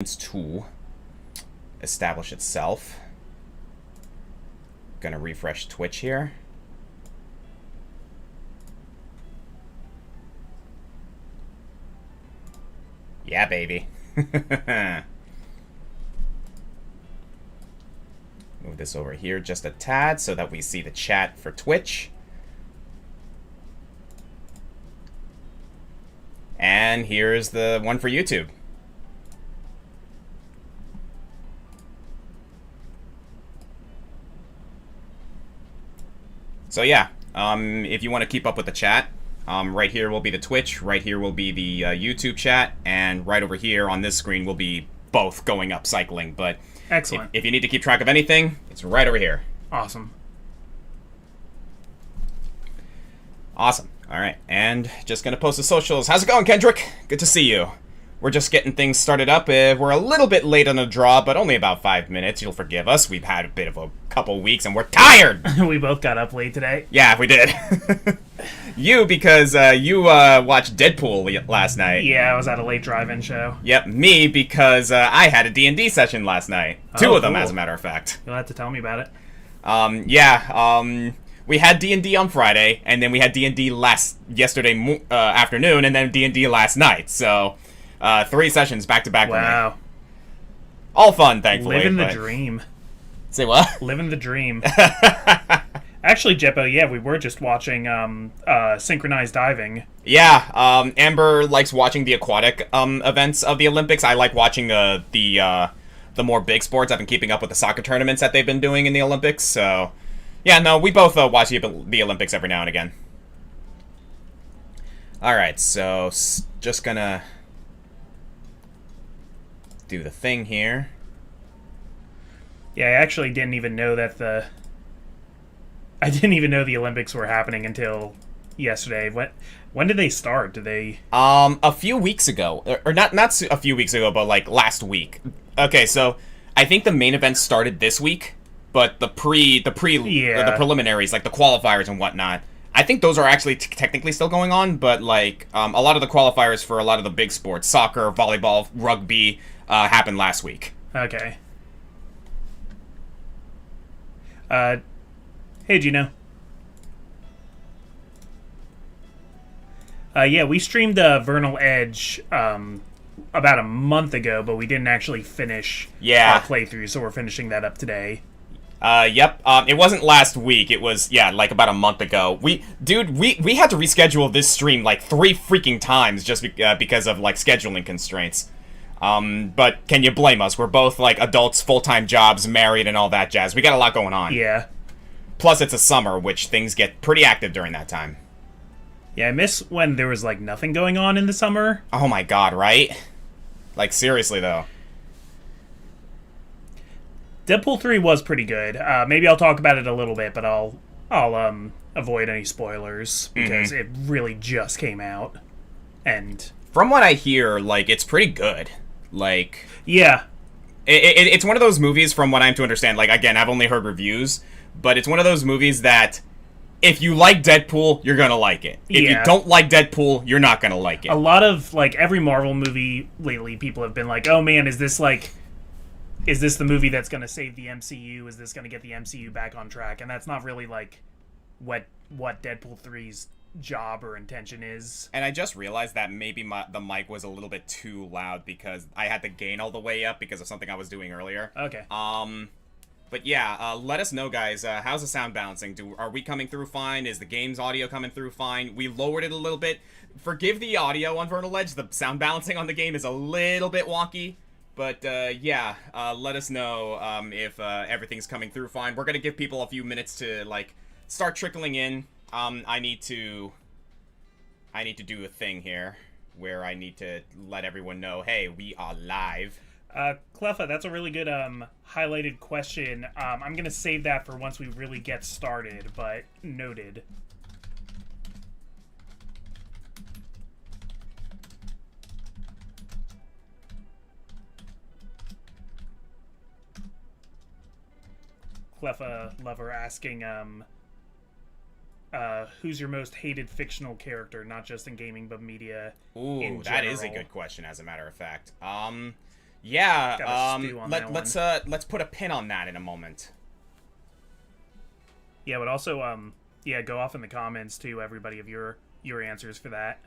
to establish itself. Gonna refresh Twitch here. Yeah, baby. Move this over here just a tad so that we see the chat for Twitch. And here's the one for YouTube. So yeah, if you want to keep up with the chat, right here will be the Twitch, right here will be the YouTube chat, and right over here on this screen will be both going up cycling. But excellent. If you need to keep track of anything, it's right over here. Awesome. Awesome. All right, and just gonna post the socials. How's it going, Kendrick? Good to see you. We're just getting things started up. We're a little bit late on the draw, but only about 5 minutes. You'll forgive us. We've had a bit of a couple weeks, and we're tired! We both got up late today. Yeah, we did. You, because you watched Deadpool last night. Yeah, I was at a late drive-in show. Yep, me, because I had a D&D session last night. Two of them, cool. as a matter of fact. You'll have to tell me about it. We had D&D on Friday, and then we had D&D yesterday afternoon, and then D&D last night, so... 3 sessions back-to-back. Wow. For me. All fun, thankfully. Living the dream. Say what? Living the dream. Actually, Jeppo, yeah, we were just watching synchronized diving. Yeah, Amber likes watching the aquatic events of the Olympics. I like watching the more big sports. I've been keeping up with the soccer tournaments that they've been doing in the Olympics, so... Yeah, no, we both watch the Olympics every now and again. Alright, so just gonna... do the thing here. Yeah, I actually didn't even know that I didn't even know the Olympics were happening until yesterday. When did they start? Did they... A few weeks ago. Or not a few weeks ago, but like last week. Okay, so I think the main event started this week, but the preliminaries, like the qualifiers and whatnot, I think those are actually technically still going on, but like a lot of the qualifiers for a lot of the big sports, soccer, volleyball, rugby, happened last week. Okay. Hey, Gino. Yeah, we streamed Vernal Edge about a month ago, but we didn't actually finish our playthrough, so we're finishing that up today. Yep. It wasn't last week. It was, like about a month ago. We had to reschedule this stream like 3 freaking times just because of like scheduling constraints. But can you blame us? We're both like adults, full-time jobs, married, and all that jazz. We got a lot going on. Yeah. Plus, it's a summer, which things get pretty active during that time. Yeah, I miss when there was like nothing going on in the summer. Oh my god, right? Like seriously though. Deadpool 3 was pretty good. Maybe I'll talk about it a little bit, but I'll avoid any spoilers because it really just came out. And from what I hear, like it's pretty good. Like yeah, it's one of those movies. From what I'm to understand, like again, I've only heard reviews, but it's one of those movies that if you like Deadpool, you're gonna like it. If you don't like Deadpool, you're not gonna like it. A lot of like every Marvel movie lately, people have been like, "Oh man, is this the movie that's going to save the MCU? Is this going to get the MCU back on track?" And that's not really, like, what Deadpool 3's job or intention is. And I just realized that maybe the mic was a little bit too loud because I had the gain all the way up because of something I was doing earlier. Okay. But yeah, let us know, guys. How's the sound balancing? Are we coming through fine? Is the game's audio coming through fine? We lowered it a little bit. Forgive the audio on Vernal Edge. The sound balancing on the game is a little bit wonky. But, let us know if everything's coming through fine. We're gonna give people a few minutes to, like, start trickling in. I need to do a thing here where I need to let everyone know, hey, we are live. Cleffa, that's a really good highlighted question. I'm gonna save that for once we really get started, but noted. Cleffa Lover asking, who's your most hated fictional character, not just in gaming, but media Ooh, in that is a general? good question, as a matter of fact. Yeah, Gotta stew on that let's put a pin on that in a moment. Yeah, but also, yeah, go off in the comments too, everybody, of your answers for that.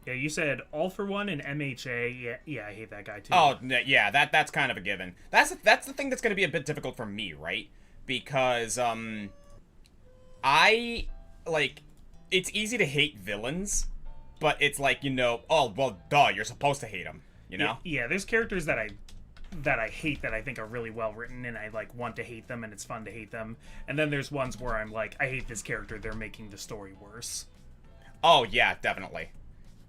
Yeah, you said All for One and MHA. Yeah, I hate that guy too. Oh, yeah, that's kind of a given. That's the thing that's going to be a bit difficult for me, right? Because I like it's easy to hate villains, but it's like, oh, well, duh, you're supposed to hate them, you know? Yeah, there's characters that I hate that I think are really well written, and I like want to hate them, and it's fun to hate them. And then there's ones where I'm like, I hate this character, they're making the story worse. Oh, yeah, definitely.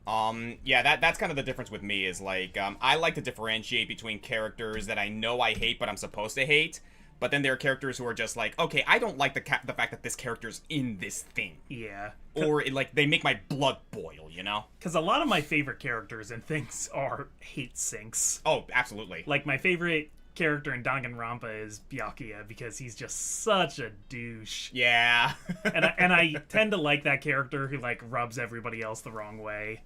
Yeah, that's kind of the difference with me is like, I like to differentiate between characters that I know I hate but I'm supposed to hate, but then there are characters who are just like, okay, I don't like the fact that this character's in this thing. Yeah. Or, like, they make my blood boil, you know? Because a lot of my favorite characters and things are hate sinks. Oh, absolutely. Like, my favorite character in Danganronpa is Byakuya, because he's just such a douche. Yeah. and I tend to like that character who, like, rubs everybody else the wrong way.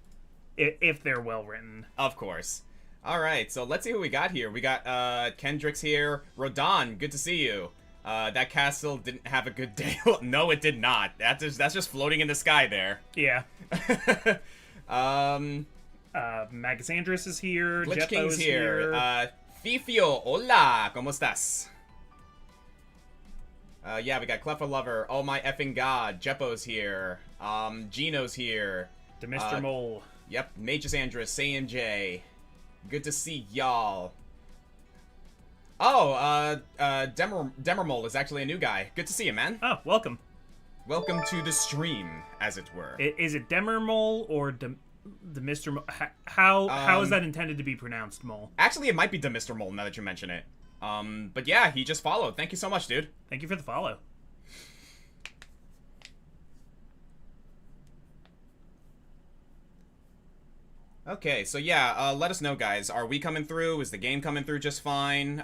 If they're well written. Of course. Alright, so let's see who we got here. We got Kendrick's here. Rodan, good to see you. That castle didn't have a good day. No, it did not. That's just floating in the sky there. Yeah. Magasandris is here. Glitch King's is here. Fifio, hola, ¿cómo estás? Yeah, we got Cleffa Lover. Oh my effing god. Jeppo's here. Gino's here. Mr. Mole. Yep, Magus Andrus, CMJ. Good to see y'all. Oh, Demermole is actually a new guy. Good to see you, man. Oh, welcome. Welcome to the stream, as it were. Is it Demermole or the Mr. Mole? How is that intended to be pronounced, Mole? Actually, it might be the Mr. Mole now that you mention it. But yeah, he just followed. Thank you so much, dude. Thank you for the follow. Okay, so yeah, let us know, guys. Are we coming through? Is the game coming through just fine?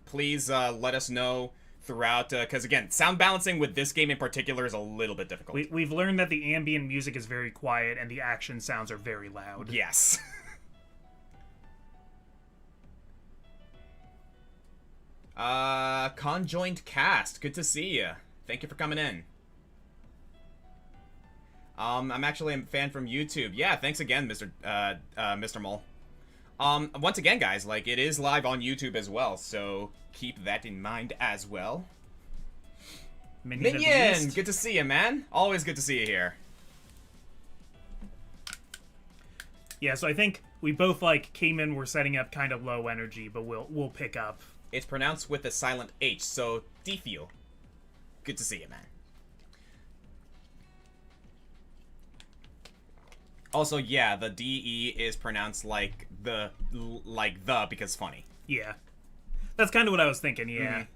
Please let us know throughout, because again, sound balancing with this game in particular is a little bit difficult. We've learned that the ambient music is very quiet and the action sounds are very loud. Yes. Conjoined cast, good to see you. Thank you for coming in. I'm actually a fan from YouTube. Yeah, thanks again, Mr. Mole. Once again, guys, like, it is live on YouTube as well, so keep that in mind as well. Minion! Good to see you, man. Always good to see you here. Yeah, so I think we both, like, came in, we're setting up kind of low energy, but we'll pick up. It's pronounced with a silent H, so Defio. Good to see you, man. Also, yeah, the DE is pronounced like the because funny. Yeah. That's kind of what I was thinking, yeah.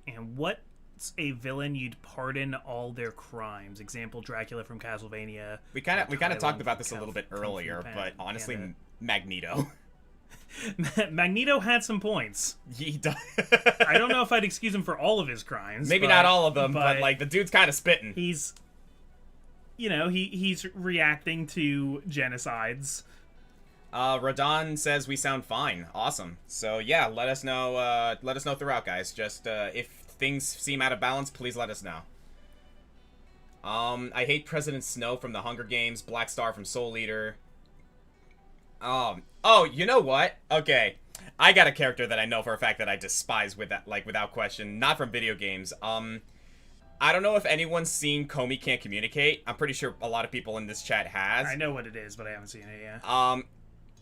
Mm-hmm. And what's a villain you'd pardon all their crimes? Example, Dracula from Castlevania. We kind of talked about this a little bit earlier, but honestly, Magneto. Magneto had some points. He does. I don't know if I'd excuse him for all of his crimes. Maybe not all of them, but like the dude's kind of spitting. He's, he's reacting to genocides. Radon says we sound fine. Awesome. So yeah, let us know. Let us know throughout, guys. Just if things seem out of balance, please let us know. I hate President Snow from the Hunger Games. Black Star from Soul Eater. Oh, you know what? Okay. I got a character that I know for a fact that I despise without question. Not from video games. I don't know if anyone's seen Comey Can't Communicate. I'm pretty sure a lot of people in this chat has. I know what it is, but I haven't seen it yet.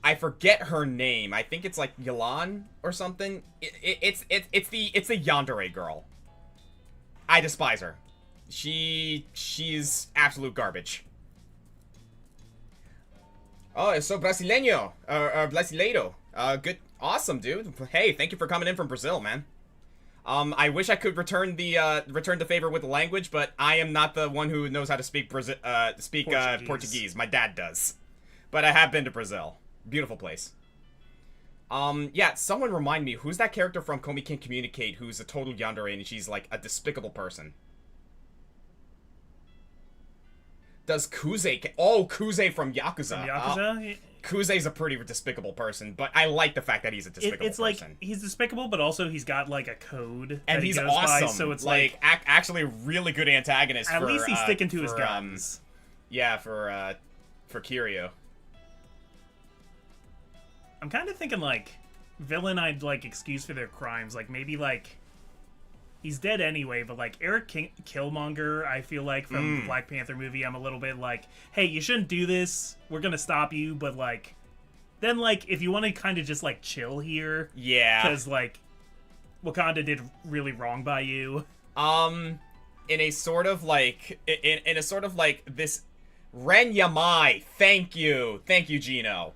I forget her name. I think it's like Yolan or something. It's the Yandere girl. I despise her. She's absolute garbage. Oh, it's so brasileño, brasileiro. Good, awesome, dude. Hey, thank you for coming in from Brazil, man. I wish I could return the favor with the language, but I am not the one who knows how to speak Portuguese. My dad does, but I have been to Brazil. Beautiful place. Yeah, someone remind me, who's that character from Komi Can't Communicate who's a total yandere and she's, like, a despicable person? Does Kuze... Oh, Kuze from Yakuza. From Yakuza? Kuze's a pretty despicable person, but I like the fact that he's a despicable it's person. like, he's despicable, but also he's got, like, a code and that he's he goes awesome. by, so it's like actually a really good antagonist. At least he's sticking to his guns. Yeah, for Kiryu. I'm kind of thinking, like, villain I'd, like, excuse for their crimes. Like, maybe, like, he's dead anyway, but, like, Eric Killmonger, I feel like, from the Black Panther movie, I'm a little bit like, hey, you shouldn't do this. We're gonna stop you, but, like, then, like, if you want to kind of just, like, chill here. Yeah. Because, like, Wakanda did really wrong by you. In a sort of, like, in a sort of, like, this... Ren Yamai, thank you, Gino.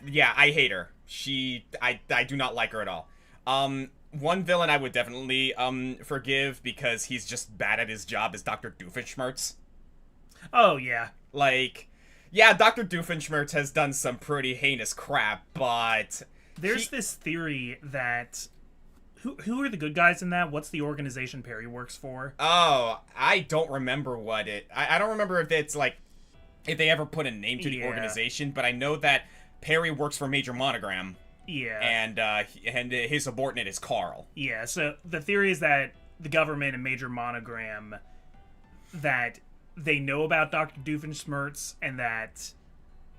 Yeah, I hate her. I do not like her at all. One villain I would definitely, forgive because he's just bad at his job is Dr. Doofenshmirtz. Oh, yeah. Like, yeah, Dr. Doofenshmirtz has done some pretty heinous crap, but... There's this theory that... Who are the good guys in that? What's the organization Perry works for? Oh, I don't remember what it... I don't remember if it's, like... If they ever put a name to the organization, but I know that Perry works for Major Monogram. Yeah. And his subordinate is Carl. Yeah, so the theory is that the government and Major Monogram, that they know about Dr. Doofenshmirtz and that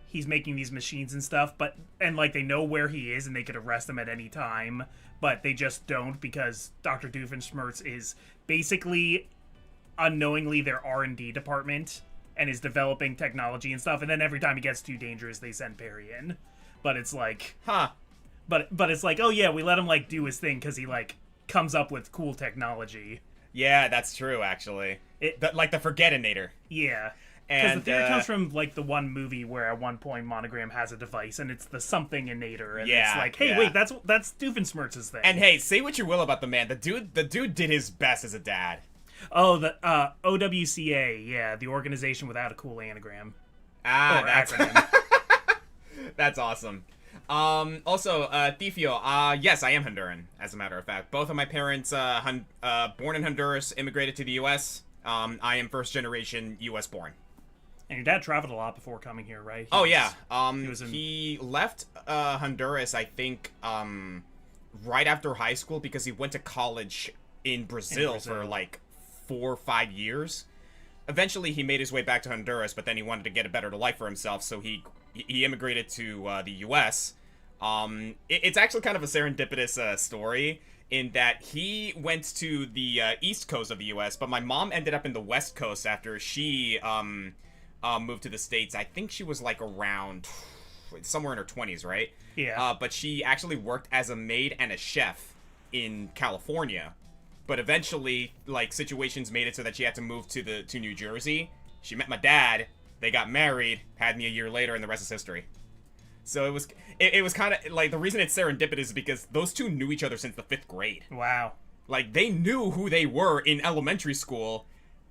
he's making these machines and stuff, and like they know where he is and they could arrest him at any time, but they just don't because Dr. Doofenshmirtz is basically unknowingly their R&D department and is developing technology and stuff, and then every time he gets too dangerous, they send Perry in. But it's like... Huh. But it's like, oh yeah, we let him, like, do his thing because he, like, comes up with cool technology. Yeah, that's true, actually. Like the Forgetinator. Yeah. Because the theory comes from, like, the one movie where at one point Monogram has a device, and it's the something-inator, and it's like, hey, wait, that's Doofenshmirtz's thing. And hey, say what you will about the man, the dude did his best as a dad. Oh, the OWCA, yeah, the organization without a cool anagram. Ah, that's acronym. That's awesome. Also, Tifio, yes, I am Honduran, as a matter of fact. Both of my parents, born in Honduras, immigrated to the U.S. I am first generation U.S. born. And your dad traveled a lot before coming here, right? He left Honduras, I think, right after high school because he went to college in Brazil for like 4 or 5 years. Eventually, he made his way back to Honduras, but then he wanted to get a better life for himself, so he immigrated to the U.S. It's actually kind of a serendipitous story in that he went to the East Coast of the U.S., but my mom ended up in the West Coast after she moved to the States. I think she was like around somewhere in her 20s, right? Yeah. But she actually worked as a maid and a chef in California. But eventually, like, situations made it so that she had to move to New Jersey. She met my dad. They got married, had me a year later, and the rest is history. So it was kind of, like, the reason it's serendipitous is because those two knew each other since the 5th grade. Wow. Like, they knew who they were in elementary school.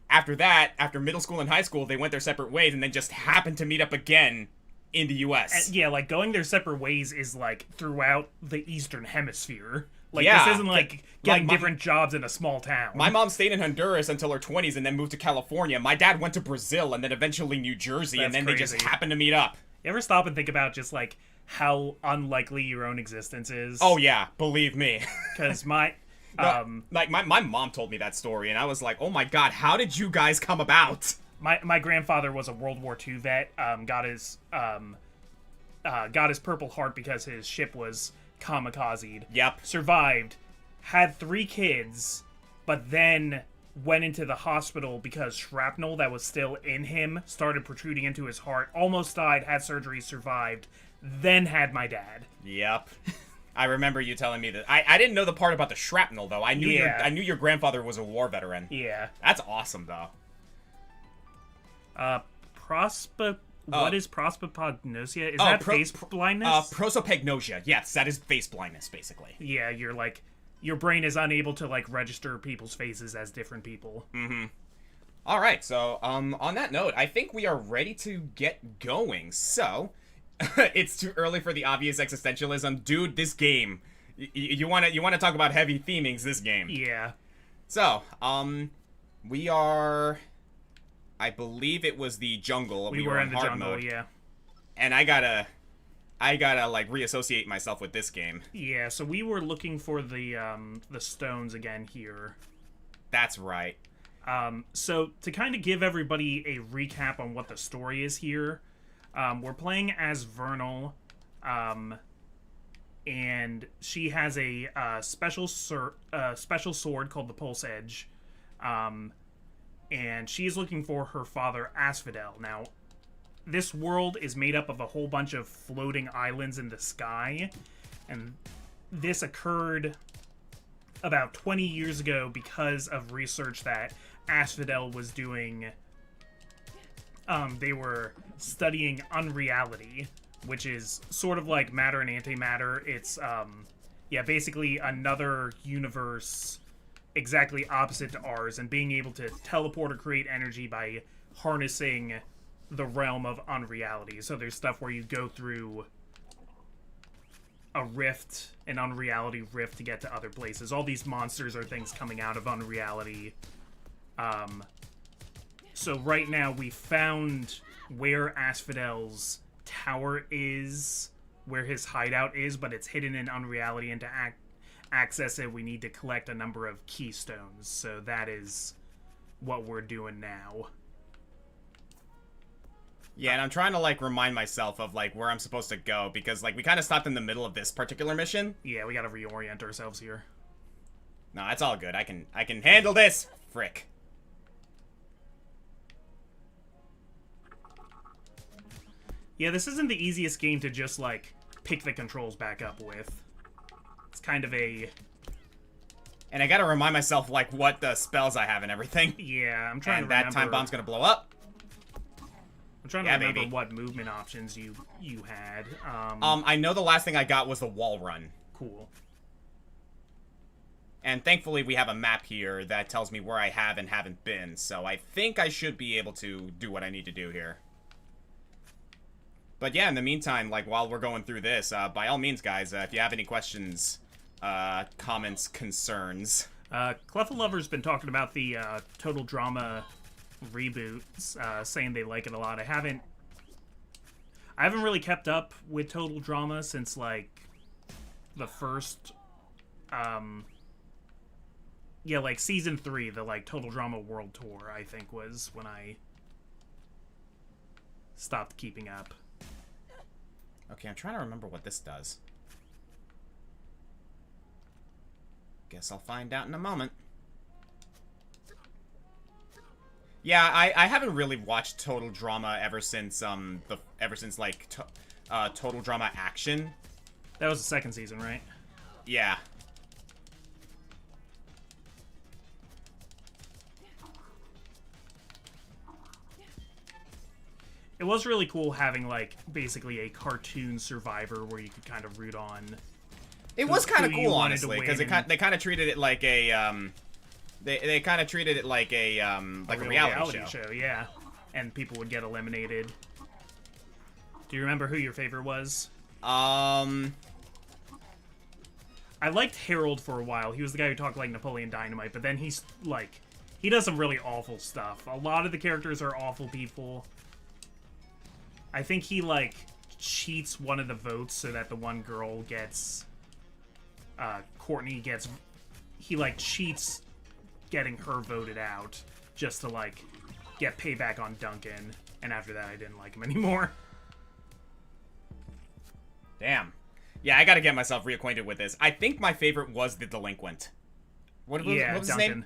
After that, after middle school and high school, they went their separate ways and then just happened to meet up again in the U.S. And, yeah, like, going their separate ways is, like, throughout the Eastern Hemisphere. Like, yeah, this isn't, like, getting different jobs in a small town. My mom stayed in Honduras until her 20s and then moved to California. My dad went to Brazil and then eventually New Jersey, and then crazy. they just happened to meet up. You ever stop and think about just, like, how unlikely your own existence is? Oh, yeah, believe me. Because my... like, my mom told me that story, and I was like, oh my god, how did you guys come about? My grandfather was a World War II vet, got his Purple Heart because his ship was kamikazed. Yep. Survived, had 3 kids, but then went into the hospital because shrapnel that was still in him started protruding into his heart, almost died, had surgery, survived, then had my dad. Yep. I remember you telling me that. I didn't know the part about the shrapnel, though. I knew your grandfather was a war veteran. Yeah. That's awesome, though. What is prosopagnosia? Is that face blindness? Prosopagnosia. Yes, that is face blindness, basically. Yeah, you're like, your brain is unable to, like, register people's faces as different people. Mm-hmm. All right, so, on that note, I think we are ready to get going. So, It's too early for the obvious existentialism. Dude, this game. You want to talk about heavy themings, this game. Yeah. So, we are... I believe it was the jungle. We were in the hard jungle, mode. yeah. And I gotta like reassociate myself with this game. Yeah, so we were looking for the stones again here. That's right. So to kind of give everybody a recap on what the story is here, we're playing as Vernal, and she has a special sword called the Pulse Edge, and she's looking for her father Asphodel. Now, this world is made up of a whole bunch of floating islands in the sky, and this occurred about 20 years ago because of research that Asphodel was doing. They were studying unreality, which is sort of like matter and antimatter. It's basically another universe exactly opposite to ours, and being able to teleport or create energy by harnessing the realm of unreality. So there's stuff where you go through a rift, an unreality rift, to get to other places. All these monsters are things coming out of unreality. So right now we found where Asphodel's tower is, where his hideout is, but it's hidden in unreality, and to access it we need to collect a number of keystones. So that is what we're doing now. Yeah, and I'm trying to like remind myself of like where I'm supposed to go, because like we kind of stopped in the middle of this particular mission. Yeah, we gotta reorient ourselves here. No, it's all good. I can handle this. Frick. Yeah, this isn't the easiest game to just like pick the controls back up with. It's kind of a... And I gotta remind myself like what the spells I have and everything. Yeah, I'm trying and to remember... that time bomb's gonna blow up. I'm trying to remember what movement options you had. I know the last thing I got was the wall run. Cool. And thankfully we have a map here that tells me where I have and haven't been, so I think I should be able to do what I need to do here. But yeah, in the meantime, like while we're going through this, by all means, guys, if you have any questions, comments, concerns. Clefalover's been talking about the Total Drama reboot, saying they like it a lot. I haven't really kept up with Total Drama since like the first like season 3, the like Total Drama World Tour, I think was when I stopped keeping up. Okay, I'm trying to remember what this does. Guess I'll find out in a moment. Yeah, I haven't really watched Total Drama ever since like Total Drama Action. That was the second season, right? Yeah. It was really cool having like basically a cartoon Survivor where you could kind of root on. It was kind of cool, honestly, because they kind of treated it like a they kind of treated it like a reality show. Yeah, and people would get eliminated. Do you remember who your favorite was? I liked Harold for a while. He was the guy who talked like Napoleon Dynamite, but then he's like, he does some really awful stuff. A lot of the characters are awful people. I think he like cheats one of the votes so that the one girl gets, Courtney gets, he like cheats getting her voted out just to like get payback on Duncan, and after that I didn't like him anymore. Damn. Yeah, I gotta get myself reacquainted with this. I think my favorite was the delinquent. What was his name?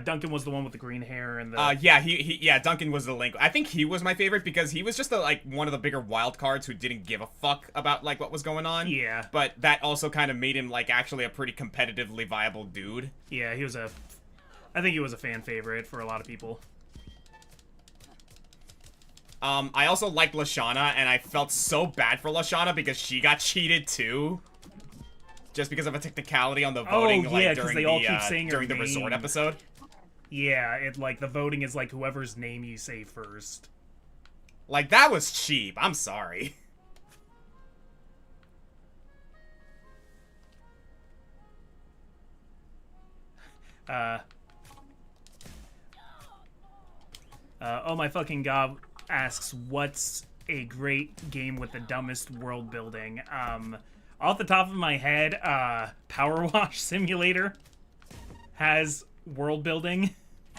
Duncan was the one with the green hair and the... yeah, Duncan was the delinquent. I think he was my favorite because he was just like one of the bigger wild cards who didn't give a fuck about like what was going on. Yeah. But that also kind of made him like actually a pretty competitively viable dude. Yeah, I think he was a fan favorite for a lot of people. I also liked Lashana, and I felt so bad for Lashana because she got cheated too. Just because of a technicality on the voting, during the resort episode. Yeah, it like the voting is like whoever's name you say first. Like, that was cheap. I'm sorry. Oh my fucking god asks, what's a great game with the dumbest world building? Off the top of my head, Power Wash Simulator has world building,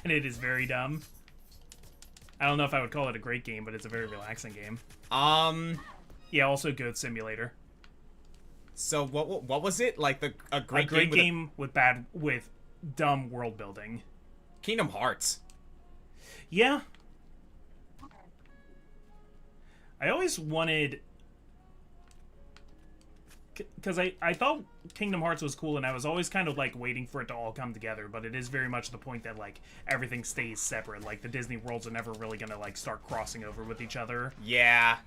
and it is very dumb. I don't know if I would call it a great game, but it's a very relaxing game. Yeah, also Goat Simulator. So what was it? Like a great game with dumb world building. Kingdom Hearts. Yeah. I always wanted... Because I thought Kingdom Hearts was cool, and I was always kind of, like, waiting for it to all come together, but it is very much the point that, like, everything stays separate. Like, the Disney worlds are never really gonna, like, start crossing over with each other. Yeah.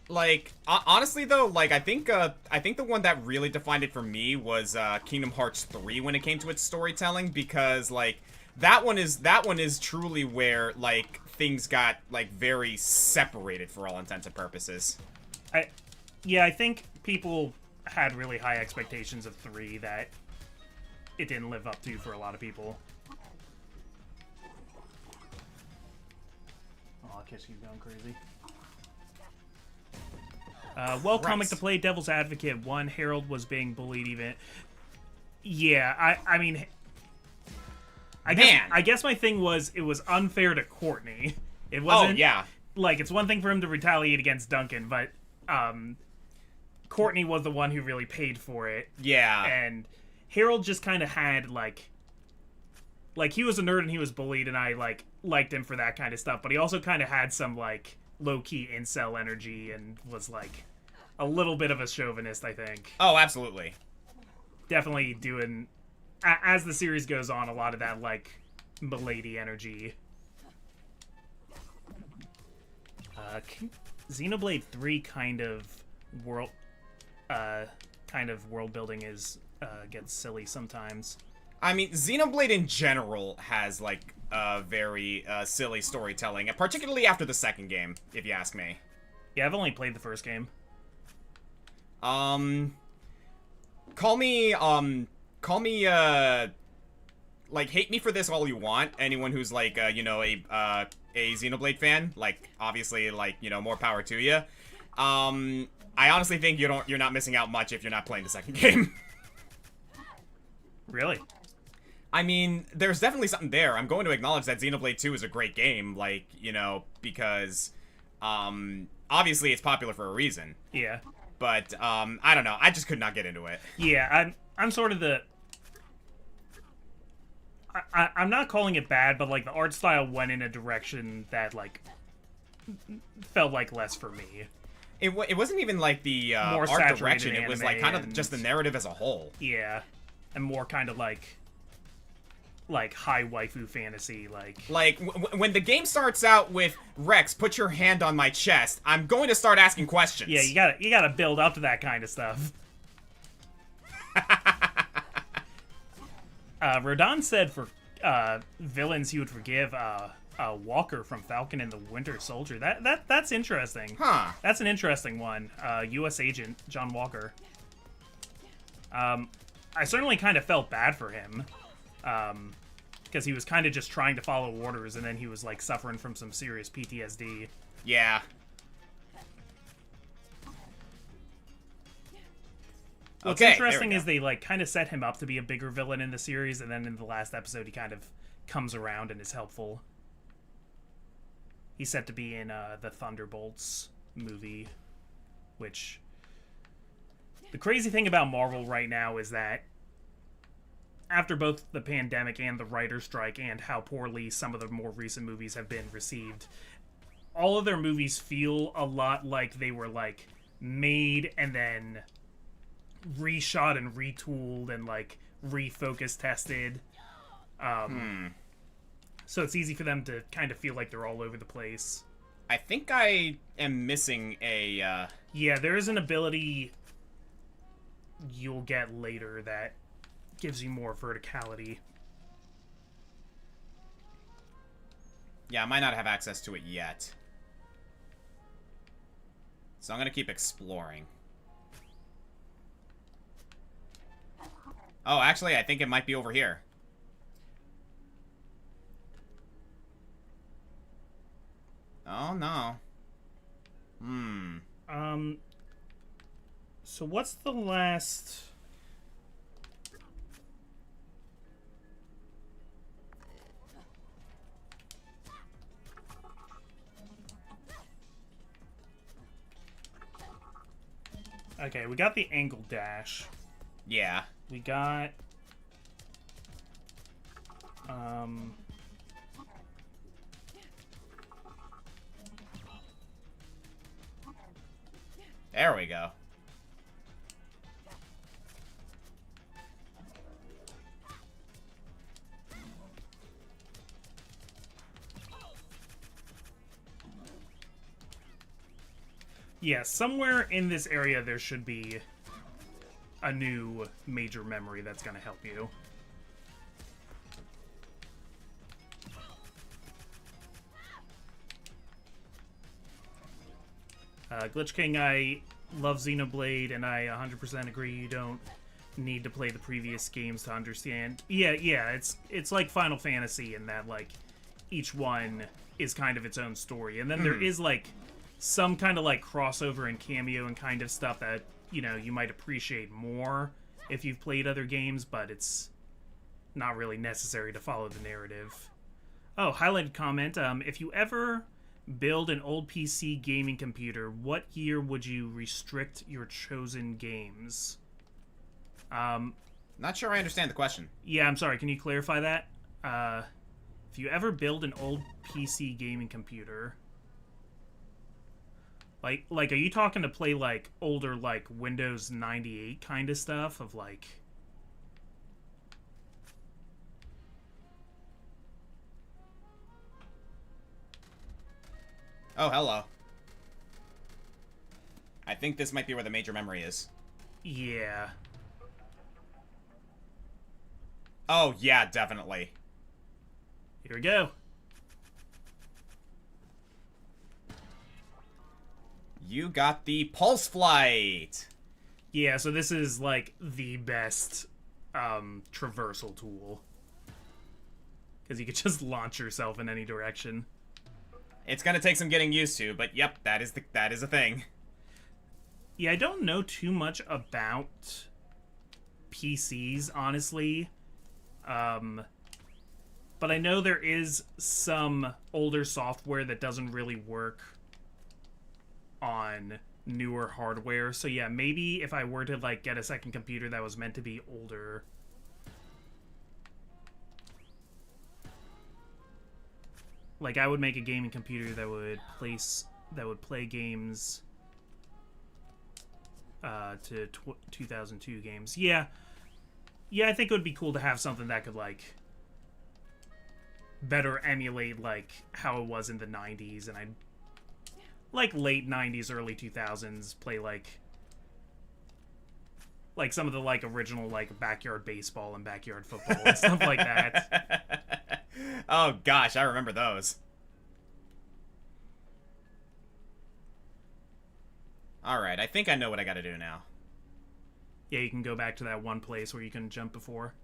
Like, honestly, though, like, I think the one that really defined it for me was, Kingdom Hearts 3 when it came to its storytelling, because, like, that one is truly where, like, things got, like, very separated for all intents and purposes. I think people had really high expectations of 3 that it didn't live up to for a lot of people. Oh, Kiss keeps going crazy. Comic to play devil's advocate. One, Harold was being bullied even. Yeah, I mean... I guess my thing was, it was unfair to Courtney. It wasn't... Oh, yeah. Like, it's one thing for him to retaliate against Duncan, but, Courtney was the one who really paid for it. Yeah. And Harold just kind of had, like, he was a nerd and he was bullied, and I, like, liked him for that kind of stuff, but he also kind of had some, like, low-key incel energy and was, like, a little bit of a chauvinist, I think. Oh, absolutely. Definitely doing... As the series goes on, a lot of that, like, milady energy. Xenoblade 3 kind of world building is gets silly sometimes. I mean, Xenoblade in general has, like, very silly storytelling, particularly after the second game, if you ask me. Yeah, I've only played the first game. Call me, like, hate me for this all you want. Anyone who's, like, you know, a Xenoblade fan, like, obviously, like, you know, more power to you. I honestly think you're not missing out much if you're not playing the second game. Really? I mean, there's definitely something there. I'm going to acknowledge that Xenoblade 2 is a great game, like, you know, because, obviously it's popular for a reason. Yeah. But, I don't know. I just could not get into it. Yeah, I'm sort of the... I'm not calling it bad, but, like, the art style went in a direction that, like, felt like less for me. It wasn't even, like, the more art direction. It was, like, kind of just the narrative as a whole. Yeah. And more kind of, like high waifu fantasy, like... Like, when the game starts out with, Rex, put your hand on my chest, I'm going to start asking questions. Yeah, you gotta build up to that kind of stuff. Rodon said for villains he would forgive Walker from Falcon and the Winter Soldier. That's interesting. Huh. That's an interesting one. U.S. agent John Walker. I certainly kind of felt bad for him. Because he was kind of just trying to follow orders, and then he was, like, suffering from some serious PTSD. Yeah. What's interesting is they, like, kind of set him up to be a bigger villain in the series, and then in the last episode he kind of comes around and is helpful. He's set to be in the Thunderbolts movie, which... The crazy thing about Marvel right now is that after both the pandemic and the writer's strike and how poorly some of the more recent movies have been received, all of their movies feel a lot like they were, like, made and then reshot and retooled and, like, refocus tested. So it's easy for them to kind of feel like they're all over the place. I think I am missing a... Yeah, there is an ability you'll get later that gives you more verticality. Yeah, I might not have access to it yet. So I'm gonna keep exploring. Oh, actually, I think it might be over here. Oh, no. So what's the last... Okay, we got the angle dash. Yeah. We got... There we go. Yeah, somewhere in this area there should be a new major memory that's going to help you. Glitch King, I love Xenoblade, and I 100% agree you don't need to play the previous games to understand. Yeah, it's like Final Fantasy in that, like, each one is kind of its own story. And then there is, like, some kind of, like, crossover and cameo and kind of stuff that, you know, you might appreciate more if you've played other games, but it's not really necessary to follow the narrative. Oh, highlighted comment. If you ever build an old PC gaming computer, what year would you restrict your chosen games? Not sure I understand the question. Yeah, I'm sorry. Can you clarify that? If you ever build an old PC gaming computer, like, are you talking to play, like, older, like, Windows 98 kind of stuff? Of, like... Oh, hello. I think this might be where the major memory is. Yeah. Oh, yeah, definitely. Here we go. You got the pulse flight. Yeah, so this is, like, the best traversal tool. Because you could just launch yourself in any direction. It's gonna take some getting used to, but yep, that is a thing. Yeah, I don't know too much about PCs, honestly. But I know there is some older software that doesn't really work on newer hardware. So yeah, maybe if I were to, like, get a second computer that was meant to be older... Like, I would make a gaming computer that would play games to 2002 games. Yeah, I think it would be cool to have something that could, like, better emulate, like, how it was in the 90s, and I'd, like, late 90s, early 2000s, play, like, some of the, like, original, like, backyard baseball and backyard football and stuff like that. Oh gosh, I remember those. Alright, I think I know what I gotta do now. Yeah, you can go back to that one place where you couldn't jump before.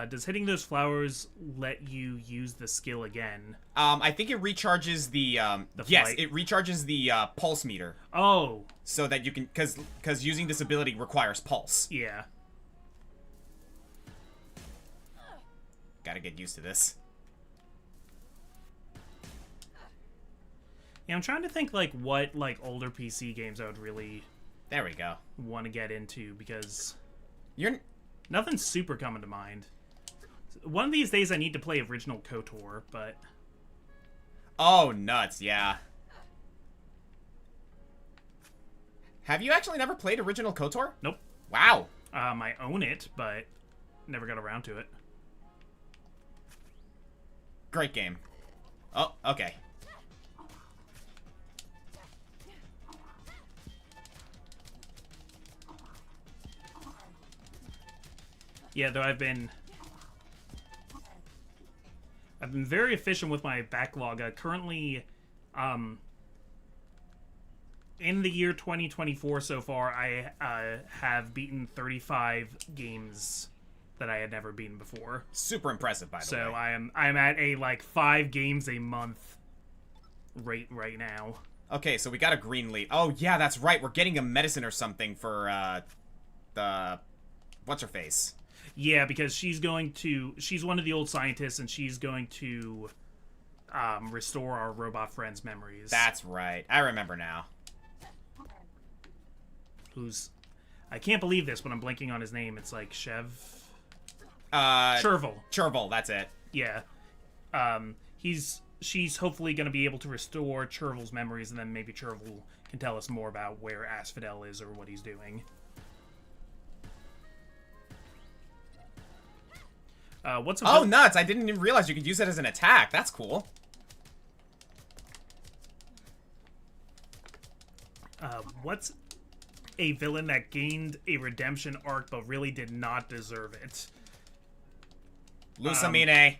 Does hitting those flowers let you use the skill again? I think it recharges the yes, it recharges the pulse meter. Oh. So that you can, because using this ability requires pulse. Yeah. Gotta get used to this. Yeah, I'm trying to think, like, what, like, older PC games I would really... There we go. ...want to get into, because... Nothing's super coming to mind. One of these days I need to play original KOTOR, but... Oh, nuts, yeah. Have you actually never played original KOTOR? Nope. Wow. I own it, but never got around to it. Great game. Oh, okay. Yeah, though I've been very efficient with my backlog. Currently, in the year 2024 so far, I have beaten 35 games that I had never beaten before. Super impressive, by the way. So I'm at a like 5 games a month rate right now. Okay, so we got a green lead. Oh yeah, that's right. We're getting a medicine or something for the what's her face. Yeah, because she's one of the old scientists, and she's going to restore our robot friend's memories. That's right. I remember now. I can't believe this, but I'm blanking on his name. It's like Chervil. Chervil. Chervil, that's it. Yeah. She's hopefully going to be able to restore Chervil's memories, and then maybe Chervil can tell us more about where Asphodel is or what he's doing. Oh, nuts! I didn't even realize you could use it as an attack. That's cool. What's a villain that gained a redemption arc but really did not deserve it? Lusamine.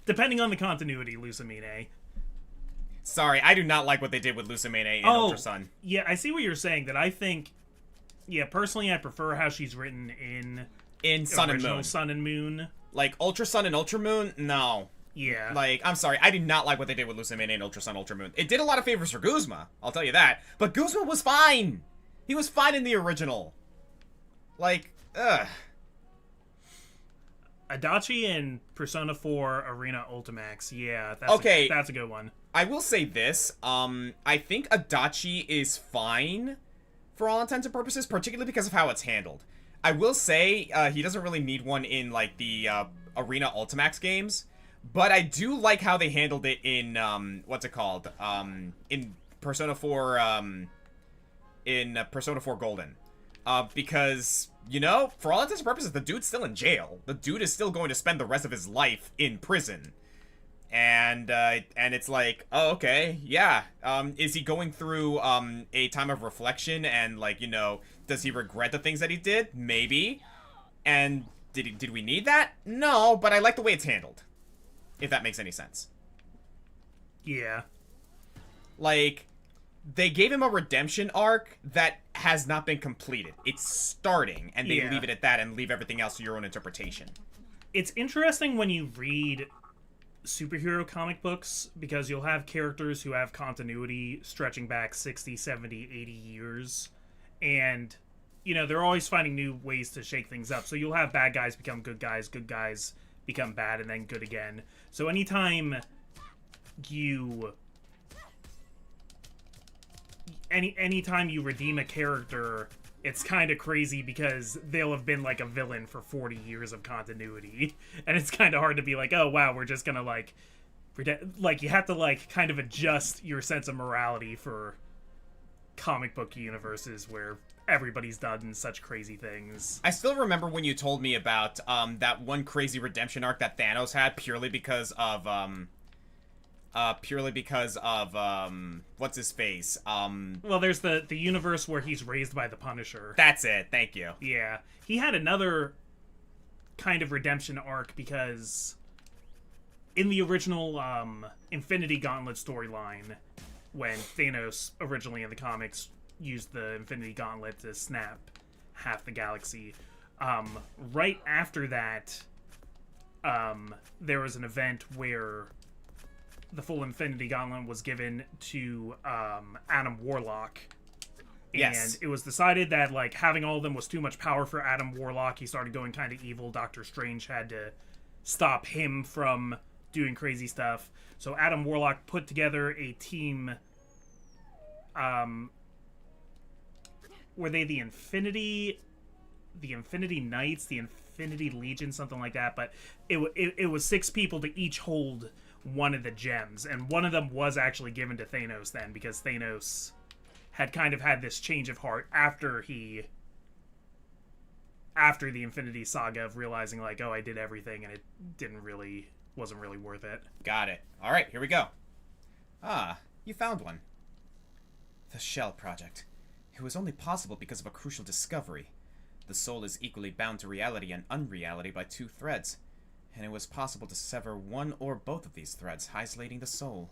Depending on the continuity, Lusamine. Sorry, I do not like what they did with Lusamine in Ultra Sun. Yeah, I see what you're saying. That I think, personally, I prefer how she's written in Sun and Moon. Sun and Moon. Like Ultra Sun and Ultra Moon, no. Yeah. Like, I'm sorry, I did not like what they did with Lusamine in Ultra Sun, Ultra Moon. It did a lot of favors for Guzma, I'll tell you that. But Guzma was fine. He was fine in the original. Like, ugh. Adachi and Persona 4 Arena Ultimax. Yeah, that's a good one. I will say this. I think Adachi is fine for all intents and purposes, particularly because of how it's handled. I will say he doesn't really need one in, like, the Arena Ultimax games. But I do like how they handled it in, what's it called? In Persona 4, Persona 4 Golden. Because, you know, for all intents and purposes, the dude's still in jail. The dude is still going to spend the rest of his life in prison. And it's like, oh, okay, yeah. Is he going through, a time of reflection and, like, you know, does he regret the things that he did? Maybe. And did we need that? No, but I like the way it's handled. If that makes any sense. Yeah. Like, they gave him a redemption arc that has not been completed. It's starting, and they leave it at that and leave everything else to your own interpretation. It's interesting when you read superhero comic books, because you'll have characters who have continuity stretching back 60, 70, 80 years. And, you know, they're always finding new ways to shake things up. So you'll have bad guys become good guys become bad, and then good again. So anytime anytime you redeem a character, it's kind of crazy because they'll have been like a villain for 40 years of continuity, and it's kind of hard to be like, oh wow, we're just gonna like you have to like kind of adjust your sense of morality for comic book universes where everybody's done such crazy things. I still remember when you told me about that one crazy redemption arc that Thanos had purely because of what's his face? Well, there's the universe where he's raised by the Punisher. That's it. Thank you. Yeah. He had another kind of redemption arc because in the original Infinity Gauntlet storyline, when Thanos originally in the comics used the Infinity Gauntlet to snap half the galaxy, right after that, there was an event where the full Infinity Gauntlet was given to Adam Warlock. Yes. And it was decided that, like, having all of them was too much power for Adam Warlock. He started going kind of evil. Doctor Strange had to stop him from doing crazy stuff. So Adam Warlock put together a team. Were they the Infinity Knights, the Infinity Legion, something like that? But it was 6 people to each hold one of the gems, and one of them was actually given to Thanos then, because Thanos had kind of had this change of heart after the Infinity Saga of realizing, like, oh, I did everything and it wasn't really worth it. Got it. All right, here we go. Ah, you found one. The Shell Project. It was only possible because of a crucial discovery. The soul is equally bound to reality and unreality by 2 threads, and it was possible to sever one or both of these threads, isolating the soul.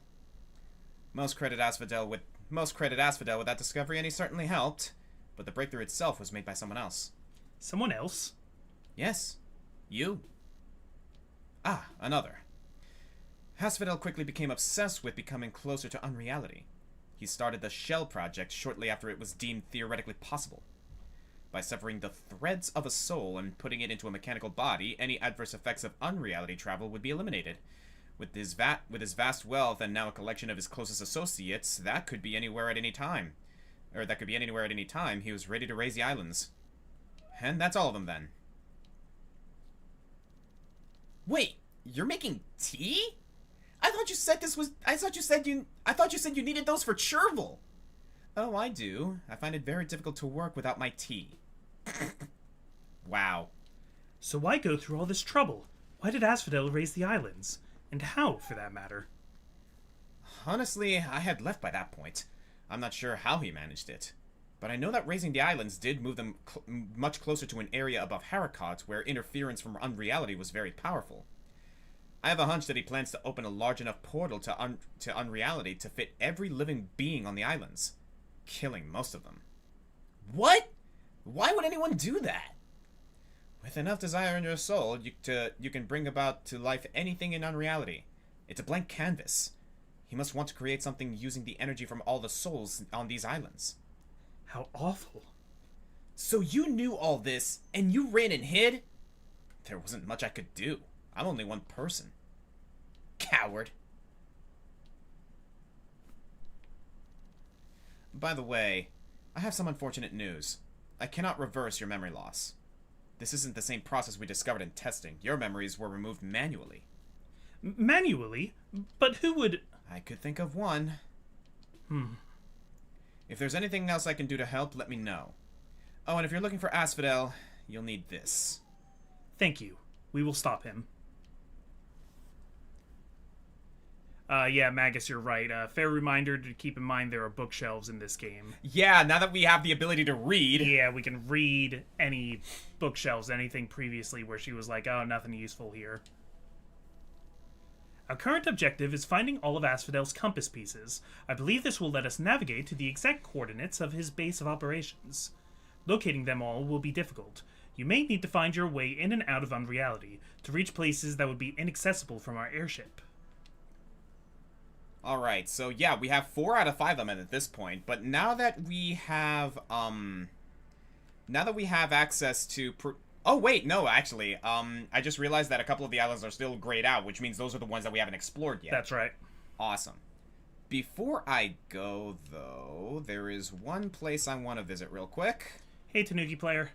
Most credit Asphodel with Most credit Asphodel with that discovery, and he certainly helped. But the breakthrough itself was made by someone else. Someone else? Yes. You. Ah, another. Asphodel quickly became obsessed with becoming closer to unreality. He started the Shell Project shortly after it was deemed theoretically possible. By severing the threads of a soul and putting it into a mechanical body, any adverse effects of unreality travel would be eliminated. With his vast wealth and now a collection of his closest associates, that could be anywhere at any time. Or that could be anywhere at any time, he was ready to raise the islands. And that's all of them then. Wait, you're making tea? I thought you said you needed those for Chervil. Oh, I do. I find it very difficult to work without my tea. Wow. So why go through all this trouble? Why did Asphodel raise the islands? And how, for that matter? Honestly, I had left by that point. I'm not sure how he managed it. But I know that raising the islands did move them much closer to an area above Haricot where interference from unreality was very powerful. I have a hunch that he plans to open a large enough portal to unreality to fit every living being on the islands, killing most of them. What? Why would anyone do that? With enough desire in your soul, you can bring about to life anything in unreality. It's a blank canvas. He must want to create something using the energy from all the souls on these islands. How awful. So you knew all this, and you ran and hid? There wasn't much I could do. I'm only one person. Coward. By the way, I have some unfortunate news. I cannot reverse your memory loss. This isn't the same process we discovered in testing. Your memories were removed manually. Manually? But who would... I could think of one. If there's anything else I can do to help, let me know. Oh, and if you're looking for Asphodel, you'll need this. Thank you. We will stop him. Yeah, Magus, you're right. Fair reminder to keep in mind there are bookshelves in this game. Yeah, now that we have the ability to read. Yeah, we can read any bookshelves, anything previously where she was like, oh, nothing useful here. Our current objective is finding all of Asphodel's compass pieces. I believe this will let us navigate to the exact coordinates of his base of operations. Locating them all will be difficult. You may need to find your way in and out of unreality to reach places that would be inaccessible from our airship. Alright, so yeah, we have 4 out of 5 of them at this point, but now that we have access to... Oh, wait, no, actually, I just realized that a couple of the islands are still grayed out, which means those are the ones that we haven't explored yet. That's right. Awesome. Before I go, though, there is one place I want to visit real quick. Hey, Tanuki player.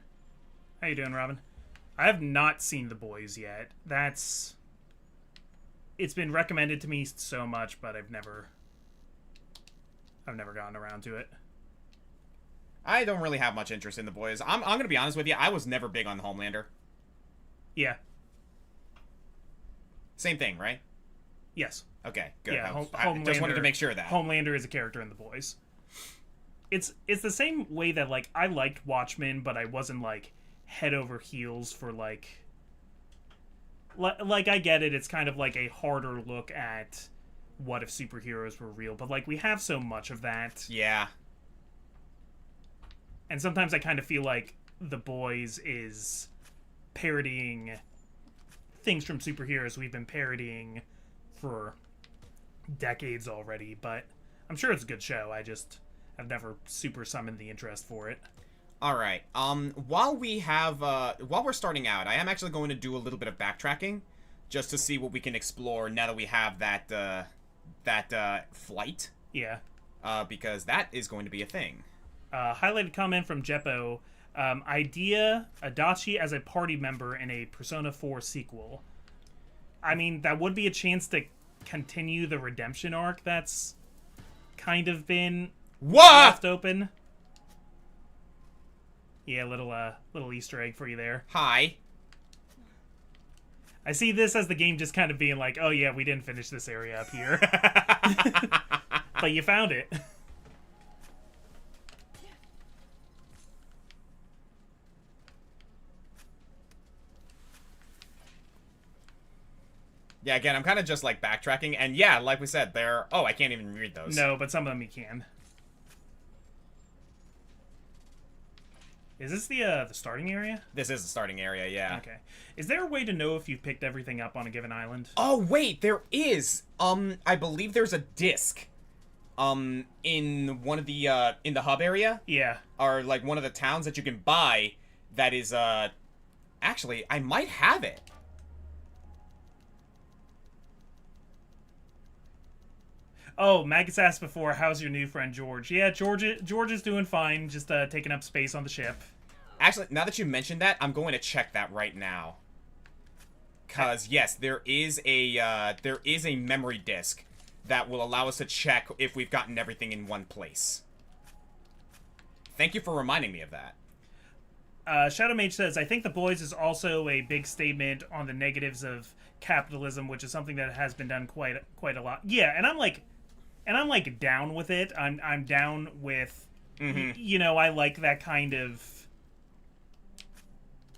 How you doing, Robin? I have not seen The Boys yet. It's been recommended to me so much, but I've never gotten around to it. I don't really have much interest in The Boys. I'm gonna be honest with you, I was never big on Homelander. Yeah. Same thing, right? Yes. Okay, good. Yeah, I just wanted to make sure that. Homelander is a character in The Boys. It's the same way that, like, I liked Watchmen, but I wasn't, like, head over heels for, like, I get it, it's kind of like a harder look at what if superheroes were real, but, like, we have so much of that. Yeah. And sometimes I kind of feel like The Boys is parodying things from superheroes we've been parodying for decades already, but I'm sure it's a good show. I just have never super summoned the interest for it. Alright, while we're starting out, I am actually going to do a little bit of backtracking, just to see what we can explore now that we have that flight. Yeah. Because that is going to be a thing. Highlighted comment from Jeppo. Idea, Adachi as a party member in a Persona 4 sequel. I mean, that would be a chance to continue the redemption arc that's kind of been left open. Yeah, little Easter egg for you there. Hi. I see this as the game just kind of being like, oh yeah, we didn't finish this area up here. But you found it. Yeah, again, I'm kind of just like backtracking, and yeah, like we said, I can't even read those. No, but some of them you can. Is this the starting area? This is the starting area, yeah. Okay. Is there a way to know if you've picked everything up on a given island? Oh, wait, there is. I believe there's a disc. In one of the, in the hub area. Yeah. Or, like, one of the towns that you can buy that is, actually, I might have it. Oh, Magus asked before, how's your new friend George? Yeah, George is doing fine, just taking up space on the ship. Actually, now that you mentioned that, I'm going to check that right now. Because, yes, there is a memory disk that will allow us to check if we've gotten everything in one place. Thank you for reminding me of that. Shadow Mage says, I think The Boys is also a big statement on the negatives of capitalism, which is something that has been done quite a lot. Yeah, and I'm like down with it. I'm down with, you know, I like that kind of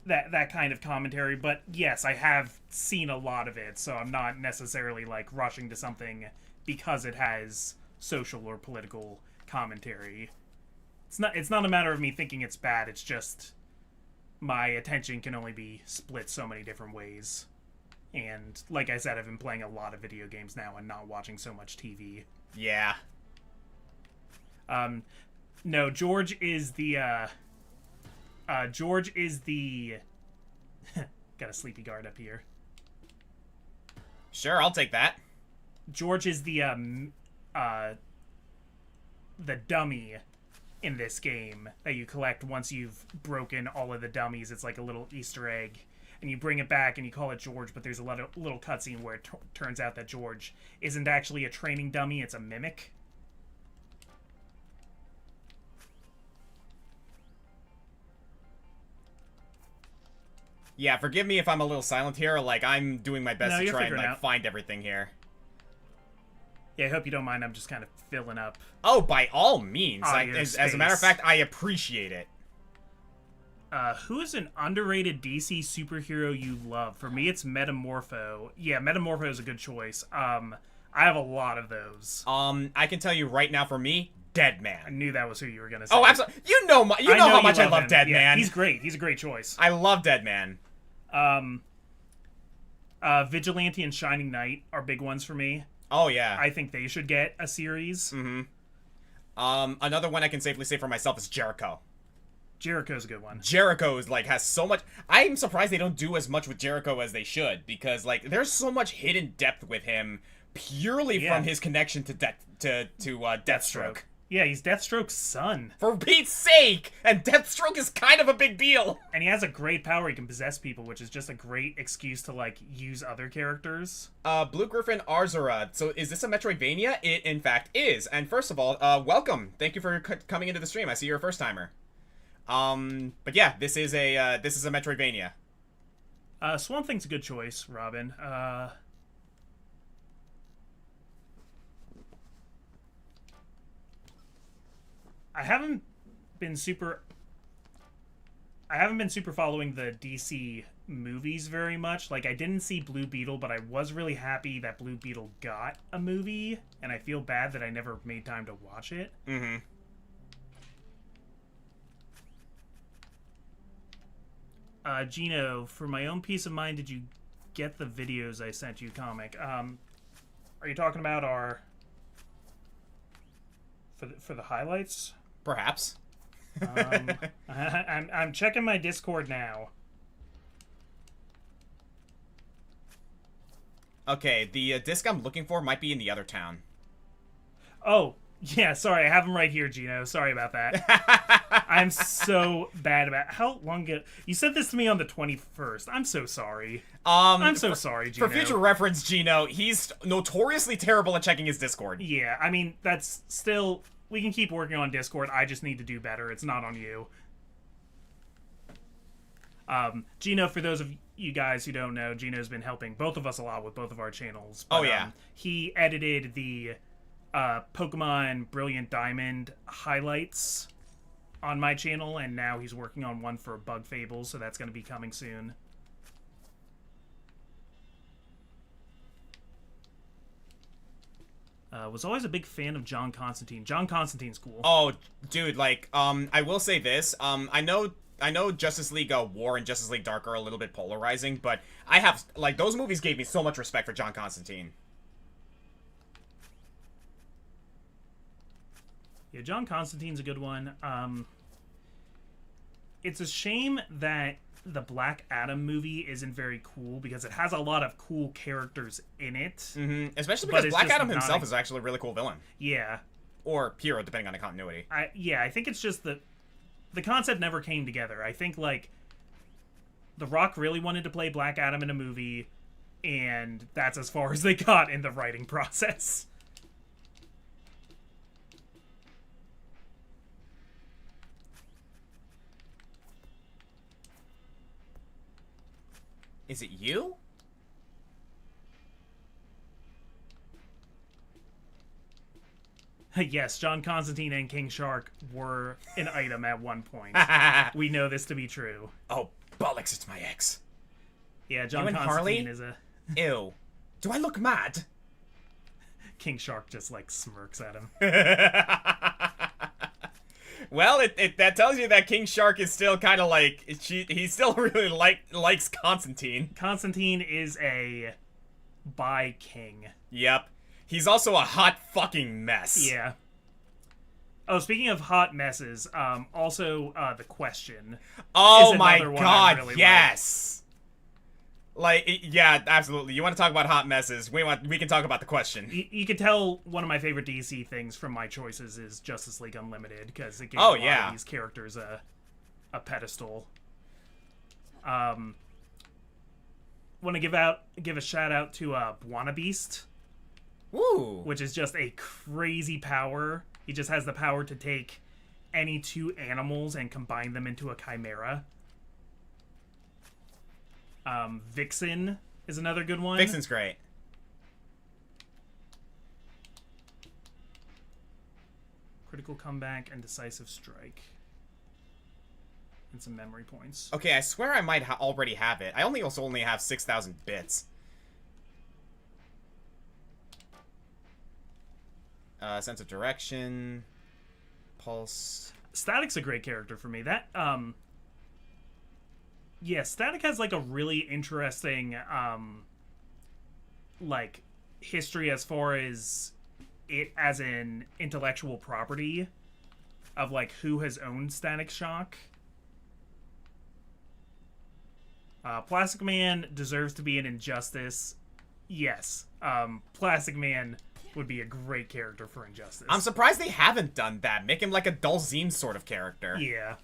that kind of commentary. But yes, I have seen a lot of it, so I'm not necessarily like rushing to something because it has social or political commentary. It's not a matter of me thinking it's bad. It's just my attention can only be split so many different ways. And like I said, I've been playing a lot of video games now and not watching so much TV. Yeah. No, George is the got a sleepy guard up here. Sure, I'll take that. George is the dummy in this game that you collect once you've broken all of the dummies. It's like a little Easter egg. And you bring it back and you call it George, but there's a little cutscene where it turns out that George isn't actually a training dummy, it's a mimic. Yeah, forgive me if I'm a little silent here. Like, I'm doing my best to try and, like, find everything here. Yeah, I hope you don't mind. I'm just kind of filling up. Oh, by all means. As a matter of fact, I appreciate it. Who is an underrated DC superhero you love? For me, it's Metamorpho. Yeah, Metamorpho is a good choice. I have a lot of those. I can tell you right now, for me, Deadman. I knew that was who you were gonna say. Oh, absolutely. You know how much I love Deadman. Yeah, he's great. He's a great choice. I love Deadman. Vigilante and Shining Knight are big ones for me. Oh, yeah. I think they should get a series. Mm-hmm. Another one I can safely say for myself is Jericho. Jericho's a good one. Jericho is, like, has so much... I'm surprised they don't do as much with Jericho as they should, because, like, there's so much hidden depth with him purely from his connection to Deathstroke. Yeah, he's Deathstroke's son. For Pete's sake! And Deathstroke is kind of a big deal! And he has a great power. He can possess people, which is just a great excuse to, like, use other characters. Blue Griffin Arzura. So is this a Metroidvania? It, in fact, is. And first of all, welcome. Thank you for coming into the stream. I see you're a first-timer. But yeah, this is a Metroidvania. Swamp Thing's a good choice, Robin. I haven't been super following the DC movies very much. Like, I didn't see Blue Beetle, but I was really happy that Blue Beetle got a movie, and I feel bad that I never made time to watch it. Mm-hmm. Gino, for my own peace of mind, did you get the videos I sent you, comic? Are you talking about our... For the highlights? Perhaps. I'm checking my Discord now. Okay, the disc I'm looking for might be in the other town. Oh, yeah, sorry, I have them right here, Gino. Sorry about that. I'm so bad about... How long ago... You sent this to me on the 21st. I'm so sorry. I'm so sorry, Gino. For future reference, Gino, he's notoriously terrible at checking his Discord. Yeah, I mean, that's still... We can keep working on Discord. I just need to do better. It's not on you. Gino, for those of you guys who don't know, Gino's been helping both of us a lot with both of our channels. But, oh, yeah. He edited the Pokemon Brilliant Diamond highlights on my channel, and now he's working on one for Bug Fables, so that's going to be coming soon. Was always a big fan of John Constantine. John Constantine's cool. Oh, dude, like, I will say this. I know I know Justice League War and Justice League Dark are a little bit polarizing, but I have, like, those movies gave me so much respect for John Constantine. Yeah, John Constantine's a good one. It's a shame that the Black Adam movie isn't very cool because it has a lot of cool characters in it. Mm-hmm. Especially because Black Adam himself is actually a really cool villain. Yeah. Or hero, depending on the continuity. I think it's just that the concept never came together. I think, like, The Rock really wanted to play Black Adam in a movie, and that's as far as they got in the writing process. Is it you? Yes, John Constantine and King Shark were an item at one point. We know this to be true. Oh, bollocks, it's my ex. Yeah, John Constantine is a... Ew. Do I look mad? King Shark just, like, smirks at him. Well, that tells you that King Shark is still kind of like... He still really likes Constantine. Constantine is a bi-king. Yep. He's also a hot fucking mess. Yeah. Oh, speaking of hot messes, also, The Question. Oh my god, really yes! Yeah, absolutely. You want to talk about hot messes? We can talk about The Question. You can tell one of my favorite DC things from my choices is Justice League Unlimited, because it gave a lot of these characters a pedestal. Want to give a shout out to Buona Beast. Woo! Which is just a crazy power. He just has the power to take any two animals and combine them into a chimera. Vixen is another good one. Vixen's great. Critical comeback and decisive strike. And some memory points. Okay, I swear I might already have it. I also only have 6,000 bits. Sense of direction. Pulse. Static's a great character for me. That, yeah, Static has, like, a really interesting, like, history as far as it as an intellectual property of, like, who has owned Static Shock. Plastic Man deserves to be an Injustice. Yes. Plastic Man would be a great character for Injustice. I'm surprised they haven't done that. Make him like a Dulzine sort of character. Yeah.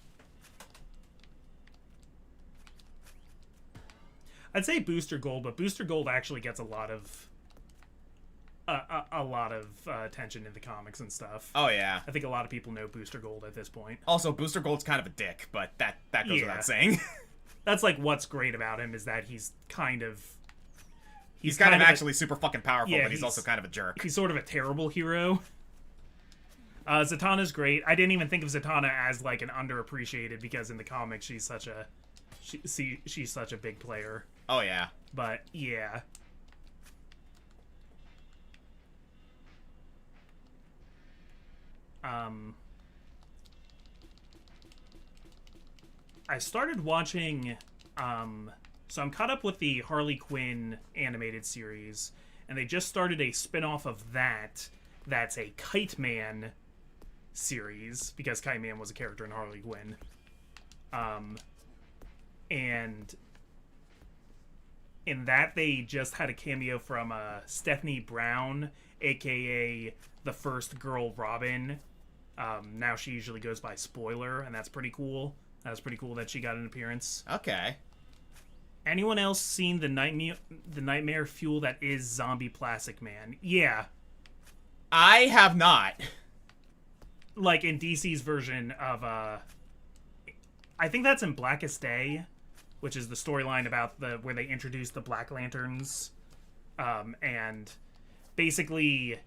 I'd say Booster Gold, but Booster Gold actually gets a lot of attention in the comics and stuff. Oh yeah. I think a lot of people know Booster Gold at this point. Also, Booster Gold's kind of a dick, but that goes without saying. That's like what's great about him is that he's kind of kind of actually super fucking powerful, but he's also kind of a jerk. He's sort of a terrible hero. Zatanna's great. I didn't even think of Zatanna as like an underappreciated because in the comics she's such a big player. Oh yeah. But yeah. I started watching so I'm caught up with the Harley Quinn animated series, and they just started a spin-off of that's a Kite Man series, because Kite Man was a character in Harley Quinn. And in that, they just had a cameo from Stephanie Brown, aka the first girl Robin. Now she usually goes by Spoiler, and that's pretty cool. That's pretty cool that she got an appearance. Okay. Anyone else seen the nightmare fuel that is Zombie Plastic Man? Yeah. I have not. Like in DC's version of I think that's in Blackest Day, which is the storyline about where they introduced the Black Lanterns, and basically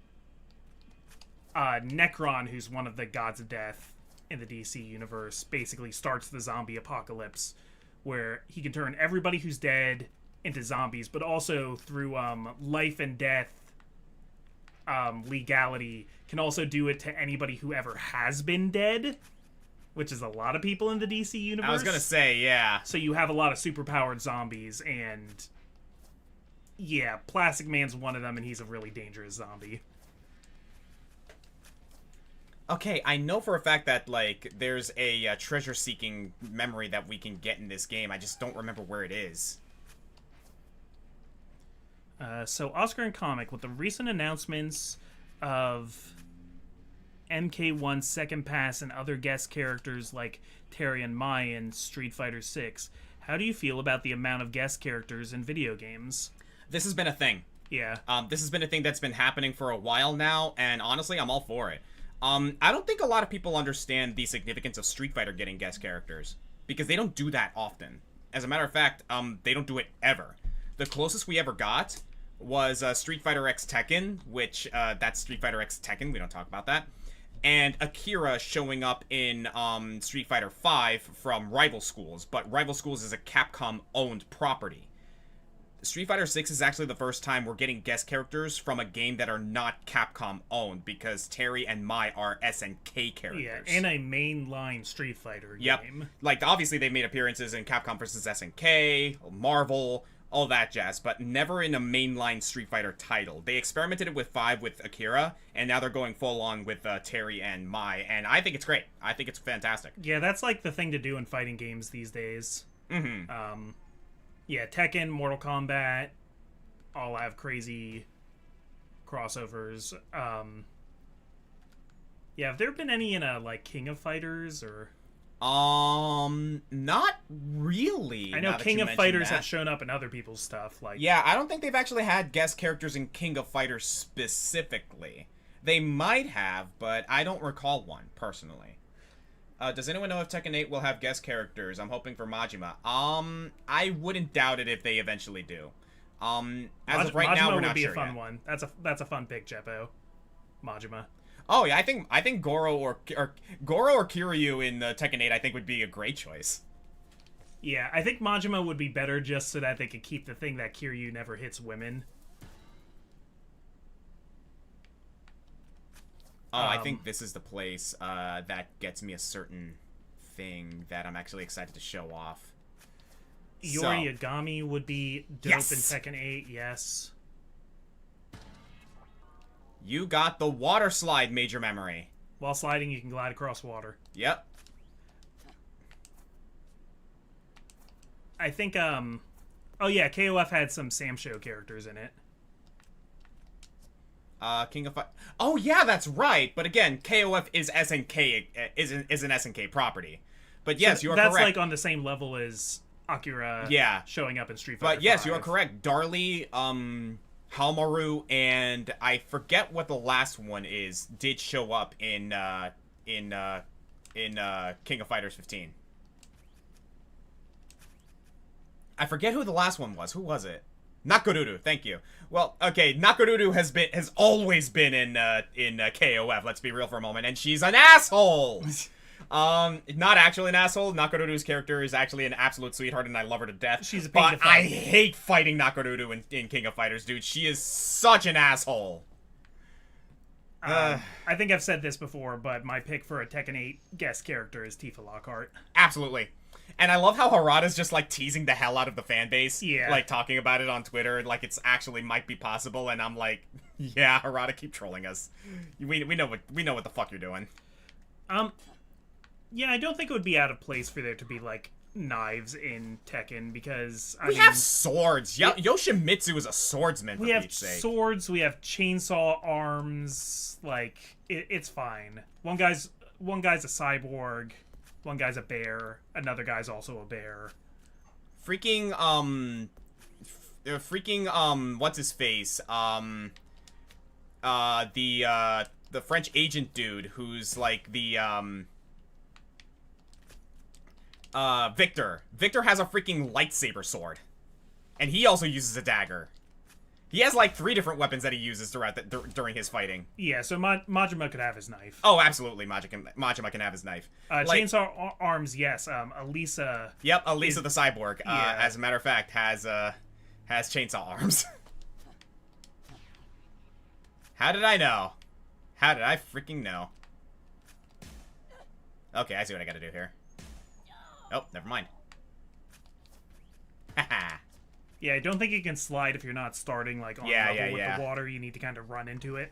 Necron, who's one of the gods of death in the DC universe, basically starts the zombie apocalypse, where he can turn everybody who's dead into zombies, but also through life and death legality can also do it to anybody who ever has been dead, which is a lot of people in the DC universe. I was gonna say, yeah. So you have a lot of superpowered zombies, and yeah, Plastic Man's one of them, and he's a really dangerous zombie. Okay, I know for a fact that, like, there's a treasure-seeking memory that we can get in this game. I just don't remember where it is. So Oscar and Comic, with the recent announcements of MK1's Second Pass and other guest characters like Terry and Mai in Street Fighter 6, how do you feel about the amount of guest characters in video games? This has been a thing. Yeah. This has been a thing that's been happening for a while now, and honestly, I'm all for it. I don't think a lot of people understand the significance of Street Fighter getting guest characters, because they don't do that often. As a matter of fact, they don't do it ever. The closest we ever got was Street Fighter X Tekken, which, that's Street Fighter X Tekken, we don't talk about that, and Akira showing up in Street Fighter V from Rival Schools, but Rival Schools is a Capcom-owned property. Street Fighter 6 is actually the first time we're getting guest characters from a game that are not Capcom-owned, because Terry and Mai are SNK characters. Yeah, in a mainline Street Fighter game. Like, obviously they've made appearances in Capcom vs. SNK, Marvel, all that jazz, but never in a mainline Street Fighter title. They experimented with 5 with Akira, and now they're going full-on with Terry and Mai, and I think it's great. I think it's fantastic. Yeah, that's like the thing to do in fighting games these days. Mm-hmm. Yeah, Tekken, Mortal Kombat, all have crazy crossovers. Yeah, have there been any in like King of Fighters or? Not really. I know King of Fighters has shown up in other people's stuff. Like, yeah, I don't think they've actually had guest characters in King of Fighters specifically. They might have, but I don't recall one personally. Does anyone know if Tekken 8 will have guest characters? I'm hoping for Majima. I wouldn't doubt it if they eventually do. As of right now, we're not sure yet. Majima would be a fun one. That's a fun pick, Jeppo. Majima. Oh yeah, I think Goro or Kiryu in Tekken 8 I think would be a great choice. Yeah, I think Majima would be better just so that they could keep the thing that Kiryu never hits women. Oh, I think this is the place that gets me a certain thing that I'm actually excited to show off. Yori Yagami would be dope in Tekken 8, yes. You got the water slide major memory. While sliding, you can glide across water. Yep. I think, oh yeah, KOF had some Sam Show characters in it. King of Fighters. Oh yeah, that's right. But again, KOF is SNK is an SNK property. But yes, you are correct. That's like on the same level as Akira. Yeah. Showing up in Street Fighter. But yes, 5. you are correct. Darlie, Halmaru, and I forget what the last one is. Did show up in King of Fighters 15. I forget who the last one was. Who was it? Nakoruru, thank you. Well, okay, Nakoruru has always been in KOF, let's be real for a moment, and she's an asshole! Not actually an asshole. Nakoruru's character is actually an absolute sweetheart, and I love her to death. She's a pain to fight. I hate fighting Nakoruru in King of Fighters, dude. She is such an asshole. I think I've said this before, but my pick for a Tekken 8 guest character is Tifa Lockhart. Absolutely. And I love how Harada's just, like, teasing the hell out of the fan base. Yeah. Like, talking about it on Twitter, like it's actually might be possible, and I'm like, yeah, Harada, keep trolling us. We know what the fuck you're doing. Yeah, I don't think it would be out of place for there to be, like, knives in Tekken, because, we have swords. Yoshimitsu is a swordsman, for Pete's sake. We have swords, we have chainsaw arms, like, it's fine. One guy's a cyborg. One guy's a bear. Another guy's also a bear. Freaking, what's his face? The French agent dude who's like the, Victor. Victor has a freaking lightsaber sword. And he also uses a dagger. He has like 3 different weapons that he uses during his fighting. Yeah, so Majima could have his knife. Oh, absolutely, Majima can have his knife. Chainsaw arms, yes. Elisa. Yep, Elisa the cyborg. Yeah. As a matter of fact, has chainsaw arms. How did I know? How did I freaking know? Okay, I see what I gotta do here. Oh, never mind. Haha. Yeah, I don't think you can slide if you're not starting like on level with the water. You need to kind of run into it.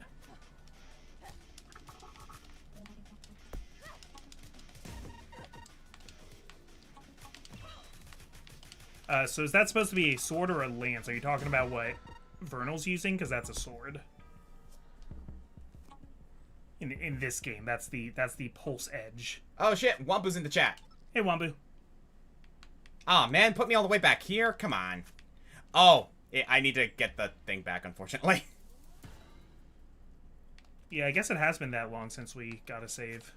So is that supposed to be a sword or a lance? Are you talking about what Vernal's using? Because that's a sword. In this game, that's the pulse edge. Oh shit, Wampu's in the chat. Hey, Wampu. Aw, man, put me all the way back here? Come on. Oh, I need to get the thing back, unfortunately. Yeah, I guess it has been that long since we got a save.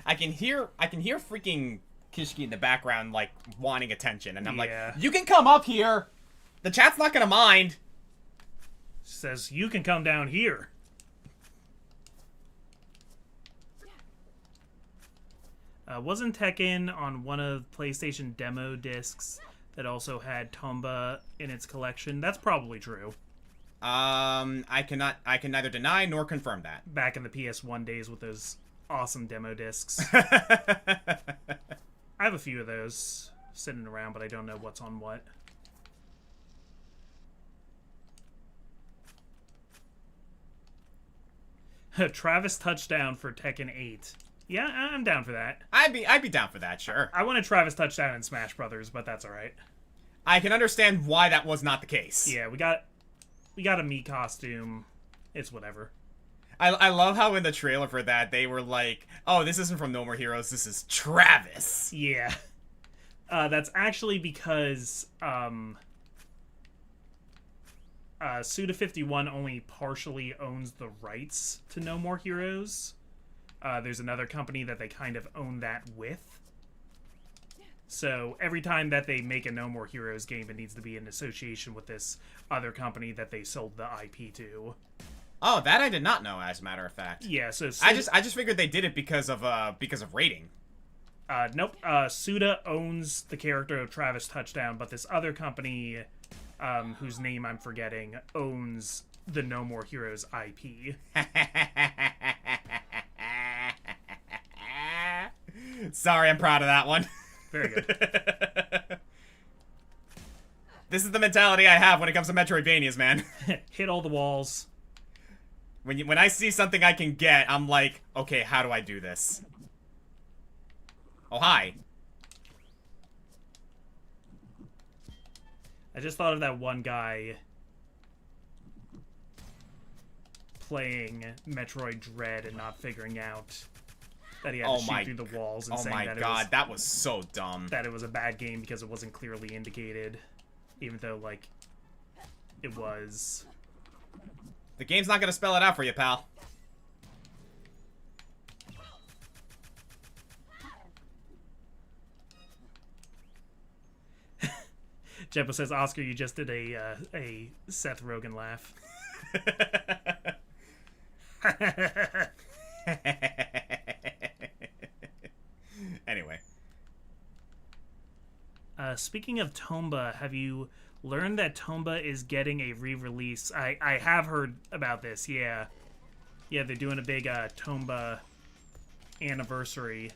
I can hear freaking Kishki in the background, like, wanting attention. And I'm like, you can come up here! The chat's not gonna mind! Says, you can come down here. Wasn't Tekken on one of PlayStation demo discs that also had Tomba in its collection? That's probably true. I can neither deny nor confirm that. Back in the PS1 days with those awesome demo discs. I have a few of those sitting around, but I don't know what's on what. Travis touchdown for Tekken 8. Yeah, I'm down for that. I'd be down for that, sure. I want a Travis touchdown in Smash Brothers, but that's all right. I can understand why that was not the case. Yeah, we got a Mii costume. It's whatever. I love how in the trailer for that they were like, "Oh, this isn't from No More Heroes. This is Travis." Yeah, that's actually because Suda51 only partially owns the rights to No More Heroes. There's another company that they kind of own that with. So every time that they make a No More Heroes game, it needs to be in association with this other company that they sold the IP to. Oh, that I did not know, as a matter of fact. Yeah, so I just figured they did it because of rating. Nope. Suda owns the character of Travis Touchdown, but this other company, whose name I'm forgetting, owns the No More Heroes IP. Sorry, I'm proud of that one. Very good. This is the mentality I have when it comes to Metroidvanias, man. Hit all the walls. When I see something I can get, I'm like, okay, how do I do this? Oh, hi. I just thought of that one guy playing Metroid Dread and not figuring out that he had to shoot through the walls and saying that that was so dumb. That it was a bad game because it wasn't clearly indicated, even though, like, it was. The game's not gonna spell it out for you, pal. Jeppo says, Oscar, you just did a Seth Rogen laugh. Anyway. Speaking of Tomba, have you learned that Tomba is getting a re-release? I have heard about this, yeah. Yeah, they're doing a big Tomba anniversary.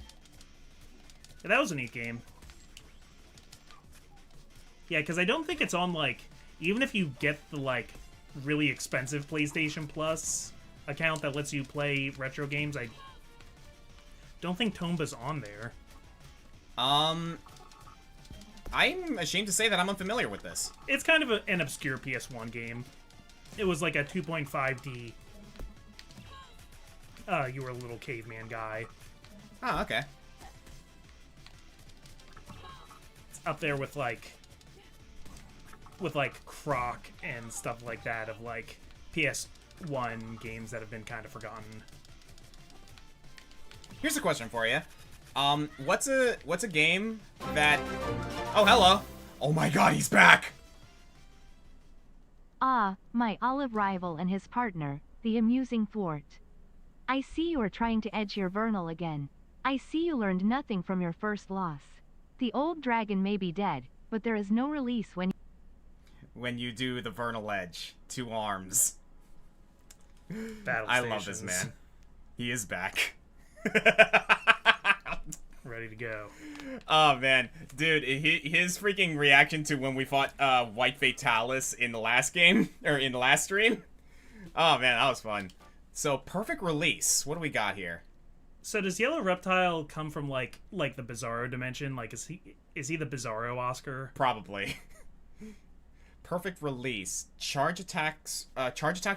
Yeah, that was a neat game. Yeah, because I don't think it's on, like, even if you get the, like, really expensive PlayStation Plus account that lets you play retro games, I don't think Tomba's on there. I'm ashamed to say that I'm unfamiliar with this. It's kind of an obscure PS1 game. It was like a 2.5D. You were a little caveman guy. Oh, okay. It's up there with like Croc and stuff like that of like PS1 games that have been kind of forgotten. Here's a question for you. What's a game that... Oh, hello. Oh my god, he's back! Ah, my olive rival and his partner, the amusing thwart. I see you are trying to edge your Vernal again. I see you learned nothing from your first loss. The old dragon may be dead, but there is no release when you do the Vernal Edge. 2 arms. Battle I stations. love this man. He is back. Ready to go. Oh man, dude, his freaking reaction to when we fought White Fatalis in the last game or in the last stream. Oh man, that was fun. So perfect release. What do we got here? So does Yellow Reptile come from like the Bizarro dimension? Like is he the Bizarro Oscar? Probably. Perfect release. Charge attacks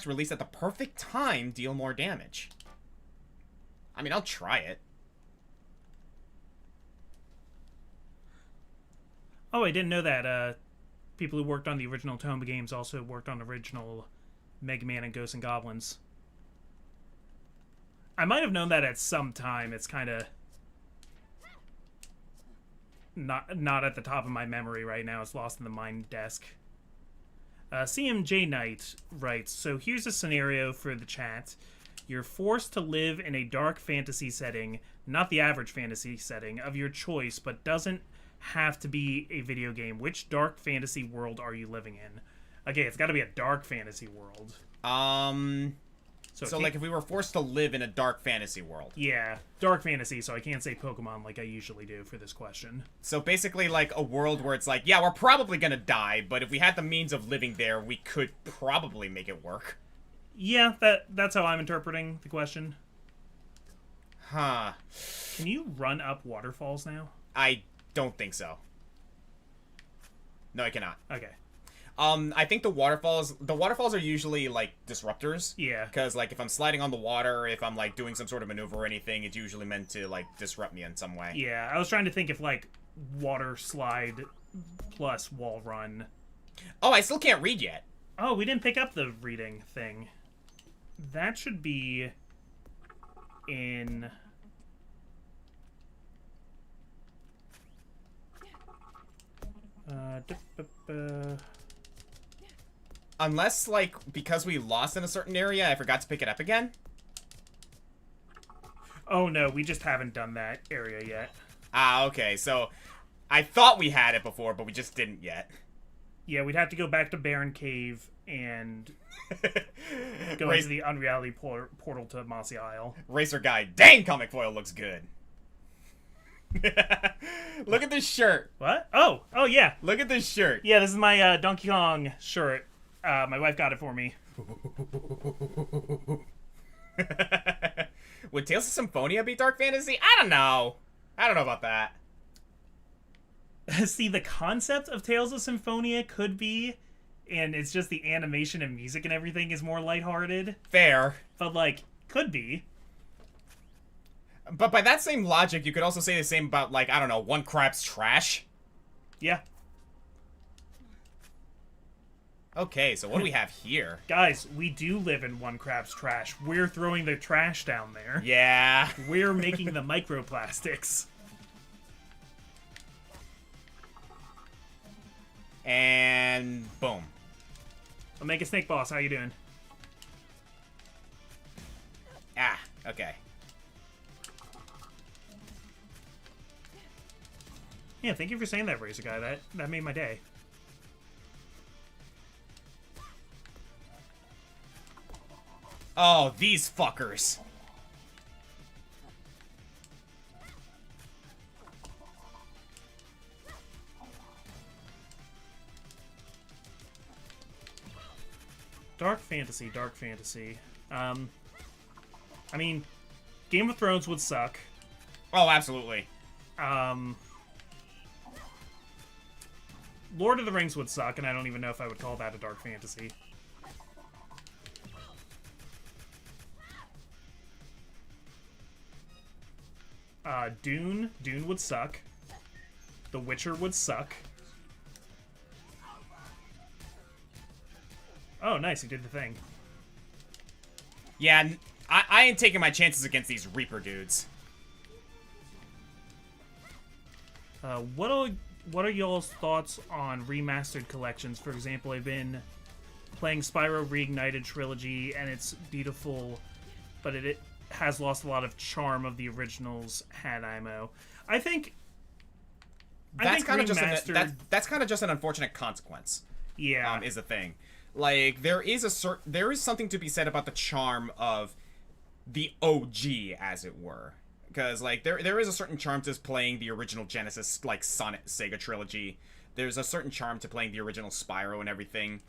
released at the perfect time deal more damage. I mean, I'll try it. Oh, I didn't know that. People who worked on the original Tomb games also worked on original Mega Man and Ghosts and Goblins. I might have known that at some time. It's kind of not at the top of my memory right now. It's lost in the mind desk. CMJ Knight writes, so here's a scenario for the chat. You're forced to live in a dark fantasy setting, not the average fantasy setting, of your choice, but doesn't have to be a video game. Which dark fantasy world are you living in? Okay, it's got to be a dark fantasy world. So like if we were forced to live in a dark fantasy world. Yeah, dark fantasy, so I can't say Pokemon like I usually do for this question. So basically like a world where it's like, yeah, we're probably gonna die, but if we had the means of living there, we could probably make it work. Yeah, that's how I'm interpreting the question. Huh. Can you run up waterfalls now? I don't think so. No, I cannot. Okay. I think the waterfalls are usually like disruptors. Yeah. Because like if I'm sliding on the water, if I'm like doing some sort of maneuver or anything, it's usually meant to like disrupt me in some way. Yeah, I was trying to think if like water slide plus wall run. Oh, I still can't read yet. Oh, we didn't pick up the reading thing. That should be in... Unless, like, because we lost in a certain area, I forgot to pick it up again? Oh, no, we just haven't done that area yet. Ah, okay, so I thought we had it before, but we just didn't yet. Yeah, we'd have to go back to Barren Cave and go into the unreality portal to Mossy Isle. Racer guy, dang, ComicFoil looks good. Look at this shirt. What? Oh, yeah. Look at this shirt. Yeah, this is my Donkey Kong shirt. My wife got it for me. Would Tales of Symphonia be dark fantasy? I don't know. I don't know about that. See, the concept of Tales of Symphonia could be, and it's just the animation and music and everything is more lighthearted. Fair. But, like, could be. But by that same logic, you could also say the same about, like, I don't know, One Crab's Trash. Yeah. Okay, so what do we have here? Guys, we do live in One Crab's Trash. We're throwing the trash down there. Yeah. We're making the microplastics. And boom. I'll make a snake boss. How you doing? Ah, okay. Yeah, thank you for saying that, Razor Guy. That made my day. Oh, these fuckers. Dark fantasy, dark fantasy. I mean, Game of Thrones would suck. Oh, absolutely. Lord of the Rings would suck, and I don't even know if I would call that a dark fantasy. Dune would suck. The Witcher would suck. Oh, nice, he did the thing. Yeah, I ain't taking my chances against these Reaper dudes. What are y'all's thoughts on remastered collections? For example, I've been playing Spyro Reignited Trilogy, and it's beautiful, but it has lost a lot of charm of the originals had IMO. I think That's kind of remastered... that's kind of just an unfortunate consequence. Yeah, Is the thing. Like there is something to be said about the charm of the OG, as it were. Because, like, there is a certain charm to playing the original Genesis, like, Sonic Sega trilogy. There's a certain charm to playing the original Spyro and everything.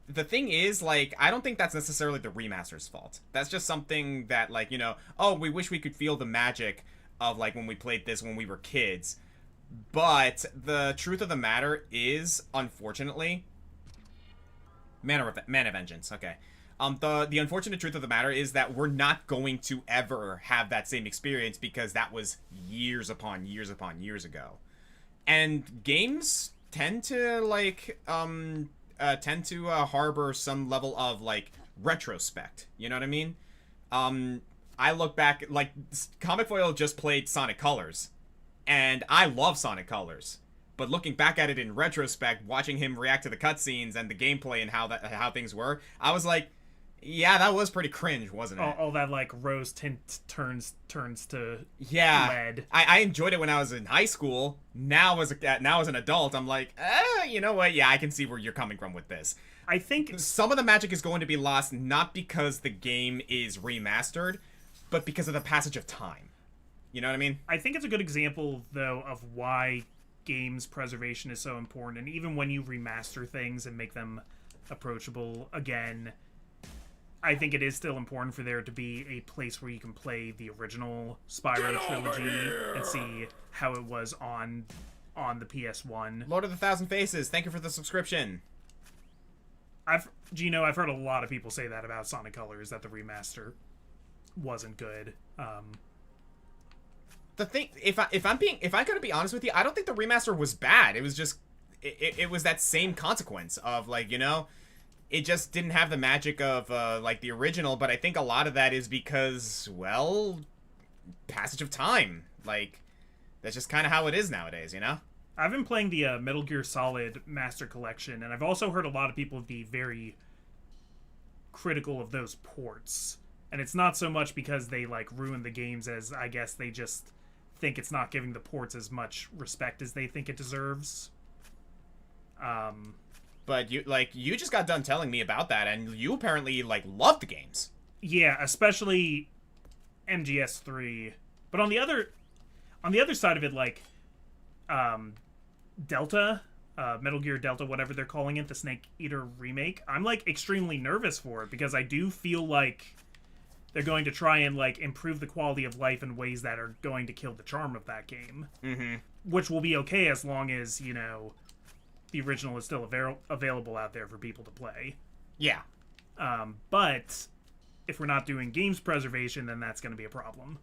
The thing is, like, I don't think that's necessarily the remaster's fault. That's just something that, like, you know, oh, we wish we could feel the magic of, like, when we played this when we were kids. But the truth of the matter is, unfortunately... Man of Vengeance, okay. The unfortunate truth of the matter is that we're not going to ever have that same experience because that was years upon years upon years ago. And games tend to, like, harbor some level of, like, retrospect. You know what I mean? I look back, like, ComicFoil just played Sonic Colors, and I love Sonic Colors. But looking back at it in retrospect, watching him react to the cutscenes and the gameplay and how things were, I was like, yeah, that was pretty cringe, wasn't it? All that, like, rose tint turns to lead. I enjoyed it when I was in high school. Now as an adult, I'm like, you know what? Yeah, I can see where you're coming from with this. I think some of the magic is going to be lost, not because the game is remastered, but because of the passage of time. You know what I mean? I think it's a good example, though, of why games preservation is so important. And even when you remaster things and make them approachable again, I think it is still important for there to be a place where you can play the original Spyro trilogy and see how it was on the PS1. Lord of the Thousand Faces, thank you for the subscription. I've heard a lot of people say that about Sonic Colors, that the remaster wasn't good. The thing, if I gotta be honest with you, I don't think the remaster was bad. It was just, it was that same consequence of, like, you know, it just didn't have the magic of, like, the original, but I think a lot of that is because, well, passage of time. Like, that's just kind of how it is nowadays, you know? I've been playing the Metal Gear Solid Master Collection, and I've also heard a lot of people be very critical of those ports. And it's not so much because they, like, ruin the games as, I guess, they just think it's not giving the ports as much respect as they think it deserves. But you just got done telling me about that, and you apparently, like, love the games. Yeah, especially MGS3. But on the other side of it, like, Delta, Metal Gear Delta, whatever they're calling it, the Snake Eater remake, I'm, like, extremely nervous for it, because I do feel like they're going to try and, like, improve the quality of life in ways that are going to kill the charm of that game. Mm-hmm. Which will be okay as long as, you know, the original is still available out there for people to play. Yeah. But if we're not doing games preservation, then that's going to be a problem.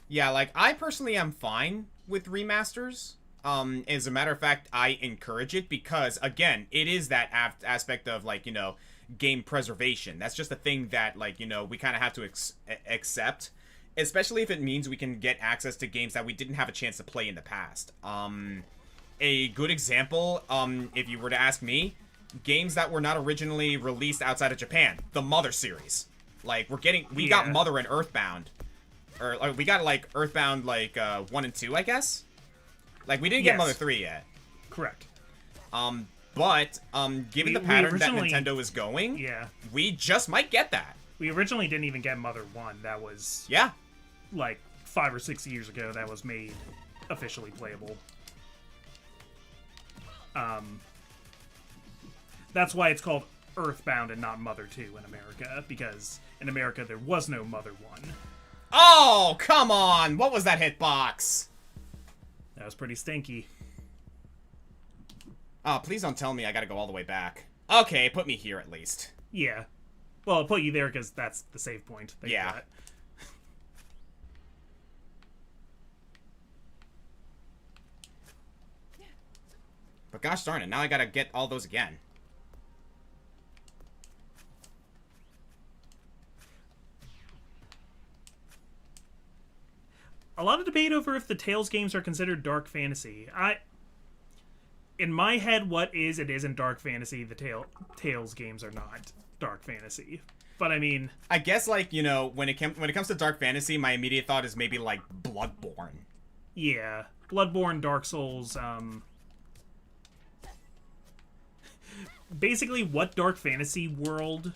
Yeah, like, I personally am fine with remasters. As a matter of fact, I encourage it because, again, it is that aspect of, like, you know, game preservation. That's just a thing that, like, you know, we kind of have to accept, especially if it means we can get access to games that we didn't have a chance to play in the past. A good example, if you were to ask me, games that were not originally released outside of Japan, the Mother series. Like, we got Mother and Earthbound, or we got, like, Earthbound, like, 1 and 2, I guess. Like, we didn't get Mother 3 yet. Correct. But given the pattern that Nintendo is going, we just might get that. We originally didn't even get Mother 1. That was, like, 5 or 6 years ago that was made officially playable. That's why it's called Earthbound and not Mother 2 in America, because in America there was no Mother 1. Oh, come on! What was that hitbox? That was pretty stinky. Oh, please don't tell me I gotta go all the way back. Okay, put me here at least. Yeah. Well, I'll put you there because that's the save point. Yeah. But gosh darn it, now I gotta get all those again. A lot of debate over if the Tales games are considered dark fantasy. In my head, what is and isn't dark fantasy, the Tales games are not dark fantasy. But I mean, I guess, like, you know, when it comes to dark fantasy, my immediate thought is maybe like Bloodborne. Yeah, Bloodborne, Dark Souls. Basically, what dark fantasy world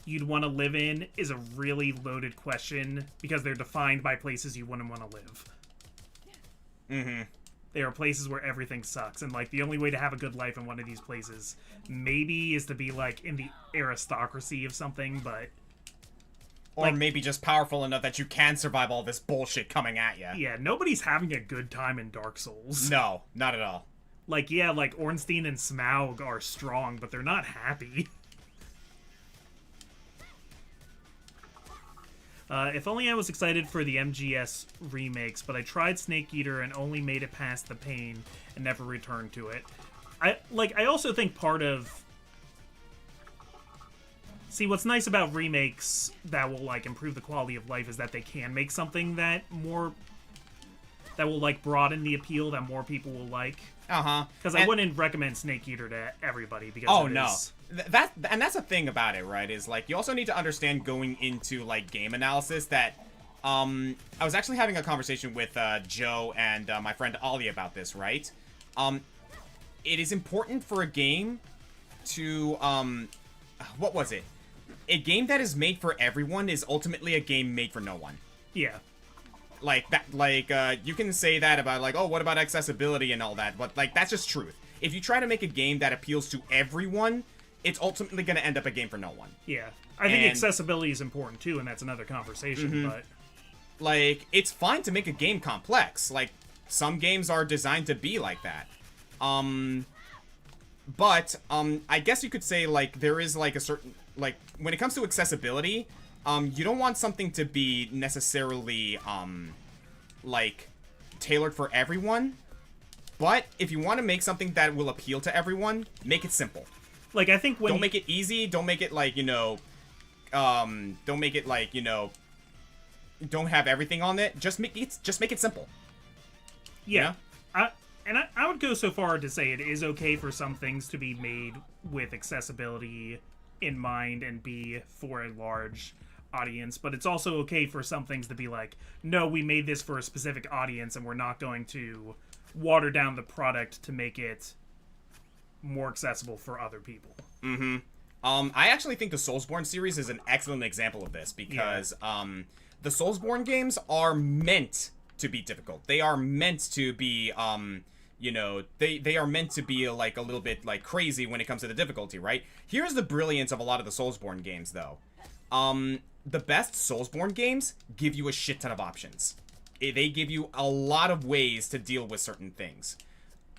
you'd want to live in is a really loaded question because they're defined by places you wouldn't want to live. Mm-hmm. There are places where everything sucks, and, like, the only way to have a good life in one of these places maybe is to be, like, in the aristocracy of something, but... Or like, maybe just powerful enough that you can survive all this bullshit coming at you. Yeah, nobody's having a good time in Dark Souls. No, not at all. Like, yeah, like, Ornstein and Smaug are strong, but they're not happy. If only I was excited for the MGS remakes, but I tried Snake Eater and only made it past the pain and never returned to it. I also think part of... See, what's nice about remakes that will, like, improve the quality of life is that they can make something that will, like, broaden the appeal that more people will like. Uh-huh. Because I wouldn't recommend Snake Eater to everybody because and that's the thing about it, right? Is, like, you also need to understand going into, like, game analysis that I was actually having a conversation with Joe and my friend Ollie about this, right? It is important for a game to what was it? A game that is made for everyone is ultimately a game made for no one. Yeah. Like that, like you can say that about, like, oh, what about accessibility and all that, but, like, that's just truth. If you try to make a game that appeals to everyone, it's ultimately going to end up a game for no one. Yeah. I think accessibility is important too, and that's another conversation, but... Like, it's fine to make a game complex. Like, some games are designed to be like that. But, I guess you could say, like, there is, like, a certain... Like, when it comes to accessibility, you don't want something to be necessarily, like, tailored for everyone. But if you want to make something that will appeal to everyone, make it simple. Like, I think when... Don't make it easy. Don't make it, like, you know... don't make it, like, you know... Don't have everything on it. Just make it simple. Yeah. You know? I would go so far to say it is okay for some things to be made with accessibility in mind and be for a large audience, but it's also okay for some things to be like, no, we made this for a specific audience and we're not going to water down the product to make it more accessible for other people. Mm-hmm. I actually think the Soulsborne series is an excellent example of this because the Soulsborne games are meant to be difficult. They are meant to be you know, they are meant to be, like, a little bit, like, crazy when it comes to the difficulty, right? Here's the brilliance of a lot of the Soulsborne games, though. The best Soulsborne games give you a shit ton of options. They give you a lot of ways to deal with certain things.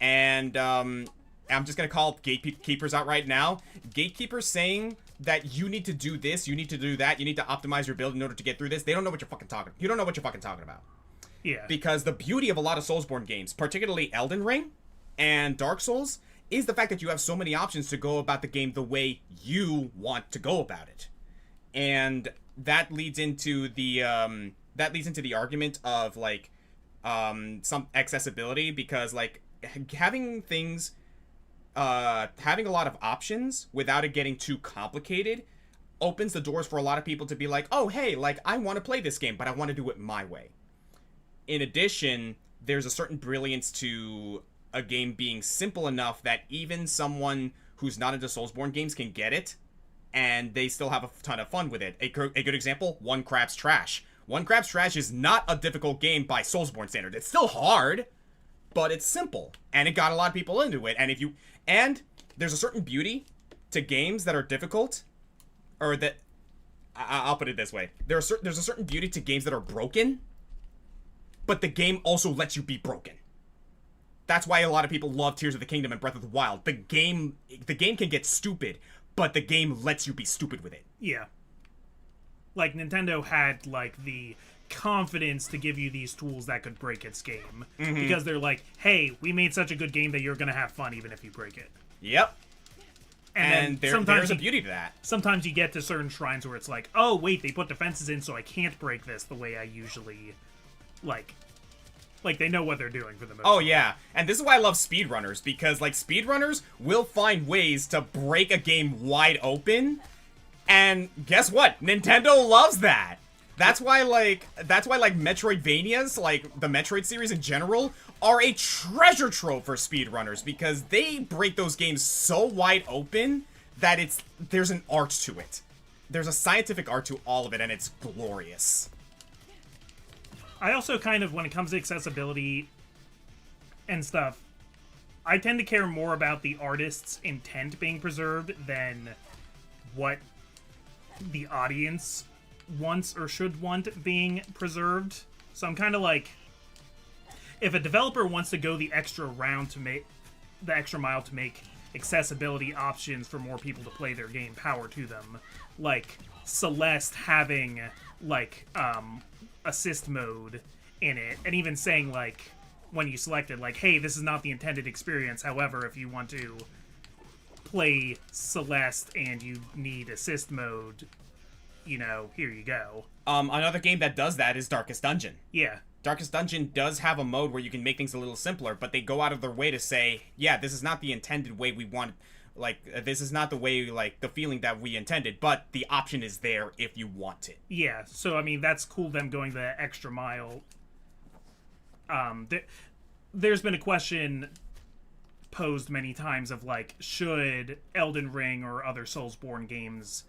And, I'm just gonna call gatekeepers out right now. Gatekeepers saying that you need to do this, you need to do that, you need to optimize your build in order to get through this. They don't know what you're fucking talking. You don't know what you're fucking talking about. Yeah. Because the beauty of a lot of Soulsborne games, particularly Elden Ring and Dark Souls, is the fact that you have so many options to go about the game the way you want to go about it. And that leads into the argument of, like, some accessibility, because, like, having things having a lot of options without it getting too complicated opens the doors for a lot of people to be like, oh, hey, like, I want to play this game, but I want to do it my way. In addition, there's a certain brilliance to a game being simple enough that even someone who's not into Soulsborne games can get it, and they still have a ton of fun with it. A good example, One Crab's Trash. One Crab's Trash is not a difficult game by Soulsborne standards. It's still hard, but it's simple, and it got a lot of people into it. And there's a certain beauty to games that are difficult, or that... I'll put it this way. There's a certain beauty to games that are broken, but the game also lets you be broken. That's why a lot of people love Tears of the Kingdom and Breath of the Wild. The game can get stupid, but the game lets you be stupid with it. Yeah. Like, Nintendo had, like, the confidence to give you these tools that could break its game. Mm-hmm. Because they're like, hey, we made such a good game that you're gonna have fun even if you break it. Yep. And there's a beauty to that. Sometimes you get to certain shrines where it's like, oh, wait, they put defenses in so I can't break this the way I usually... Like, they know what they're doing for the most part. Oh, yeah. And this is why I love speedrunners, because, like, speedrunners will find ways to break a game wide open, and guess what? Nintendo loves that. That's why, like, Metroidvanias, like, the Metroid series in general, are a treasure trove for speedrunners, because they break those games so wide open that there's an art to it. there's a scientific art to all of it, and it's glorious. I also kind of, when it comes to accessibility and stuff, I tend to care more about the artist's intent being preserved than what the audience wants or should want being preserved. So I'm kind of like, if a developer wants to go the extra mile to make accessibility options for more people to play their game, power to them. Like Celeste having like assist mode in it, and even saying like, when you select it, like, hey, this is not the intended experience, however, if you want to play Celeste and you need assist mode, you know, here you go. Another game that does that is Darkest Dungeon. Yeah. Darkest Dungeon does have a mode where you can make things a little simpler, but they go out of their way to say, yeah, this is not the intended way we want, like, this is not the way, like, the feeling that we intended, but the option is there if you want it. Yeah, so, I mean, that's cool, them going the extra mile. There's been a question posed many times of, like, should Elden Ring or other Soulsborne games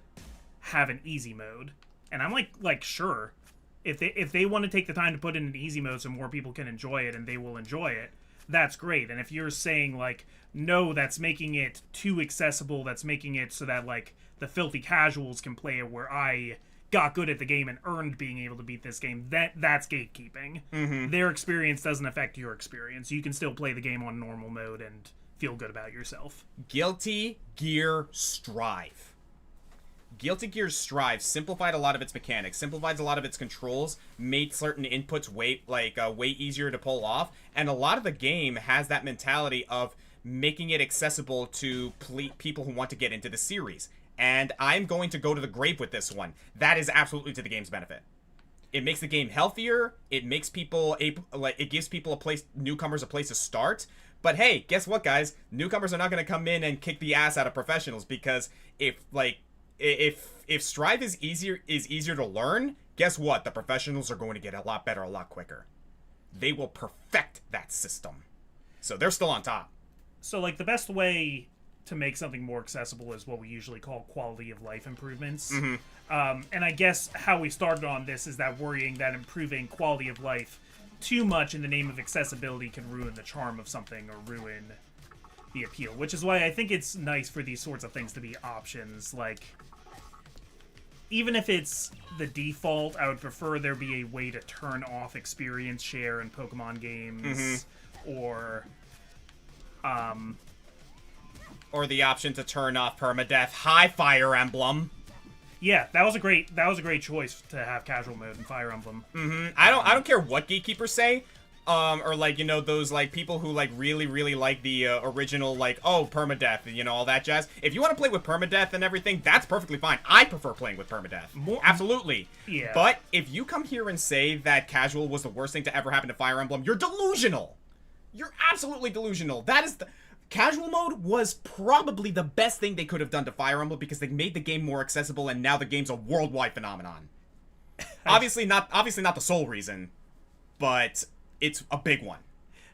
have an easy mode? And I'm like, sure. If they want to take the time to put in an easy mode so more people can enjoy it and they will enjoy it, that's great. And if you're saying, like, no, that's making it too accessible, that's making it so that, like, the filthy casuals can play it where I got good at the game and earned being able to beat this game, that's gatekeeping. Mm-hmm. Their experience doesn't affect your experience. You can still play the game on normal mode and feel good about yourself. Guilty Gear Strive. Guilty Gear Strive simplified a lot of its mechanics, simplified a lot of its controls, made certain inputs way easier to pull off, and a lot of the game has that mentality of making it accessible to people who want to get into the series. And I'm going to go to the grave with this one. That is absolutely to the game's benefit. It makes the game healthier. It makes people it gives people newcomers a place to start. But hey, guess what, guys? Newcomers are not going to come in and kick the ass out of professionals, because if Strive is easier to learn, guess what? The professionals are going to get a lot better a lot quicker. They will perfect that system. So they're still on top. So, like, the best way to make something more accessible is what we usually call quality of life improvements. Mm-hmm. And I guess how we started on this is that worrying that improving quality of life too much in the name of accessibility can ruin the charm of something or ruin the appeal, which is why I think it's nice for these sorts of things to be options. Like, even if it's the default, I would prefer there be a way to turn off experience share in Pokemon games, or the option to turn off permadeath. Hi, Fire Emblem. Yeah, that was a great choice to have casual mode in Fire Emblem. Mm-hmm. I don't care what gatekeepers say. Or like, you know, those like people who like really like the original, like, oh, permadeath, you know, all that jazz. If you want to play with permadeath and everything, that's perfectly fine. I prefer playing with permadeath. Absolutely. Yeah. But if you come here and say that casual was the worst thing to ever happen to Fire Emblem, you're delusional. You're absolutely delusional. Casual mode was probably the best thing they could have done to Fire Emblem, because they made the game more accessible, and now the game's a worldwide phenomenon. obviously not the sole reason, but it's a big one.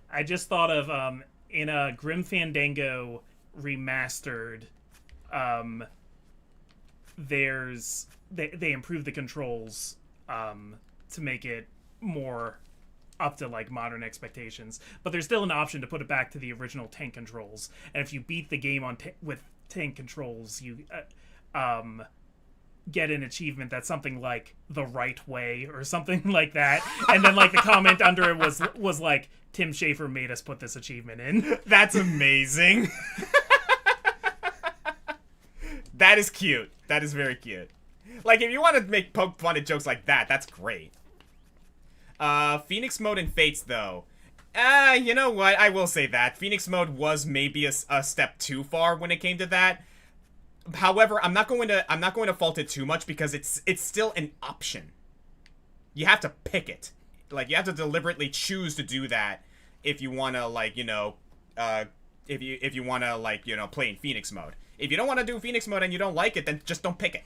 I just thought of in a Grim Fandango remastered, they improved the controls to make it more up to like modern expectations, but there's still an option to put it back to the original tank controls. And if you beat the game with tank controls, you get an achievement that's something like the right way or something like that. And then like the comment under it was like, Tim Schafer made us put this achievement in. That's amazing. That is cute. That is very cute. Like, if you want to poke fun at jokes like that, that's great. Phoenix mode and Fates, though. You know what? I will say that. Phoenix mode was maybe a step too far when it came to that. However, I'm not going to fault it too much, because it's still an option. You have to pick it. Like, you have to deliberately choose to do that if you want to, like, you know, if you want to, like, you know, play in Phoenix mode. If you don't want to do Phoenix mode and you don't like it, then just don't pick it.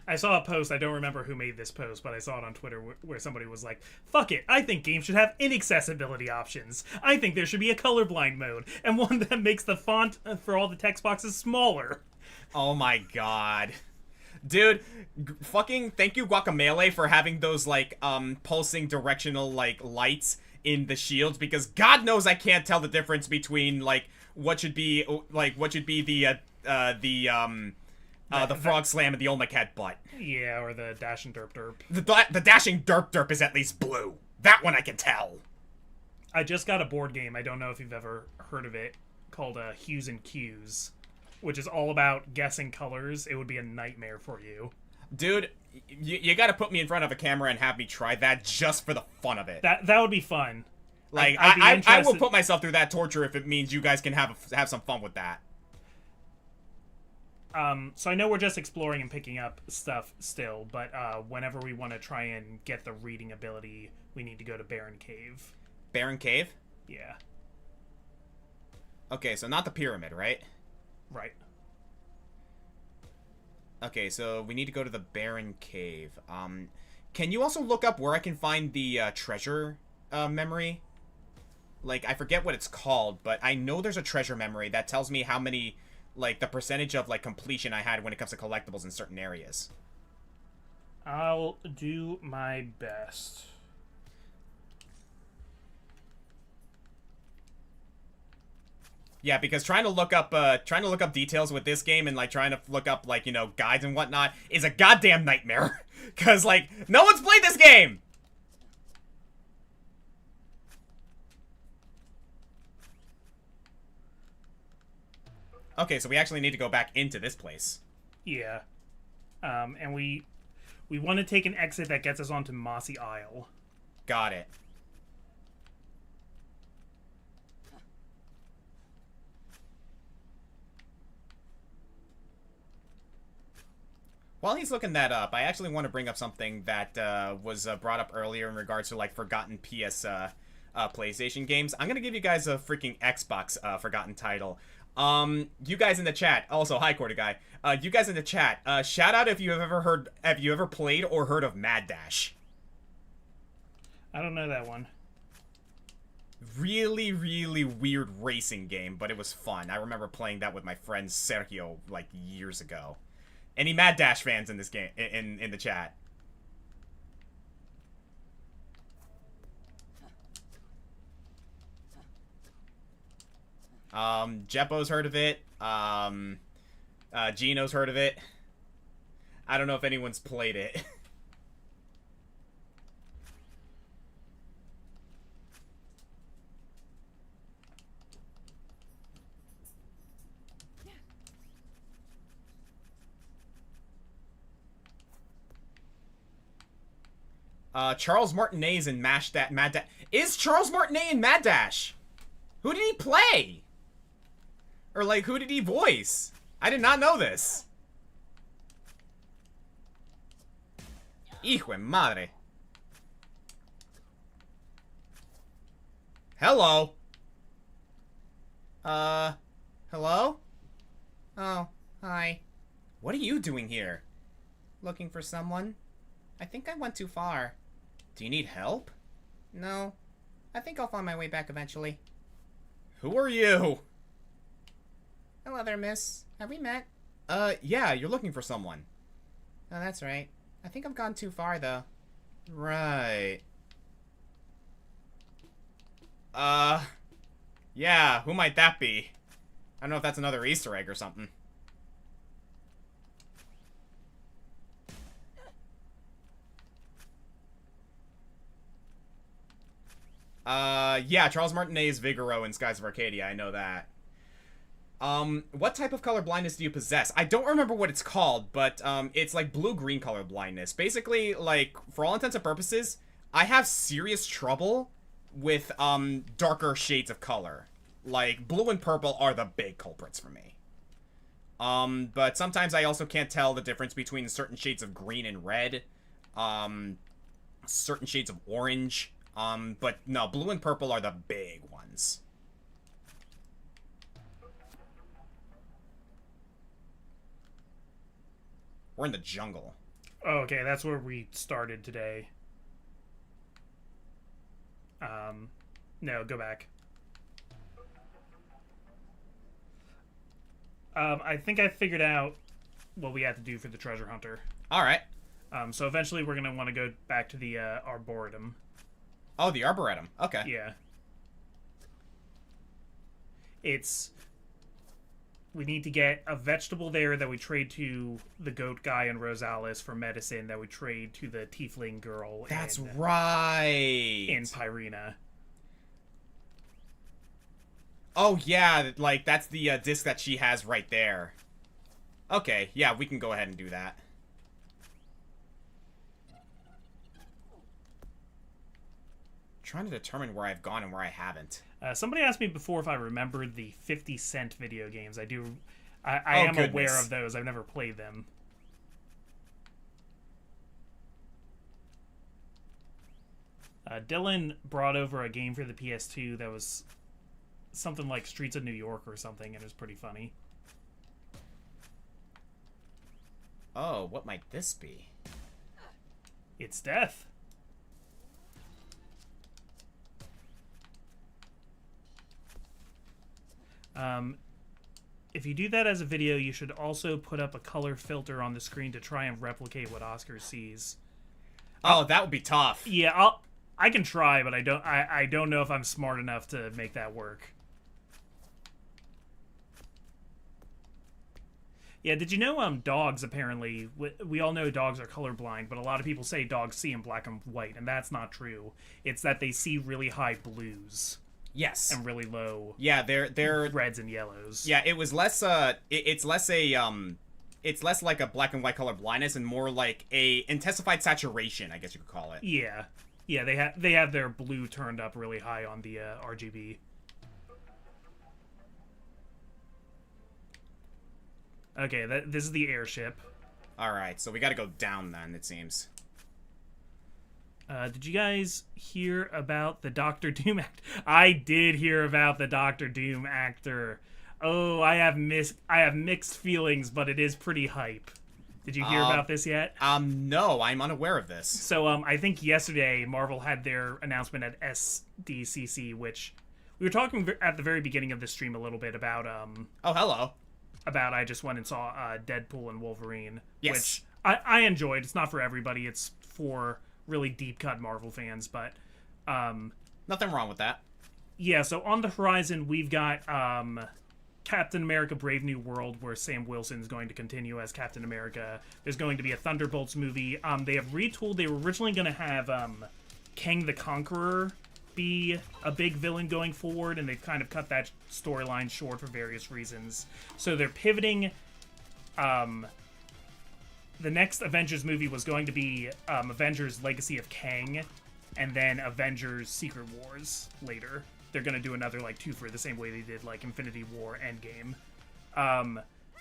I saw a post, I don't remember who made this post, but I saw it on Twitter where somebody was like, fuck it, I think games should have inaccessibility options. I think there should be a colorblind mode, and one that makes the font for all the text boxes smaller. Oh my god. Dude, fucking thank you Guacamelee for having those, like, pulsing directional, like, lights in the shields, because God knows I can't tell the difference between, like, what should be the frog slam and the Olma-Cat butt. Yeah, or the dash and derp derp. The dashing derp derp is at least blue. That one I can tell. I just got a board game, I don't know if you've ever heard of it, called Hues and Cues, which is all about guessing colors. It would be a nightmare for you. Dude, you gotta put me in front of a camera and have me try that just for the fun of it. That would be fun. Like, I will put myself through that torture if it means you guys can have some fun with that. So I know we're just exploring and picking up stuff still, but whenever we want to try and get the reading ability, we need to go to Barren Cave. Barren Cave? Yeah. Okay, so not the pyramid, right? Right. Okay, so we need to go to the Barren Cave. Can you also look up where I can find the treasure memory? Like, I forget what it's called, but I know there's a treasure memory that tells me how many, like, the percentage of, like, completion I had when it comes to collectibles in certain areas. I'll do my best. Yeah, because trying to look up details with this game and, like, trying to look up, like, you know, guides and whatnot is a goddamn nightmare. Because, like, no one's played this game! Okay, so we actually need to go back into this place. Yeah. And we want to take an exit that gets us onto Mossy Isle. Got it. While he's looking that up, I actually want to bring up something that was brought up earlier in regards to, like, forgotten PlayStation games. I'm gonna give you guys a freaking Xbox forgotten title. You guys in the chat, also, hi, Quarter Guy. You guys in the chat, shout out if you have ever played or heard of Mad Dash. I don't know that one. Really, really weird racing game, but it was fun. I remember playing that with my friend Sergio, like, years ago. Any Mad Dash fans in this game, in the chat? Jeppo's heard of it. Gino's heard of it. I don't know if anyone's played it. Charles Martinet is in Mad Dash. Is Charles Martinet in Mad Dash? Who did he play? Or, like, who did he voice? I did not know this. Hijo de madre. Hello? Hello? Oh, hi. What are you doing here? Looking for someone? I think I went too far. Do you need help? No. I think I'll find my way back eventually. Who are you? Hello there, miss. Have we met? Yeah, you're looking for someone. Oh, that's right. I think I've gone too far, though. Right. Yeah, who might that be? I don't know if that's another Easter egg or something. Yeah, Charles Martinet is Vigoro in Skies of Arcadia, I know that. What type of color blindness do you possess? I don't remember what it's called, but, it's like blue-green color blindness. Basically, like, for all intents and purposes, I have serious trouble with, darker shades of color. Like, blue and purple are the big culprits for me. But sometimes I also can't tell the difference between certain shades of green and red, certain shades of orange, but no, blue and purple are the big ones. We're in the jungle. Oh, okay, that's where we started today. No, go back. I think I figured out what we have to do for the treasure hunter. All right. So eventually we're gonna want to go back to the arboretum. Oh, the arboretum. Okay. Yeah. We need to get a vegetable there that we trade to the goat guy in Rosales for medicine that we trade to the tiefling girl. That's right. In Pyrena. Oh, yeah, like, that's the disc that she has right there. Okay, yeah, we can go ahead and do that. Trying to determine where I've gone and where I haven't. Somebody asked me before if I remembered the 50-cent video games. I do. I am aware of those. I've never played them. Dylan brought over a game for the PS2 that was something like Streets of New York or something, and it was pretty funny. Oh, what might this be? It's death. If you do that as a video, you should also put up a color filter on the screen to try and replicate what Oscar sees. Oh, that would be tough. Yeah, I can try, but I don't know if I'm smart enough to make that work. Yeah, did you know dogs apparently, we all know dogs are colorblind, but a lot of people say dogs see in black and white, and that's not true. It's that they see really high blues. Yes. And really low. Yeah, they're reds and yellows. Yeah, it was less it's less like a black and white color blindness and more like a intensified saturation, I guess you could call it. Yeah. Yeah, they have their blue turned up really high on the RGB. Okay, this is the airship. All right, so we got to go down then, it seems. Did you guys hear about the Doctor Doom actor? I did hear about the Doctor Doom actor. Oh, I have mixed feelings, but it is pretty hype. Did you hear about this yet? No, I'm unaware of this. So, I think yesterday Marvel had their announcement at SDCC, which we were talking at the very beginning of the stream a little bit about. Oh, hello. About I just went and saw Deadpool and Wolverine, yes. Which I enjoyed. It's not for everybody. It's for really deep cut Marvel fans, but nothing wrong with that. Yeah, so on the horizon we've got Captain America Brave New World, where Sam Wilson's going to continue as Captain America. There's going to be a Thunderbolts movie. They have retooled. They were originally going to have Kang the Conqueror be a big villain going forward, and they've kind of cut that storyline short for various reasons. So they're pivoting. The next Avengers movie was going to be Avengers Legacy of Kang, and then Avengers Secret Wars later. They're going to do another, like, twofer the same way they did, like, Infinity War Endgame.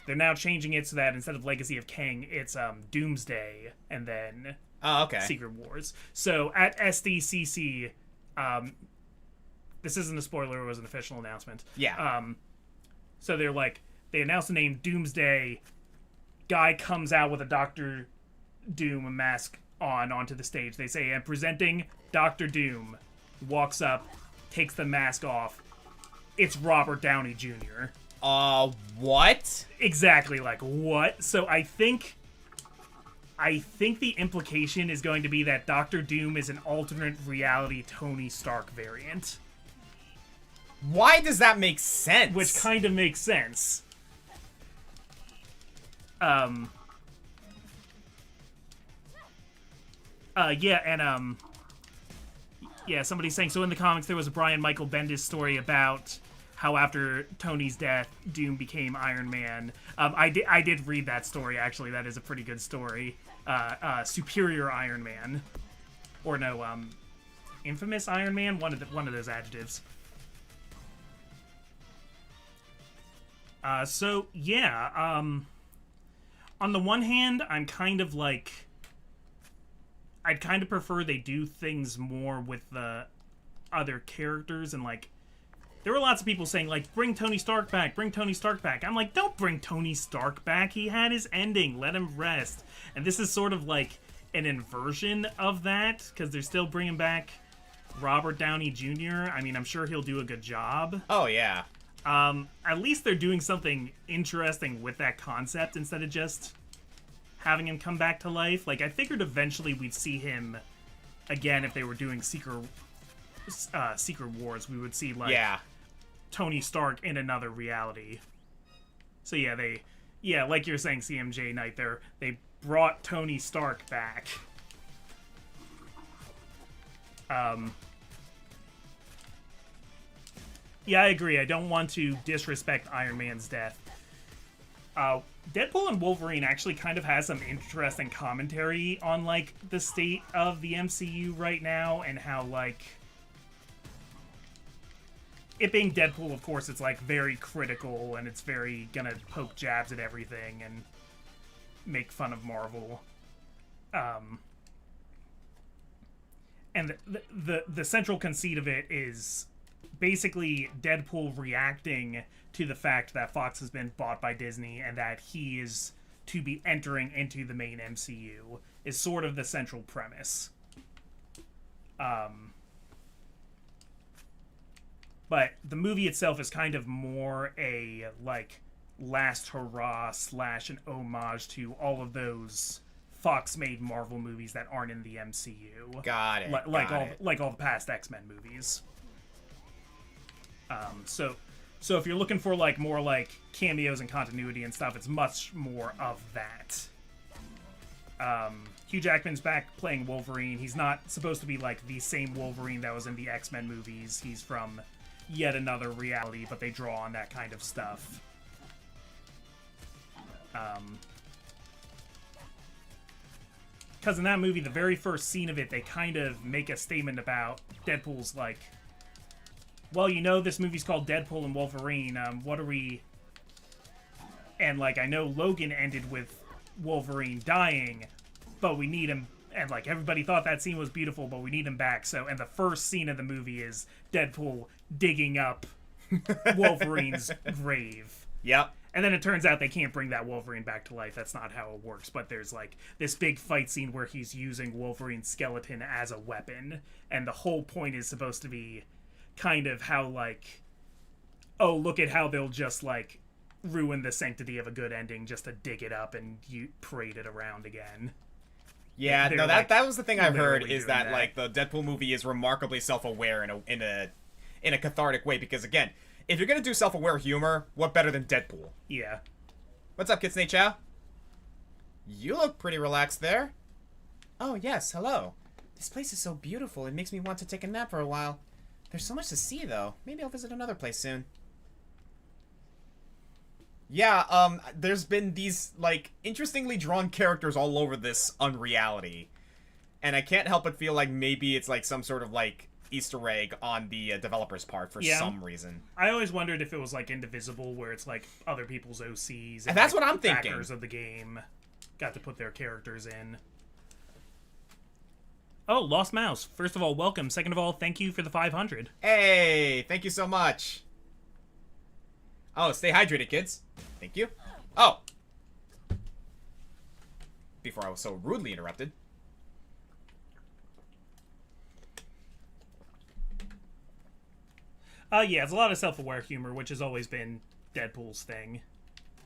They're now changing it so that instead of Legacy of Kang, it's Doomsday, and then Secret Wars. So at SDCC, this isn't a spoiler, it was an official announcement. Yeah. So they announced the name Doomsday. Guy comes out with a Doctor Doom mask onto the stage. They say, and presenting Doctor Doom, walks up, takes the mask off. It's Robert Downey Jr. What? Exactly, like, what? So I think the implication is going to be that Doctor Doom is an alternate reality Tony Stark variant. Why does that make sense? Which kind of makes sense. Somebody's saying, so in the comics there was a Brian Michael Bendis story about how after Tony's death, Doom became Iron Man. I did read that story, actually. That is a pretty good story. Superior Iron Man. Or no, infamous Iron Man? One of those adjectives. On the one hand, I'm kind of like... I'd kind of prefer they do things more with the other characters, and, like, there were lots of people saying, like, bring Tony Stark back, bring Tony Stark back. I'm like, don't bring Tony Stark back. He had his ending. Let him rest. And this is sort of like an inversion of that, because they're still bringing back Robert Downey Jr. I mean, I'm sure he'll do a good job. Oh, yeah. At least they're doing something interesting with that concept instead of just having him come back to life. Like, I figured eventually we'd see him again if they were doing Secret Wars. We would see, like, Tony Stark in another reality. So yeah, like you're saying, CMJ Knight, they brought Tony Stark back. Yeah, I agree. I don't want to disrespect Iron Man's death. Deadpool and Wolverine actually kind of has some interesting commentary on, like, the state of the MCU right now, and how, like, it being Deadpool, of course, it's, like, very critical, and it's very gonna poke jabs at everything and make fun of Marvel. And the central conceit of it is basically Deadpool reacting to the fact that Fox has been bought by Disney and that he is to be entering into the main MCU is sort of the central premise. But the movie itself is kind of more a, like, last hurrah / an homage to all of those Fox-made Marvel movies that aren't in the MCU. Got it. Like all the past X-Men movies. So if you're looking for, like, more, like, cameos and continuity and stuff, it's much more of that. Hugh Jackman's back playing Wolverine. He's not supposed to be, like, the same Wolverine that was in the X-Men movies. He's from yet another reality, but they draw on that kind of stuff. Because in that movie, the very first scene of it, they kind of make a statement about Deadpool's, like, well, you know, this movie's called Deadpool and Wolverine. What are we... And, like, I know Logan ended with Wolverine dying, but we need him... And, like, everybody thought that scene was beautiful, but we need him back. So, and the first scene of the movie is Deadpool digging up Wolverine's grave. Yep. And then it turns out they can't bring that Wolverine back to life. That's not how it works. But there's, like, this big fight scene where he's using Wolverine's skeleton as a weapon. And the whole point is supposed to be kind of how, like, oh, look at how they'll just, like, ruin the sanctity of a good ending just to dig it up and you parade it around again. Yeah, no, like, that was the thing I've heard, is that, like, the Deadpool movie is remarkably self-aware in a cathartic way, because, again, if you're gonna do self-aware humor, what better than Deadpool? Yeah. What's up, Kitsune Chow? You look pretty relaxed there. Oh, yes, hello. This place is so beautiful, it makes me want to take a nap for a while. There's so much to see, though. Maybe I'll visit another place soon. Yeah, there's been these, like, interestingly drawn characters all over this unreality. And I can't help but feel like maybe it's, like, some sort of, like, Easter egg on the developer's part for some reason. I always wondered if it was, like, Indivisible, where it's, like, other people's OCs. And that's like, what I'm thinking. Backers of the game got to put their characters in. Oh, Lost Mouse. First of all, welcome. Second of all, thank you for the 500. Hey, thank you so much. Oh, stay hydrated, kids. Thank you. Oh. Before I was so rudely interrupted. Yeah, it's a lot of self-aware humor, which has always been Deadpool's thing.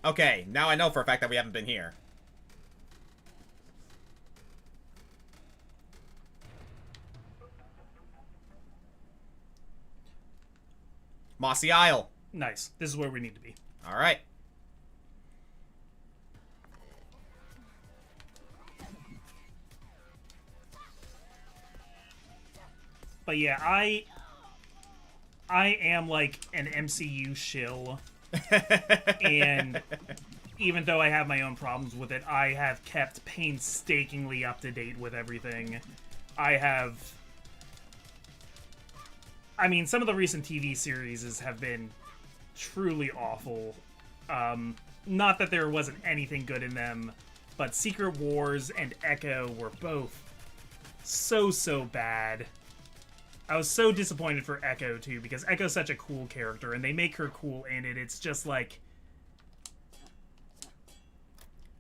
Okay, now I know for a fact that we haven't been here. Mossy Isle. Nice. This is where we need to be. Alright. But yeah, I am like an MCU shill. And even though I have my own problems with it, I have kept painstakingly up to date with everything. I mean, some of the recent TV series have been truly awful. Not that there wasn't anything good in them, but Secret Wars and Echo were both so bad. I was so disappointed for Echo, too, because Echo's such a cool character, and they make her cool in it. It's just like...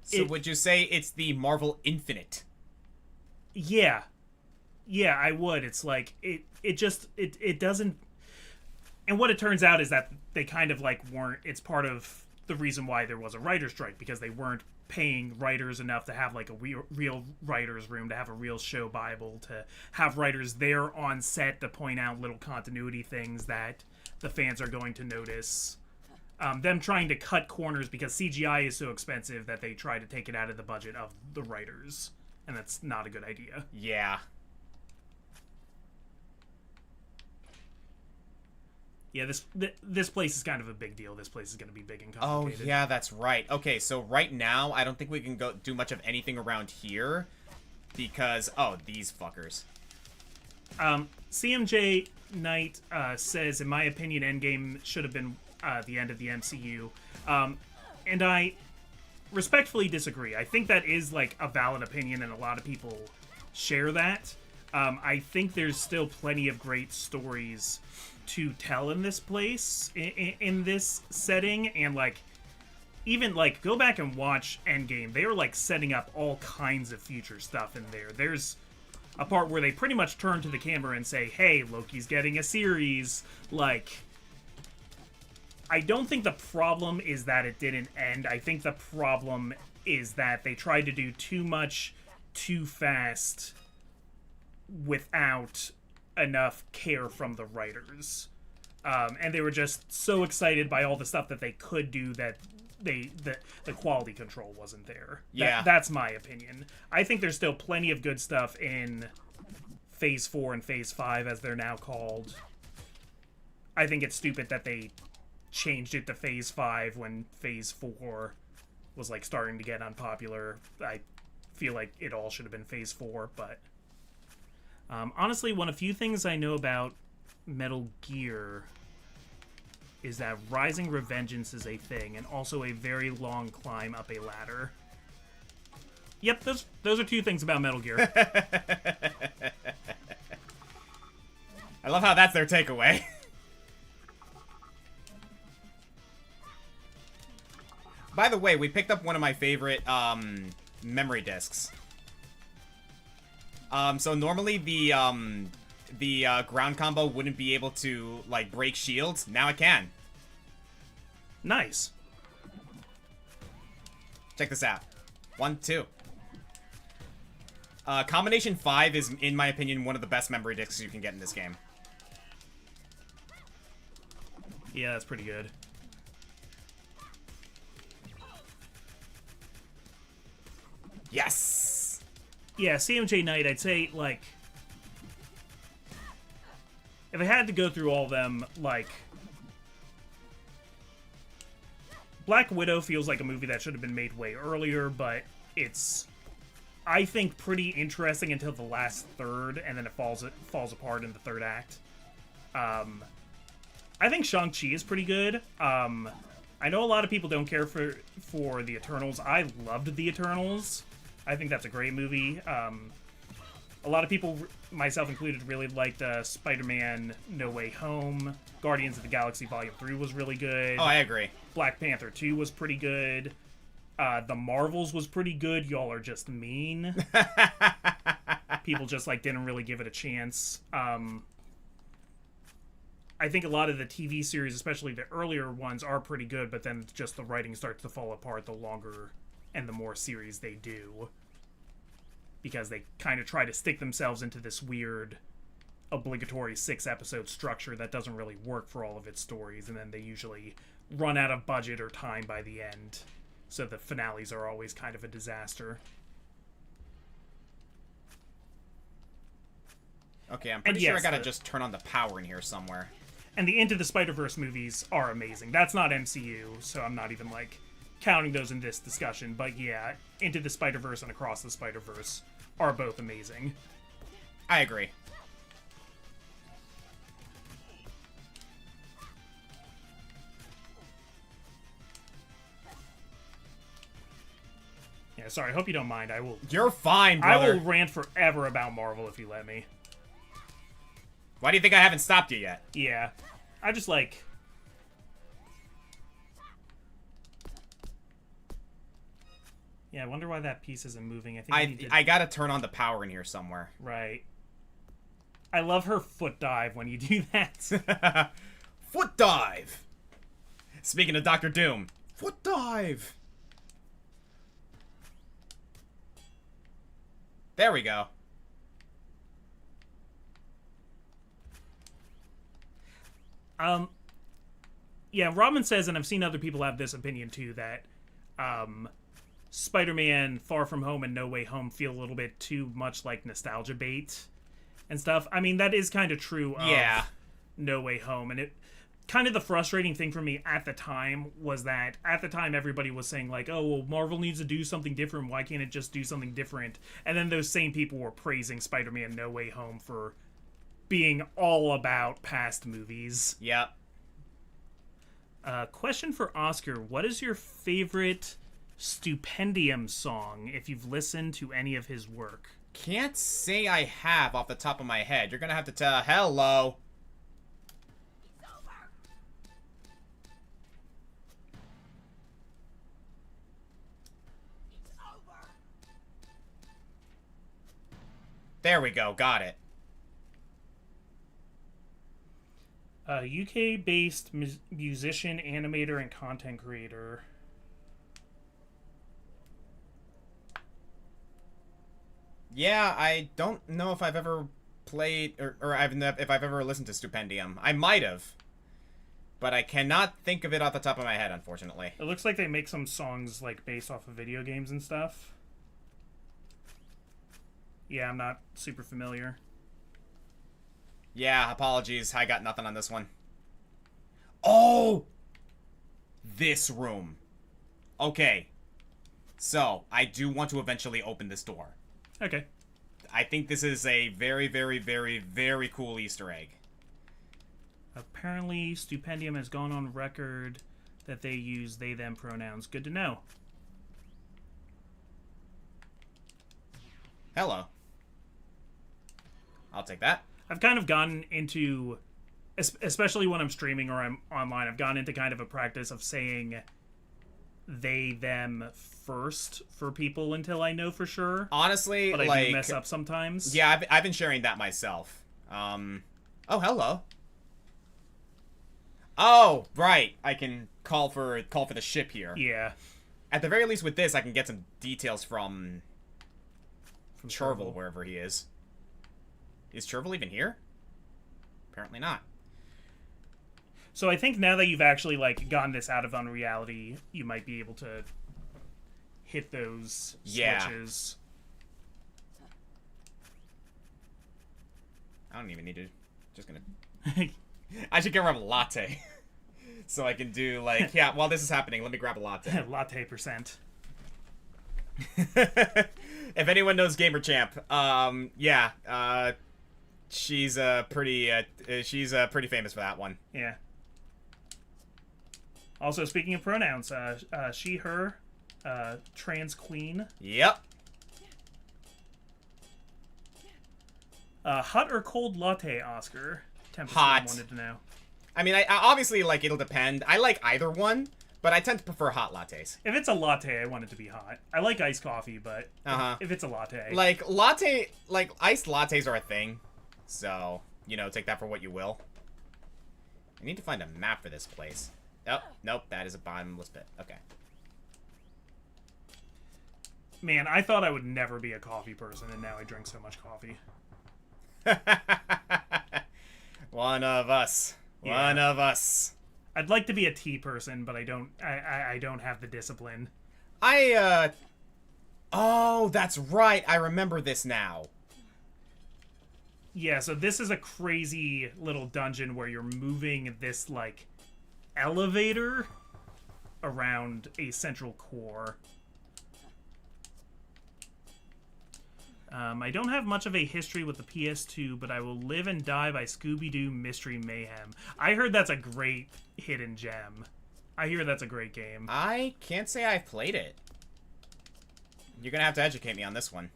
So would you say it's the Marvel Infinite? Yeah. Yeah, I would. It's like, it doesn't... And what it turns out is that they kind of, like, weren't... It's part of the reason why there was a writer's strike, because they weren't paying writers enough to have like a real writer's room, to have a real show Bible, to have writers there on set to point out little continuity things that the fans are going to notice. Them trying to cut corners because CGI is so expensive that they try to take it out of the budget of the writers. And that's not a good idea. Yeah. Yeah, this place is kind of a big deal. This place is going to be big and complicated. Oh, yeah, that's right. Okay, so right now, I don't think we can go do much of anything around here. Because, oh, these fuckers. CMJ Knight says, in my opinion, Endgame should have been the end of the MCU. And I respectfully disagree. I think that is, like, a valid opinion, and a lot of people share that. I think there's still plenty of great stories to tell in this place, in this setting, and, like, even, like, go back and watch Endgame. They were, like, setting up all kinds of future stuff in there. There's a part where they pretty much turn to the camera and say, hey, Loki's getting a series. Like, I don't think the problem is that it didn't end. I think the problem is that they tried to do too much too fast without enough care from the writers. And they were just so excited by all the stuff that they could do that the quality control wasn't there. Yeah. That's my opinion. I think there's still plenty of good stuff in Phase 4 and Phase 5, as they're now called. I think it's stupid that they changed it to Phase 5 when Phase 4 was, like, starting to get unpopular. I feel like it all should have been Phase 4, but honestly, one of the few things I know about Metal Gear is that rising revengeance is a thing, and also a very long climb up a ladder. Yep, those are two things about Metal Gear. I love how that's their takeaway. By the way, we picked up one of my favorite memory discs. So normally the ground combo wouldn't be able to, like, break shields. Now it can. Nice. Check this out. 1, 2. Combination 5 is, in my opinion, one of the best memory discs you can get in this game. Yeah, that's pretty good. Yes! Yeah, CMJ Knight, I'd say, like, if I had to go through all of them, like, Black Widow feels like a movie that should have been made way earlier, but it's, I think, pretty interesting until the last third, and then it falls apart in the third act. I think Shang-Chi is pretty good. I know a lot of people don't care for the Eternals. I loved the Eternals. I think that's a great movie. A lot of people, myself included, really liked Spider-Man No Way Home. Guardians of the Galaxy Volume 3 was really good. Oh, I agree. Black Panther 2 was pretty good. The Marvels was pretty good. Y'all are just mean. People just, like, didn't really give it a chance. I think a lot of the TV series, especially the earlier ones, are pretty good, but then just the writing starts to fall apart the longer and the more series they do. Because they kind of try to stick themselves into this weird, obligatory 6-episode structure that doesn't really work for all of its stories, and then they usually run out of budget or time by the end. So the finales are always kind of a disaster. Okay, I'm pretty sure I gotta just turn on the power in here somewhere. And the Into the Spider-Verse movies are amazing. That's not MCU, so I'm not even, like, counting those in this discussion. But yeah, Into the Spider-Verse and Across the Spider-Verse are both amazing. I agree. Yeah, sorry, I hope you don't mind. You're fine, brother. I will rant forever about Marvel if you let me. Why do you think I haven't stopped you yet? Yeah. I just, like... Yeah, I wonder why that piece isn't moving. I gotta turn on the power in here somewhere. Right. I love her foot dive when you do that. Foot dive! Speaking of Doctor Doom, Foot dive! There we go. Yeah, Robin says, and I've seen other people have this opinion too, that Spider-Man Far From Home and No Way Home feel a little bit too much like nostalgia bait and stuff. I mean, that is kind of true of No Way Home, and it kind of the frustrating thing for me at the time was that at the time everybody was saying like, oh, well, Marvel needs to do something different, why can't it just do something different? And then those same people were praising Spider-Man No Way Home for being all about past movies. Yep. Question for Oscar: what is your favorite Stupendium song if you've listened to any of his work? Can't say I have off the top of my head. You're gonna have to tell. Hello. There we go. Got it. UK-based musician, animator, and content creator. Yeah, I don't know if I've ever played or if I've ever listened to Stupendium. I might have, but I cannot think of it off the top of my head, unfortunately. It looks like they make some songs like based off of video games and stuff. Yeah, I'm not super familiar. Yeah, apologies. I got nothing on this one. Oh! This room. Okay. So, I do want to eventually open this door. Okay. I think this is a very, very, very, very cool Easter egg. Apparently, Stupendium has gone on record that they use they-them pronouns. Good to know. Hello. I'll take that. I've kind of gotten into, especially when I'm streaming or I'm online, I've gotten into kind of a practice of saying they, them first for people until I know for sure. Honestly, but I like, do mess up sometimes. Yeah, I've been sharing that myself. Oh, hello. Oh, right. I can call for the ship here. Yeah. At the very least with this, I can get some details from Chervil, wherever he is. Is Chervil even here? Apparently not. So I think now that you've actually like gotten this out of unreality, you might be able to hit those switches. I don't even need to. Just gonna. I should grab a latte, so I can do like while this is happening, let me grab a latte. Latte percent. If anyone knows Gamer Champ, she's pretty famous for that one. Yeah. Also, speaking of pronouns, she, her, trans queen. Yep. Hot or cold latte, Oscar? Hot. Wanted to know. I mean, I obviously, like, it'll depend. I like either one, but I tend to prefer hot lattes. If it's a latte, I want it to be hot. I like iced coffee, but if it's a latte. Like, iced lattes are a thing. So, take that for what you will. I need to find a map for this place. Oh, nope, that is a bottomless pit. Okay. Man, I thought I would never be a coffee person, and now I drink so much coffee. One of us. Yeah. One of us. I'd like to be a tea person, but I don't have the discipline. Oh, that's right. I remember this now. Yeah, so this is a crazy little dungeon where you're moving this, like, elevator around a central core. I don't have much of a history with the PS2, but I Will Live and Die by Scooby-Doo Mystery Mayhem. I heard that's a great hidden gem. I hear that's a great game. I can't say I've played it. You're gonna have to educate me on this one.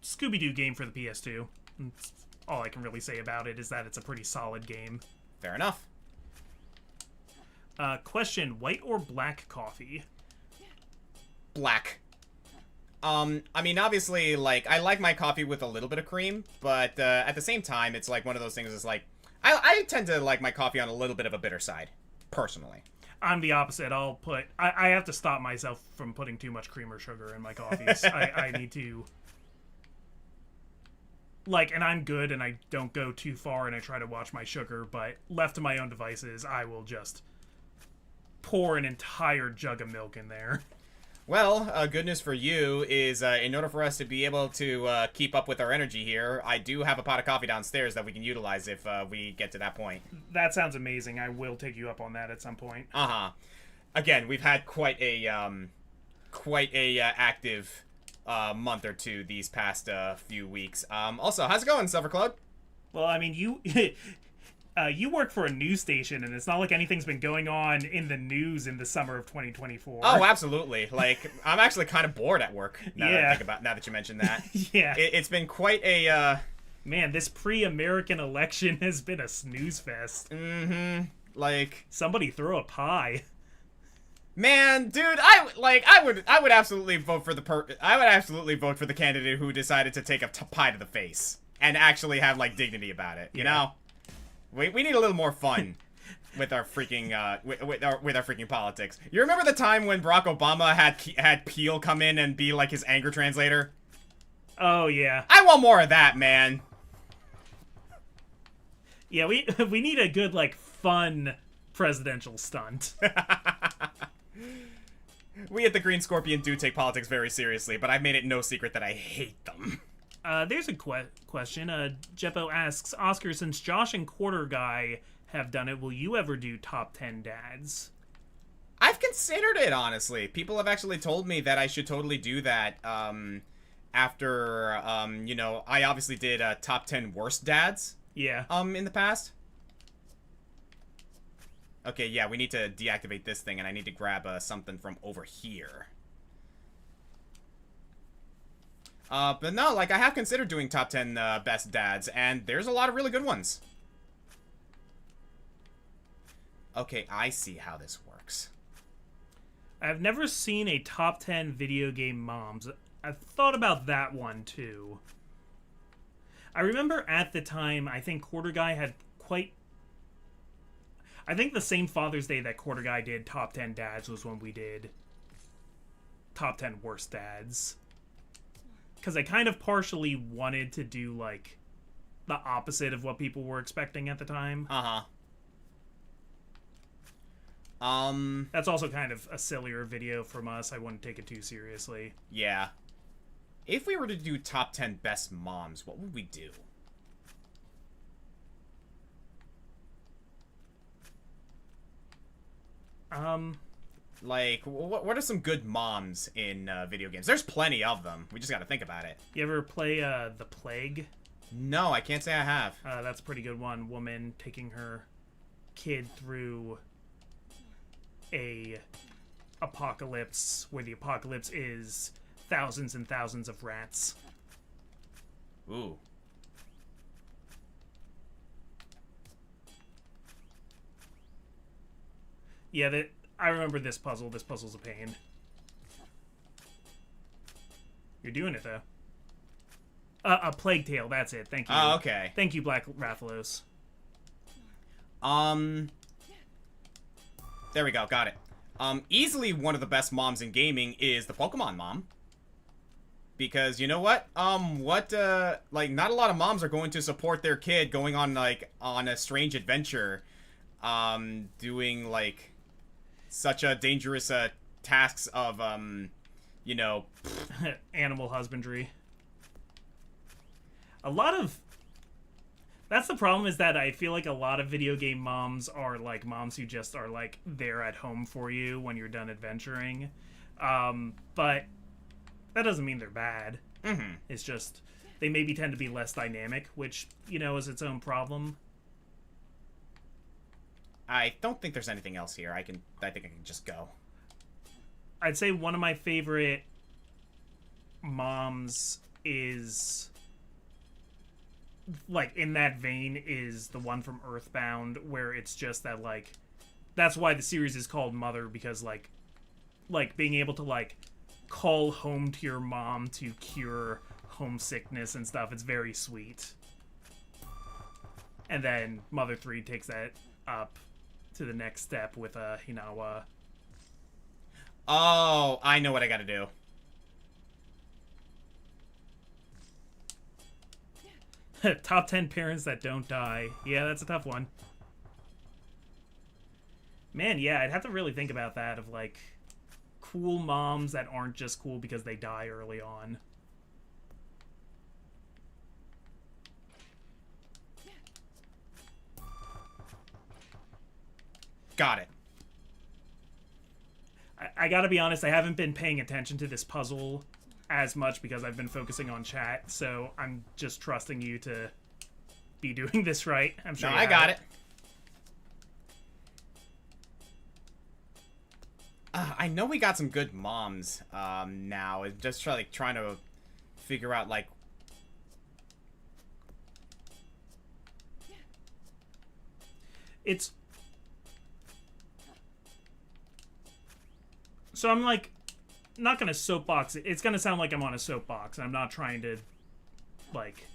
Scooby-Doo game for the PS2. That's all I can really say about it is that it's a pretty solid game. Fair enough. Question, white or black coffee? Black. I mean, obviously, like, I like my coffee with a little bit of cream, but at the same time, it's like one of those things is like, I tend to like my coffee on a little bit of a bitter side, personally. I'm the opposite. I have to stop myself from putting too much cream or sugar in my coffees. I need to, like, and I'm good and I don't go too far and I try to watch my sugar, but left to my own devices, I will just pour an entire jug of milk in there. Well, good news for you is in order for us to be able to keep up with our energy here, I do have a pot of coffee downstairs that we can utilize if we get to that point. That sounds amazing. I will take you up on that at some point. Again, we've had quite a active month or two these past few weeks. Also, how's it going, Silvercloud? Well, I mean, you you work for a news station, and it's not like anything's been going on in the news in the summer of 2024. Oh, absolutely. Like, I'm actually kind of bored at work now that you mentioned that. Yeah. It's been quite a, Man, this pre-American election has been a snooze fest. Mm-hmm. Like... Somebody throw a pie. Man, dude, I would absolutely vote for the candidate who decided to take a pie to the face. And actually have, like, dignity about it, you know? We need a little more fun with our freaking with our freaking politics. You remember the time when Barack Obama had Peel come in and be like his anger translator? Oh yeah. I want more of that, man. Yeah, we need a good, like, fun presidential stunt. We at the Green Scorpion do take politics very seriously, but I've made it no secret that I hate them. There's a question. Jeppo asks, Oscar, since Josh and Quarter Guy have done it, will you ever do top 10 dads? I've considered it, honestly. People have actually told me that I should totally do that, after, you know, I obviously did, top 10 worst dads. Yeah. In the past. Okay, yeah, we need to deactivate this thing, and I need to grab, something from over here. But no, like, I have considered doing top 10 best dads, and there's a lot of really good ones. Okay, I see how this works. I've never seen a top 10 video game moms. I've thought about that one, too. I remember at the time, I think Quarter Guy had I think the same Father's Day that Quarter Guy did top 10 dads was when we did top 10 worst dads. Because I kind of partially wanted to do, like, the opposite of what people were expecting at the time. That's also kind of a sillier video from us. I wouldn't take it too seriously. Yeah. If we were to do top 10 best moms, what would we do? Like, what are some good moms in video games? There's plenty of them. We just gotta think about it. You ever play The Plague? No, I can't say I have. That's a pretty good one. Woman taking her kid through a apocalypse where the apocalypse is thousands and thousands of rats. Ooh. Yeah, I remember this puzzle. This puzzle's a pain. You're doing it, though. A Plague Tale, that's it. Thank you. Oh, okay. Thank you, Black Rathalos. There we go, got it. Easily one of the best moms in gaming is the Pokemon mom. Because, you know what? Like, not a lot of moms are going to support their kid going on, like, on a strange adventure, doing, like, such a dangerous, tasks of, you know... Animal husbandry. That's the problem, is that I feel like a lot of video game moms are, like, moms who just are, like, there at home for you when you're done adventuring. But that doesn't mean they're bad. Mm-hmm. It's just, they maybe tend to be less dynamic, which, you know, is its own problem. I don't think there's anything else here. I think I can just go. I'd say one of my favorite moms is, like, in that vein, is the one from Earthbound, where it's just that, like, that's why the series is called Mother, because, like being able to, like, call home to your mom to cure homesickness and stuff, it's very sweet. And then Mother 3 takes that up to the next step with Hinawa. Oh, I know what I gotta do. Top 10 parents that don't die. Yeah, that's a tough one. Man, yeah, I'd have to really think about that, of like cool moms that aren't just cool because they die early on. Got it. I gotta be honest, I haven't been paying attention to this puzzle as much because I've been focusing on chat, so I'm just trusting you to be doing this right. I'm sure No, I got it. I know we got some good moms now. It's just trying to figure out, like... It's... So I'm like, not gonna soapbox it. It's gonna sound like I'm on a soapbox. I'm not trying to, like,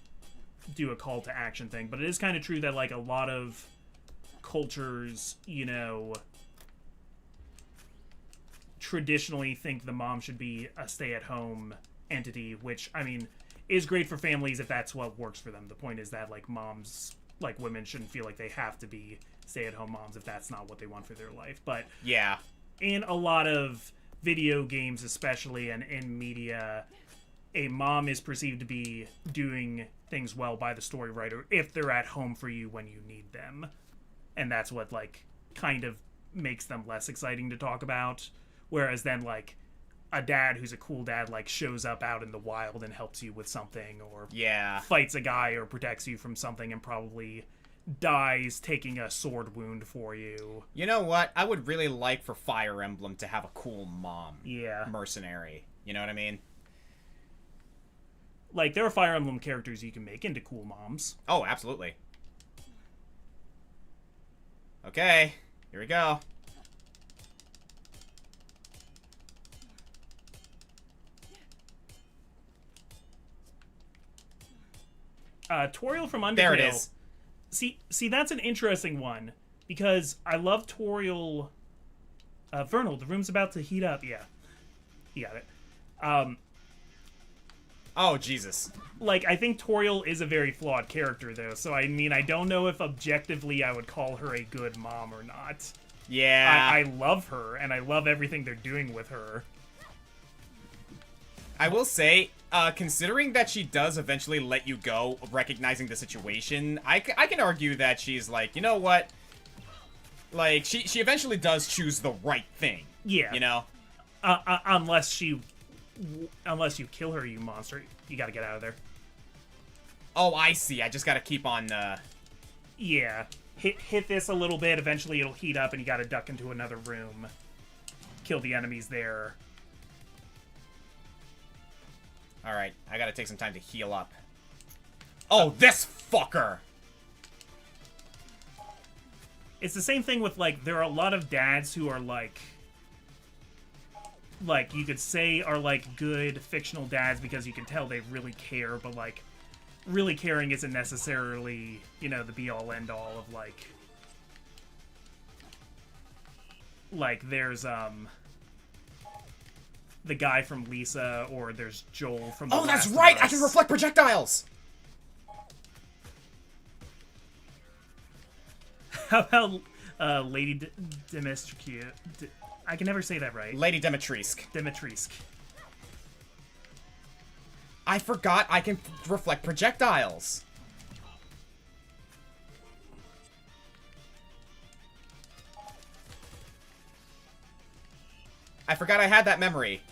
do a call to action thing. But it is kind of true that, like, a lot of cultures, you know, traditionally think the mom should be a stay-at-home entity, which, I mean, is great for families if that's what works for them. The point is that, like, moms, like, women shouldn't feel like they have to be stay-at-home moms if that's not what they want for their life. But yeah, in a lot of video games especially, and in media, a mom is perceived to be doing things well by the story writer if they're at home for you when you need them. And that's what, like, kind of makes them less exciting to talk about. Whereas then, like, a dad who's a cool dad, like, shows up out in the wild and helps you with something, or yeah, fights a guy or protects you from something and probably dies taking a sword wound for you. You know what? I would really like for Fire Emblem to have a cool mom. Yeah. Mercenary. You know what I mean? Like, there are Fire Emblem characters you can make into cool moms. Oh, absolutely. Okay, here we go. Toriel from Undertale. There it is. See, that's an interesting one, because I love Toriel. Vernal, the room's about to heat up. Yeah, he got it. Oh, Jesus. Like, I think Toriel is a very flawed character, though, so I mean, I don't know if objectively I would call her a good mom or not. Yeah. I love her, and I love everything they're doing with her. I will say, considering that she does eventually let you go, recognizing the situation, I can argue that she's like, you know what? Like, she eventually does choose the right thing. Yeah. You know? Unless you kill her, you monster. You gotta get out of there. Oh, I see. I just gotta keep on, Yeah. Hit this a little bit, eventually it'll heat up and you gotta duck into another room. Kill the enemies there. Alright, I gotta take some time to heal up. Oh, this fucker! It's the same thing with, like, there are a lot of dads who are, like, you could say are, like, good fictional dads because you can tell they really care, but, like, really caring isn't necessarily, you know, the be-all, end-all of, like, there's, the guy from Lisa, or there's Joel from The Oh, that's Last of right! Us. I can reflect projectiles! How about Lady Dimitrescu? I can never say that right. Lady Dimitrescu. Dimitrescu. I forgot I can reflect projectiles. I forgot I had that memory.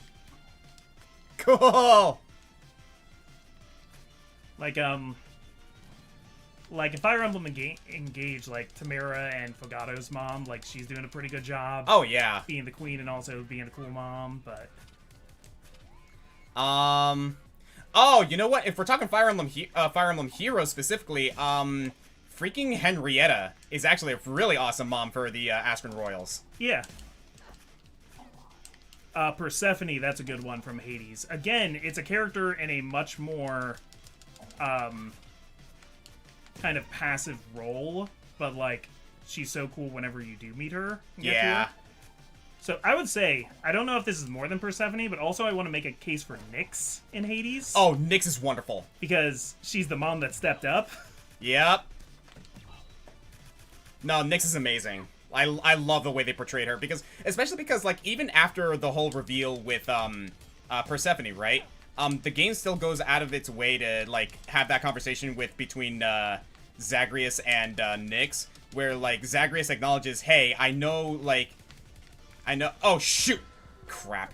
Cool! Like in Fire Emblem Engage, like, Tamara and Fogato's mom, like, she's doing a pretty good job. Oh, yeah. Being the queen and also being a cool mom, but... Oh, you know what? If we're talking Fire Emblem Heroes specifically, freaking Henrietta is actually a really awesome mom for the Aspen Royals. Yeah. Persephone, that's a good one from Hades. Again, it's a character in a much more, kind of passive role, but, like, she's so cool whenever you do meet her. Get to Yeah. her. So I would say, I don't know if this is more than Persephone, but also I want to make a case for Nyx in Hades. Oh, Nyx is wonderful. Because she's the mom that stepped up. Yep. No, Nyx is amazing. I love the way they portrayed her, because especially because like even after the whole reveal with Persephone, right? The game still goes out of its way to like have that conversation between Zagreus and Nyx, where like Zagreus acknowledges, "Hey, I know." Oh shoot, crap.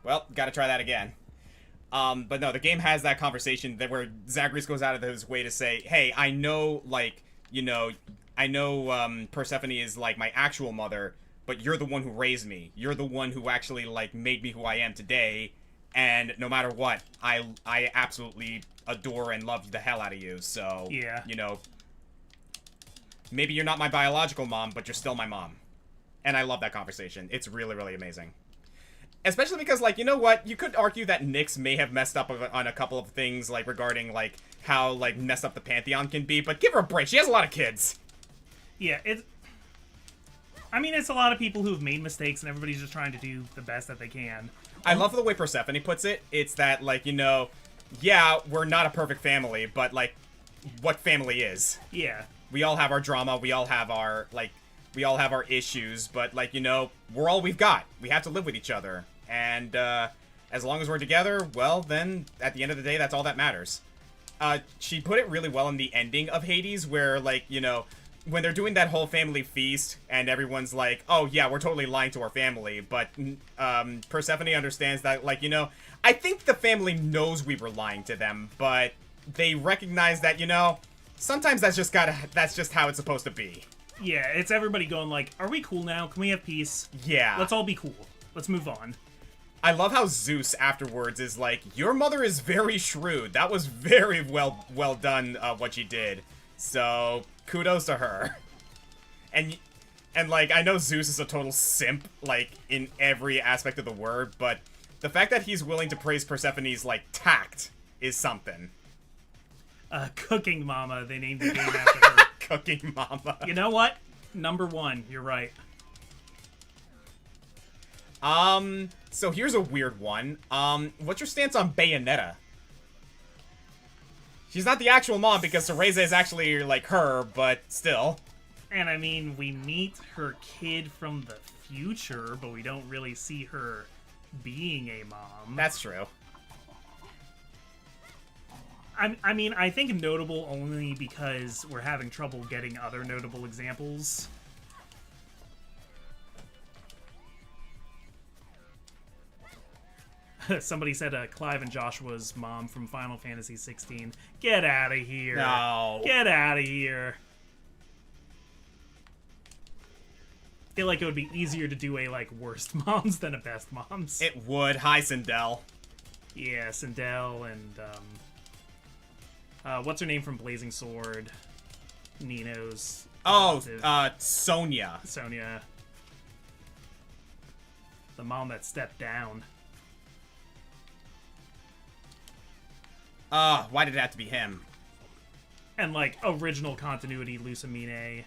Well, gotta try that again. But no, the game has that conversation where Zagreus goes out of his way to say, "Hey, I know, like, you know, I know Persephone is like my actual mother, but you're the one who raised me. You're the one who actually like made me who I am today, and no matter what, I absolutely adore and love the hell out of you. So, Yeah. you know, maybe you're not my biological mom, but you're still my mom." And I love that conversation. It's really, really amazing. Especially because, like, you know what? You could argue that Nyx may have messed up on a couple of things, like, regarding, like, how, like, messed up the Pantheon can be, but give her a break. She has a lot of kids. Yeah, I mean, it's a lot of people who've made mistakes, and everybody's just trying to do the best that they can. I love the way Persephone puts it. It's that, like, you know, yeah, we're not a perfect family, but, like, what family is. Yeah. We all have our drama. We all have our, like, we all have our issues, but, like, you know, we're all we've got. We have to live with each other. And, as long as we're together, well, then, at the end of the day, that's all that matters. She put it really well in the ending of Hades, where, like, you know, when they're doing that whole family feast, and everyone's like, "Oh, yeah, we're totally lying to our family," but, Persephone understands that, like, you know, I think the family knows we were lying to them, but they recognize that, you know, sometimes that's just how it's supposed to be. Yeah, it's everybody going like, are we cool now? Can we have peace? Yeah. Let's all be cool. Let's move on. I love how Zeus afterwards is like, "Your mother is very shrewd. That was very well done, what you did. So, kudos to her." And like, I know Zeus is a total simp, like, in every aspect of the word, but the fact that he's willing to praise Persephone's, like, tact is something. Cooking Mama, they named the game after her. Cooking Mama. You know what? Number 1, you're right. So here's a weird one. What's your stance on Bayonetta? She's not the actual mom because Cereza is actually, like, her, but still. And I mean, we meet her kid from the future, but we don't really see her being a mom. That's true. I mean, I think notable only because we're having trouble getting other notable examples. Somebody said Clive and Joshua's mom from Final Fantasy 16. Get out of here. No. Get out of here. I feel like it would be easier to do a, like, worst moms than a best moms. It would. Hi, Sindel. Yeah, Sindel and, what's her name from Blazing Sword? Nino's adoptive- Sonya. Sonya. The mom that stepped down. Why did it have to be him? And, like, original continuity Lusamine.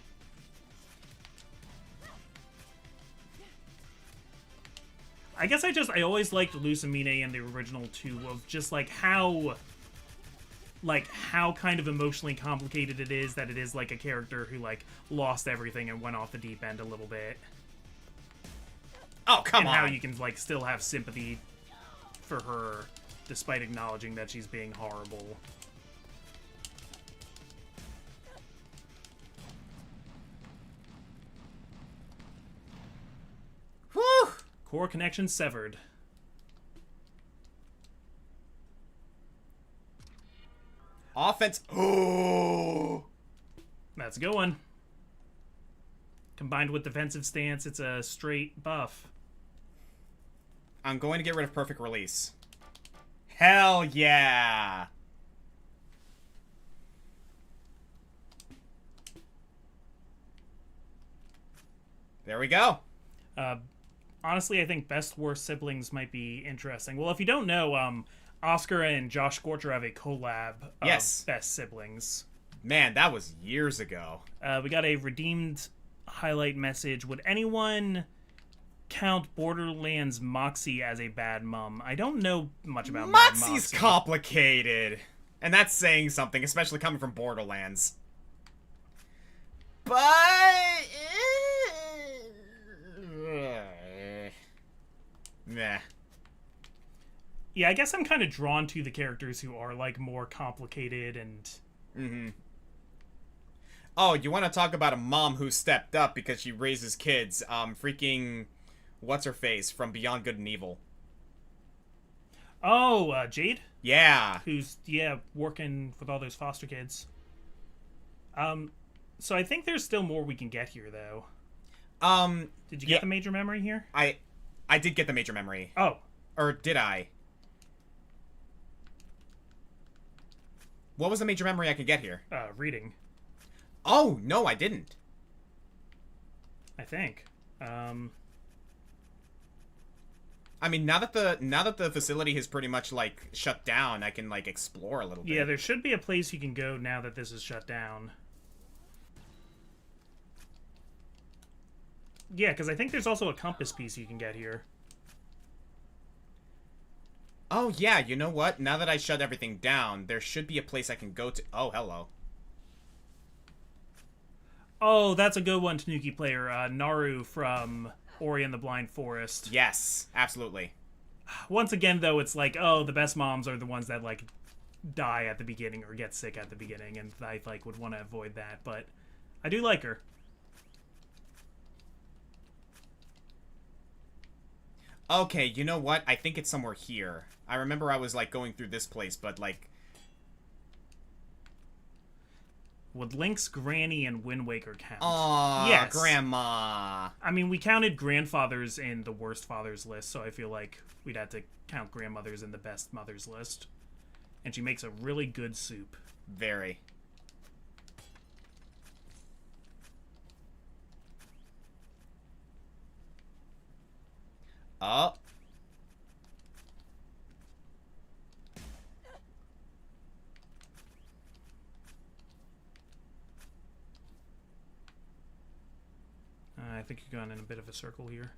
I guess I always liked Lusamine in the original too, of just, like, how kind of emotionally complicated it is that it is, like, a character who, like, lost everything and went off the deep end a little bit. Oh, come on. And how you can, like, still have sympathy for her despite acknowledging that she's being horrible. Whew. Core connection severed. Offense. Oh. That's a good one. Combined with defensive stance, it's a straight buff. I'm going to get rid of perfect release. Hell yeah. There we go. Honestly, I think best worst siblings might be interesting. Well, if you don't know, Oscar and Josh Scorcher have a collab of Yes. best siblings. Man, that was years ago. We got a redeemed highlight message. Would anyone count Borderlands Moxie as a bad mom? I don't know much about Moxie's Moxie. complicated. And that's saying something, especially coming from Borderlands. But... Meh. Yeah, I guess I'm kind of drawn to the characters who are, like, more complicated and... Mm-hmm. Oh, you want to talk about a mom who stepped up because she raises kids? Freaking... What's-her-face from Beyond Good and Evil. Oh, Jade? Yeah. Who's, working with all those foster kids. So I think there's still more we can get here, though. Did you get the major memory here? I did get the major memory. Oh. Or did I? What was the major memory I could get here? Reading. Oh, no, I didn't. I think. I mean, now that the facility has pretty much, like, shut down, I can, like, explore a little bit. Yeah, there should be a place you can go now that this is shut down. Yeah, because I think there's also a compass piece you can get here. Oh, yeah, you know what? Now that I shut everything down, there should be a place I can go to. Oh, hello. Oh, that's a good one, Tanuki player. Naru from Ori and the Blind Forest. Yes, absolutely. Once again, though, it's like, oh, the best moms are the ones that, like, die at the beginning or get sick at the beginning, and I, like, would want to avoid that, but I do like her. Okay, you know what? I think it's somewhere here. I remember I was, like, going through this place, but, like... Would Link's granny and Wind Waker count? Aww, yes. Grandma. I mean, we counted grandfathers in the worst fathers list, so I feel like we'd have to count grandmothers in the best mothers list. And she makes a really good soup. Very. Oh. I think you're going in a bit of a circle here.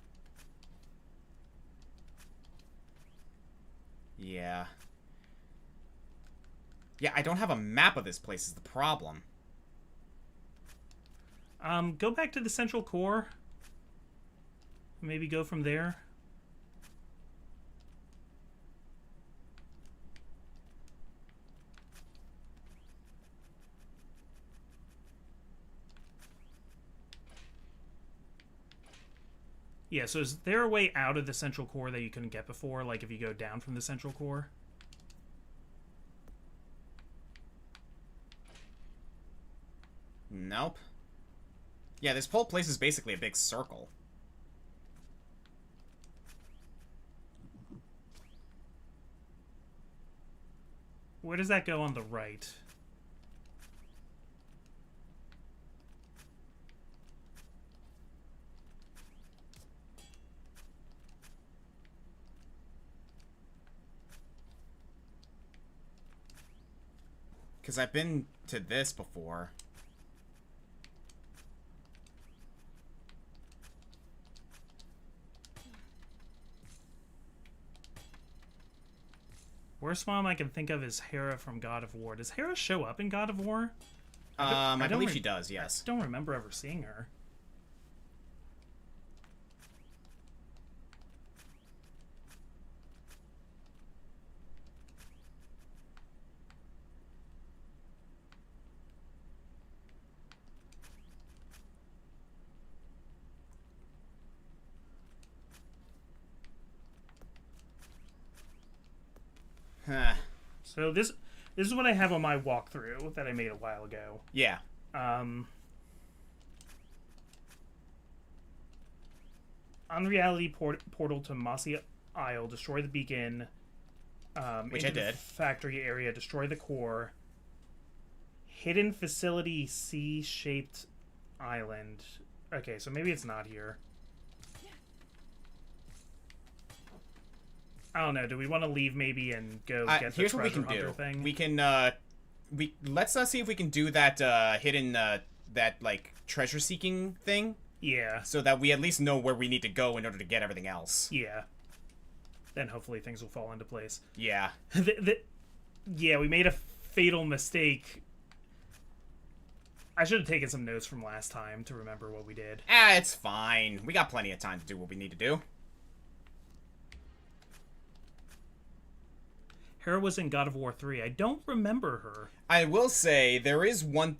Yeah. Yeah, I don't have a map of this place is the problem. Go back to the central core. Maybe go from there. Yeah, so is there a way out of the central core that you couldn't get before? Like if you go down from the central core? Nope. Yeah, this whole place is basically a big circle. Where does that go on the right? Because I've been to this before. Worst mom I can think of is Hera from God of War. Does Hera show up in God of War? I believe she does, yes. I don't remember ever seeing her. So this is what I have on my walkthrough that I made a while ago. Yeah. Unreality portal to Mossy Isle. Destroy the beacon. Which I did. Factory area. Destroy the core. Hidden facility C-shaped island. Okay, so maybe it's not here. I don't know. Do we want to leave maybe and go get the treasure hunter thing? We can let's see if we can do that hidden that like treasure seeking thing. Yeah. So that we at least know where we need to go in order to get everything else. Yeah. Then hopefully things will fall into place. Yeah. Yeah, we made a fatal mistake. I should have taken some notes from last time to remember what we did. It's fine. We got plenty of time to do what we need to do. Hera was in God of War 3. I don't remember her. I will say, there is one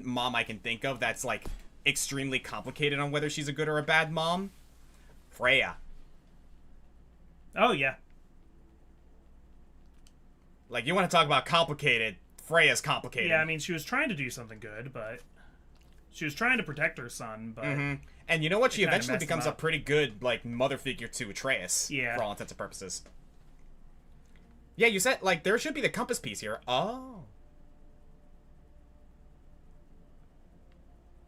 mom I can think of that's, like, extremely complicated on whether she's a good or a bad mom. Freya. Oh, yeah. Like, you want to talk about complicated, Freya's complicated. Yeah, I mean, she was trying to do something good, but... She was trying to protect her son, but... Mm-hmm. And you know what? She eventually messed him becomes a up. pretty good, like, mother figure to Atreus. Yeah. For all intents and purposes. Yeah, you said, like, there should be the compass piece here. Oh.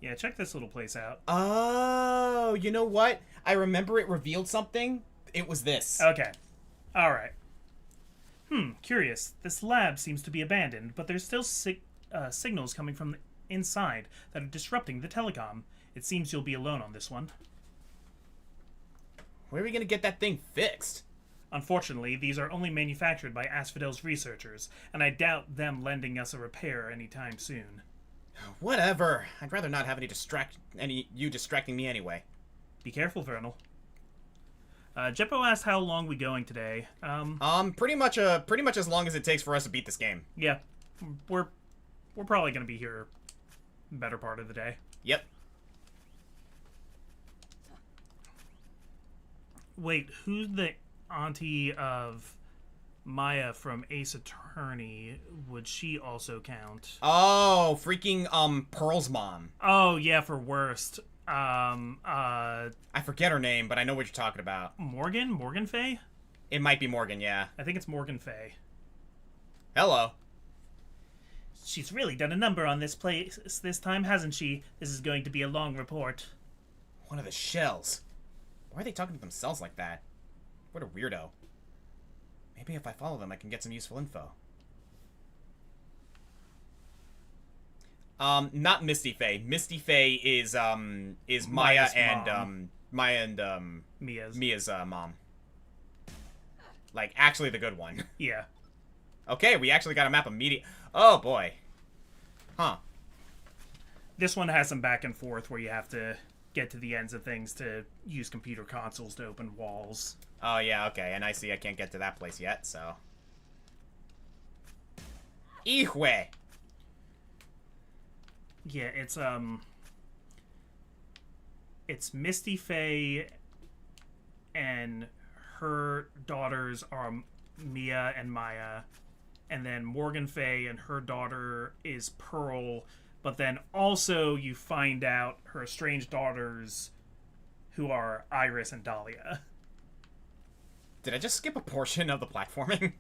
Yeah, check this little place out. Oh, you know what? I remember it revealed something. It was this. Okay. Alright. Curious. This lab seems to be abandoned, but there's still signals coming from the inside that are disrupting the telecom. It seems you'll be alone on this one. Where are we gonna get that thing fixed? Unfortunately, these are only manufactured by Asphodel's researchers, and I doubt them lending us a repair anytime soon. Whatever. I'd rather not have you distracting me anyway. Be careful, Vernal. Jeppo asked how long we going today. Pretty much as long as it takes for us to beat this game. Yeah, we're probably gonna be here better part of the day. Yep. Wait, who's the auntie of Maya from Ace Attorney? Would she also count? Oh, freaking Pearl's mom. Oh yeah, for worst. I forget her name, but I know what you're talking about. Morgan Fay? It might be Morgan, yeah. I think it's Morgan Fay. Hello. She's really done a number on this place this time, hasn't she? This is going to be a long report. One of the shells. Why are they talking to themselves like that? What a weirdo. Maybe if I follow them, I can get some useful info. Not Misty Faye. Misty Faye is Maya and Mia's mom. Like, actually the good one. Yeah. Okay, we actually got a map immediate. Oh boy. Huh. This one has some back and forth where you have to get to the ends of things to use computer consoles to open walls. Oh yeah, okay, and I see I can't get to that place yet, so. Ihwe! Yeah, it's Misty Faye and her daughters are Mia and Maya, and then Morgan Fay and her daughter is Pearl, but then also you find out her estranged daughters who are Iris and Dahlia. Did I just skip a portion of the platforming?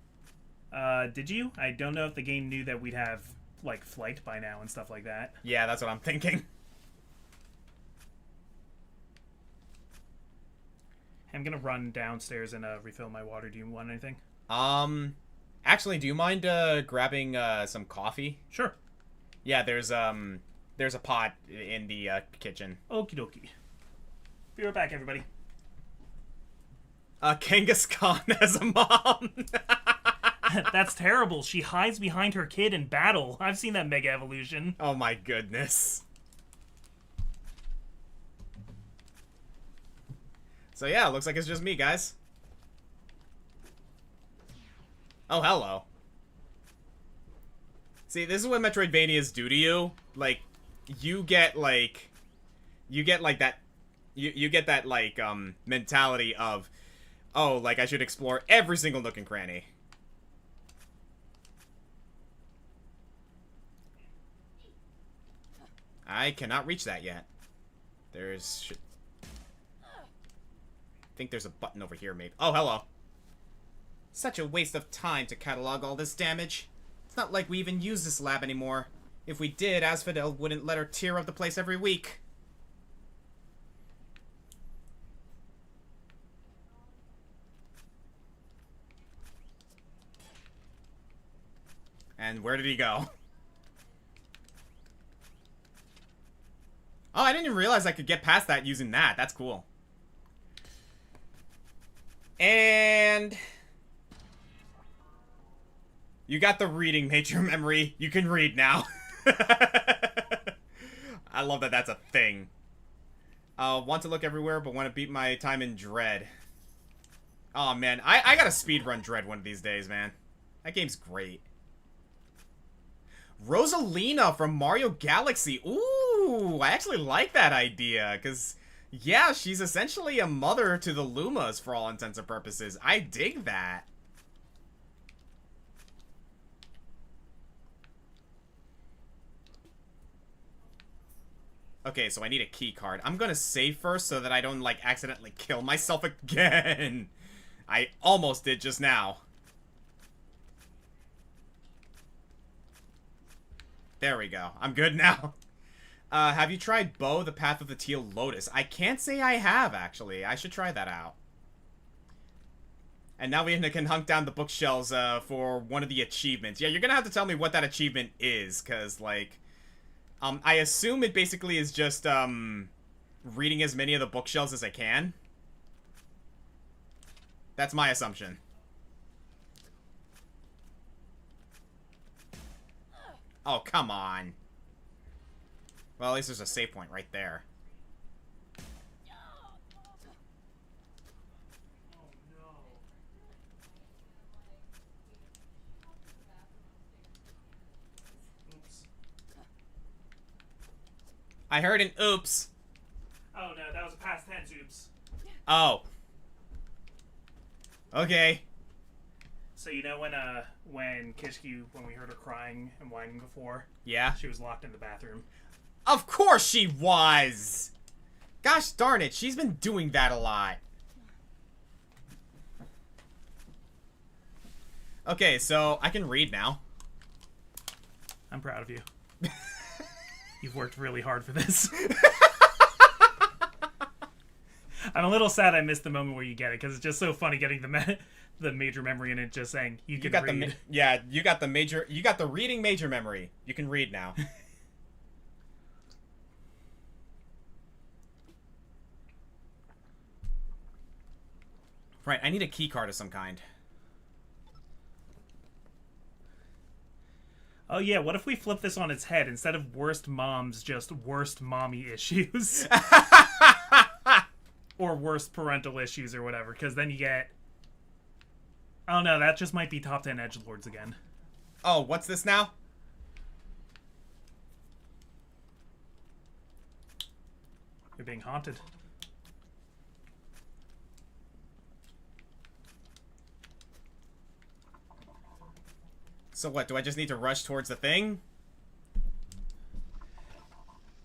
Did you? I don't know if the game knew that we'd have, like, flight by now and stuff like that. Yeah, that's what I'm thinking. I'm gonna run downstairs and refill my water. Do you want anything? Actually, do you mind grabbing some coffee? Sure. Yeah, there's a pot in the kitchen. Okie dokie. Be right back, everybody. Genghis Khan as a mom. That's terrible. She hides behind her kid in battle. I've seen that mega evolution. Oh my goodness. So yeah, looks like it's just me, guys. Oh, hello. See, this is what Metroidvanias do to you. Like, you get that mentality of, oh, like, I should explore every single nook and cranny. I cannot reach that yet. I think there's a button over here, maybe. Oh, hello. Such a waste of time to catalog all this damage. It's not like we even use this lab anymore. If we did, Asphodel wouldn't let her tear up the place every week. And where did he go? Oh, I didn't even realize I could get past that using that. That's cool. And... you got the reading major memory. You can read now. I love that that's a thing. Want to look everywhere, but want to beat my time in Dread. Oh, man. I gotta speedrun Dread one of these days, man. That game's great. Rosalina from Mario Galaxy. Ooh, I actually like that idea, because, yeah, she's essentially a mother to the Lumas for all intents and purposes. I dig that. Okay, so I need a key card. I'm gonna save first so that I don't, like, accidentally kill myself again. I almost did just now. There we go. I'm good now. Have you tried Bo, the Path of the Teal Lotus? I can't say I have, actually. I should try that out. And now we can hunt down the bookshelves for one of the achievements. Yeah, you're gonna have to tell me what that achievement is, because, like... I assume it basically is just, reading as many of the bookshelves as I can. That's my assumption. Oh, come on. Well, at least there's a save point right there. I heard an oops. Oh no, that was a past tense oops. Oh. Okay. So you know when Kishki, when we heard her crying and whining before? Yeah? She was locked in the bathroom. Of course she was! Gosh darn it, she's been doing that a lot. Okay, so I can read now. I'm proud of you. You've worked really hard for this. I'm a little sad I missed the moment where you get it, because it's just so funny getting the major memory and it just saying you can read. Yeah, you got the reading major memory. You can read now. Right, I need a key card of some kind. Oh yeah, what if we flip this on its head? Instead of worst moms, just worst mommy issues. Or worst parental issues or whatever, because then you get... Oh no, that just might be top 10 edgelords again. Oh, what's this now? You're being haunted. So what, do I just need to rush towards the thing?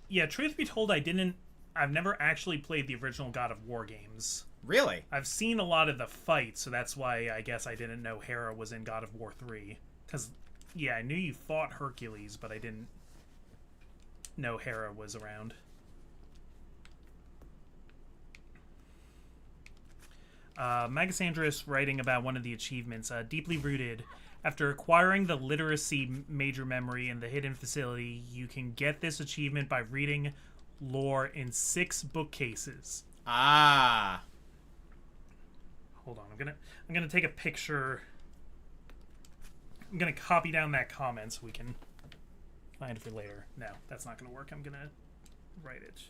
Yeah, truth be told, I've never actually played the original God of War games. Really? I've seen a lot of the fights, so that's why I guess I didn't know Hera was in God of War 3. Because, yeah, I knew you fought Hercules, but I didn't know Hera was around. Megasandris writing about one of the achievements, deeply rooted. After acquiring the literacy major memory in the hidden facility, you can get this achievement by reading lore in 6 bookcases. Ah. Hold on, I'm gonna take a picture. I'm gonna copy down that comment so we can find it for later. No, that's not gonna work. I'm gonna write it.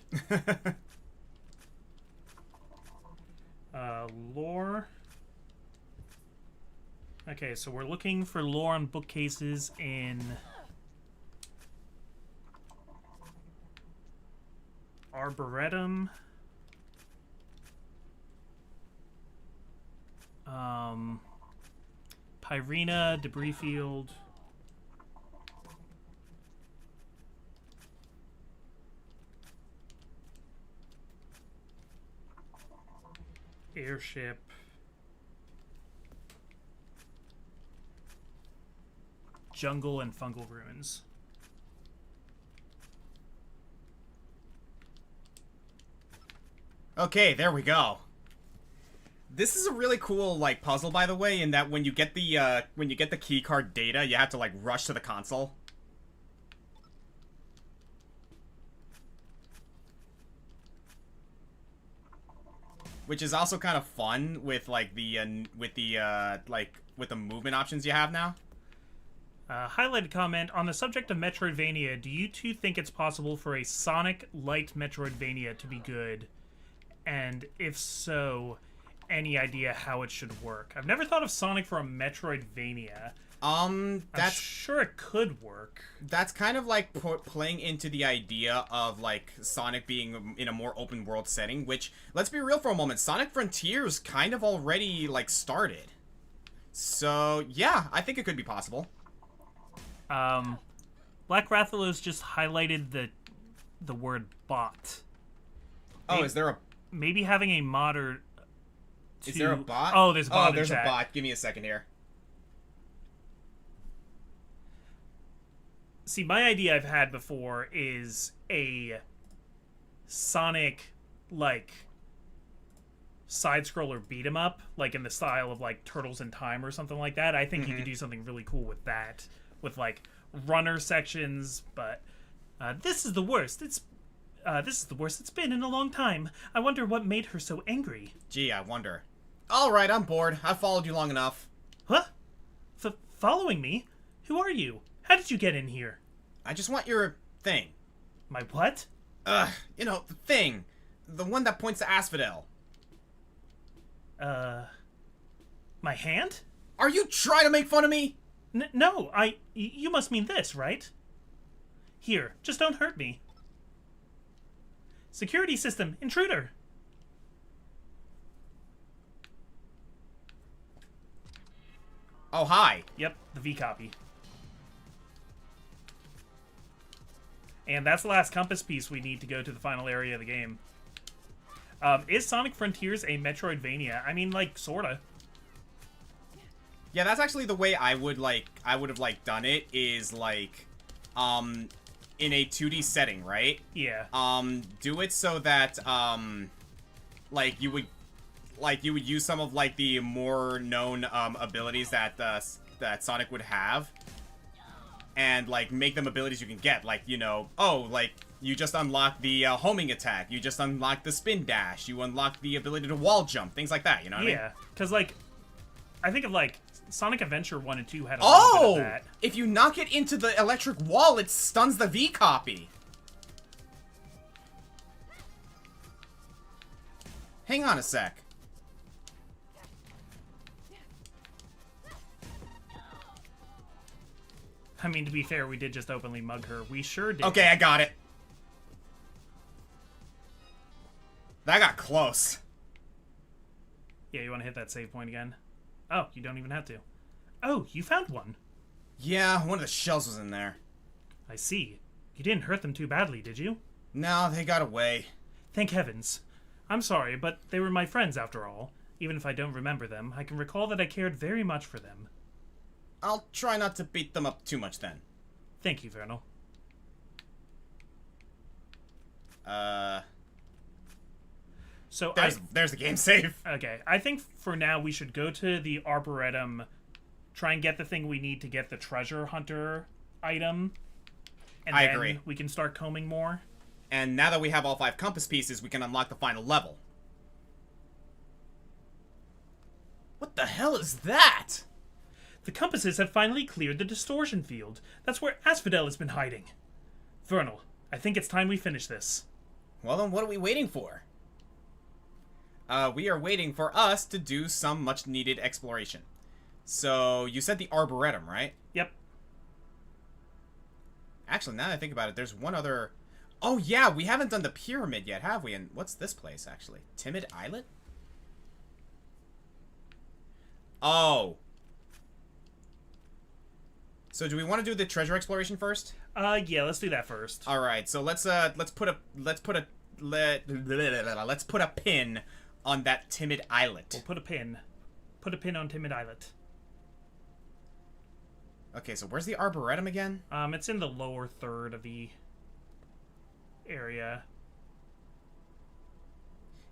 Lore. Okay, so we're looking for lore on bookcases in Arboretum, Pyrena, Debris Field, Airship, Jungle, and Fungal Ruins. Okay, there we go. This is a really cool like puzzle, by the way, in that when you get the key card data, you have to like rush to the console. Which is also kind of fun with like the movement options you have now. Highlighted comment on the subject of Metroidvania. Do you two think it's possible for a Sonic light Metroidvania to be good? And if so, any idea how it should work? I've never thought of Sonic for a Metroidvania. I'm sure it could work. That's kind of like playing into the idea of like Sonic being in a more open world setting, which, let's be real for a moment, Sonic Frontiers kind of already like started. So yeah, I think it could be possible. Black Rathalos just highlighted the word bot. Oh, is there a... Maybe having a modder... Is there a bot? Oh, there's a bot. Oh, there's a bot. Give me a second here. See, my idea I've had before is a Sonic, like, side-scroller beat-em-up, like in the style of, like, Turtles in Time or something like that. I think you could do something really cool with that, with, like, runner sections, but this is the worst. This is the worst it's been in a long time. I wonder what made her so angry. Gee, I wonder. Alright, I'm bored. I've followed you long enough. Huh? Following me? Who are you? How did you get in here? I just want your thing. My what? You know, the thing. The one that points to Asphodel. My hand? Are you trying to make fun of me? No, you must mean this, right? Here, just don't hurt me. Security system, intruder. Oh, hi. Yep, the V copy. And that's the last compass piece we need to go to the final area of the game. Is Sonic Frontiers a Metroidvania? I mean, like, sorta. Yeah, that's actually the way I would have, like, done it, is, like, in a 2D setting, right? Yeah. Do it so that, like, you would use some of, like, the more known, abilities that, that Sonic would have, and, like, make them abilities you can get, like, you know, oh, like, you just unlock the, homing attack, you just unlock the spin dash, you unlock the ability to wall jump, things like that, you know what I mean? Yeah, because, like, I think of, like, Sonic Adventure 1 and 2 had a little bit of that. If you knock it into the electric wall, it stuns the V copy. Hang on a sec. I mean, to be fair, we did just openly mug her. We sure did. Okay, I got it. That got close. Yeah, you want to hit that save point again? Oh, you don't even have to. Oh, you found one. Yeah, one of the shells was in there. I see. You didn't hurt them too badly, did you? No, they got away. Thank heavens. I'm sorry, but they were my friends after all. Even if I don't remember them, I can recall that I cared very much for them. I'll try not to beat them up too much then. Thank you, Vernal. So there's the game save. Okay, I think for now we should go to the Arboretum, try and get the thing we need to get the treasure hunter item, and I then agree. We can start combing more. And now that we have all 5 compass pieces, we can unlock the final level. What the hell is that? The compasses have finally cleared the distortion field. That's where Asphodel has been hiding. Vernal, I think it's time we finish this. Well then, what are we waiting for? We are waiting for us to do some much-needed exploration. So, you said the Arboretum, right? Yep. Actually, now that I think about it, there's one other... Oh, yeah, we haven't done the pyramid yet, have we? And what's this place, actually? Timid Islet? Oh. So, do we want to do the treasure exploration first? Yeah, let's do that first. All right, so let's put a pin on that Timid Islet. We'll put a pin. Put a pin on Timid Islet. Okay, so where's the Arboretum again? It's in the lower third of the area.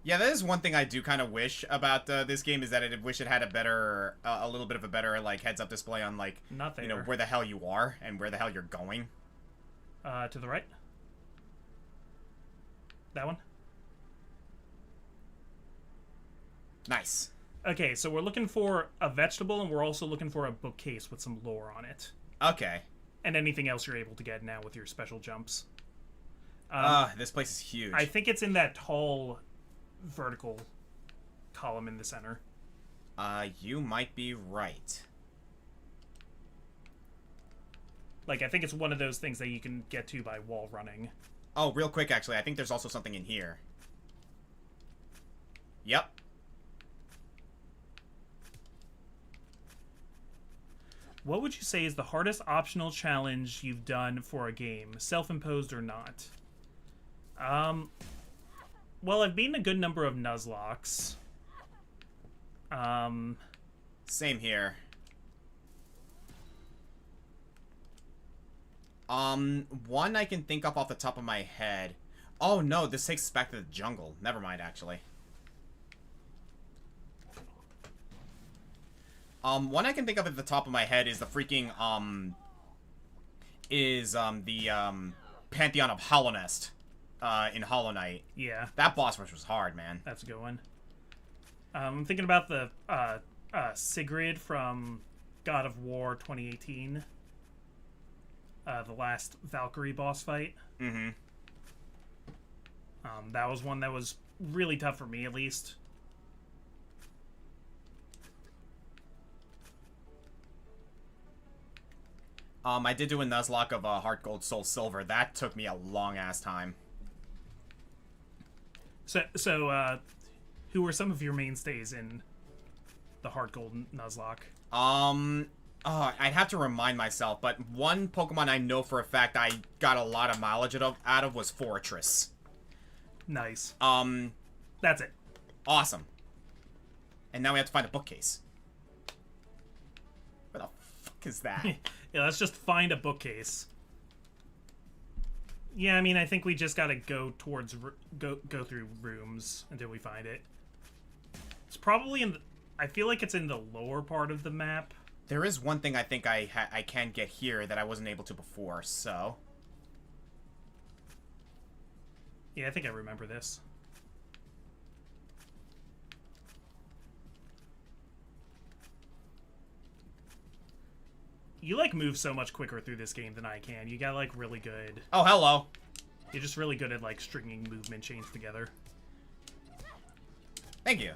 Yeah, that is one thing I do kind of wish about this game is that I wish it had a better, a little bit of a better like heads-up display on like, Not there. you know, where the hell you are and where the hell you're going. To the right. That one. Nice. Okay, so we're looking for a vegetable, and we're also looking for a bookcase with some lore on it. Okay. And anything else you're able to get now with your special jumps. This place is huge. I think it's in that tall vertical column in the center. You might be right. Like, I think it's one of those things that you can get to by wall running. Oh, real quick, actually, I think there's also something in here. Yep. What would you say is the hardest optional challenge you've done for a game, self-imposed or not? Well, I've beaten a good number of Nuzlockes. Same here. One I can think of off the top of my head. Oh no, this takes us back to the jungle. Never mind, actually. One I can think of at the top of my head is the freaking, Pantheon of Hollow Nest, in Hollow Knight. Yeah. That boss rush was hard, man. That's a good one. I'm thinking about the, Sigrid from God of War 2018. The last Valkyrie boss fight. Mm-hmm. That was one that was really tough for me, at least. I did do a Nuzlocke of Heart Gold Soul Silver. That took me a long-ass time. So, who were some of your mainstays in the Heart Gold Nuzlocke? I'd have to remind myself, but one Pokemon I know for a fact I got a lot of mileage out of was Fortress. Nice. That's it. Awesome. And now we have to find a bookcase. Where the fuck is that? Yeah, let's just find a bookcase. Yeah, I mean, I think we just gotta go towards go through rooms until we find it. It's probably in the, I feel like it's in the lower part of the map. There is one thing I think I can get here that I wasn't able to before, so... Yeah, I think I remember this. You, like, move so much quicker through this game than I can. You got, like, really good... Oh, hello! You're just really good at, like, stringing movement chains together. Thank you.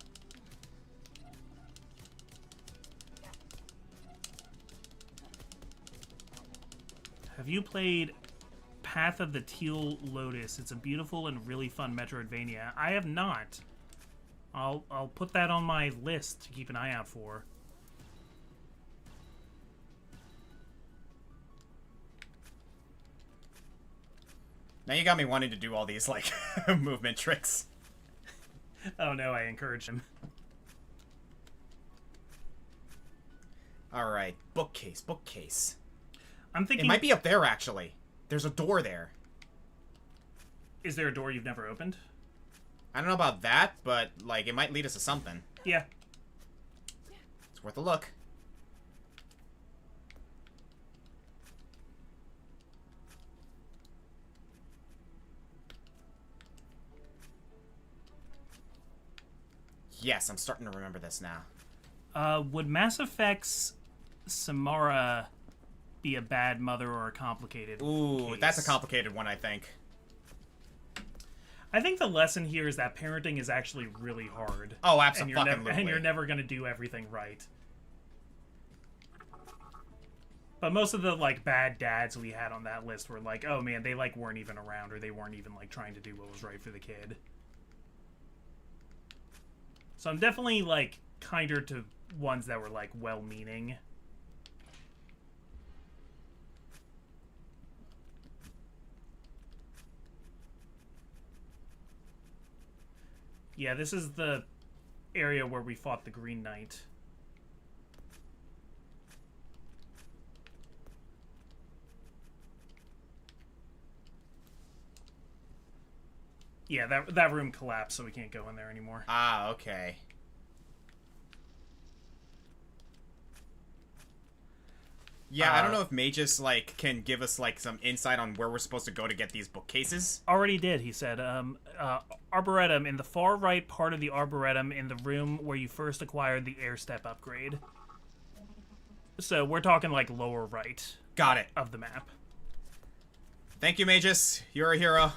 Have you played Path of the Teal Lotus? It's a beautiful and really fun Metroidvania. I have not. I'll put that on my list to keep an eye out for. Now you got me wanting to do all these, like, movement tricks. Oh no, I encourage him. Alright, bookcase, bookcase. I'm thinking... It might be up there, actually. There's a door there. Is there a door you've never opened? I don't know about that, but, like, it might lead us to something. Yeah. It's worth a look. Yes, I'm starting to remember this now. Would Mass Effect's Samara be a bad mother or a complicated Ooh, case? That's a complicated one, I think. I think the lesson here is that parenting is actually really hard. Oh, absolutely. And you're never going to do everything right. But most of the, like, bad dads we had on that list were like, oh man, they, like, weren't even around, or they weren't even, like, trying to do what was right for the kid. So I'm definitely, like, kinder to ones that were, like, well-meaning. Yeah, this is the area where we fought the Green Knight. Yeah, that room collapsed, so we can't go in there anymore. Ah, okay. Yeah, I don't know if Magus, like, can give us, like, some insight on where we're supposed to go to get these bookcases. Already did, he said. Arboretum, in the far right part of the Arboretum, in the room where you first acquired the air step upgrade. So we're talking, like, lower right. Got it. Of the map. Thank you, Magus. You're a hero.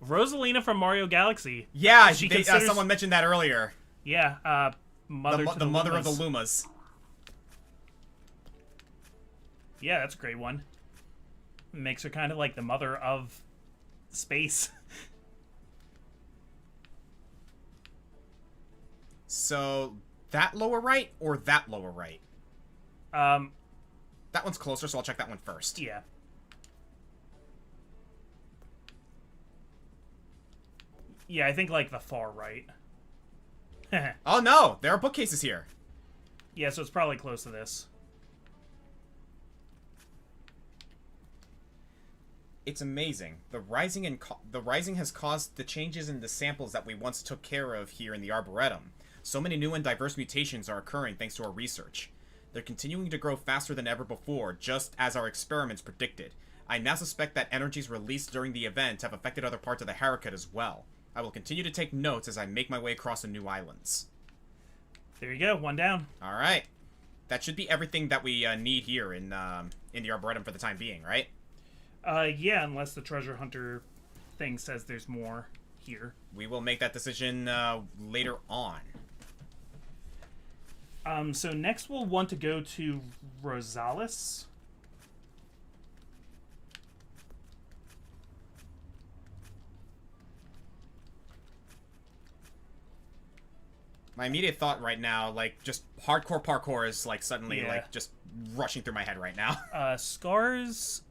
Rosalina from Mario Galaxy. Yeah, someone mentioned that earlier. Yeah, mother the mother of the Lumas. Yeah, that's a great one. Makes her kind of like the mother of space. So, that lower right or that lower right? That one's closer, so I'll check that one first. Yeah. Yeah, I think like the far right. Oh no, there are bookcases here. Yeah, so it's probably close to this. It's amazing. The rising has caused the changes in the samples that we once took care of here in the Arboretum. So many new and diverse mutations are occurring thanks to our research. They're continuing to grow faster than ever before, just as our experiments predicted. I now suspect that energies released during the event have affected other parts of the Harakat as well. I will continue to take notes as I make my way across the new islands. There you go, one down. Alright. That should be everything that we need here in the Arboretum for the time being, right? Yeah, unless the treasure hunter thing says there's more here. We will make that decision later on. So next we'll want to go to Rosales. My immediate thought right now, like, just hardcore parkour is, like, suddenly, like, just rushing through my head right now. Scars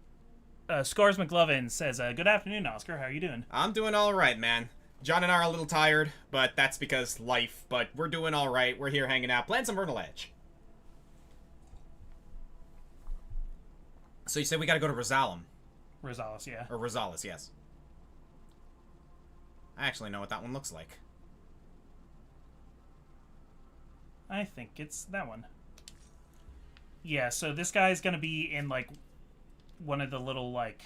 McLovin says, good afternoon, Oscar. How are you doing? I'm doing all right, man. John and I are a little tired, but that's because life. But we're doing all right. We're here hanging out, playing some Vernal Edge. So you said we gotta go to Rosales, yeah. Or Rosales, yes. I actually know what that one looks like. I think it's that one. Yeah, so this guy's gonna be in, like, one of the little, like,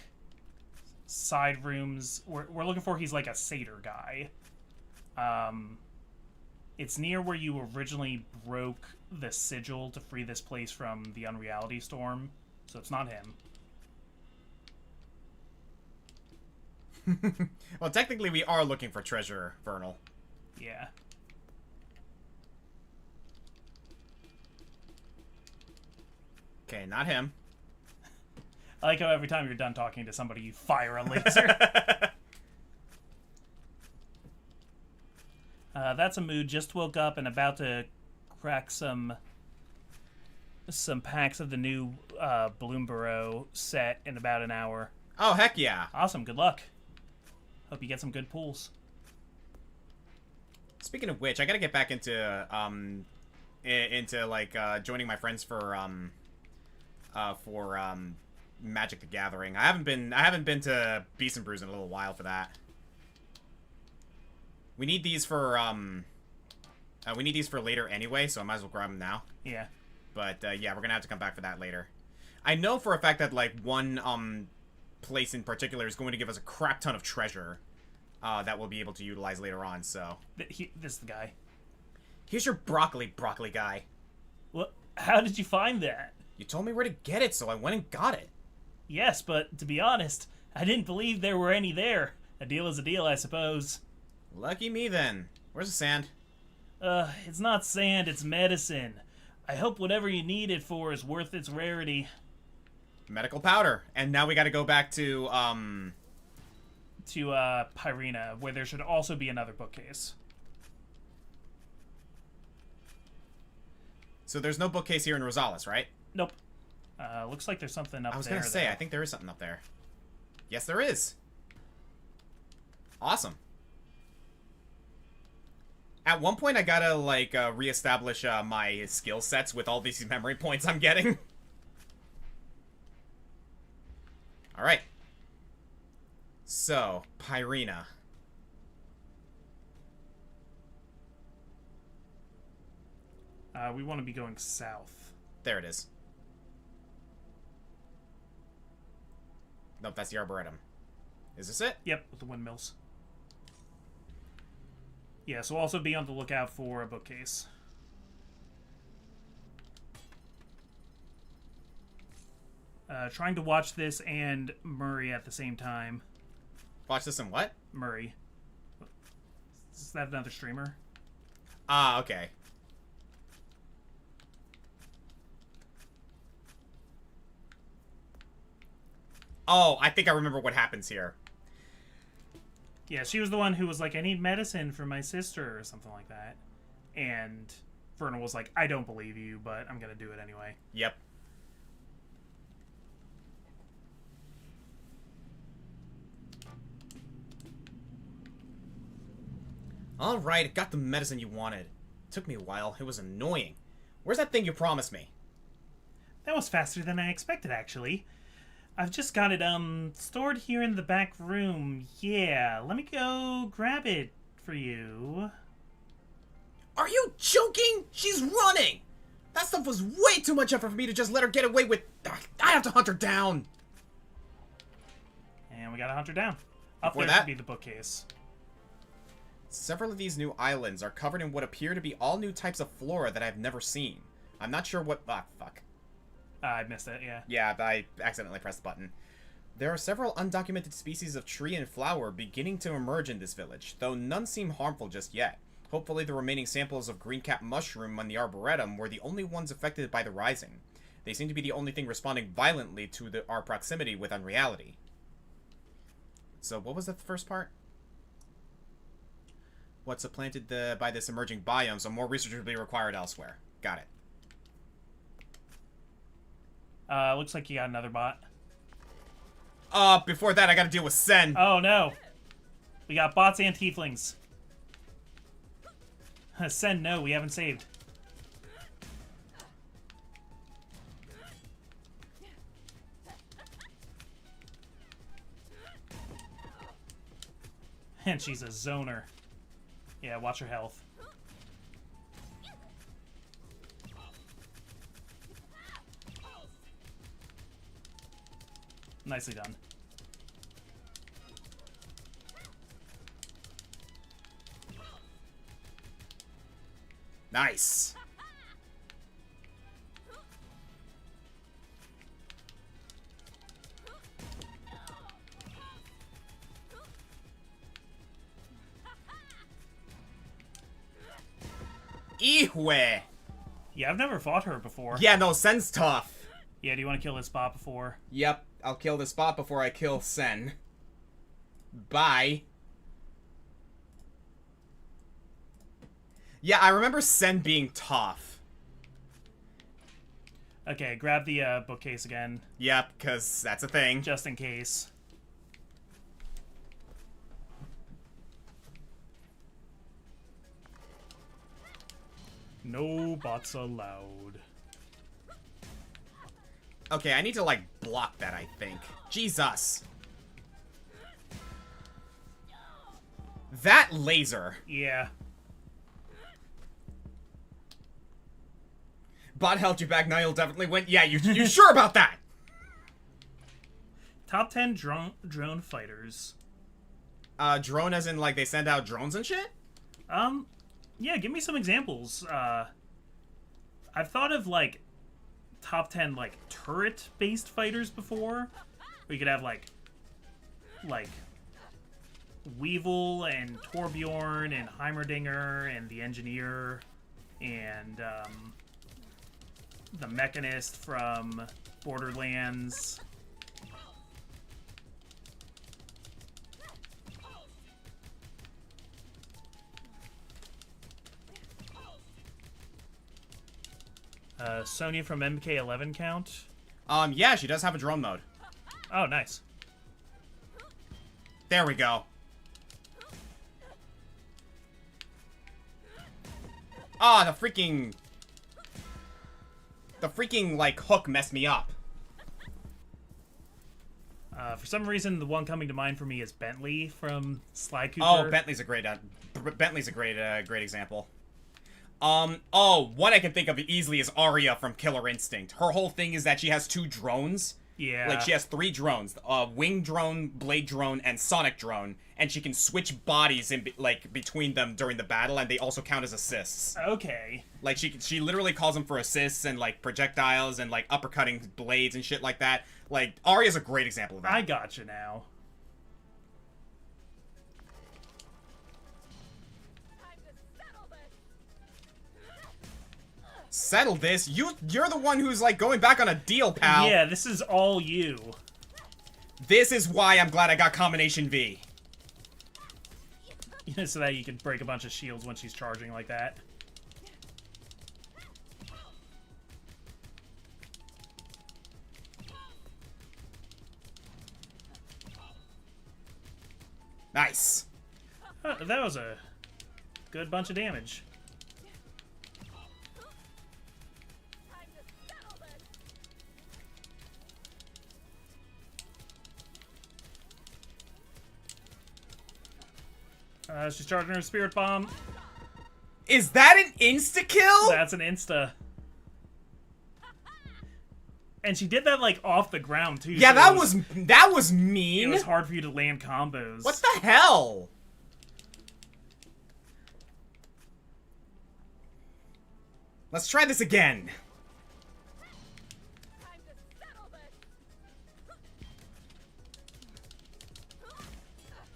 side rooms. We're looking for, he's like a satyr guy. It's near where you originally broke the sigil to free this place from the unreality storm, so it's not him. Well, technically we are looking for treasure, Vernal. Yeah. Okay, not him. I like how every time you're done talking to somebody, you fire a laser. That's a mood. Just woke up and about to crack some packs of the new Bloomborough set in about an hour. Oh, heck yeah. Awesome. Good luck. Hope you get some good pulls. Speaking of which, I gotta get back into joining my friends for Magic the Gathering. I haven't been to Beast and Brews in a little while for that. We need these for later anyway, so I might as well grab them now. Yeah. But yeah, we're gonna have to come back for that later. I know for a fact that like one place in particular is going to give us a crap ton of treasure that we'll be able to utilize later on. So this is the guy. Here's your broccoli guy. What? How did you find that? You told me where to get it, so I went and got it. Yes, but to be honest, I didn't believe there were any there. A deal is a deal, I suppose. Lucky me, then. Where's the sand? It's not sand, it's medicine. I hope whatever you need it for is worth its rarity. Medical powder. And now we gotta go back to, Pyrena, where there should also be another bookcase. So there's no bookcase here in Rosales, right? Nope. Looks like there's something up there. I was gonna say, though. I think there is something up there. Yes, there is. Awesome. At one point, I gotta, like, reestablish my skill sets with all these memory points I'm getting. Alright. So, Pyrena. We want to be going south. There it is. Nope, that's the Arboretum. Is this it? Yep, with the windmills. Yeah, so also be on the lookout for a bookcase. Trying to watch this and Murray at the same time. Watch this and what? Murray. Is that another streamer? Ah, okay. Oh, I think I remember what happens here. Yeah, she was the one who was like, I need medicine for my sister or something like that. And Vernal was like, I don't believe you, but I'm going to do it anyway. Yep. Alright, got the medicine you wanted. Took me a while. It was annoying. Where's that thing you promised me? That was faster than I expected, actually. I've just got it, stored here in the back room. Yeah, let me go grab it for you. Are you joking? She's running! That stuff was way too much effort for me to just let her get away with... I have to hunt her down! And we gotta hunt her down. Up Before there that- should be the bookcase. Several of these new islands are covered in what appear to be all new types of flora that I've never seen. I'm not sure what... Ah, fuck. I missed it, yeah. Yeah, I accidentally pressed the button. There are several undocumented species of tree and flower beginning to emerge in this village, though none seem harmful just yet. Hopefully the remaining samples of green-cap mushroom on the Arboretum were the only ones affected by the rising. They seem to be the only thing responding violently to our proximity with unreality. So what was the first part? What's supplanted by this emerging biome, so more research will be required elsewhere. Got it. Looks like you got another bot. Before that I gotta deal with Sen. Oh, no. We got bots and tieflings. Send no, we haven't saved. And she's a zoner. Yeah, watch her health. Nicely done. Nice. Ihwe. Yeah, I've never fought her before. Yeah, no, Sen's tough. Yeah, do you want to kill this bot before? Yep, I'll kill this bot before I kill Sen. Bye. Yeah, I remember Sen being tough. Okay, grab the bookcase again, Yep, because that's a thing. just in case. No bots allowed. Okay, I need to, like, block that, I think. Jesus. That laser. Yeah. Bot held you back, now you'll definitely win. Yeah, you sure about that? Top 10 drone fighters. Drone as in, like, they send out drones and shit? Yeah, give me some examples. I've thought of, like, top 10, like, turret-based fighters before. We could have, like, Weevil and Torbjorn and Heimerdinger and the Engineer and, the Mechanist from Borderlands. Sonya from MK11 count? Yeah, she does have a drone mode. Oh, nice. There we go. Ah, the freaking, like, hook messed me up. For some reason, the one coming to mind for me is Bentley from Sly Cooper. Oh, Bentley's a great great example. One I can think of easily is Arya from Killer Instinct. Her whole thing is that she has 2 drones. Yeah. Like, she has 3 drones. Wing drone, blade drone, and sonic drone. And she can switch bodies between them during the battle, and they also count as assists. Okay. Like, she literally calls them for assists and, like, projectiles and, like, uppercutting blades and shit like that. Like, Arya's a great example of that. I gotcha now. Settle this? You're the one who's, like, going back on a deal, pal. Yeah, this is all you. This is why I'm glad I got Combination V. So that you can break a bunch of shields when she's charging like that. Nice. That was a good bunch of damage. She's charging her spirit bomb. Is that an insta-kill? That's an insta. And she did that, like, off the ground, too. Yeah, so that was mean. It was hard for you to land combos. What the hell? Let's try this again.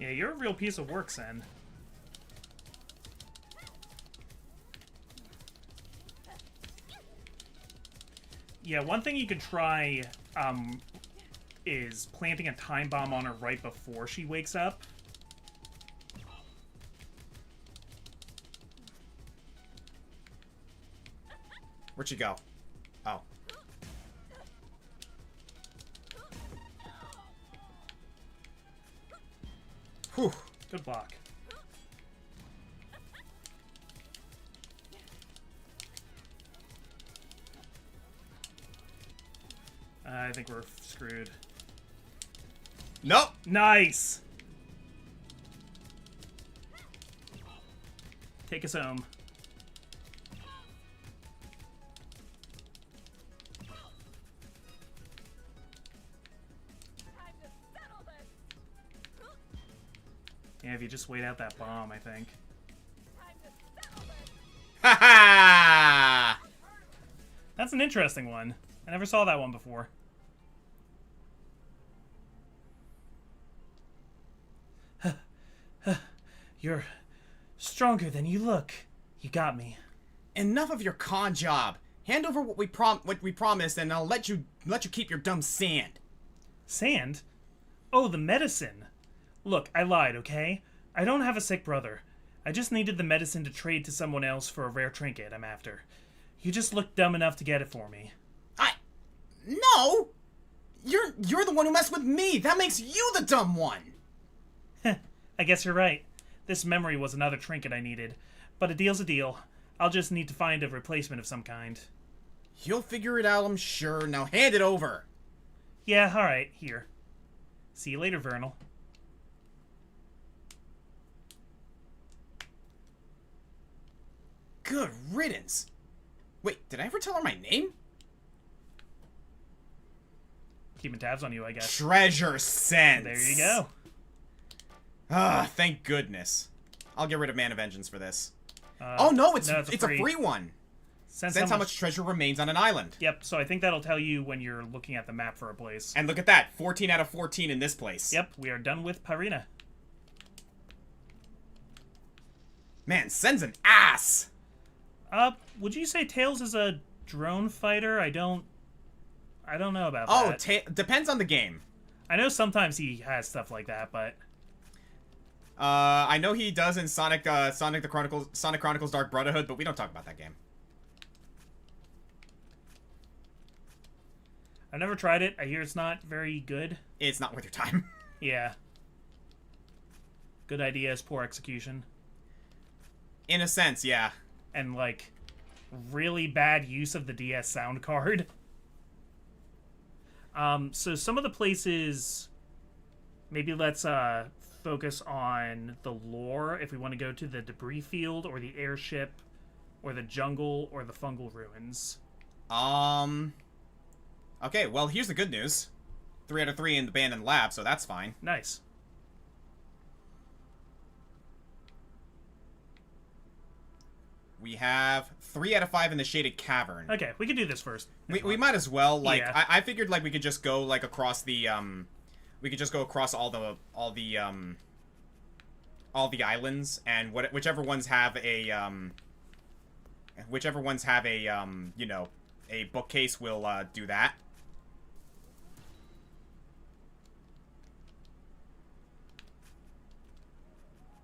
Yeah, you're a real piece of work, Sen. Yeah, one thing you could try, is planting a time bomb on her right before she wakes up. Where'd she go? Oh. Whew. Good block. I think we're screwed. Nope. Nice! Take us home. Yeah, if you just wait out that bomb, I think. Ha ha! That's an interesting one. I never saw that one before. You're stronger than you look. You got me. Enough of your con job. Hand over what we promised, and I'll let you keep your dumb sand. Sand? Oh, the medicine. Look, I lied, okay? I don't have a sick brother. I just needed the medicine to trade to someone else for a rare trinket I'm after. You just looked dumb enough to get it for me. No! You're the one who messed with me! That makes you the dumb one! I guess you're right. This memory was another trinket I needed. But a deal's a deal. I'll just need to find a replacement of some kind. You'll figure it out, I'm sure. Now hand it over! Yeah, alright, here. See you later, Vernal. Good riddance. Wait, did I ever tell her my name? Keeping tabs on you, I guess. Treasure sense. There you go. Ah, thank goodness. I'll get rid of Mana Vengeance for this. Oh no, it's a free one. Sense how much treasure remains on an island. Yep, so I think that'll tell you when you're looking at the map for a place. And look at that, 14 out of 14 in this place. Yep, we are done with Pyrena. Man, Sen's an ass! Would you say Tails is a drone fighter? I don't know about that. Oh, depends on the game. I know sometimes he has stuff like that, but... I know he does in Sonic Chronicles Dark Brotherhood, but we don't talk about that game. I've never tried it. I hear it's not very good. It's not worth your time. Yeah. Good ideas, poor execution. In a sense, yeah. And, like, really bad use of the DS sound card. So some of the places Maybe let's focus on the lore if we want to go to the debris field or the airship or the jungle or the fungal ruins. Okay, well, here's the good news. 3 out of 3 in the abandoned lab, so that's fine. Nice. We have 3 out of 5 in the shaded cavern. Okay, we can do this first. We might as well, like, Yeah. I figured, like, we could just go, like, across the, we could just go across all the islands, and whichever ones have a, you know, a bookcase will, do that.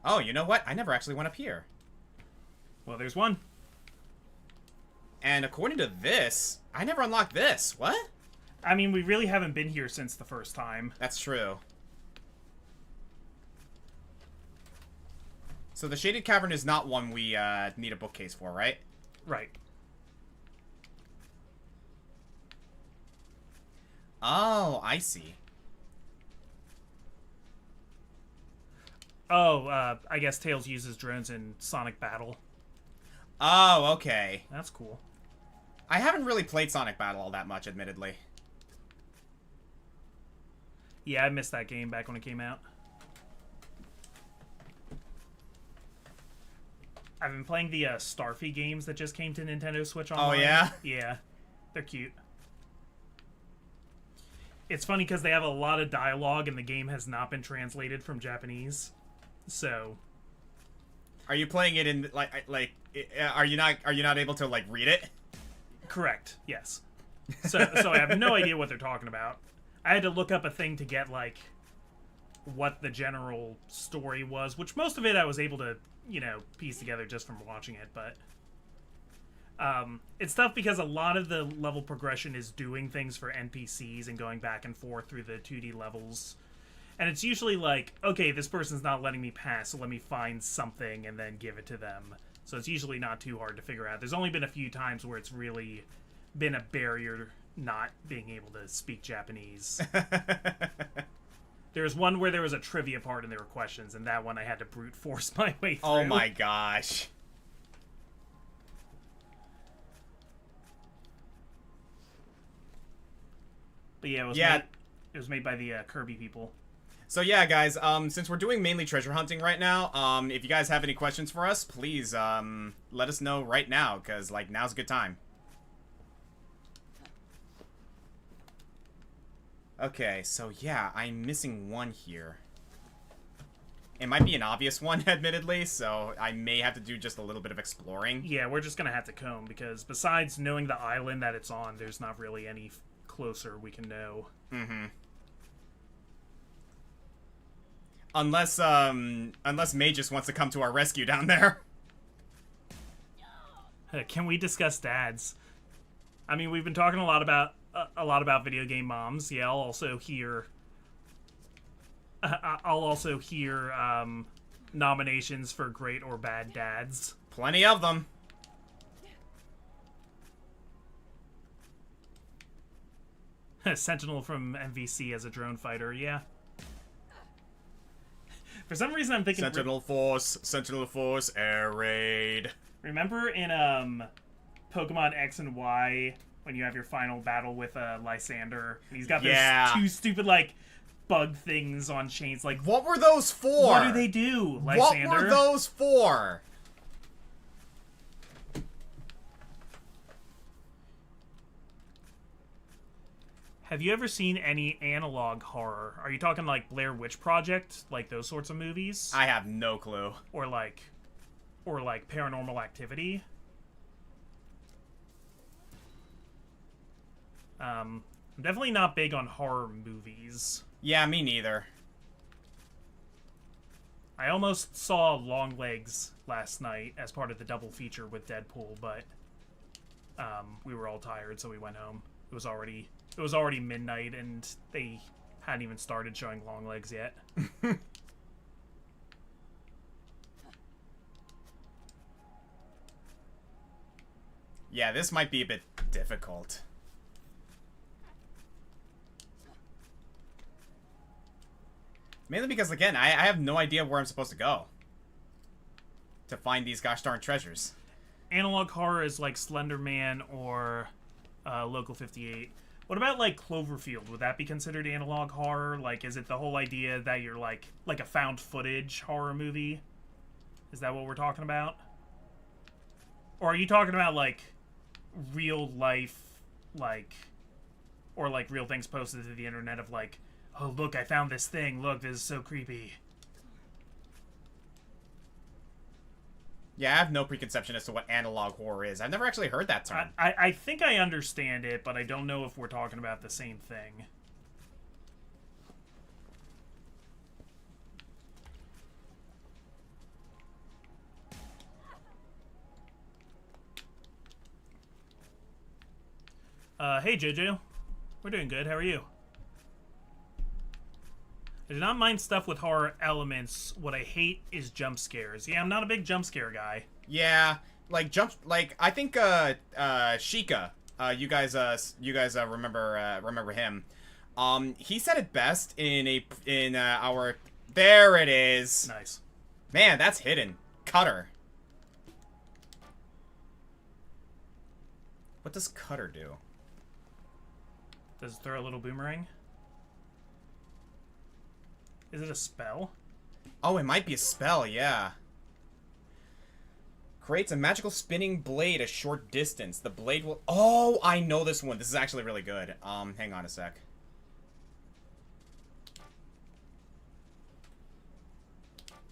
Oh, you know what? I never actually went up here. Well, there's one. And according to this, I never unlocked this. What? I mean, we really haven't been here since the first time. That's true. So the Shaded Cavern is not one we need a bookcase for, right? Right. Oh, I see. Oh, I guess Tails uses drones in Sonic Battle. Oh, okay. That's cool. I haven't really played Sonic Battle all that much, admittedly. Yeah, I missed that game back when it came out. I've been playing the Starfy games that just came to Nintendo Switch Online. Oh, yeah? Yeah. They're cute. It's funny because they have a lot of dialogue and the game has not been translated from Japanese. So... Are you playing it in, are you not able to, like, read it? Correct, yes. So I have no idea what they're talking about. I had to look up a thing to get, like, what the general story was, which most of it I was able to, you know, piece together just from watching it, but... it's tough because a lot of the level progression is doing things for NPCs and going back and forth through the 2D levels. And it's usually like, okay, this person's not letting me pass, so let me find something and then give it to them. So it's usually not too hard to figure out. There's only been a few times where it's really been a barrier not being able to speak Japanese. There was one where there was a trivia part and there were questions, and that one I had to brute force my way through. Oh my gosh. But yeah, it was made by the Kirby people. So yeah, guys, since we're doing mainly treasure hunting right now, if you guys have any questions for us, please, let us know right now, because, like, now's a good time. Okay, so yeah, I'm missing one here. It might be an obvious one, admittedly, so I may have to do just a little bit of exploring. Yeah, we're just gonna have to comb, because besides knowing the island that it's on, there's not really any closer we can know. Mm-hmm. Unless May just wants to come to our rescue down there. Can we discuss dads? I mean, we've been talking a lot about video game moms. Yeah, I'll also hear nominations for great or bad dads. Plenty of them. Sentinel from MVC as a drone fighter, yeah. For some reason, I'm thinking... Sentinel Force, Air Raid. Remember in Pokemon X and Y, when you have your final battle with Lysander, and he's got those two stupid, like, bug things on chains, like... What were those for? What do they do, Lysander? What were those for? Have you ever seen any analog horror? Are you talking like Blair Witch Project, like those sorts of movies? I have no clue. Or like Paranormal Activity? I'm definitely not big on horror movies. Yeah, me neither. I almost saw Longlegs last night as part of the double feature with Deadpool, but we were all tired, so we went home. It was already midnight, and they hadn't even started showing Longlegs yet. Yeah, this might be a bit difficult. Mainly because, again, I have no idea where I'm supposed to go to find these gosh darn treasures. Analog horror is like Slender Man or Local 58. What about, like, Cloverfield? Would that be considered analog horror? Like, is it the whole idea that you're, like a found footage horror movie? Is that what we're talking about? Or are you talking about, like, real life, like, or, like, real things posted to the internet of, like, oh, look, I found this thing. Look, this is so creepy. Yeah, I have no preconception as to what analog horror is. I've never actually heard that term. I think I understand it, but I don't know if we're talking about the same thing. Hey, JJ. We're doing good. How are you? I do not mind stuff with horror elements. What I hate is jump scares. Yeah, I'm not a big jump scare guy. Yeah, I think Sheikah, you guys remember him. He said it best in our, there it is. Nice. Man, that's hidden. Cutter. What does Cutter do? Does it throw a little boomerang? Is it a spell? Oh, it might be a spell, yeah. Creates a magical spinning blade a short distance. The blade will... Oh, I know this one. This is actually really good. Hang on a sec.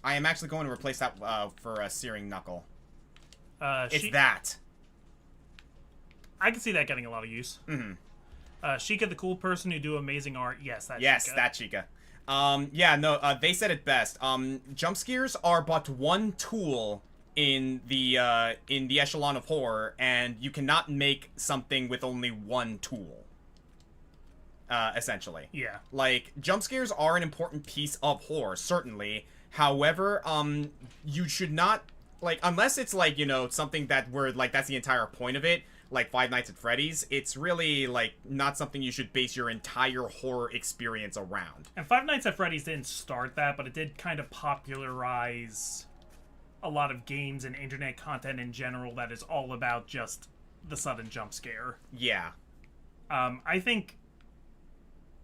I am actually going to replace that for a Searing Knuckle. It's that. I can see that getting a lot of use. Mm-hmm. Sheikah, the cool person who do amazing art. Yes, that's Yes, Sheikah. that Sheikah. Yeah, no, they said it best. Jump scares are but one tool in the echelon of horror, and you cannot make something with only one tool. Essentially. Yeah. Like, jump scares are an important piece of horror, certainly. However, you should not, like, unless it's, like, you know, something that where, like, that's the entire point of it, like Five Nights at Freddy's, it's really, like, not something you should base your entire horror experience around. And Five Nights at Freddy's didn't start that, but it did kind of popularize a lot of games and internet content in general that is all about just the sudden jump scare. Yeah. I think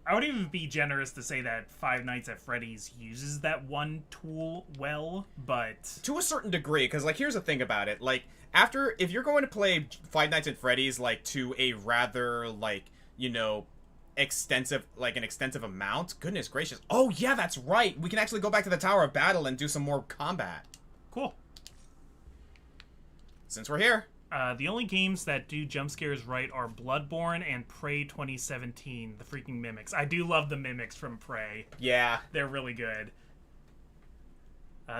I would even be generous to say that Five Nights at Freddy's uses that one tool well, but... To a certain degree, because, like, here's the thing about it. Like, if you're going to play Five Nights at Freddy's, like, to a rather, like, you know, an extensive amount, goodness gracious. Oh, yeah, that's right. We can actually go back to the Tower of Battle and do some more combat. Cool. Since we're here. The only games that do jump scares right are Bloodborne and Prey 2017, the freaking mimics. I do love the mimics from Prey. Yeah. They're really good.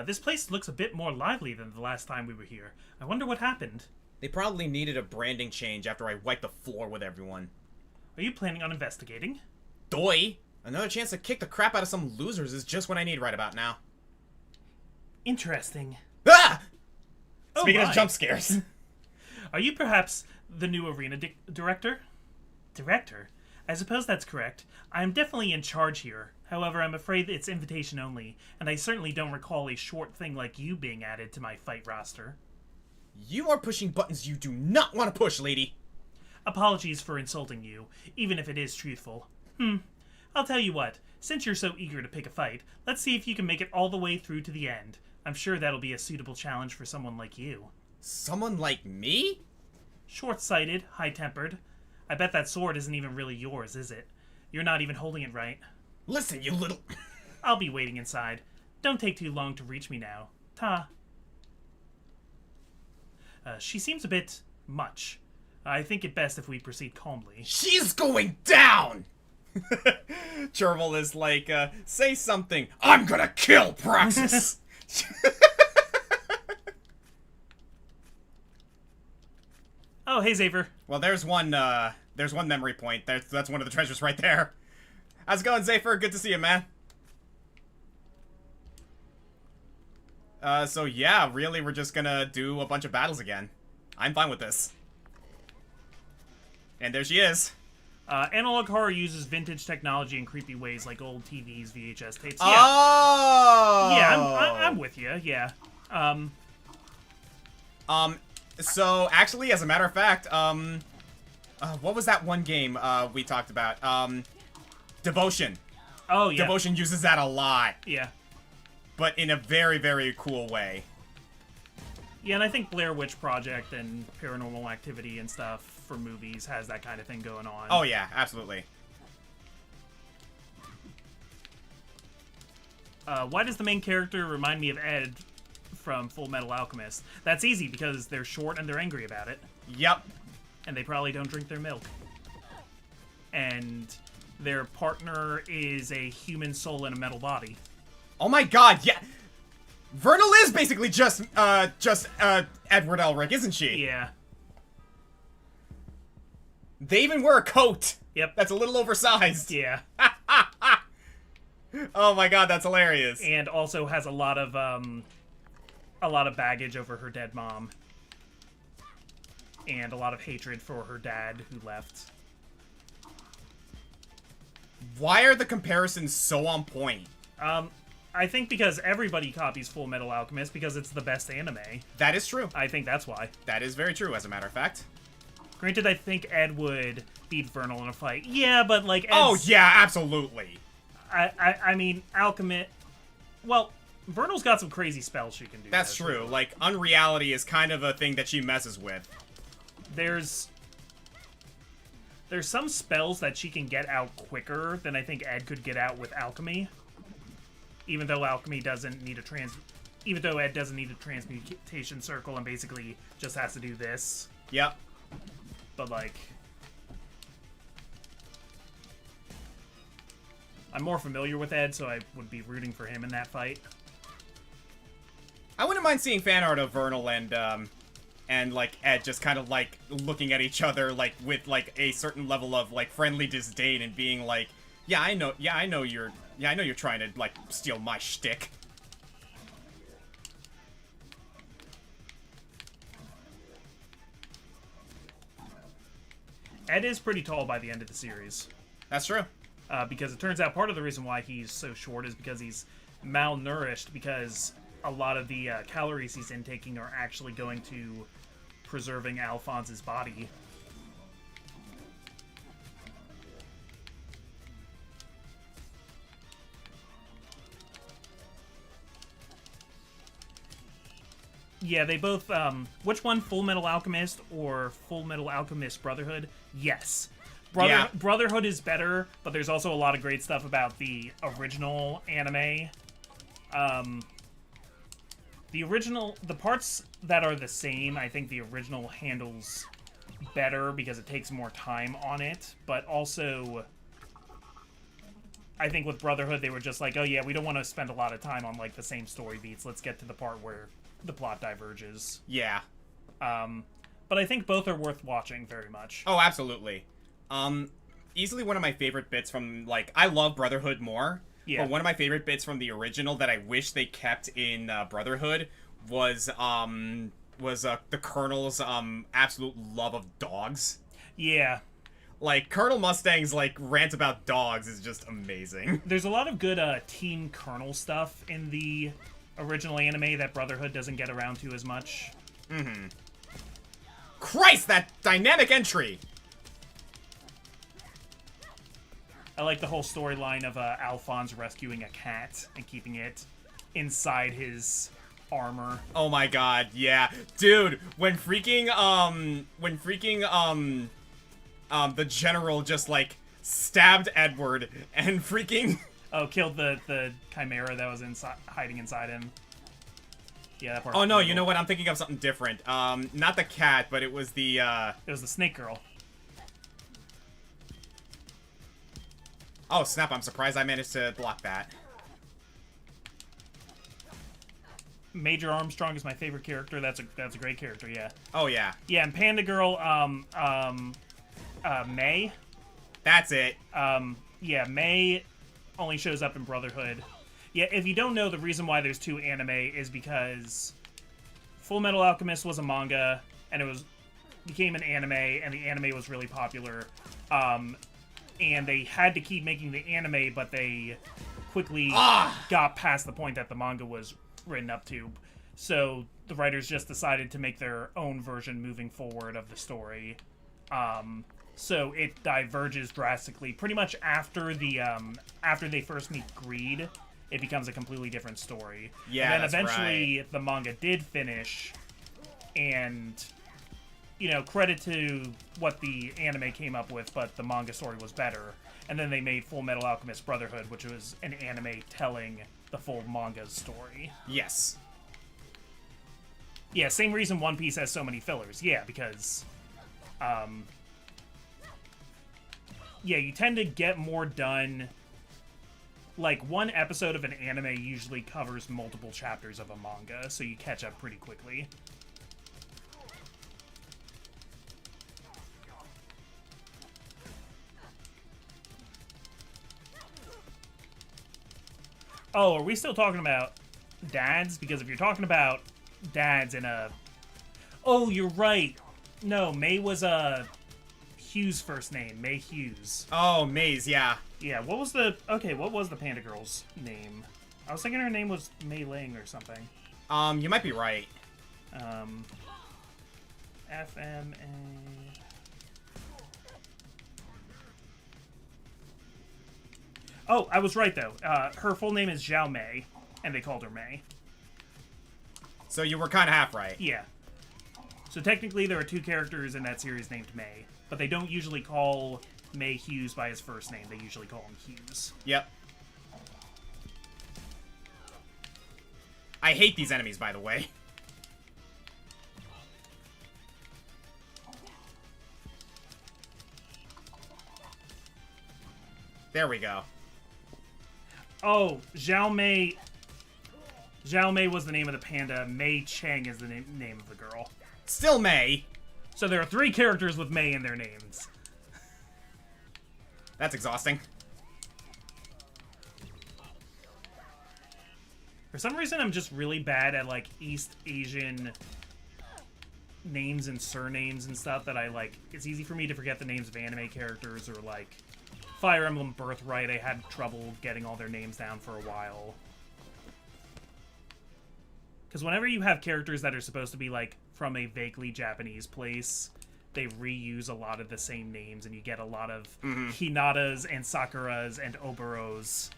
This place looks a bit more lively than the last time we were here. I wonder what happened. They probably needed a branding change after I wiped the floor with everyone. Are you planning on investigating? Doi! Another chance to kick the crap out of some losers is just what I need right about now. Interesting. Ah! Oh Speaking my. of jump scares. Are you perhaps the new arena director? Director? I suppose that's correct. I am definitely in charge here. However, I'm afraid it's invitation only, and I certainly don't recall a short thing like you being added to my fight roster. You are pushing buttons you do not want to push, lady. Apologies for insulting you, even if it is truthful. I'll tell you what, since you're so eager to pick a fight, let's see if you can make it all the way through to the end. I'm sure that'll be a suitable challenge for someone like you. Someone like me? Short-sighted, high-tempered. I bet that sword isn't even really yours, is it? You're not even holding it right. Listen, you little... I'll be waiting inside. Don't take too long to reach me now. Ta. She seems a bit much. I think it best if we proceed calmly. She's going down! Chervil is like, say something. I'm gonna kill Praxis! Oh, hey, Xavier. Well, there's one memory point. That's one of the treasures right there. How's it going, Xavier? Good to see you, man. So yeah, really, we're just gonna do a bunch of battles again. I'm fine with this. And there she is. Analog horror uses vintage technology in creepy ways, like old TVs, VHS tapes. Yeah, Oh! yeah, I'm with you. Yeah. So, actually, as a matter of fact, what was that one game, we talked about? Devotion. Oh, yeah. Devotion uses that a lot. Yeah. But in a very, very cool way. Yeah, and I think Blair Witch Project and Paranormal Activity and stuff for movies has that kind of thing going on. Oh, yeah, absolutely. Why does the main character remind me of Ed from Full Metal Alchemist? That's easy, because they're short and they're angry about it. Yep. And they probably don't drink their milk. And their partner is a human soul in a metal body. Oh my god, yeah! Vernal is basically just Edward Elric, isn't she? Yeah. They even wear a coat! Yep. That's a little oversized. Yeah. Oh my god, that's hilarious. And also has a lot of baggage over her dead mom. And a lot of hatred for her dad who left. Why are the comparisons so on point? I think because everybody copies Full Metal Alchemist because it's the best anime. That is true. I think that's why. That is very true, as a matter of fact. Granted, I think Ed would beat Vernal in a fight. Yeah, but like Ed's, Oh, yeah, absolutely. I mean, Alchemist... Well, Vernal's got some crazy spells she can do. That's true. Like, unreality is kind of a thing that she messes with. There's some spells that she can get out quicker than I think Ed could get out with alchemy. Even though alchemy doesn't need even though Ed doesn't need a transmutation circle and basically just has to do this. Yep. But like, I'm more familiar with Ed, so I would be rooting for him in that fight. I wouldn't mind seeing fan art of Vernal and like Ed just kind of like looking at each other like with like a certain level of like friendly disdain and being like, yeah, I know you're trying to like steal my shtick. Ed is pretty tall by the end of the series. That's true. Because it turns out part of the reason why he's so short is because he's malnourished, because a lot of the calories he's intaking are actually going to preserving Alphonse's body. Yeah, they both, which one, Full Metal Alchemist or Full Metal Alchemist Brotherhood? Yes. Brotherhood is better, but there's also a lot of great stuff about the original anime. The parts that are the same, I think the original handles better because it takes more time on it, but also I think with Brotherhood they were just like, oh yeah, we don't want to spend a lot of time on like the same story beats, let's get to the part where the plot diverges. Yeah. But I think both are worth watching very much. Oh, absolutely. Easily one of my favorite bits from, like, I love Brotherhood more, yeah. But one of my favorite bits from the original that I wish they kept in Brotherhood was the Colonel's absolute love of dogs. Yeah. Like, Colonel Mustang's, like, rant about dogs is just amazing. There's a lot of good Team Colonel stuff in the original anime that Brotherhood doesn't get around to as much. Mm-hmm. Christ, that dynamic entry! I like the whole storyline of Alphonse rescuing a cat and keeping it inside his armor. Oh my god, yeah. Dude, when freaking, the general just, like, stabbed Edward and freaking... Oh, killed the chimera that was hiding inside him. Yeah, that part. Oh no, you know what? I'm thinking of something different. Not the cat, but it was the, It was the snake girl. Oh, snap, I'm surprised I managed to block that. Major Armstrong is my favorite character. That's a great character, yeah. Oh, yeah. Yeah, and Panda Girl, May. That's it. Yeah, May only shows up in Brotherhood. Yeah, if you don't know, the reason why there's two anime is because Full Metal Alchemist was a manga, and it became an anime, and the anime was really popular. and they had to keep making the anime, but they quickly got past the point that the manga was written up to. So the writers just decided to make their own version moving forward of the story. So it diverges drastically. Pretty much after they first meet Greed, it becomes a completely different story. Yeah, and then that's eventually right. the manga did finish, and credit to what the anime came up with, but the manga story was better. And then they made Full Metal Alchemist Brotherhood, which was an anime telling the full manga's story. Yes. Yeah, same reason One Piece has so many fillers. Yeah, because you tend to get more done. Like, one episode of an anime usually covers multiple chapters of a manga, so you catch up pretty quickly. Oh, are we still talking about dads? Because if you're talking about dads in a... Oh, you're right. No, May was Hughes' first name. May Hughes. Oh, Maze, yeah. Yeah, what was the Panda Girl's name? I was thinking her name was Mei Ling or something. You might be right. FMA... Oh, I was right, though. Her full name is Zhao Mei, and they called her Mei. So you were kind of half right. Yeah. So technically there are two characters in that series named Mei, but they don't usually call Mei Hughes by his first name. They usually call him Hughes. Yep. I hate these enemies, by the way. There we go. Oh, Zhao Mei was the name of the panda. Mei Cheng is the name of the girl. Still May. So there are three characters with Mei in their names. That's exhausting. For some reason, I'm just really bad at, like, East Asian names and surnames and stuff that I, like... It's easy for me to forget the names of anime characters or, like... Fire Emblem Birthright, I had trouble getting all their names down for a while. Because whenever you have characters that are supposed to be, like, from a vaguely Japanese place, they reuse a lot of the same names, and you get a lot of Hinatas and Sakuras and Oboros.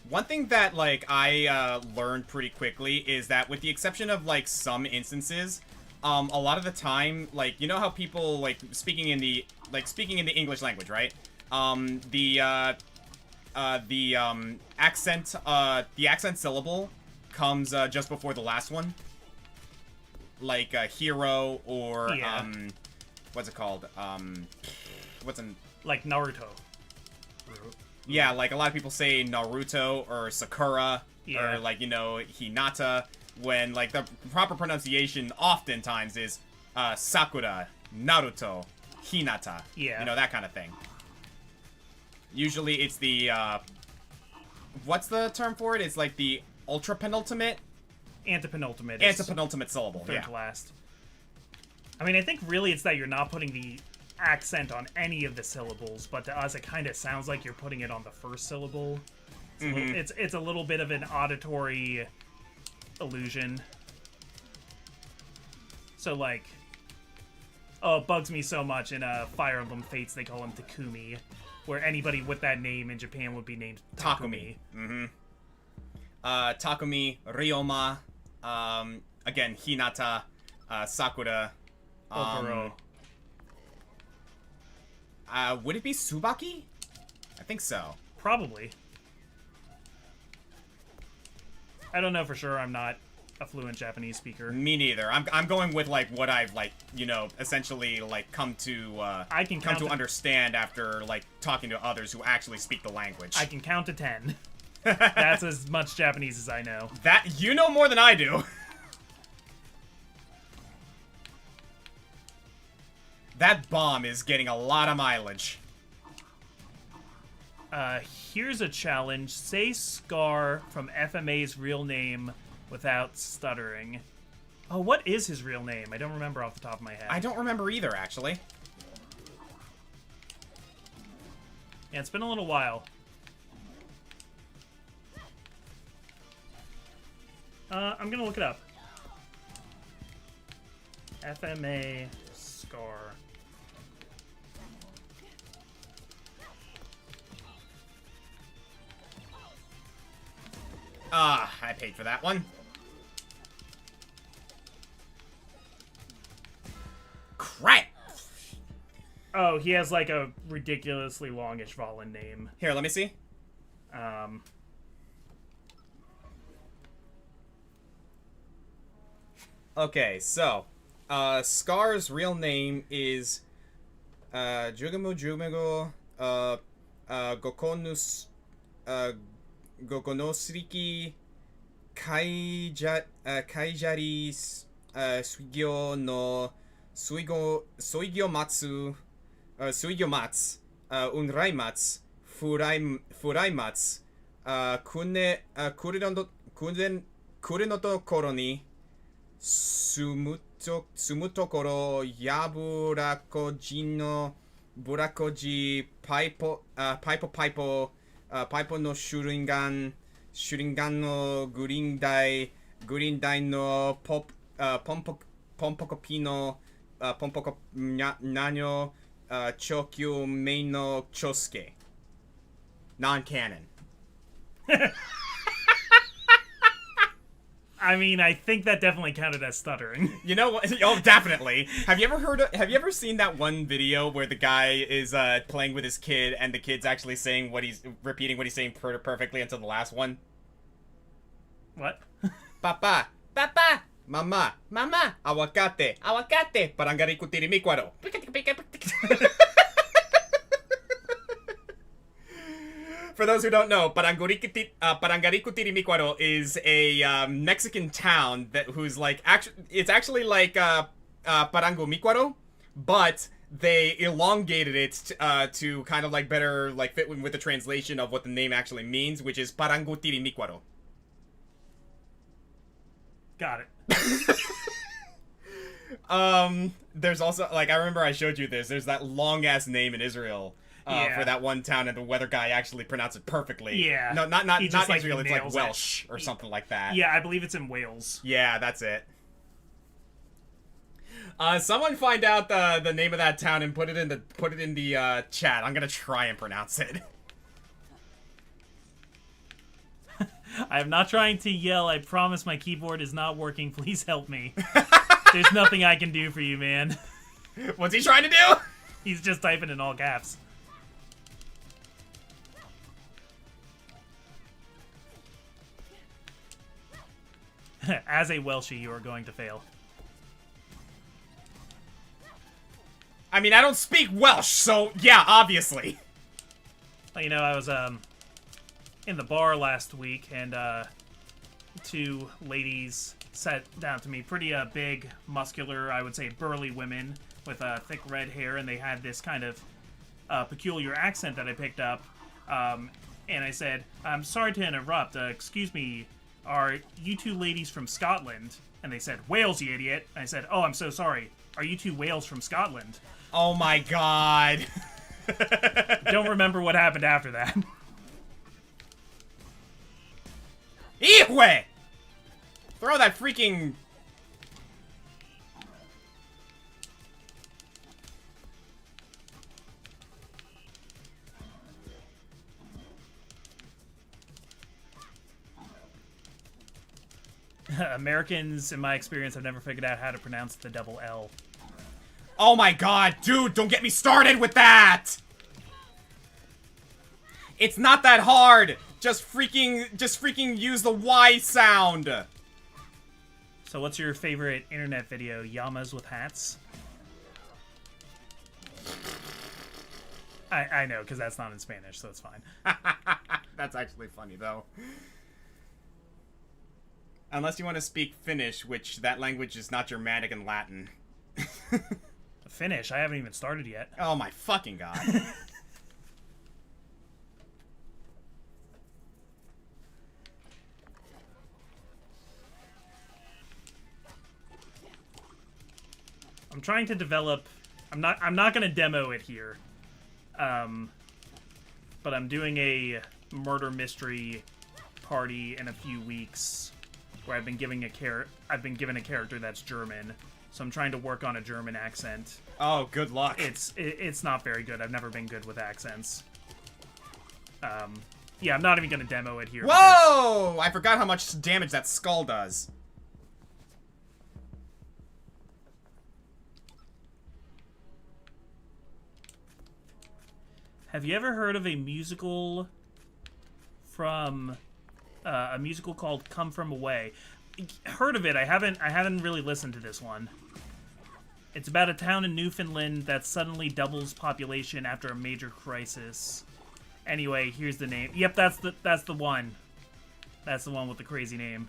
One thing that, like, I learned pretty quickly is that with the exception of, like, some instances, a lot of the time, like, you know how people, like, speaking in the English language, right? The accent syllable comes just before the last one. Like, hero or, what's it called? Like Naruto. Yeah, like, a lot of people say Naruto or Sakura or, like, Hinata, when, like, the proper pronunciation oftentimes is Sakura, Naruto, Hinata. Yeah. That kind of thing. Usually it's the, what's the term for it? It's, like, the ultra-penultimate? Antepenultimate. Antepenultimate syllable, third to last. I mean, I think really it's that you're not putting the accent on any of the syllables, but to us it kind of sounds like you're putting it on the first syllable. It's a little bit of an auditory illusion. So, like, it bugs me so much in Fire Emblem Fates they call him Takumi, where anybody with that name in Japan would be named Takumi. Takumi, Ryoma, again, Hinata, Sakura, Oboro. Would it be Tsubaki? I think so. Probably. I don't know for sure. I'm not a fluent Japanese speaker. Me neither. I'm going with, like, what I've, like, essentially, like, come to understand after, like, talking to others who actually speak the language. I can count to 10. That's as much Japanese as I know. That, you know more than I do. That bomb is getting a lot of mileage. Here's a challenge. Say Scar from FMA's real name without stuttering. Oh, what is his real name? I don't remember off the top of my head. I don't remember either, actually. Yeah, it's been a little while. I'm gonna look it up. FMA Scar. I paid for that one. Crap! Oh, he has like a ridiculously longish Valen name. Here, let me see. Okay, so, Scar's real name is, Jugamu Gokonosriki Kaijari Suigyo Matsu, Unraimatsu, Furaimatsu, Kurenoto Koro ni Sumutokoro Yaburakoji no Burakoji Paipo no Shuringan no Gurindai no Pompokopino Pompoko Nanyo Chokyu Mei no Chosuke. Non-canon. I mean, I think that definitely counted as stuttering. You know what? Oh, definitely. Have you ever seen that one video where the guy is playing with his kid and the kid's actually saying repeating what he's saying perfectly until the last one? What? Papa, papa, mama, mama, aguacate, aguacate, parangariku tirimikwaro. For those who don't know, Parangariku Tirimicuaro is a Mexican town who's like it's actually like Parango Micuaro, but they elongated it to kind of like better like fit with the translation of what the name actually means, which is Parango Tirimicuaro. Got it. There's also like I remember I showed you this. There's that long ass name in Israel. For that one town, and the weather guy actually pronounced it perfectly. Yeah. No, not Israel. Like, it's like Welsh or something like that. Yeah, I believe it's in Wales. Yeah, that's it. Someone find out the name of that town and put it in the chat. I'm gonna try and pronounce it. I am not trying to yell. I promise my keyboard is not working. Please help me. There's nothing I can do for you, man. What's he trying to do? He's just typing in all caps. As a Welshie, you are going to fail. I mean, I don't speak Welsh, so yeah, obviously. You know, I was in the bar last week, and two ladies sat down to me, pretty big, muscular, I would say burly women with thick red hair, and they had this kind of peculiar accent that I picked up. And I said, "I'm sorry to interrupt. Excuse me. Are you two ladies from Scotland?" And they said, "Wales, you idiot." And I said, "Oh, I'm so sorry. Are you two Wales from Scotland?" Oh my god. Don't remember what happened after that. Ihwe! Throw that freaking... Americans, in my experience, have never figured out how to pronounce the double L. Oh my god, dude, don't get me started with that! It's not that hard! Just freaking use the Y sound! So what's your favorite internet video? Llamas with hats? I know, because that's not in Spanish, so it's fine. That's actually funny, though. Unless you want to speak Finnish, which that language is not Germanic and Latin. Finnish? I haven't even started yet. Oh my fucking god. I'm trying to develop... I'm not going to demo it here. but I'm doing a murder mystery party in a few weeks where I've been given a character that's German. So I'm trying to work on a German accent. Oh, good luck. It's not very good. I've never been good with accents. Yeah, I'm not even gonna demo it here. Whoa! I forgot how much damage that skull does. Have you ever heard of a musical from a musical called Come From Away? Heard of it? I haven't really listened to this one. It's about a town in Newfoundland that suddenly doubles population after a major crisis. Anyway, here's the name. Yep, that's the one. That's the one with the crazy name.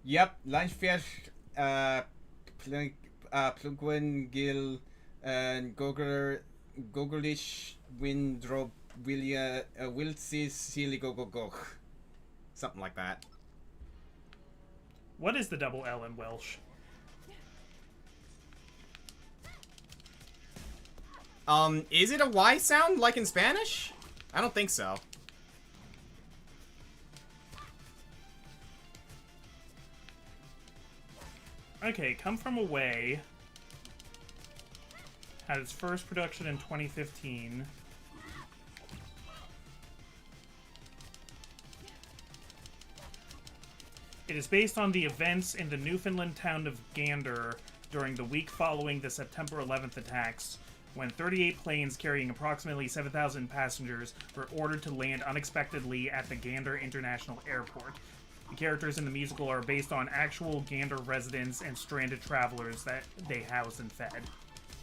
Yep, Lunchfish, Plugwin, Gil, and Gogolish, Windrop, Wilsis, Silly Gogogoch. Something like that. What is the double L in Welsh? Is it a Y sound like in Spanish? I don't think so. Okay, Come From Away had its first production in 2015. It is based on the events in the Newfoundland town of Gander during the week following the September 11th attacks, when 38 planes carrying approximately 7,000 passengers were ordered to land unexpectedly at the Gander International Airport. The characters in the musical are based on actual Gander residents and stranded travelers that they housed and fed.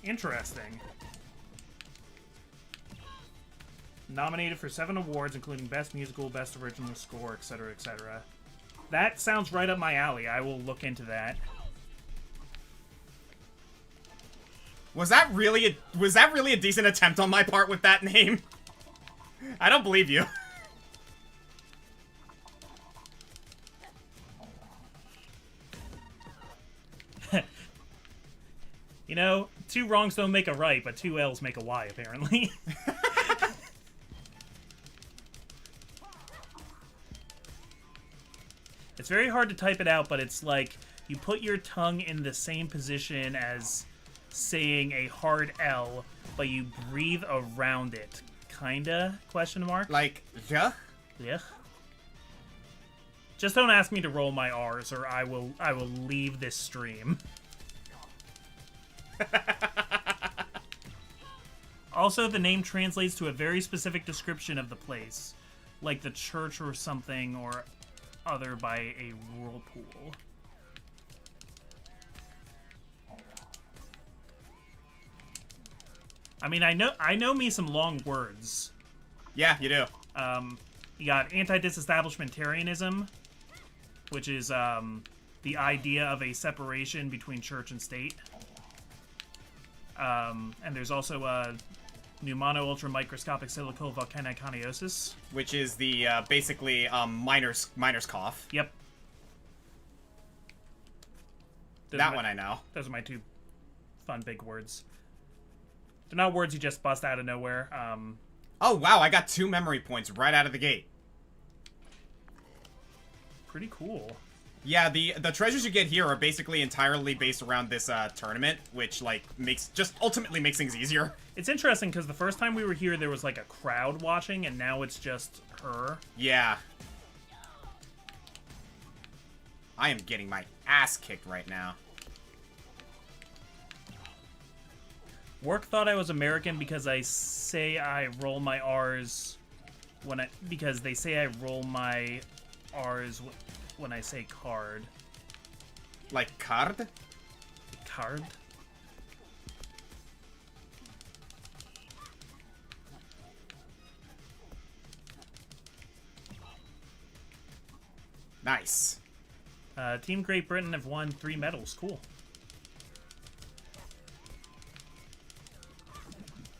Interesting. Nominated for 7 awards, including Best Musical, Best Original Score, etc., etc. That sounds right up my alley. I will look into that. Was that really a decent attempt on my part with that name? I don't believe you. You know, 2 wrongs don't make a right, but 2 L's make a Y, apparently. It's very hard to type it out, but it's like you put your tongue in the same position as saying a hard L, but you breathe around it. Kinda? Question mark? Like, yeah? Yeah. Just don't ask me to roll my R's, or I will leave this stream. Also, the name translates to a very specific description of the place, like the church or something or other by a whirlpool. I mean, I know me some long words. Yeah, you do. You got anti-disestablishmentarianism, which is the idea of a separation between church and state. And there's also pneumono-ultramicroscopic silico-volcaniconiosis. Which is the, basically, miner's cough. Yep. That one I know. Those are my 2 fun big words. They're not words you just bust out of nowhere. Oh, wow, I got 2 memory points right out of the gate. Pretty cool. Yeah, the treasures you get here are basically entirely based around this, tournament, which, like, ultimately makes things easier. It's interesting, because the first time we were here, there was, like, a crowd watching, and now it's just her. Yeah. I am getting my ass kicked right now. Work thought I was American because I say I roll my R's because they say I roll my R's when I say card. Like card? Card? Nice. Team Great Britain have won 3 medals. Cool.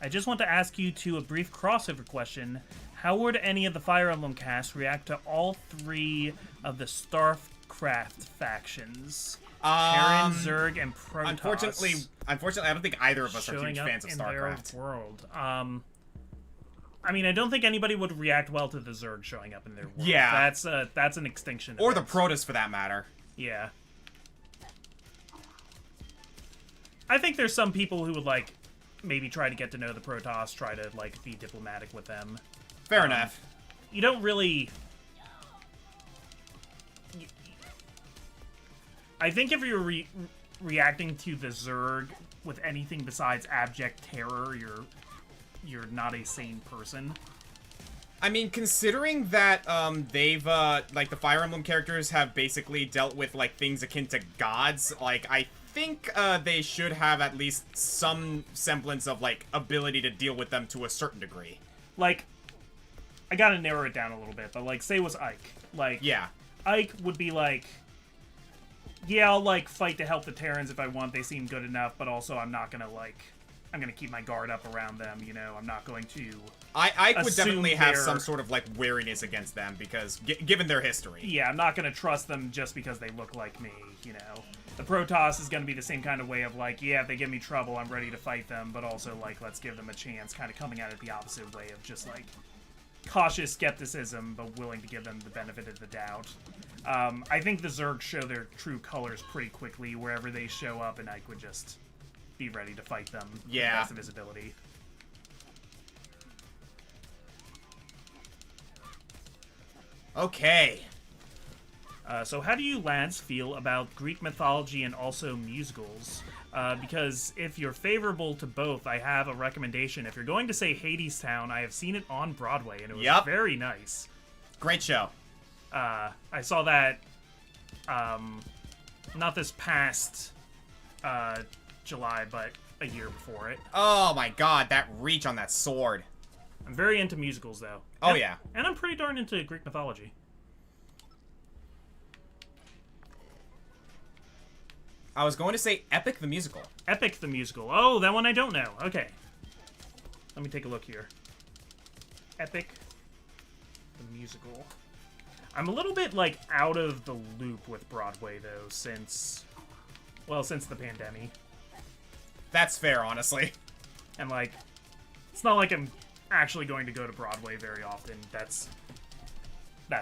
I just want to ask you a brief crossover question. How would any of the Fire Emblem cast react to all 3 of the StarCraft factions? Terran, Zerg, and Protoss. Unfortunately, I don't think either of us are huge showing up fans of in StarCraft. their world. I mean, I don't think anybody would react well to the Zerg showing up in their world. Yeah. That's an extinction Or event. the Protoss, for that matter. Yeah. I think there's some people who would, like, maybe try to get to know the Protoss, try to, like, be diplomatic with them. Fair enough. You don't really... I think if you're reacting to the Zerg with anything besides abject terror, you're not a sane person. I mean, considering that they've like the Fire Emblem characters have basically dealt with like things akin to gods, like I think they should have at least some semblance of like ability to deal with them to a certain degree. Like, I gotta narrow it down a little bit, but like, say it was Ike. Like, yeah, Ike would be like, yeah, I'll like fight to help the Terrans if I want. They seem good enough, but also I'm not gonna like, I'm gonna keep my guard up around them. You know, I'm not going to. I would definitely have they're... some sort of like wariness against them because given their history. Yeah, I'm not gonna trust them just because they look like me. You know, the Protoss is gonna be the same kind of way of like, yeah, if they give me trouble, I'm ready to fight them, but also like, let's give them a chance. Kind of coming at it the opposite way of just like cautious skepticism, but willing to give them the benefit of the doubt. I think the Zerg show their true colors pretty quickly wherever they show up, and Ike would just be ready to fight them. Yeah. To the best of his ability. Okay. So how do you lads feel about Greek mythology and also musicals? Because if you're favorable to both, I have a recommendation. If you're going to say Hadestown, I have seen it on Broadway, and it was very nice. Great show. I saw that, not this past July, but a year before it. Oh my god, that reach on that sword. I'm very into musicals, though. Oh, yeah. And I'm pretty darn into Greek mythology. I was going to say Epic the Musical. Epic the Musical. Oh, that one I don't know. Okay. Let me take a look here. Epic the Musical. I'm a little bit, like, out of the loop with Broadway, though, since the pandemic. That's fair, honestly. And, like, it's not like I'm actually going to go to Broadway very often. That's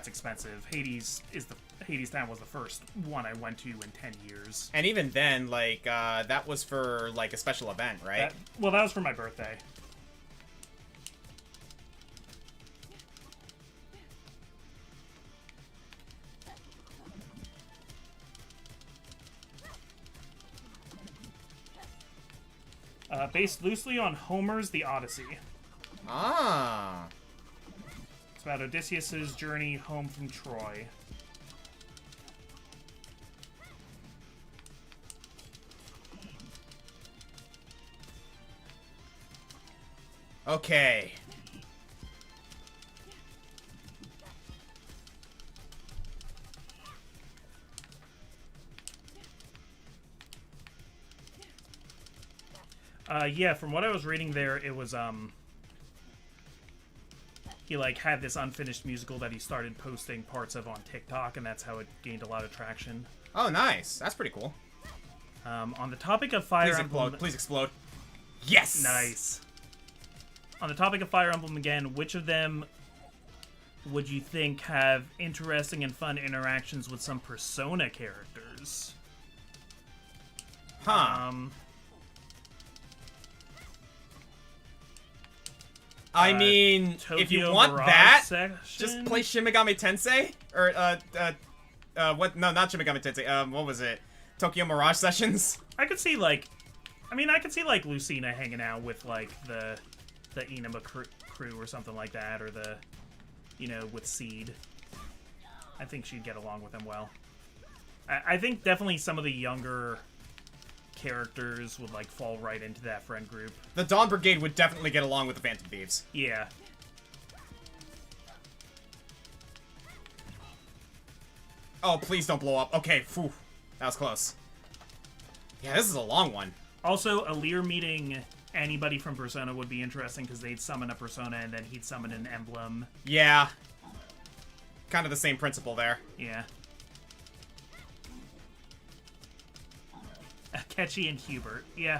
expensive. Hadestown was the first one I went to in 10 years. And even then, like, that was for, like, a special event, right? That was for my birthday. Based loosely on Homer's The Odyssey. Ah. It's about Odysseus' journey home from Troy. Okay. Yeah, from what I was reading there, it was, he, like, had this unfinished musical that he started posting parts of on TikTok, and that's how it gained a lot of traction. Oh, nice. That's pretty cool. On the topic of Fire Emblem... Please explode. Yes! Nice. On the topic of Fire Emblem again, which of them would you think have interesting and fun interactions with some Persona characters? Huh. I mean, if you want Mirage that, section? just play Shin Megami Tensei? Or, what? No, not Shin Megami Tensei. What was it? Tokyo Mirage Sessions? I could see, like... I mean, I could see, like, Lucina hanging out with, like, the Enema crew or something like that, or the, you know, with Seed. I think she'd get along with them well. I think definitely some of the younger characters would, like, fall right into that friend group. The Dawn Brigade would definitely get along with the Phantom Thieves. Yeah. Oh, please don't blow up. Okay, phew. That was close. Yeah, this is a long one. Also, Alir meeting anybody from Persona would be interesting, because they'd summon a Persona and then he'd summon an emblem. Yeah. Kind of the same principle there. Yeah. Ketchy and Hubert. Yeah.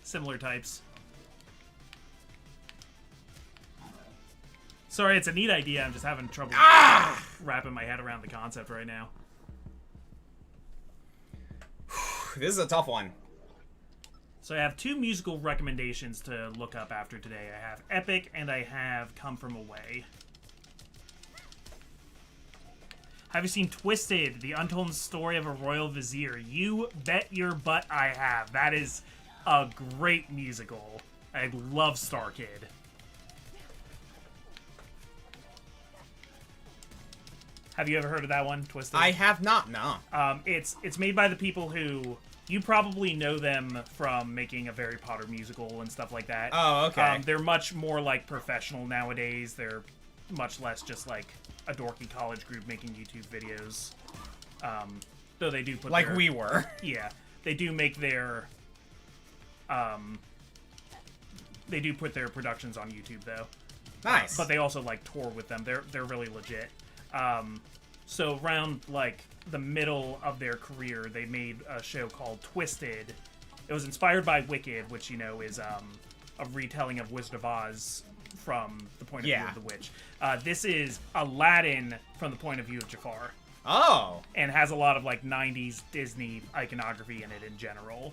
Similar types. Sorry, it's a neat idea. I'm just having trouble wrapping my head around the concept right now. This is a tough one. So I have 2 musical recommendations to look up after today. I have Epic and I have Come From Away. Have you seen Twisted, The Untold Story of a Royal Vizier? You bet your butt I have. That is a great musical. I love Star Kid. Have you ever heard of that one, Twisted? I have not, no. It's made by the people who... You probably know them from making a Harry Potter musical and stuff like that. Oh, okay. They're much more, like, professional nowadays. They're much less just, like, a dorky college group making YouTube videos. Though they do put like we were. Yeah. They do make their... They do put their productions on YouTube, though. Nice. But they also, like, tour with them. They're really legit. So around, like, the middle of their career, they made a show called Twisted. It was inspired by Wicked, which, you know, is a retelling of Wizard of Oz from the point of view of the witch. This is Aladdin from the point of view of Jafar. Oh! And has a lot of, like, 90s Disney iconography in it in general.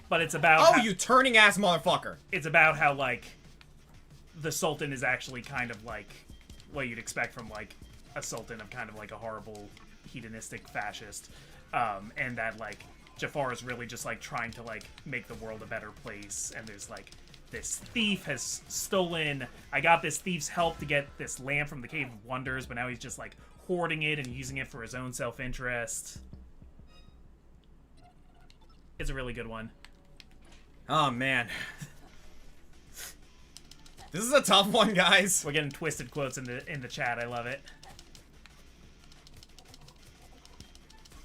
But it's about... Oh, you turning-ass motherfucker! It's about how, like, the Sultan is actually kind of, like... what you'd expect from, like, a sultan of kind of, like, a horrible, hedonistic fascist. And that, like, Jafar is really just, like, trying to, like, make the world a better place. And there's, like, this thief has stolen... I got this thief's help to get this lamp from the Cave of Wonders, but now he's just, like, hoarding it and using it for his own self-interest. It's a really good one. Oh, man. This is a tough one, guys. We're getting twisted quotes in the chat. I love it.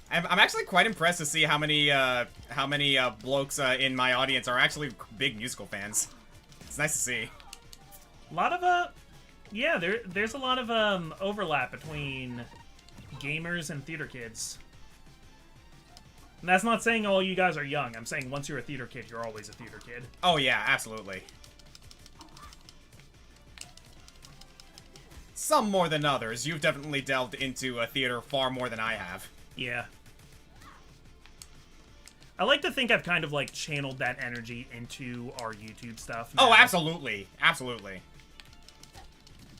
I'm actually quite impressed to see how many blokes in my audience are actually big musical fans. It's nice to see. A lot of yeah, there's a lot of overlap between gamers and theater kids. And that's not saying all you guys are young. I'm saying once you're a theater kid, you're always a theater kid. Oh yeah, absolutely. Some more than others. You've definitely delved into a theater far more than I have. Yeah. I like to think I've kind of, like, channeled that energy into our YouTube stuff now. Oh, absolutely. Absolutely.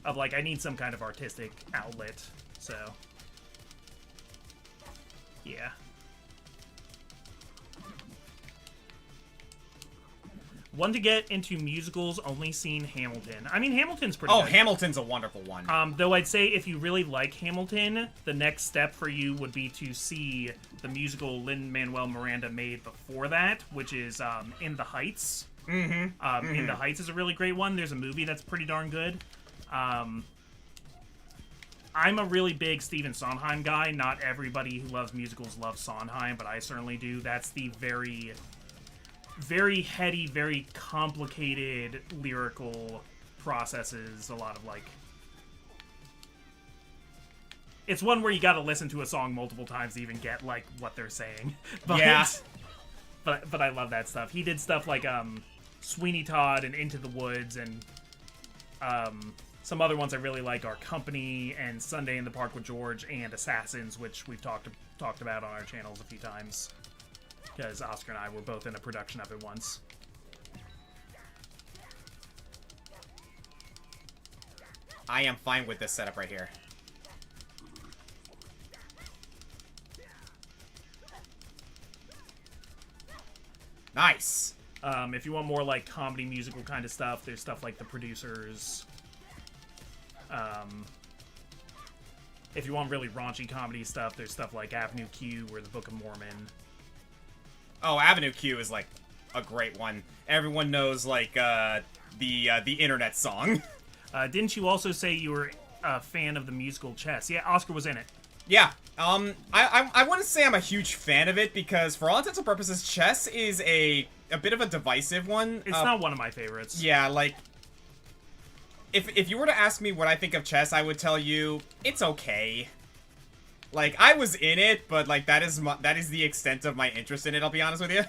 Of, like, I need some kind of artistic outlet, so... yeah. One to get into musicals, only seen Hamilton. I mean, Hamilton's pretty good. Oh, Hamilton's a wonderful one. Though I'd say if you really like Hamilton, the next step for you would be to see the musical Lin-Manuel Miranda made before that, which is In the Heights. Mm-hmm. In the Heights is a really great one. There's a movie that's pretty darn good. I'm a really big Stephen Sondheim guy. Not everybody who loves musicals loves Sondheim, but I certainly do. That's the very heady, very complicated lyrical processes. A lot of, like... It's one where you gotta listen to a song multiple times to even get, like, what they're saying. But, yeah. But I love that stuff. He did stuff like, Sweeney Todd and Into the Woods, and, some other ones I really like are Company and Sunday in the Park with George and Assassins, which we've talked about on our channels a few times. Because Oscar and I were both in a production of it once. I am fine with this setup right here. Nice! If you want more, like, comedy musical kind of stuff, there's stuff like The Producers. If you want really raunchy comedy stuff, there's stuff like Avenue Q or The Book of Mormon. Oh, Avenue Q is, like, a great one. Everyone knows, like, the internet song. Didn't you also say you were a fan of the musical Chess? Yeah, Oscar was in it. Yeah, I wouldn't say I'm a huge fan of it, because for all intents and purposes, Chess is a bit of a divisive one. It's not one of my favorites. Yeah, like, if you were to ask me what I think of Chess, I would tell you, it's okay. Like, I was in it, but, like, that is the extent of my interest in it, I'll be honest with you.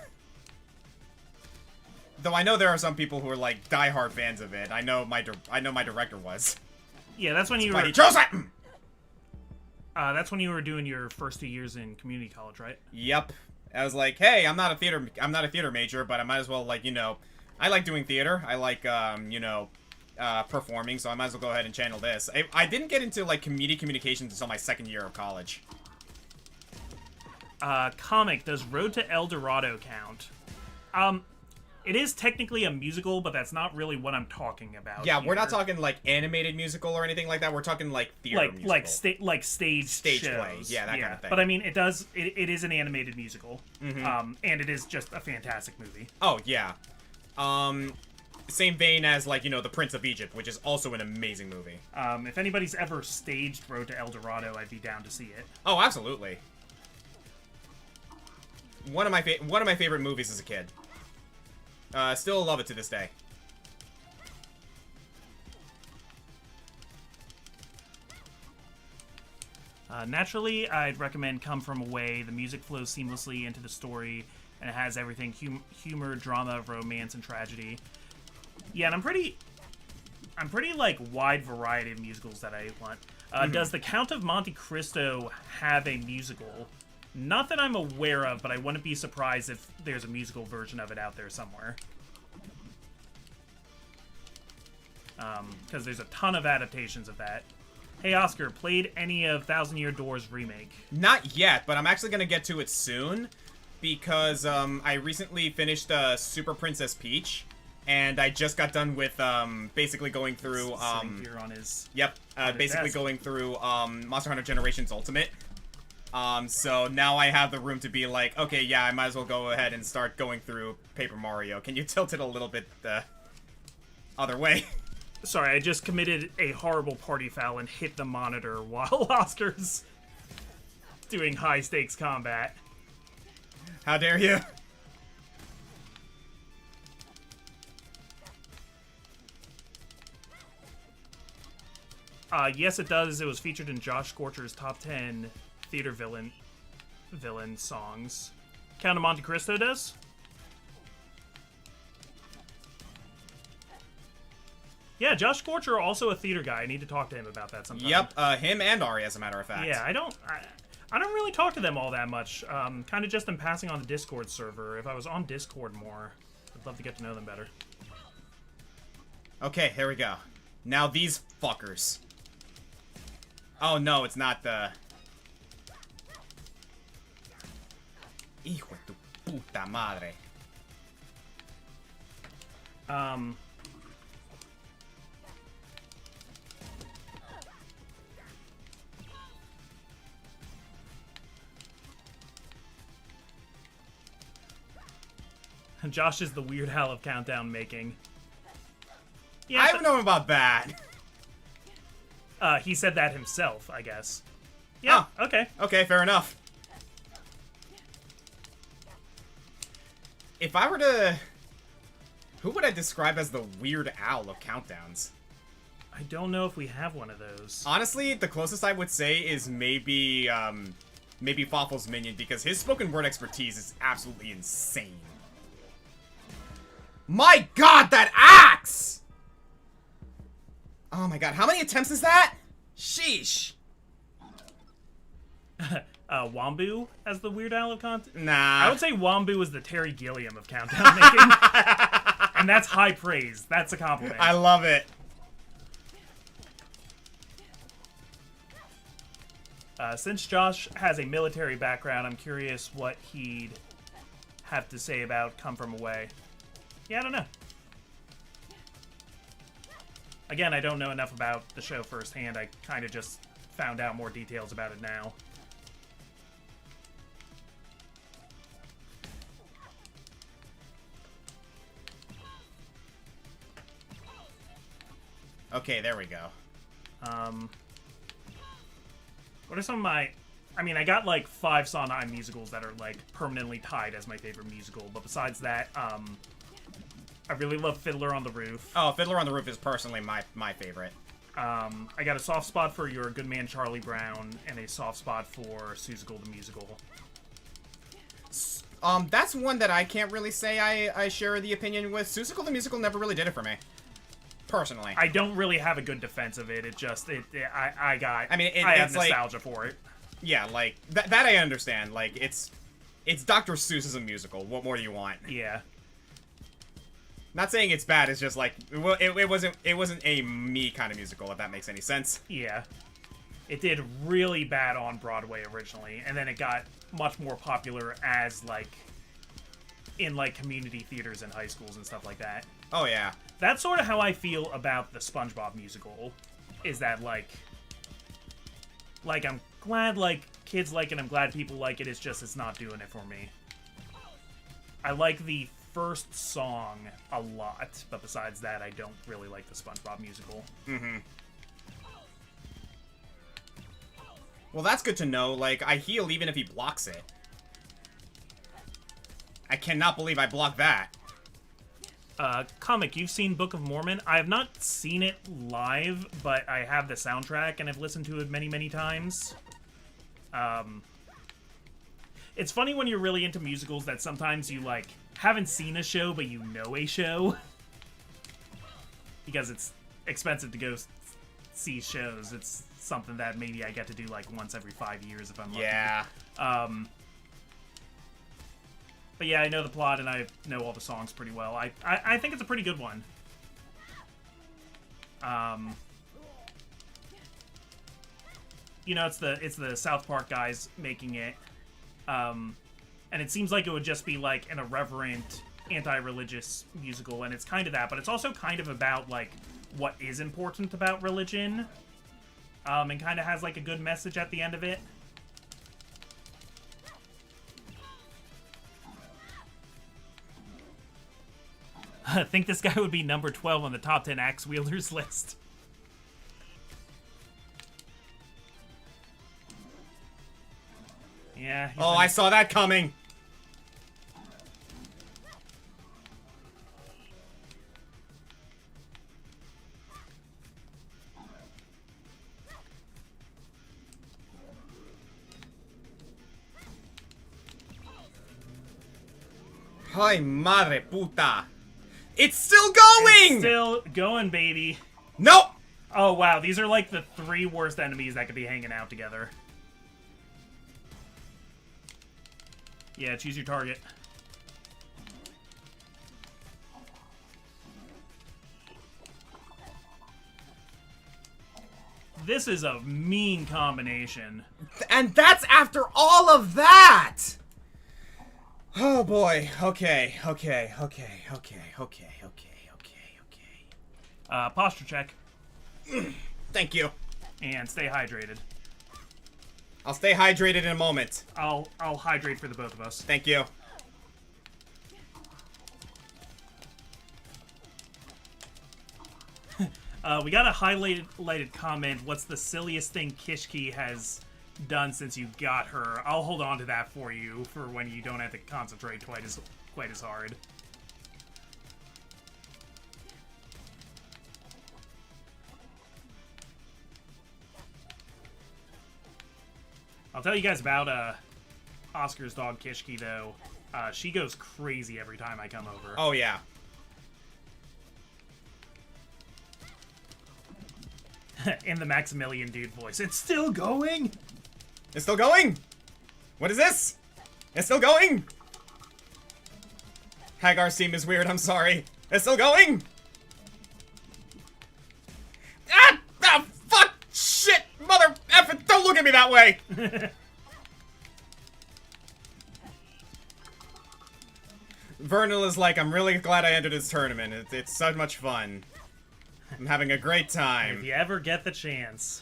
Though I know there are some people who are, like, diehard fans of it. I know my director was. Yeah, that's when you But were... he chose it! That's when you were doing your first 2 years in community college, right? Yep. I was like, hey, I'm not a theater major, but I might as well, like, you know, I like doing theater. I like, you know, performing, so I might as well go ahead and channel this. I didn't get into, like, communications until my second year of college. Comic, does Road to El Dorado count? It is technically a musical, but that's not really what I'm talking about. Yeah, here. we're not talking, like, animated musical or anything like that. We're talking, like, theater musical. Like stage Stage shows. play. Yeah, that kind of thing. But I mean, it is an animated musical. And it is just a fantastic movie. Oh, yeah. Same vein as, like, you know, The Prince of Egypt, which is also an amazing movie. If anybody's ever staged Road to El Dorado, I'd be down to see it. Oh, absolutely. One of my favorite movies as a kid. Still love it to this day. Naturally, I'd recommend Come From Away. The music flows seamlessly into the story, and it has everything: humor, drama, romance, and tragedy. Yeah, and I'm pretty like wide variety of musicals that I want. Does The Count of Monte Cristo have a musical? Not that I'm aware of, but I wouldn't be surprised if there's a musical version of it out there somewhere. Because there's a ton of adaptations of that. Hey, Oscar, played any of Thousand Year Door's remake? Not yet, but I'm actually going to get to it soon. Because I recently finished Super Princess Peach. And I just got done with basically going through... Sitting here on his... Yep, basically desk. going through Monster Hunter Generations Ultimate. So now I have the room to be like, okay, yeah, I might as well go ahead and start going through Paper Mario. Can you tilt it a little bit the other way? Sorry, I just committed a horrible party foul and hit the monitor while Oscar's doing high-stakes combat. How dare you? Yes, it does. It was featured in Josh Scorcher's top 10 theater villain songs. Count of Monte Cristo does? Yeah, Josh Scorcher, also a theater guy. I need to talk to him about that sometime. Yep, him and Ari, as a matter of fact. Yeah, I don't really talk to them all that much. Kind of just in passing on the Discord server. If I was on Discord more, I'd love to get to know them better. Okay, here we go. Now these fuckers. Oh no, it's not the... Hijo de tu puta madre. Josh is the Weird Al of countdown making. Yeah, I don't know about that. He said that himself, I guess. Yeah, Oh. okay. Okay, fair enough. If I were to... Who would I describe as the Weird Al of countdowns? I don't know if we have one of those. Honestly, the closest I would say is maybe, maybe Fawful's Minion, because his spoken word expertise is absolutely insane. My god, that axe! Oh my god, how many attempts is that? Sheesh. Wombu as the Weird Al of countdown? Nah. I would say Wombu is the Terry Gilliam of countdown making. And that's high praise. That's a compliment. I love it. Since Josh has a military background, I'm curious what he'd have to say about Come From Away. Yeah, I don't know. Again, I don't know enough about the show firsthand. I kind of just found out more details about it now. Okay, there we go. What are some of my... I mean, I got like 5 Sondheim musicals that are like permanently tied as my favorite musical, but besides that, I really love Fiddler on the Roof. Oh, Fiddler on the Roof is personally my favorite. I got a soft spot for Your Good Man Charlie Brown and a soft spot for Seussical the Musical. That's one that I can't really say I share the opinion with. Seussical the Musical never really did it for me. Personally. I don't really have a good defense of it. It just, I have like, nostalgia for it. Yeah, like, that I understand. Like, it's Dr. Seuss a musical. What more do you want? Yeah. Not saying it's bad, it's just like, it wasn't a me kind of musical, if that makes any sense. Yeah. It did really bad on Broadway originally, and then it got much more popular as, like, in, like, community theaters and high schools and stuff like that. Oh, yeah. That's sort of how I feel about the SpongeBob musical, is that, like, I'm glad, like, kids like it, I'm glad people like it, it's just it's not doing it for me. I like the first song a lot, but besides that, I don't really like the SpongeBob musical. Mm-hmm. Well, that's good to know. Like, I heal even if he blocks it. I cannot believe I blocked that. Comic, you've seen Book of Mormon. I have not seen it live, but I have the soundtrack and I've listened to it many, many times. It's funny when you're really into musicals that sometimes you, like, haven't seen a show, but you know a show. Because it's expensive to go see shows. It's something that maybe I get to do, like, once every 5 years if I'm lucky. Yeah. But yeah, I know the plot and I know all the songs pretty well. I think it's a pretty good one. You know, it's the South Park guys making it. And it seems like it would just be like an irreverent, anti-religious musical, and it's kind of that, but it's also kind of about, like, what is important about religion. And kind of has, like, a good message at the end of it. I think this guy would be number 12 on the top 10 axe wielders list. Yeah. Oh, I saw that coming. Ay, madre puta. It's still going! It's still going, baby. Nope! Oh, wow. These are like the 3 worst enemies that could be hanging out together. Yeah, choose your target. This is a mean combination. And that's after all of that! Oh boy. Okay. Posture check. Thank you. And stay hydrated. I'll stay hydrated in a moment. I'll hydrate for the both of us. Thank you. We got a highlighted comment. What's the silliest thing Kishki has done since you got her? I'll hold on to that for you for when you don't have to concentrate quite as hard. I'll tell you guys about Oscar's dog Kishki though. She goes crazy every time I come over. Oh yeah. In the Maximilian dude voice. It's still going? It's still going? What is this? It's still going? Hagar's team is weird, I'm sorry. It's still going? Ah! Ah! Fuck! Shit! Mother effing! Don't look at me that way! Vernal is like, I'm really glad I entered this tournament. It's so much fun. I'm having a great time. If you ever get the chance.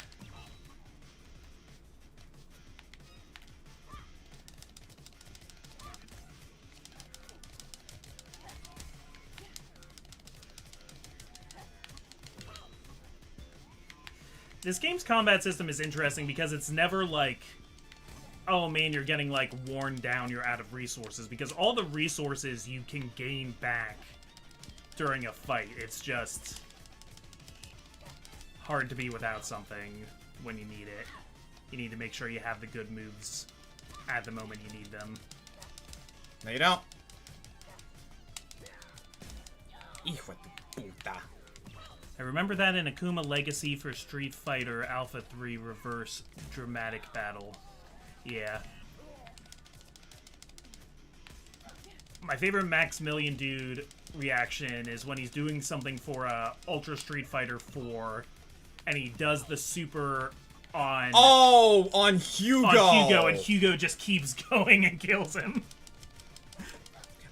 This game's combat system is interesting because it's never like, oh man, you're getting like worn down, you're out of resources. Because all the resources you can gain back during a fight. It's just... hard to be without something when you need it. You need to make sure you have the good moves at the moment you need them. No, you don't. Hijo de puta. I remember that in Akuma Legacy for Street Fighter Alpha 3 Reverse Dramatic Battle. Yeah. My favorite Maximilian Dude reaction is when he's doing something for Ultra Street Fighter 4, and he does the super on... Oh, on Hugo! On Hugo, and Hugo just keeps going and kills him.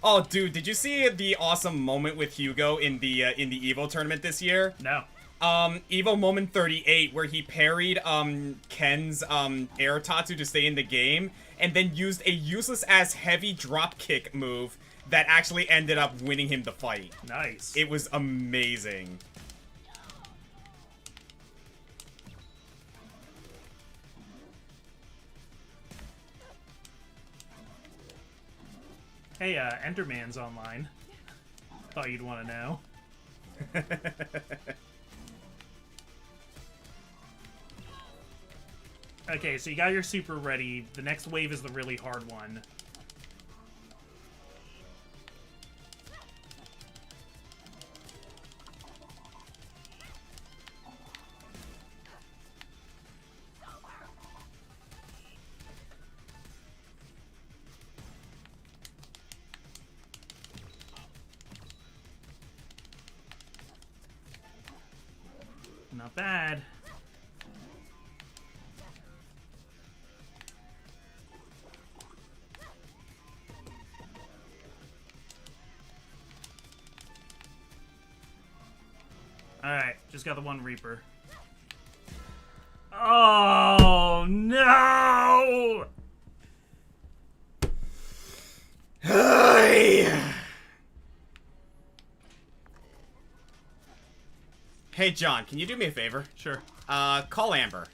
Oh, dude, did you see the awesome moment with Hugo in the Evo tournament this year? No. Evo moment 38, where he parried Ken's air tatsu to stay in the game, and then used a useless-ass heavy drop kick move that actually ended up winning him the fight. Nice. It was amazing. Hey, Enderman's online. Thought you'd want to know. Okay, so you got your super ready. The next wave is the really hard one. Not bad. Alright, just got the one Reaper. Oh, no! Hey, John, can you do me a favor? Sure. Call Amber.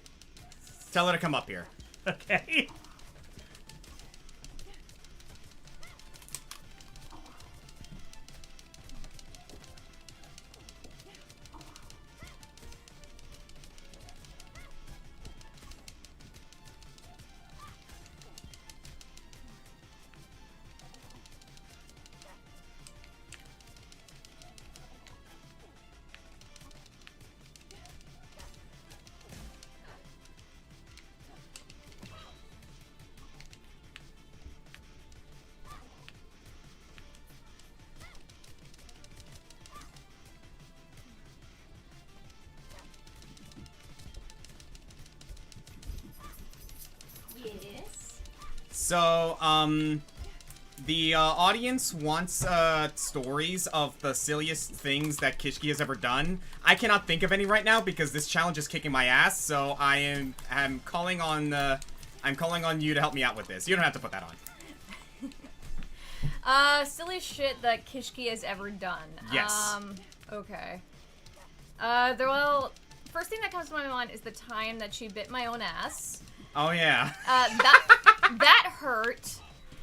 Tell her to come up here. Okay. So, the audience wants stories of the silliest things that Kishki has ever done. I cannot think of any right now because this challenge is kicking my ass. So I'm calling on you to help me out with this. You don't have to put that on. Silly shit that Kishki has ever done. Yes. Okay. Well, first thing that comes to my mind is the time that she bit my own ass. Oh yeah. That hurt.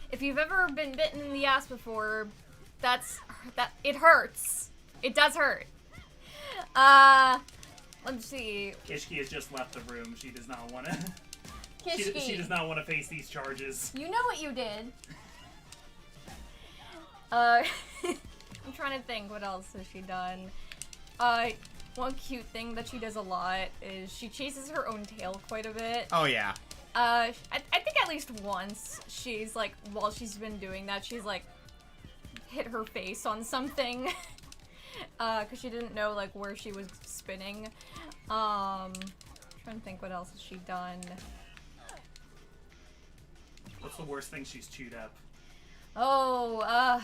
If you've ever been bitten in the ass before, it hurts. It does hurt. Let's see. Kishki has just left the room. She does not want to. Kishki. She does not want to face these charges. You know what you did. I'm trying to think, what else has she done? One cute thing that she does a lot is she chases her own tail quite a bit. Oh yeah. I think at least once she's like, while she's been doing that, she's like hit her face on something. Cause she didn't know like where she was spinning. Trying to think what else has she done. What's the worst thing she's chewed up? Oh,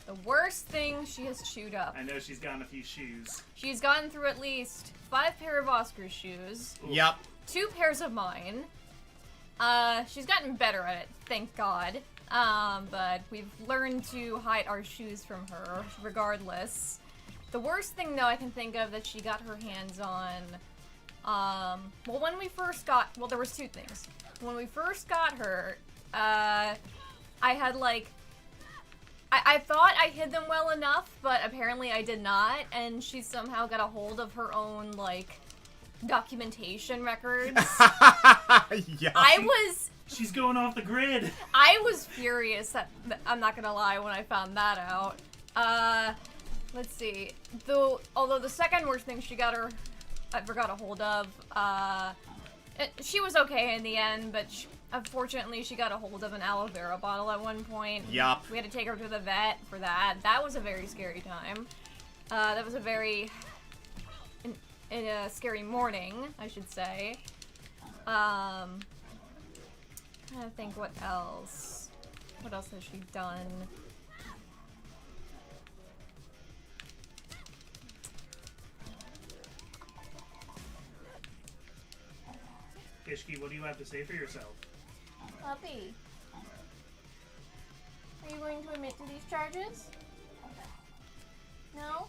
the worst thing she has chewed up. I know she's gotten a few shoes. She's gotten through at least 5 pair of Oscar shoes. Ooh. Yep. 2 pairs of mine. She's gotten better at it, thank God. But we've learned to hide our shoes from her, regardless. The worst thing, though, I can think of that she got her hands on, well, when we first got, well, there was 2 things. When we first got her, I I thought I hid them well enough, but apparently I did not, and she somehow got a hold of her own, like, documentation records. Yeah. She's going off the grid. I was furious, I'm not gonna lie, when I found that out. Let's see. Although the second worst thing I forgot a hold of, she was okay in the end, but unfortunately she got a hold of an aloe vera bottle at one point. Yup. We had to take her to the vet for that. That was a very scary time. That was a very scary morning, I should say. I'm trying to think what else. What else has she done? Ishki, what do you have to say for yourself? Puppy, are you going to admit to these charges? No?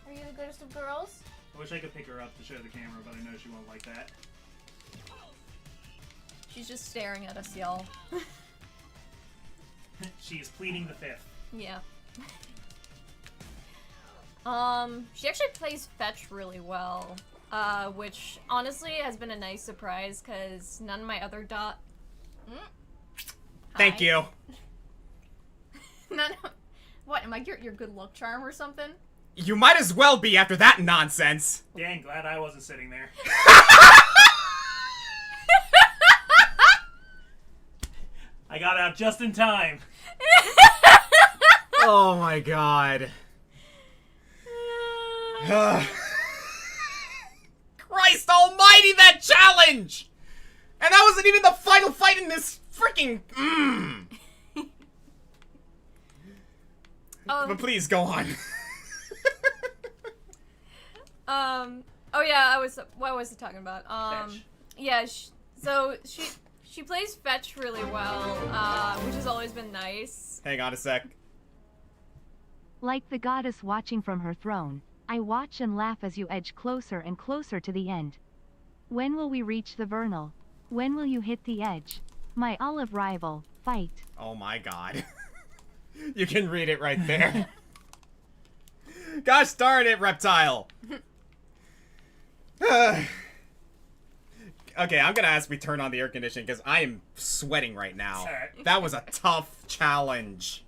Are you the goodest of girls? I wish I could pick her up to show the camera, but I know she won't like that. She's just staring at us, y'all. She is pleading the fifth. Yeah. She actually plays fetch really well, which honestly has been a nice surprise because none of my other Thank you. What, am I your good luck charm or something? You might as well be after that nonsense. Dang, glad I wasn't sitting there. I got out just in time. Oh my god. Christ almighty, that challenge! And that wasn't even the final fight in this freaking... But please, go on. Oh yeah, what was I talking about? Fetch. Yeah, so she plays fetch really well, which has always been nice. Hang on a sec. Like the goddess watching from her throne, I watch and laugh as you edge closer and closer to the end. When will we reach the Vernal? When will you hit the edge? My olive rival, fight. Oh my god. You can read it right there. Gosh darn it, reptile. Okay, I'm gonna ask we turn on the air conditioning because I am sweating right now. Alright. That was a tough challenge.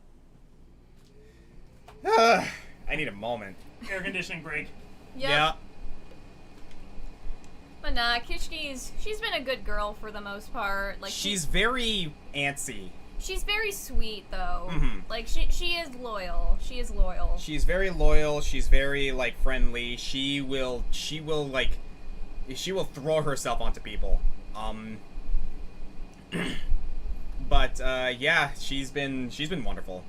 I need a moment. Air conditioning break. Yep. Yeah. But nah, she's been a good girl for the most part. Like She's very antsy. she's very sweet though. Mhm. Like she is loyal. She is loyal. She's very loyal. She's very like friendly. She will throw herself onto people. But yeah, she's been wonderful.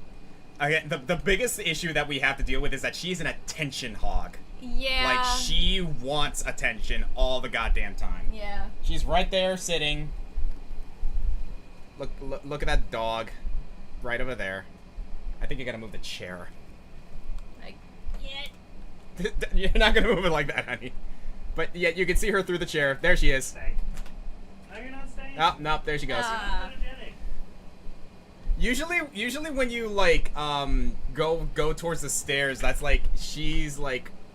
Again, the biggest issue that we have to deal with is that she's an attention hog. Yeah. Like she wants attention all the goddamn time. Yeah. She's right there sitting. Look at that dog, right over there. I think you gotta move the chair. Like, yeah. You're not gonna move it like that, honey. But yeah, you can see her through the chair. There she is. Stay. No, you're not staying. Oh, nope, there she goes. Photogenic. Usually when you like go towards the stairs, that's like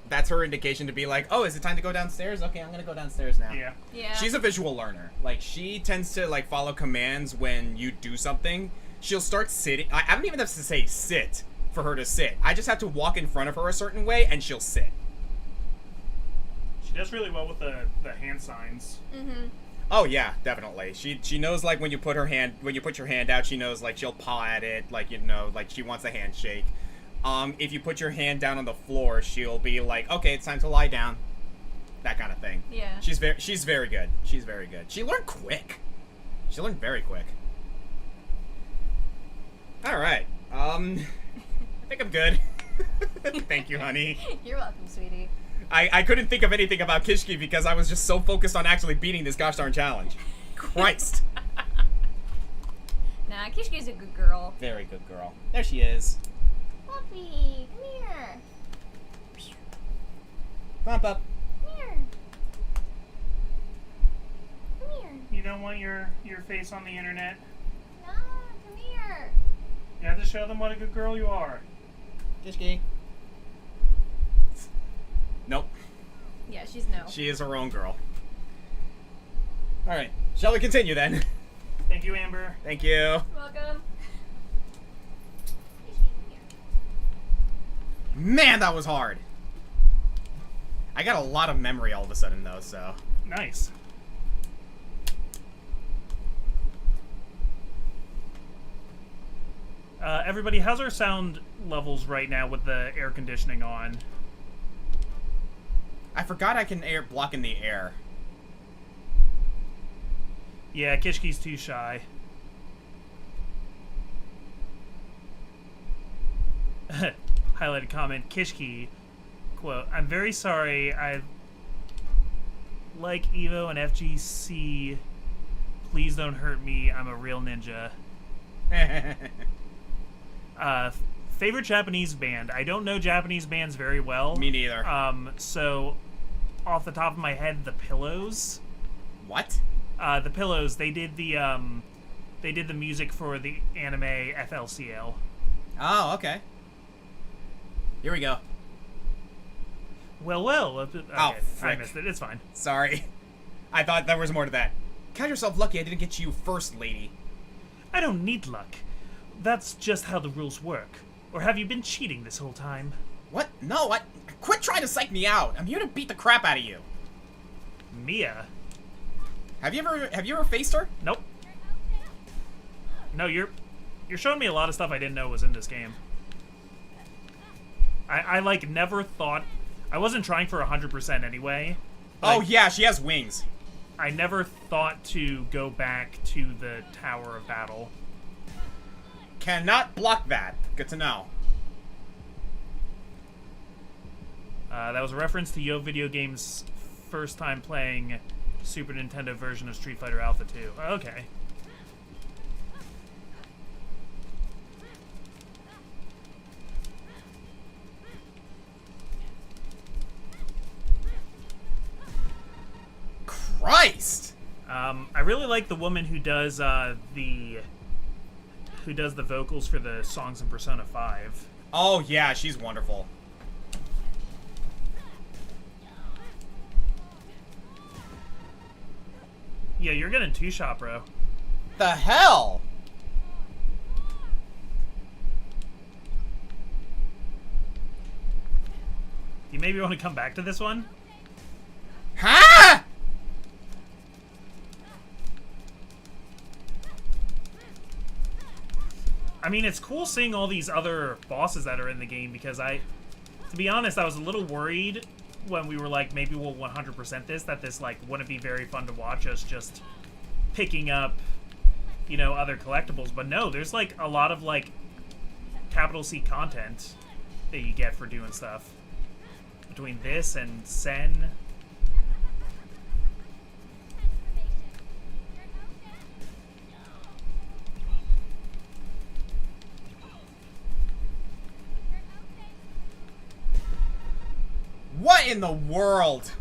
that's her indication to be like, oh, is it time to go downstairs? Okay, I'm gonna go downstairs now. Yeah. Yeah. She's a visual learner. Like she tends to like follow commands when you do something. She'll start sitting. I don't even have to say sit for her to sit. I just have to walk in front of her a certain way and she'll sit. She does really well with the hand signs. Mm-hmm. Oh yeah, definitely. She knows like when you put your hand out, she knows like she'll paw at it, like like she wants a handshake. If you put your hand down on the floor, she'll be like, okay, it's time to lie down. That kind of thing. Yeah. She's very good. She's very good. She learned quick. She learned very quick. All right. I think I'm good. Thank you, honey. You're welcome, sweetie. I couldn't think of anything about Kishki because I was just so focused on actually beating this gosh darn challenge. Christ. Nah, Kishki's a good girl. Very good girl. There she is. Puppy, come here. Come on, pup. Come here. Come here. You don't want your face on the internet? No, come here. You have to show them what a good girl you are. Just kidding. Nope. Yeah, she's no. She is her own girl. Alright. Shall we continue then? Thank you, Amber. Thank you. Welcome. Man, that was hard. I got a lot of memory all of a sudden, though, so... Nice. Everybody, how's our sound levels right now with the air conditioning on? I forgot I can block in the air. Yeah, Kishki's too shy. Highlighted comment, Kishki, quote, I'm very sorry, I like Evo and FGC, please don't hurt me, I'm a real ninja. Favorite Japanese band. I don't know Japanese bands very well. Me neither. So, off the top of my head, The Pillows. What? The Pillows, they did the music for the anime FLCL. Oh, okay. Here we go. Well, okay, I frick. missed it. It's fine. Sorry. I thought there was more to that. Count yourself lucky I didn't get you first, lady. I don't need luck. That's just how the rules work. Or have you been cheating this whole time? What? No, quit trying to psych me out. I'm here to beat the crap out of you. Mia? Have you ever faced her? Nope. No, you're showing me a lot of stuff I didn't know was in this game. I like never thought, I wasn't trying for 100% anyway. Oh yeah, she has wings. I never thought to go back to the Tower of Battle. Cannot block that. Good to know. That was a reference to Yo Video Games' first time playing Super Nintendo version of Street Fighter Alpha 2. Okay. Christ! I really like the woman who does the vocals for the songs in Persona 5. Oh yeah, she's wonderful. Yeah, you're getting two-shot, bro. The hell? You maybe want to come back to this one? Huh? I mean, it's cool seeing all these other bosses that are in the game because to be honest, I was a little worried when we were like, maybe we'll 100% that this, like, wouldn't be very fun to watch us just picking up, you know, other collectibles. But no, there's, like, a lot of, like, capital C content that you get for doing stuff. Between this and Sen. What in the world?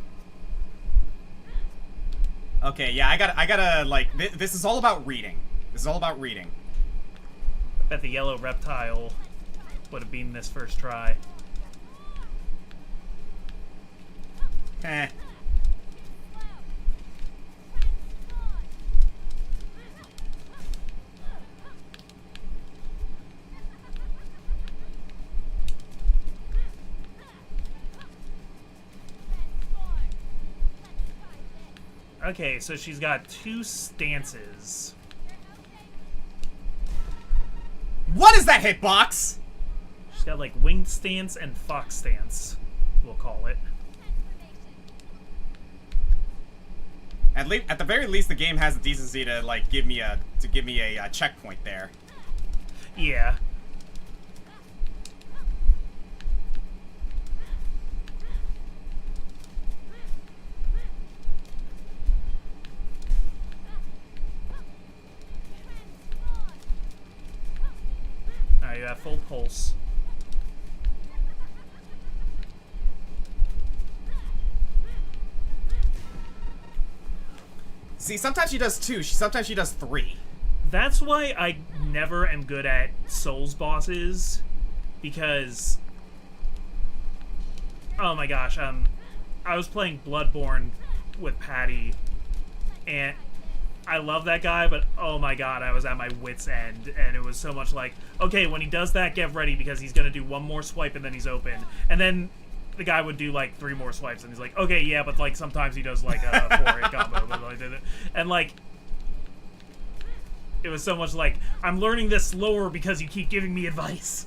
Okay, yeah, I gotta, like, this is all about reading. This is all about reading. I bet the yellow reptile would have been this first try. Eh. Okay, so she's got two stances. What is that hitbox? She's got like winged stance and fox stance, we'll call it. At the very least, the game has the decency to like give me a checkpoint there. Yeah. Alright, you have full pulse. See, sometimes she does two. Sometimes she does three. That's why I never am good at Souls bosses, because... Oh my gosh, I was playing Bloodborne with Patty, and I love that guy, but oh my god, I was at my wit's end, and it was so much like, okay, when he does that, get ready, because he's gonna do one more swipe and then he's open. And then the guy would do like 3 more swipes, and he's like, okay, yeah, but like sometimes he does like a 4-hit combo, but like, and like, it was so much like, I'm learning this slower because you keep giving me advice.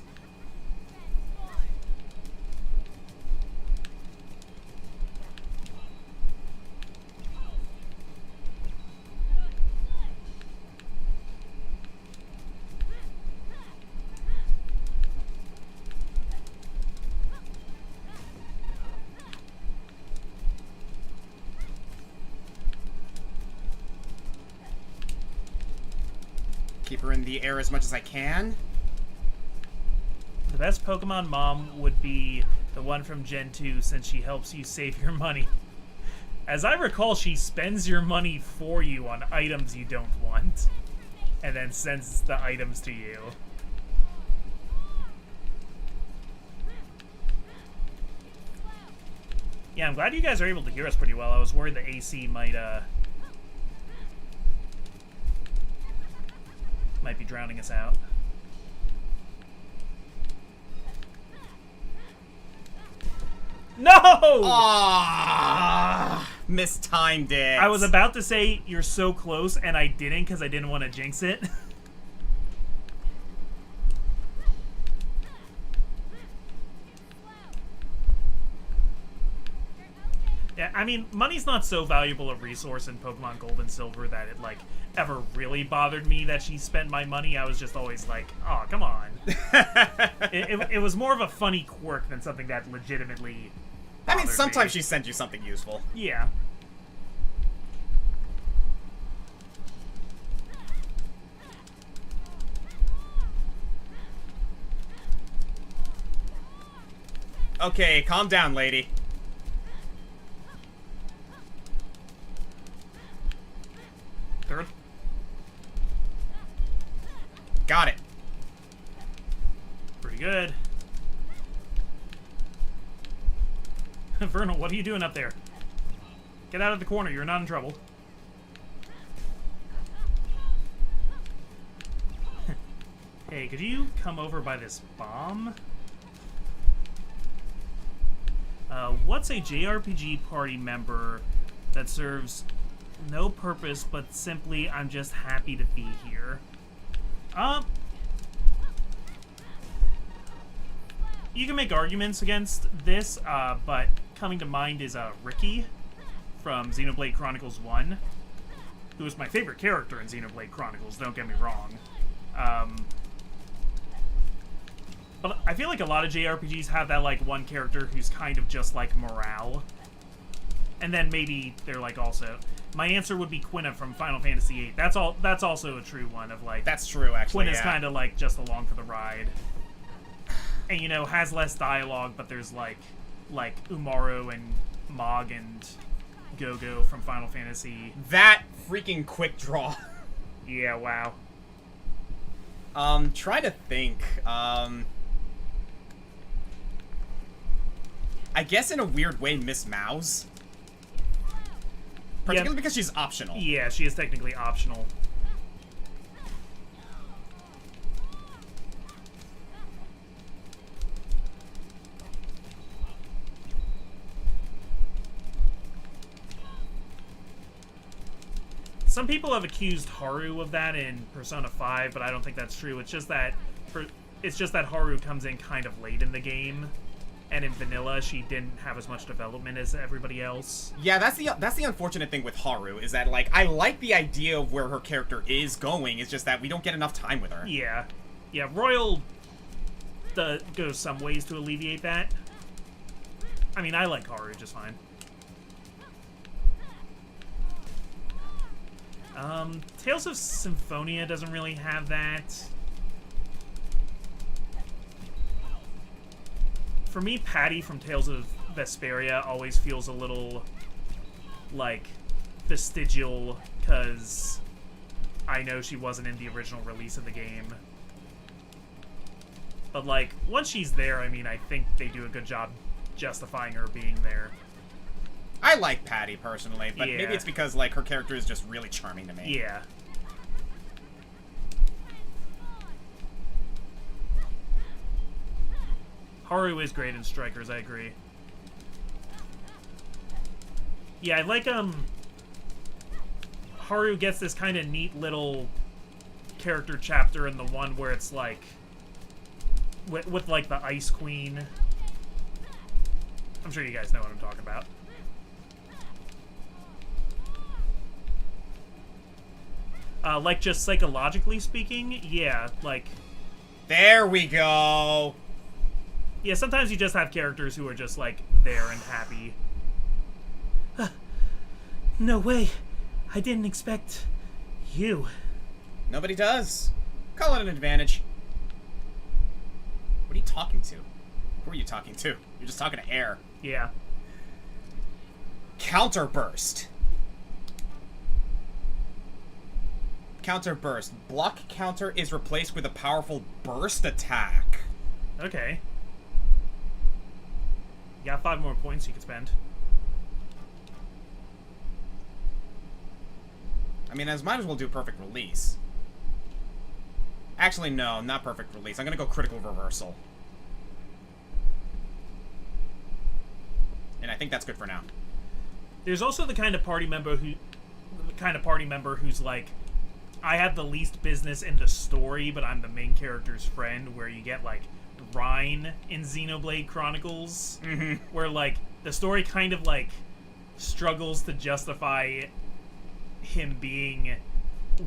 Keep her in the air as much as I can. The best Pokemon mom would be the one from Gen 2, since she helps you save your money. As I recall, she spends your money for you on items you don't want, and then sends the items to you. Yeah, I'm glad you guys are able to hear us pretty well. I was worried the AC might be drowning us out. No! Ah, mistimed it. I was about to say you're so close, and I didn't because I didn't want to jinx it. Yeah, I mean, money's not so valuable a resource in Pokemon Gold and Silver that it, like, ever really bothered me that she spent my money. I was just always like, oh, come on. It was more of a funny quirk than something that legitimately I mean, bothered sometimes me. she sends you something useful. Yeah. Okay, calm down, lady. Third. Got it. Pretty good. Vernal, what are you doing up there? Get out of the corner, you're not in trouble. Hey, could you come over by this bomb? What's a JRPG party member that serves no purpose but simply I'm just happy to be here? You can make arguments against this, but coming to mind is Ricky from Xenoblade Chronicles 1, who is my favorite character in Xenoblade Chronicles, don't get me wrong. But I feel like a lot of JRPGs have that, like, one character who's kind of just, like, morale. And then maybe they're, like, also... My answer would be Quina from Final Fantasy VIII. That's also a true one of, like... That's true, actually, Quina's kind of, like, just along for the ride. And, you know, has less dialogue, but there's, like Umaru and Mog and Go-Go from Final Fantasy. That freaking quick draw. Yeah, wow. Try to think. I guess in a weird way, Miss Mouse. Particularly because she's optional. Yeah, she is technically optional. Some people have accused Haru of that in Persona 5, but I don't think that's true. It's just that Haru comes in kind of late in the game. And in vanilla, she didn't have as much development as everybody else. Yeah, that's the unfortunate thing with Haru, is that, like, I like the idea of where her character is going, it's just that we don't get enough time with her. Yeah. Yeah, Royal goes some ways to alleviate that. I mean, I like Haru just fine. Tales of Symphonia doesn't really have that. For me, Patty from Tales of Vesperia always feels a little, like, vestigial, because I know she wasn't in the original release of the game. But, like, once she's there, I mean, I think they do a good job justifying her being there. I like Patty, personally, but Yeah. maybe it's because, like, her character is just really charming to me. Yeah. Haru is great in Strikers, I agree. Yeah, I like, Haru gets this kind of neat little character chapter in the one where it's, like, with like, the Ice Queen. I'm sure you guys know what I'm talking about. Like, just psychologically speaking, yeah, like... There we go! Yeah, sometimes you just have characters who are just, like, there and happy. No way! I didn't expect... you. Nobody does. Call it an advantage. What are you talking to? Who are you talking to? You're just talking to air. Yeah. Counterburst. Counterburst. Block counter is replaced with a powerful burst attack. Okay. You got 5 more points you could spend. I mean, I might as well do perfect release. Actually, no, not perfect release. I'm gonna go critical reversal. And I think that's good for now. There's also the kind of party member who's like, I have the least business in the story, but I'm the main character's friend, where you get, like, Rhine in Xenoblade Chronicles, where, like, the story kind of, like, struggles to justify him being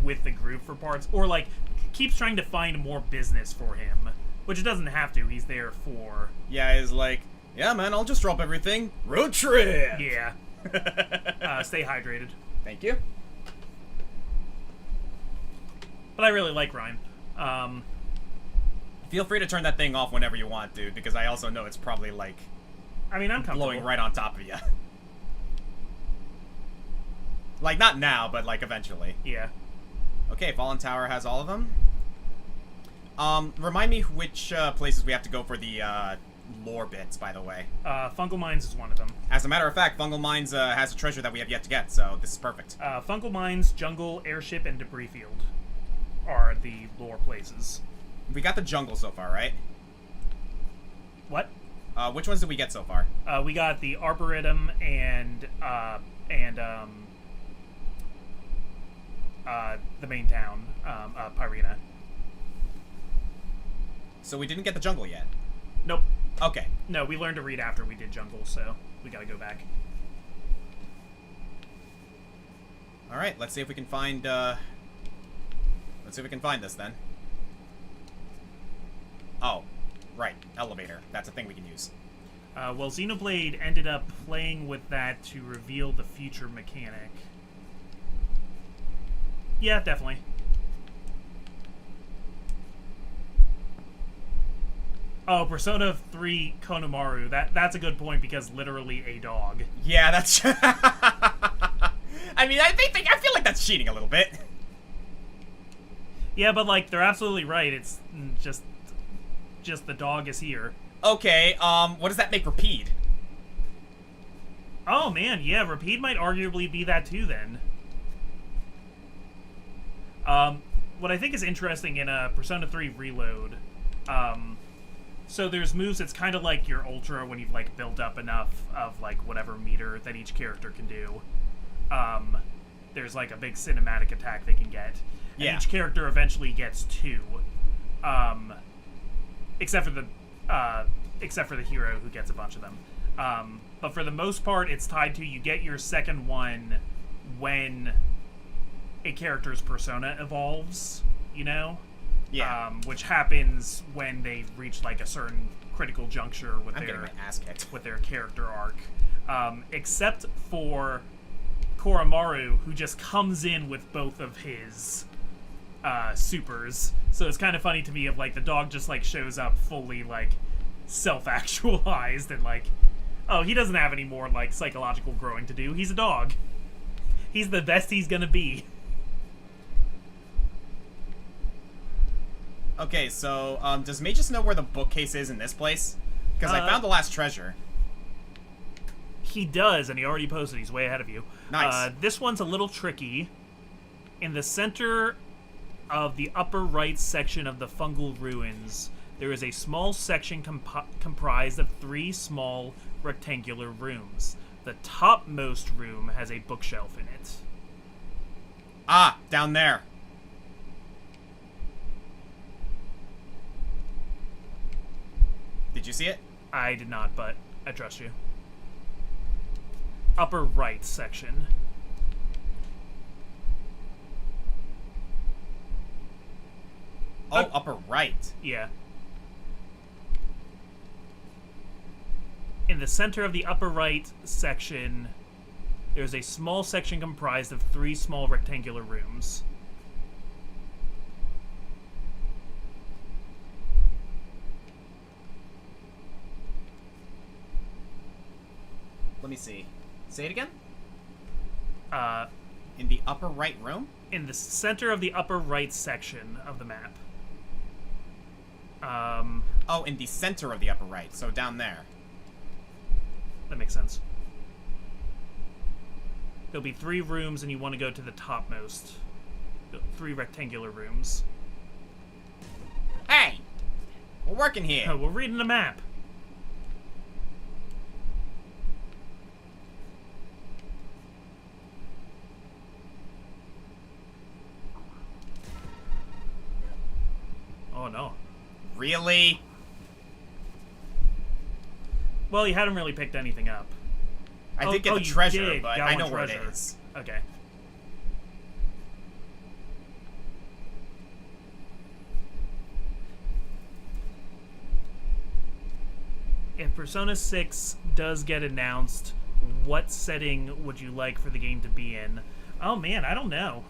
with the group for parts, or, like, keeps trying to find more business for him, which it doesn't have to. He's there for... Yeah, he's like, yeah, man, I'll just drop everything. Road trip! Yeah. Stay hydrated. Thank you. But I really like Rhyme. Feel free to turn that thing off whenever you want, dude, because I also know it's probably, like, I mean, I'm comfortable. blowing right on top of you. Like, not now, but, like, eventually. Yeah. Okay, Fallen Tower has all of them. Remind me which places we have to go for the lore bits, by the way. Fungal Mines is one of them. As a matter of fact, Fungal Mines has a treasure that we have yet to get, so this is perfect. Fungal Mines, Jungle, Airship, and Debris Field are the lore places. We got the jungle so far, right? What? Which ones did we get so far? We got the Arboretum and the main town, Pyrena. So we didn't get the jungle yet. Nope. Okay. No, we learned to read after we did Jungle, so we gotta go back. Alright, let's see if we can find, let's see if we can find this, then. Oh, right. Elevator. That's a thing we can use. Well, Xenoblade ended up playing with that to reveal the future mechanic. Yeah, definitely. Oh, Persona 3 Konomaru. That's a good point, because literally a dog. Yeah, that's... I mean, I feel like that's cheating a little bit. Yeah, but, like, they're absolutely right. It's just the dog is here. Okay, what does that make Repeat? Oh, man, yeah, Repeat might arguably be that too, then. What I think is interesting in Persona 3 Reload, so there's moves that's kind of like your Ultra when you've, like, built up enough of, like, whatever meter that each character can do. There's, like, a big cinematic attack they can get. Yeah. And each character eventually gets 2. Except for the hero, who gets a bunch of them. But for the most part, it's tied to you get your second one when a character's persona evolves, you know? Yeah. Which happens when they reach, like, a certain critical juncture with I'm getting my ass kicked. with their character arc. Except for Koromaru, who just comes in with both of his supers. So it's kind of funny to me of, like, the dog just, like, shows up fully, like, self-actualized and, like, oh, he doesn't have any more, like, psychological growing to do. He's a dog. He's the best he's gonna be. Okay, so, does Magus know where the bookcase is in this place? Because I found the last treasure. He does, and he already posted. He's way ahead of you. Nice. This one's a little tricky. In the center of the upper right section of the fungal ruins, there is a small section comprised of 3 small rectangular rooms. The topmost room has a bookshelf in it. Ah, down there. Did you see it? I did not, but I trust you. Upper right section. Oh, upper right. Yeah. In the center of the upper right section, there's a small section comprised of 3 small rectangular rooms. Let me see. Say it again? Uh, In the upper right room? in the center of the upper right section of the map. Oh, in the center of the upper right, so down there. That makes sense. There'll be 3 rooms, and you want to go to the topmost. 3 rectangular rooms. Hey! We're working here. Oh, we're reading the map. Oh, no. Really? Well, you hadn't really picked anything up. I did get the you treasure, did. but Got I one know where treasure. it is. Okay. If Persona 6 does get announced, what setting would you like for the game to be in? Oh man, I don't know.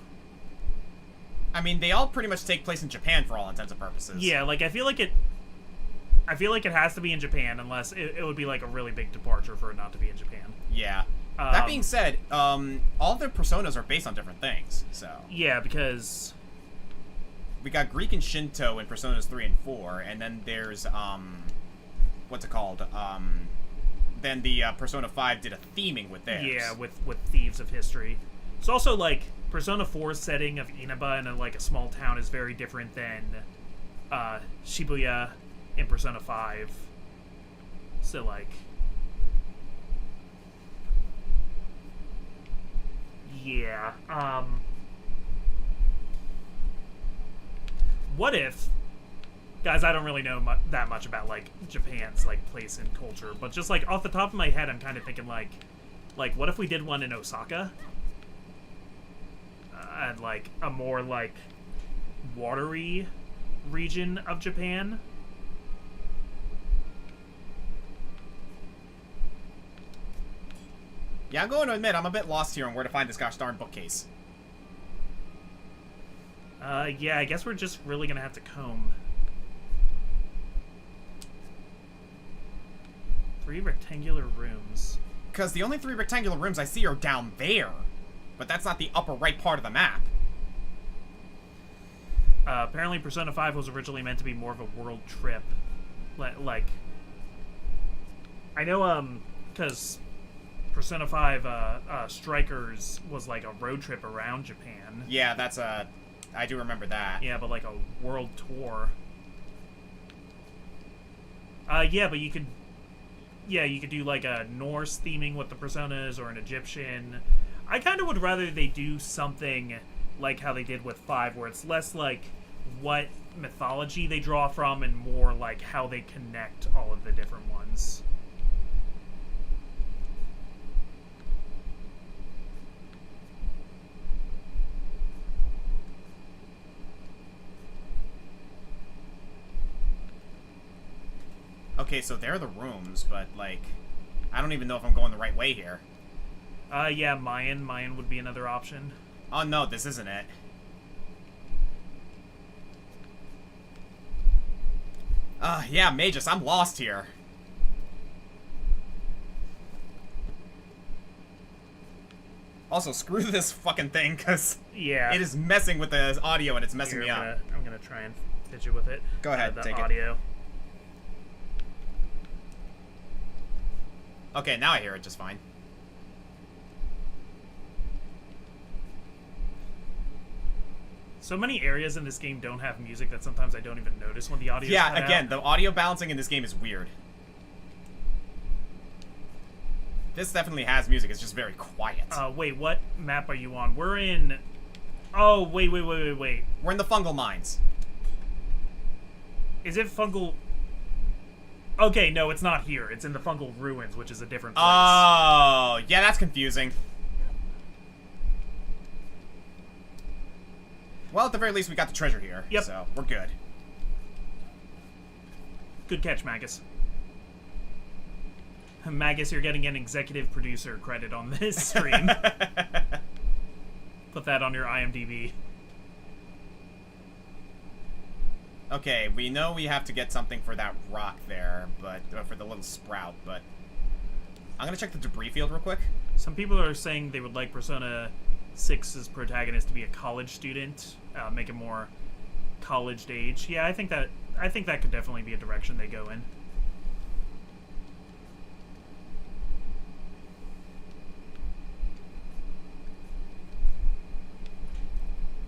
I mean, they all pretty much take place in Japan for all intents and purposes. Yeah, like I feel like it has to be in Japan, unless it would be like a really big departure for it not to be in Japan. Yeah. That being said, all the Personas are based on different things, so... Yeah, because... We got Greek and Shinto in Personas 3 and 4, and then there's, what's it called? Then the Persona 5 did a theming with theirs. Yeah, with Thieves of History. It's also, like, Persona 4's setting of Inaba in, a small town is very different than Shibuya in Persona 5. So, like... Yeah, what if... Guys, I don't really know that much about, like, Japan's, like, place and culture, but just, like, off the top of my head, I'm kind of thinking, like, what if we did one in Osaka? And, like, a more, like, watery region of Japan? Yeah, I'm going to admit, I'm a bit lost here on where to find this gosh darn bookcase. Yeah, I guess we're just really gonna have to comb. 3 rectangular rooms. Because the only 3 rectangular rooms I see are down there. But that's not the upper right part of the map. Apparently Persona 5 was originally meant to be more of a world trip. Like... I know, because Persona 5, Strikers was like a road trip around Japan. Yeah, that's I do remember that. Yeah, but like a world tour. Yeah, but you could... Yeah, you could do like a Norse theming with the Personas or an Egyptian. I kind of would rather they do something like how they did with 5, where it's less like what mythology they draw from and more like how they connect all of the different ones. Okay, so there are the rooms, but, like, I don't even know if I'm going the right way here. Yeah, Mayan. Mayan would be another option. Oh, no, this isn't it. Yeah, Magus, I'm lost here. Also, screw this fucking thing, because Yeah. it is messing with the audio and it's messing me up. I'm gonna try and hit you with it. Go ahead, the take audio. it. Okay, now I hear it just fine. So many areas in this game don't have music that sometimes I don't even notice when the audio. Yeah, again, the audio balancing in this game is weird. This definitely has music. It's just very quiet. Wait, what map are you on? We're in. Oh, wait. We're in the fungal mines. Is it fungal? Okay, no, it's not here. It's in the fungal ruins, which is a different place. Oh, yeah, that's confusing. Well, at the very least, we got the treasure here. Yep. So, we're good. Good catch, Magus. Magus, you're getting an executive producer credit on this stream. Put that on your IMDb. Okay, we know we have to get something for that rock there, but for the little sprout, but I'm gonna check the debris field real quick. Some people are saying they would like Persona 6's protagonist to be a college student, make it more college age. Yeah, I think that could definitely be a direction they go in.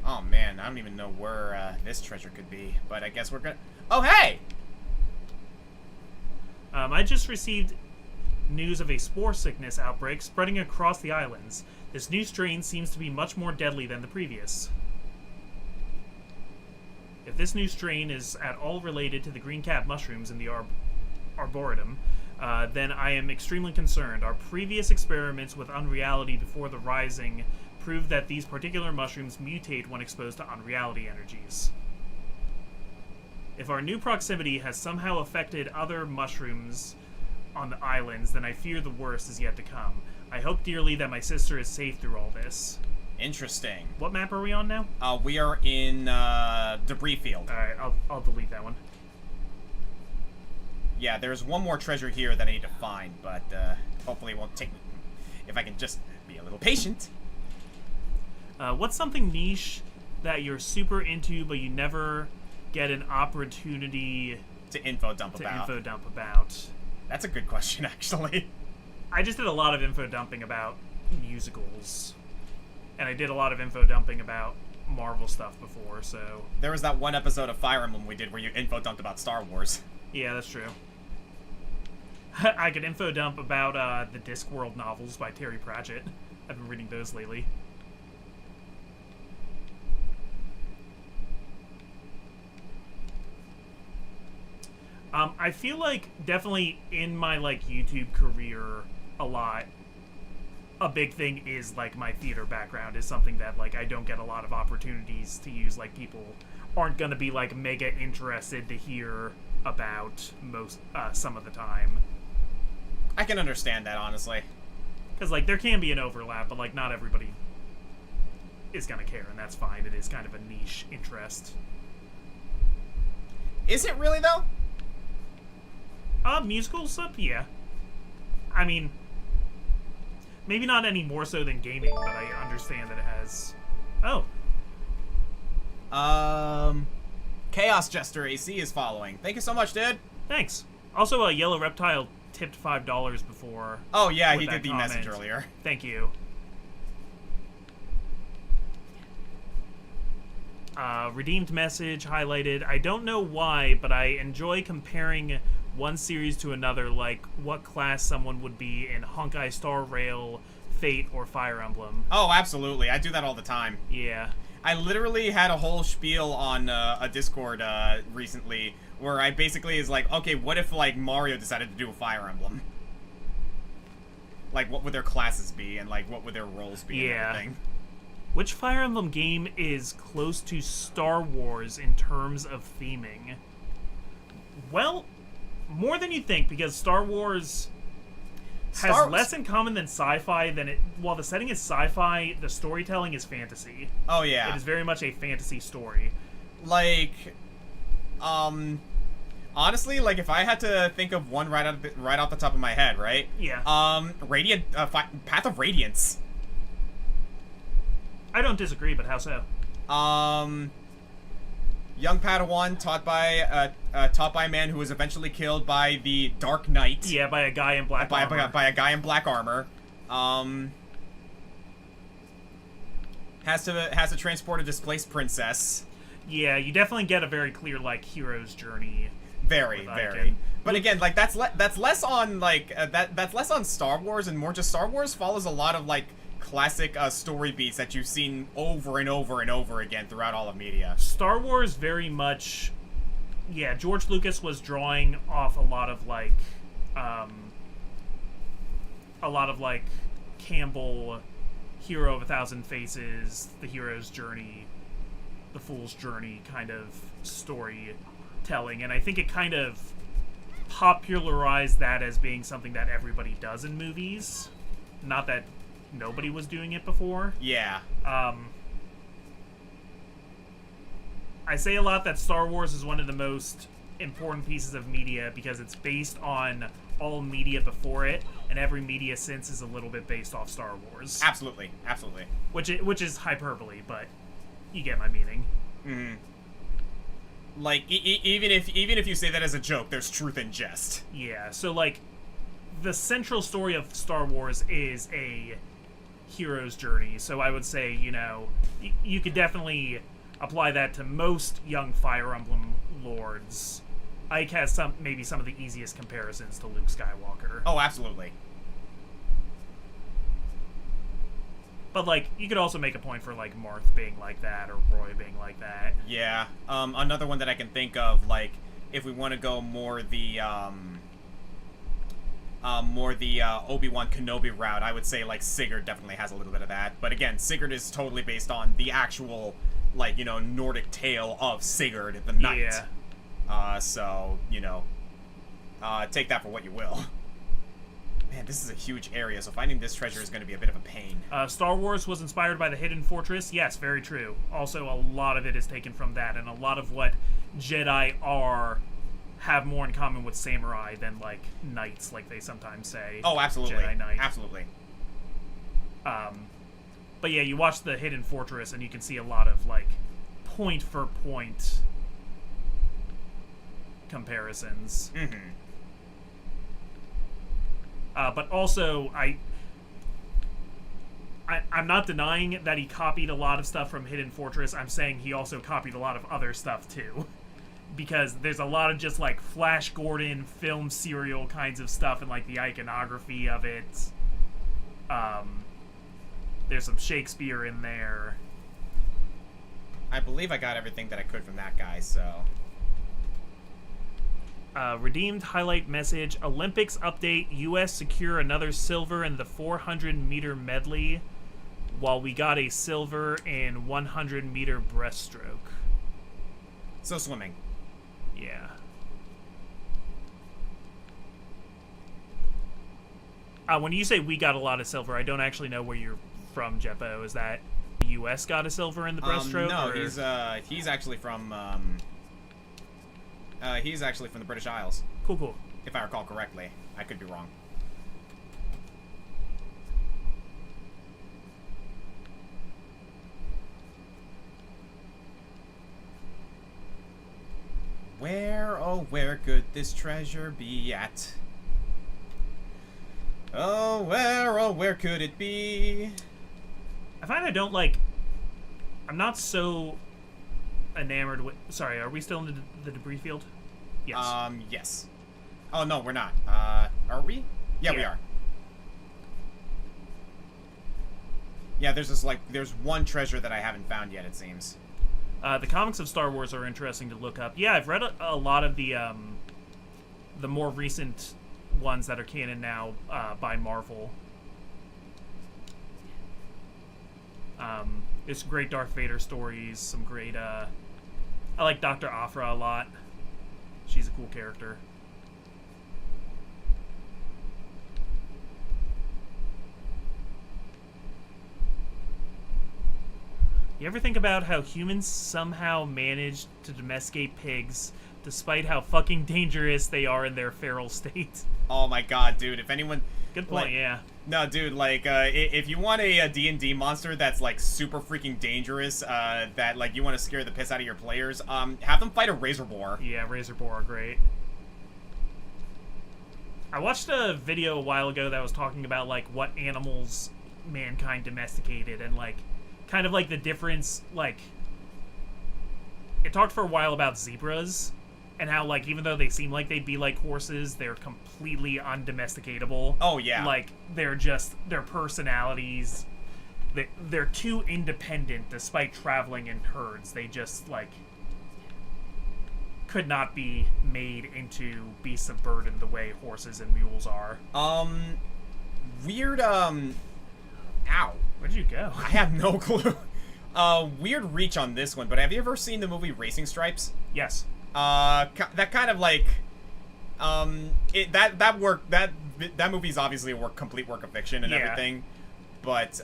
Oh man, I don't even know where this treasure could be, but I guess we're gonna... Oh, hey! I just received news of a spore sickness outbreak spreading across the islands. This new strain seems to be much more deadly than the previous. If this new strain is at all related to the green cap mushrooms in the arboretum, then I am extremely concerned. Our previous experiments with unreality before the rising proved that these particular mushrooms mutate when exposed to unreality energies. If our new proximity has somehow affected other mushrooms on the islands, then I fear the worst is yet to come. I hope dearly that my sister is safe through all this. Interesting. What map are we on now? We are in debris field. Alright, I'll delete that one. Yeah, there's one more treasure here that I need to find, but hopefully it won't take me... If I can just be a little patient. What's something niche that you're super into, but you never get an opportunity to info dump about? That's a good question, actually. I just did a lot of info dumping about musicals. And I did a lot of info dumping about Marvel stuff before, so... There was that one episode of Fire Emblem we did where you info dumped about Star Wars. Yeah, that's true. I could info dump about the Discworld novels by Terry Pratchett. I've been reading those lately. I feel like definitely in my YouTube career a big thing is my theater background is something that I don't get a lot of opportunities to use. People aren't gonna be mega interested to hear about some of the time. I can understand that, honestly. Because there can be an overlap, but not everybody is gonna care, and that's fine. It is kind of a niche interest. Is it really though? Musical stuff, yeah. I mean, maybe not any more so than gaming, but I understand that it has... Oh. Chaos Jester AC is following. Thank you so much, dude. Thanks. Also, Yellow Reptile tipped $5 before. Oh, yeah, he that did the comment. message earlier. Thank you. Redeemed message highlighted. I don't know why, but I enjoy comparing one series to another, what class someone would be in Honkai Star Rail, Fate, or Fire Emblem. Oh, absolutely. I do that all the time. Yeah. I literally had a whole spiel on a Discord recently where I basically is okay, what if Mario decided to do a Fire Emblem? What would their classes be and what would their roles be and everything? Which Fire Emblem game is close to Star Wars in terms of theming? Well, more than you think, because Star Wars has less in common than sci-fi than it... While the setting is sci-fi, the storytelling is fantasy. Oh, yeah. It is very much a fantasy story. Honestly, if I had to think of one right off the top of my head, right? Yeah. Path of Radiance. I don't disagree, but how so? Young Padawan taught by a man who was eventually killed by the Dark Knight. Yeah, by a guy in black armor. By a guy in black armor. Has to transport a displaced princess. Yeah, you definitely get a very clear like hero's journey. Very. But again, like that's less on like that's less on Star Wars and more just Star Wars follows a lot of like classic story beats that you've seen over and over and over again throughout all of media. Star Wars very much, yeah. George Lucas was drawing off a lot of like Campbell, Hero of a Thousand Faces, the hero's journey, the fool's journey kind of storytelling, and I think it kind of popularized that as being something that everybody does in movies. Not that nobody was doing it before. Yeah. I say a lot that Star Wars is one of the most important pieces of media because it's based on all media before it, and every media since is a little bit based off Star Wars. Absolutely. Which is hyperbole, but you get my meaning. Mm-hmm. Like even if you say that as a joke, there's truth in jest. Yeah. So like, the central story of Star Wars is a hero's journey. So I would say, you know, you could definitely apply that to most young Fire Emblem lords. Ike has maybe some of the easiest comparisons to Luke Skywalker. Oh, absolutely. But, like, you could also make a point for, like, Marth being like that, or Roy being like that. Yeah. Another one that I can think of, like, if we want to go more the Obi-Wan Kenobi route, I would say, like, Sigurd definitely has a little bit of that. But again, Sigurd is totally based on the actual, like, you know, Nordic tale of Sigurd the Knight. Yeah. So, you know, take that for what you will. Man, this is a huge area, so finding this treasure is going to be a bit of a pain. Star Wars was inspired by the Hidden Fortress. Yes, very true. Also, a lot of it is taken from that, and a lot of what Jedi have more in common with samurai than, like, knights, like they sometimes say. Oh, absolutely. Jedi Knight. Absolutely. But yeah, you watch the Hidden Fortress, and you can see a lot of, like, point-for-point comparisons. Mm-hmm. But also, I'm not denying that he copied a lot of stuff from Hidden Fortress. I'm saying he also copied a lot of other stuff, too. Because there's a lot of just, like, Flash Gordon film serial kinds of stuff and, like, the iconography of it. There's some Shakespeare in there. I believe I got everything that I could from that guy, so... Redeemed highlight message. Olympics update. U.S. secure another silver in the 400-meter medley, while we got a silver in 100-meter breaststroke. So swimming. Yeah. When you say we got a lot of silver, I don't actually know where you're from, Jeppo. Is that the U.S. got a silver in the breaststroke? No, or? he's actually from the British Isles. Cool. If I recall correctly. I could be wrong. Where, oh, where could this treasure be at? Oh, where could it be? I find I'm not so enamored with... Sorry, are we still in the debris field? Yes. Yes. Oh, no, we're not. Are we? Yeah, we are. Yeah, there's one treasure that I haven't found yet, it seems. The comics of Star Wars are interesting to look up. Yeah, I've read a lot of the more recent ones that are canon now by Marvel. There's some great Darth Vader stories, some great... I like Dr. Aphra a lot. She's a cool character. You ever think about how humans somehow managed to domesticate pigs despite how fucking dangerous they are in their feral state? Oh my god, dude, if anyone... Good point, yeah. No, dude, like, if you want a D&D monster that's, like, super freaking dangerous, that, like, you want to scare the piss out of your players, have them fight a razor boar. Yeah, razor boar are great. I watched a video a while ago that was talking about, like, what animals mankind domesticated, and, like, kind of, like, the difference, like... It talked for a while about zebras, and how, like, even though they seem like they'd be like horses, they're completely undomesticatable. Oh, yeah. Like, they're just... Their personalities... They're too independent despite traveling in herds. They just, like... could not be made into beasts of burden the way horses and mules are. Weird, ow. Where'd you go? I have no clue. Weird reach on this one, but have you ever seen the movie Racing Stripes? Yes. That kind of like, that movie's obviously a complete work of fiction and everything, but,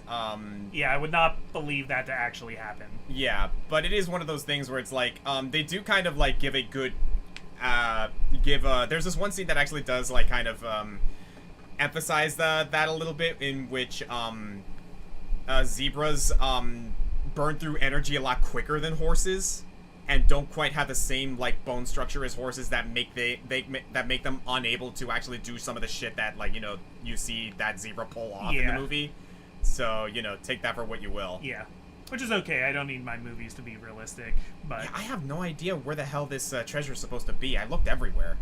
yeah, I would not believe that to actually happen. Yeah, but it is one of those things where it's like, they do kind of, like, give a good, there's this one scene that actually does, like, kind of, emphasize that a little bit, in which, zebras, burn through energy a lot quicker than horses, and don't quite have the same, like, bone structure as horses that make them unable to actually do some of the shit that, like, you know, you see that zebra pull off in the movie. So, you know, take that for what you will. Yeah. Which is okay. I don't need my movies to be realistic, but... Yeah, I have no idea where the hell this treasure is supposed to be. I looked everywhere.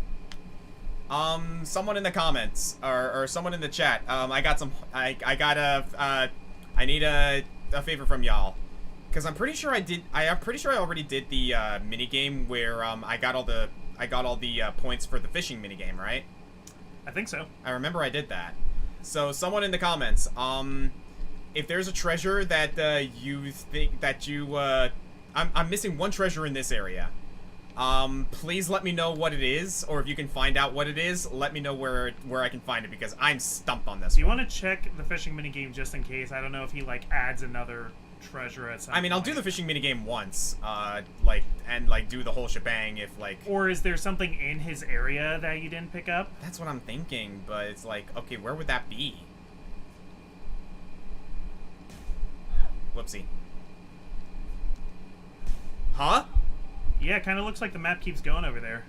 Someone in the comments, or someone in the chat, I need a favor from y'all. Because I'm pretty sure I already did the minigame where I got all the points for the fishing minigame, right? I think so. I remember I did that. So someone in the comments, if there's a treasure that you think that you I'm missing one treasure in this area. Please let me know what it is, or if you can find out what it is, let me know where I can find it, because I'm stumped on this. Do you want to check the fishing minigame just in case? I don't know if he, like, adds another treasure at some point. I'll do the fishing minigame once, and do the whole shebang if, like... Or is there something in his area that you didn't pick up? That's what I'm thinking, but it's like, okay, where would that be? Whoopsie. Huh? Yeah, it kind of looks like the map keeps going over there.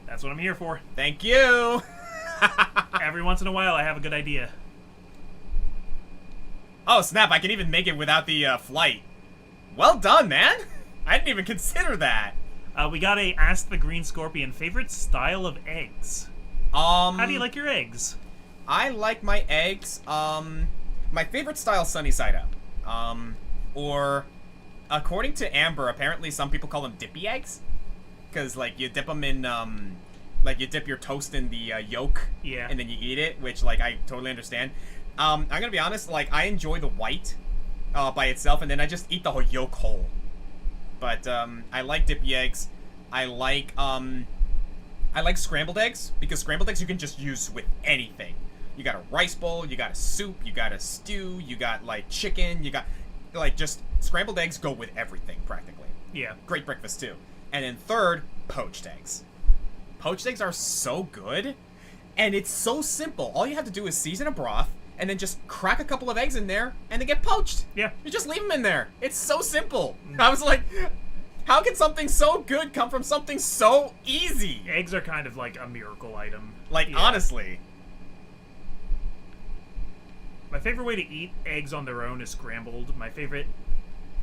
That's what I'm here for. Thank you! Every once in a while, I have a good idea. Oh, snap, I can even make it without the flight. Well done, man! I didn't even consider that. We got a Ask the Green Scorpion favorite style of eggs. How do you like your eggs? I like my eggs, my favorite style, sunny side up. Or, according to Amber, apparently some people call them dippy eggs. Because, like, you dip them in, like, you dip your toast in the yolk, yeah, and then you eat it, which, like, I totally understand. I'm gonna be honest, like, I enjoy the white by itself, and then I just eat the whole yolk whole. But I like dippy eggs. I like scrambled eggs, because scrambled eggs you can just use with anything. You got a rice bowl, you got a soup, you got a stew, you got, like, chicken, you got, like, just scrambled eggs go with everything, practically. Yeah. Great breakfast, too. And then third, poached eggs. Poached eggs are so good, and it's so simple. All you have to do is season a broth, and then just crack a couple of eggs in there, and they get poached. Yeah. You just leave them in there. It's so simple. I was like, how can something so good come from something so easy? Eggs are kind of like a miracle item. Like, yeah. Honestly. My favorite way to eat eggs on their own is scrambled. My favorite,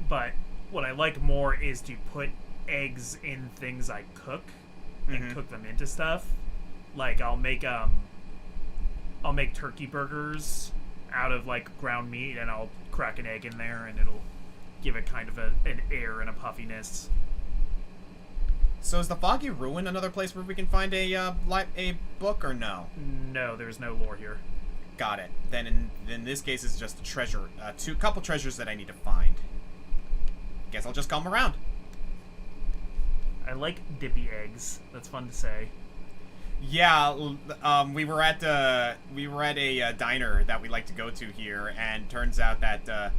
but what I like more is to put eggs in things I cook and cook them into stuff. Like, I'll make turkey burgers out of, like, ground meat, and I'll crack an egg in there, and it'll give it kind of an air and a puffiness. So is the Foggy Ruin another place where we can find a book, or no? No, there's no lore here. Got it. Then in this case, it's just a treasure, couple treasures that I need to find. Guess I'll just come around. I like dippy eggs. That's fun to say. Yeah, we were at a diner that we like to go to here, and turns out that,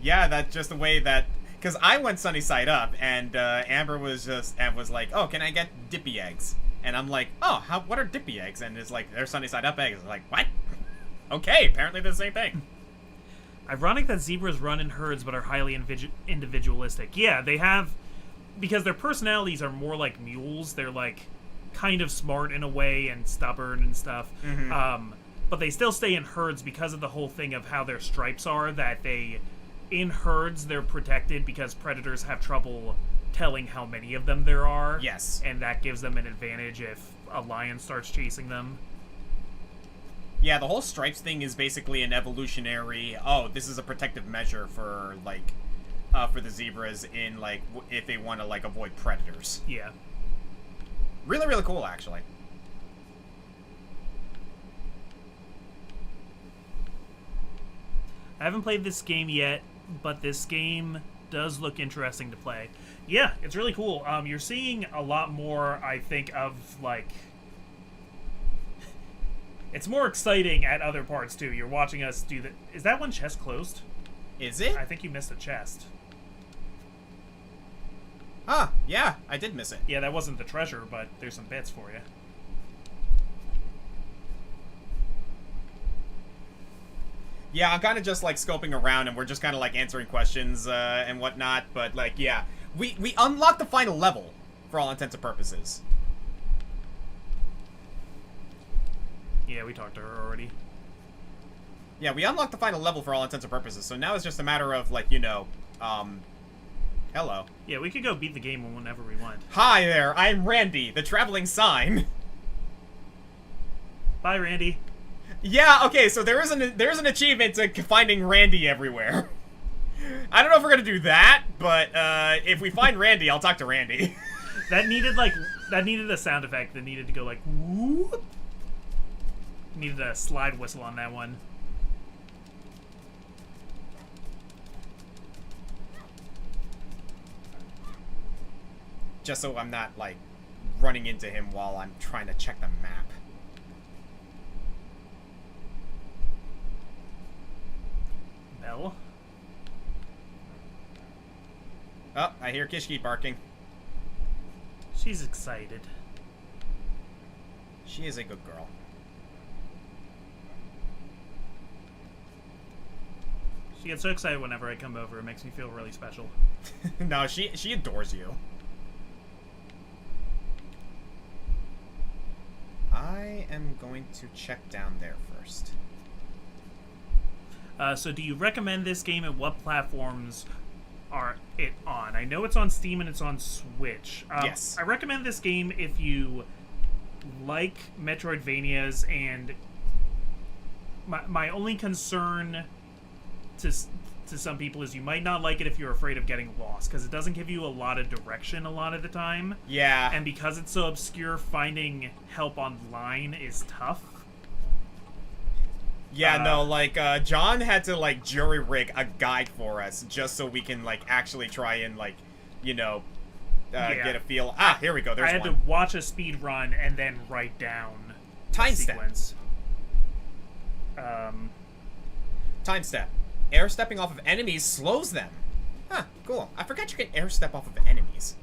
yeah, that's just the way that... Because I went sunny side up, and Amber was like, oh, can I get dippy eggs? And I'm like, oh, what are dippy eggs? And it's like, they're sunny side up eggs. I'm like, what? Okay, apparently they're the same thing. Ironic that zebras run in herds but are highly individualistic. Yeah, they have... Because their personalities are more like mules. They're, like, kind of smart in a way and stubborn and stuff. Mm-hmm. But they still stay in herds because of the whole thing of how their stripes are, that they... In herds, they're protected because predators have trouble telling how many of them there are. Yes. And that gives them an advantage if a lion starts chasing them. Yeah, the whole stripes thing is basically an evolutionary, this is a protective measure for, like, for the zebras in, like, if they want to, like, avoid predators. Yeah. Really, really cool, actually. I haven't played this game yet, but this game does look interesting to play. Yeah, it's really cool. You're seeing a lot more, I think, of, like... It's more exciting at other parts, too. You're watching us do the... Is that one chest closed? Is it? I think you missed a chest. Ah, yeah, I did miss it. Yeah, that wasn't the treasure, but there's some bits for you. Yeah, I'm kind of just, like, scoping around, and we're just kind of, like, answering questions and whatnot. But, like, yeah. We unlocked the final level, for all intents and purposes. Yeah, we talked to her already. Yeah, we unlocked the final level for all intents and purposes, so now it's just a matter of, like, you know, hello. Yeah, we could go beat the game whenever we want. Hi there, I'm Randy, the traveling sign. Bye, Randy. Yeah, okay, so there is an achievement to finding Randy everywhere. I don't know if we're gonna do that, but, if we find Randy, I'll talk to Randy. That needed a sound effect that needed to go, like, whoop. Needed a slide whistle on that one. Just so I'm not, like, running into him while I'm trying to check the map. Bell? Oh, I hear Kishki barking. She's excited. She is a good girl. She gets so excited whenever I come over. It makes me feel really special. No, she adores you. I am going to check down there first. So do you recommend this game, and what platforms are it on? I know it's on Steam and it's on Switch. Yes. I recommend this game if you like Metroidvanias, and my only concern to some people is you might not like it if you're afraid of getting lost, because it doesn't give you a lot of direction a lot of the time. Yeah. And because it's so obscure, finding help online is tough. Yeah, no, like, John had to, like, jury-rig a guide for us just so we can, like, actually try and, like, you know, get a feel. Ah, here we go, there's one. I had to watch a speed run and then write down Time the step. sequence. Time step. Air stepping off of enemies slows them. Huh, cool. I forgot you can air step off of enemies.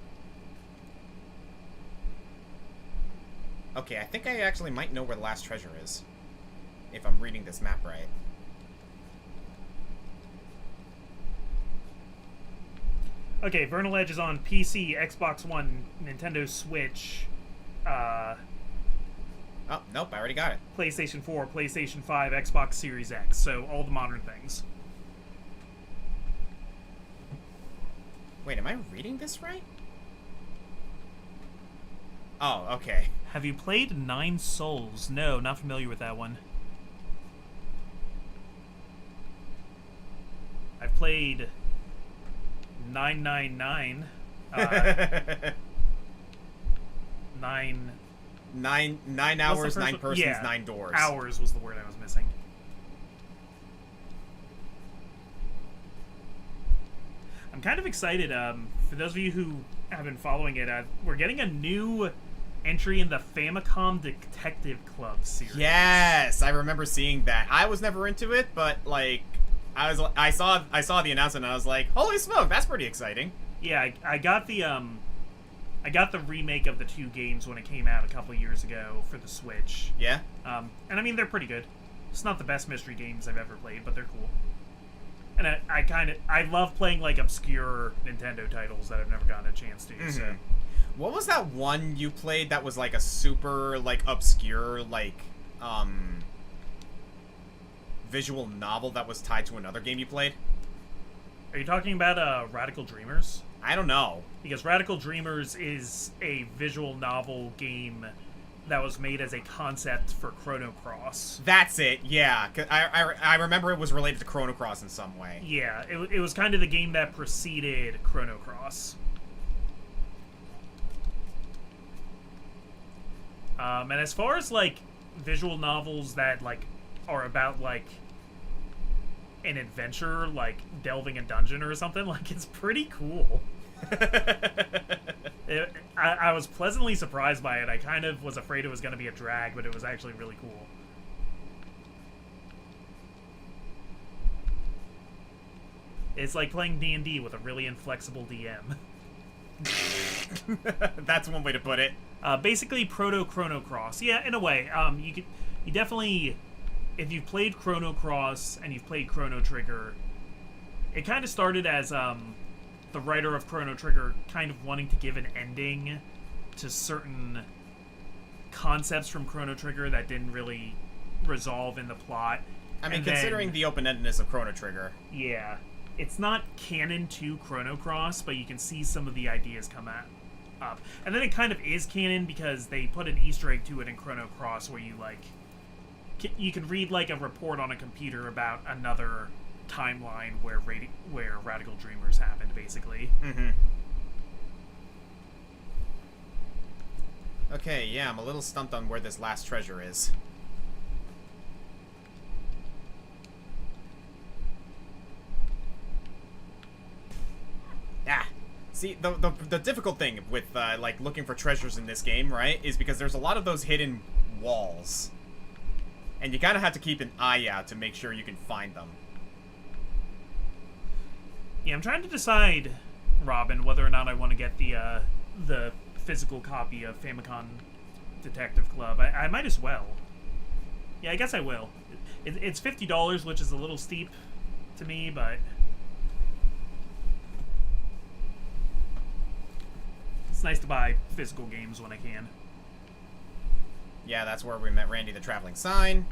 Okay, I think I actually might know where the last treasure is. If I'm reading this map right. Okay, Vernal Edge is on PC, Xbox One, Nintendo Switch, Oh, nope, I already got it. PlayStation 4, PlayStation 5, Xbox Series X, so all the modern things. Wait, am I reading this right? Oh, okay. Have you played Nine Souls? No, not familiar with that one. I've played 999. Nine hours, 9 persons, yeah, 9 doors. Hours was the word I was missing. I'm kind of excited. For those of you who have been following it, we're getting a new entry in the Famicom Detective Club series. Yes, I remember seeing that. I was never into it, but, like, I saw the announcement and I was like, holy smoke, that's pretty exciting. Yeah, I got the remake of the 2 games when it came out a couple years ago for the Switch. Yeah? And I mean, they're pretty good. It's not the best mystery games I've ever played, but they're cool. And I love playing, like, obscure Nintendo titles that I've never gotten a chance to, so... What was that one you played that was, like, a super, like, obscure, like, visual novel that was tied to another game you played? Are you talking about, Radical Dreamers? I don't know. Because Radical Dreamers is a visual novel game that was made as a concept for Chrono Cross. That's it, yeah. I remember it was related to Chrono Cross in some way. Yeah, it was kind of the game that preceded Chrono Cross. And as far as, like, visual novels that, like, are about, like, an adventure, like delving a dungeon or something, like, it's pretty cool. I was pleasantly surprised by it. I kind of was afraid it was going to be a drag, but it was actually really cool. It's like playing D&D with a really inflexible DM. That's one way to put it. Basically, proto Chrono Cross. Yeah, in a way. You definitely, if you've played Chrono Cross and you've played Chrono Trigger, it kind of started as the writer of Chrono Trigger kind of wanting to give an ending to certain concepts from Chrono Trigger that didn't really resolve in the plot. I mean, considering the open-endedness of Chrono Trigger. Yeah. It's not canon to Chrono Cross, but you can see some of the ideas come up. And then it kind of is canon because they put an Easter egg to it in Chrono Cross where you, like, you can read, like, a report on a computer about another timeline where Radical Dreamers happened, basically. Mm-hmm. Okay, yeah, I'm a little stumped on where this last treasure is. Ah! See, the difficult thing with, like, looking for treasures in this game, right, is because there's a lot of those hidden walls. And you kind of have to keep an eye out to make sure you can find them. Yeah, I'm trying to decide, Robin, whether or not I want to get the physical copy of Famicom Detective Club. I might as well. Yeah, I guess I will. It's $50, which is a little steep to me, but... it's nice to buy physical games when I can. Yeah, that's where we met Randy the Traveling Sign.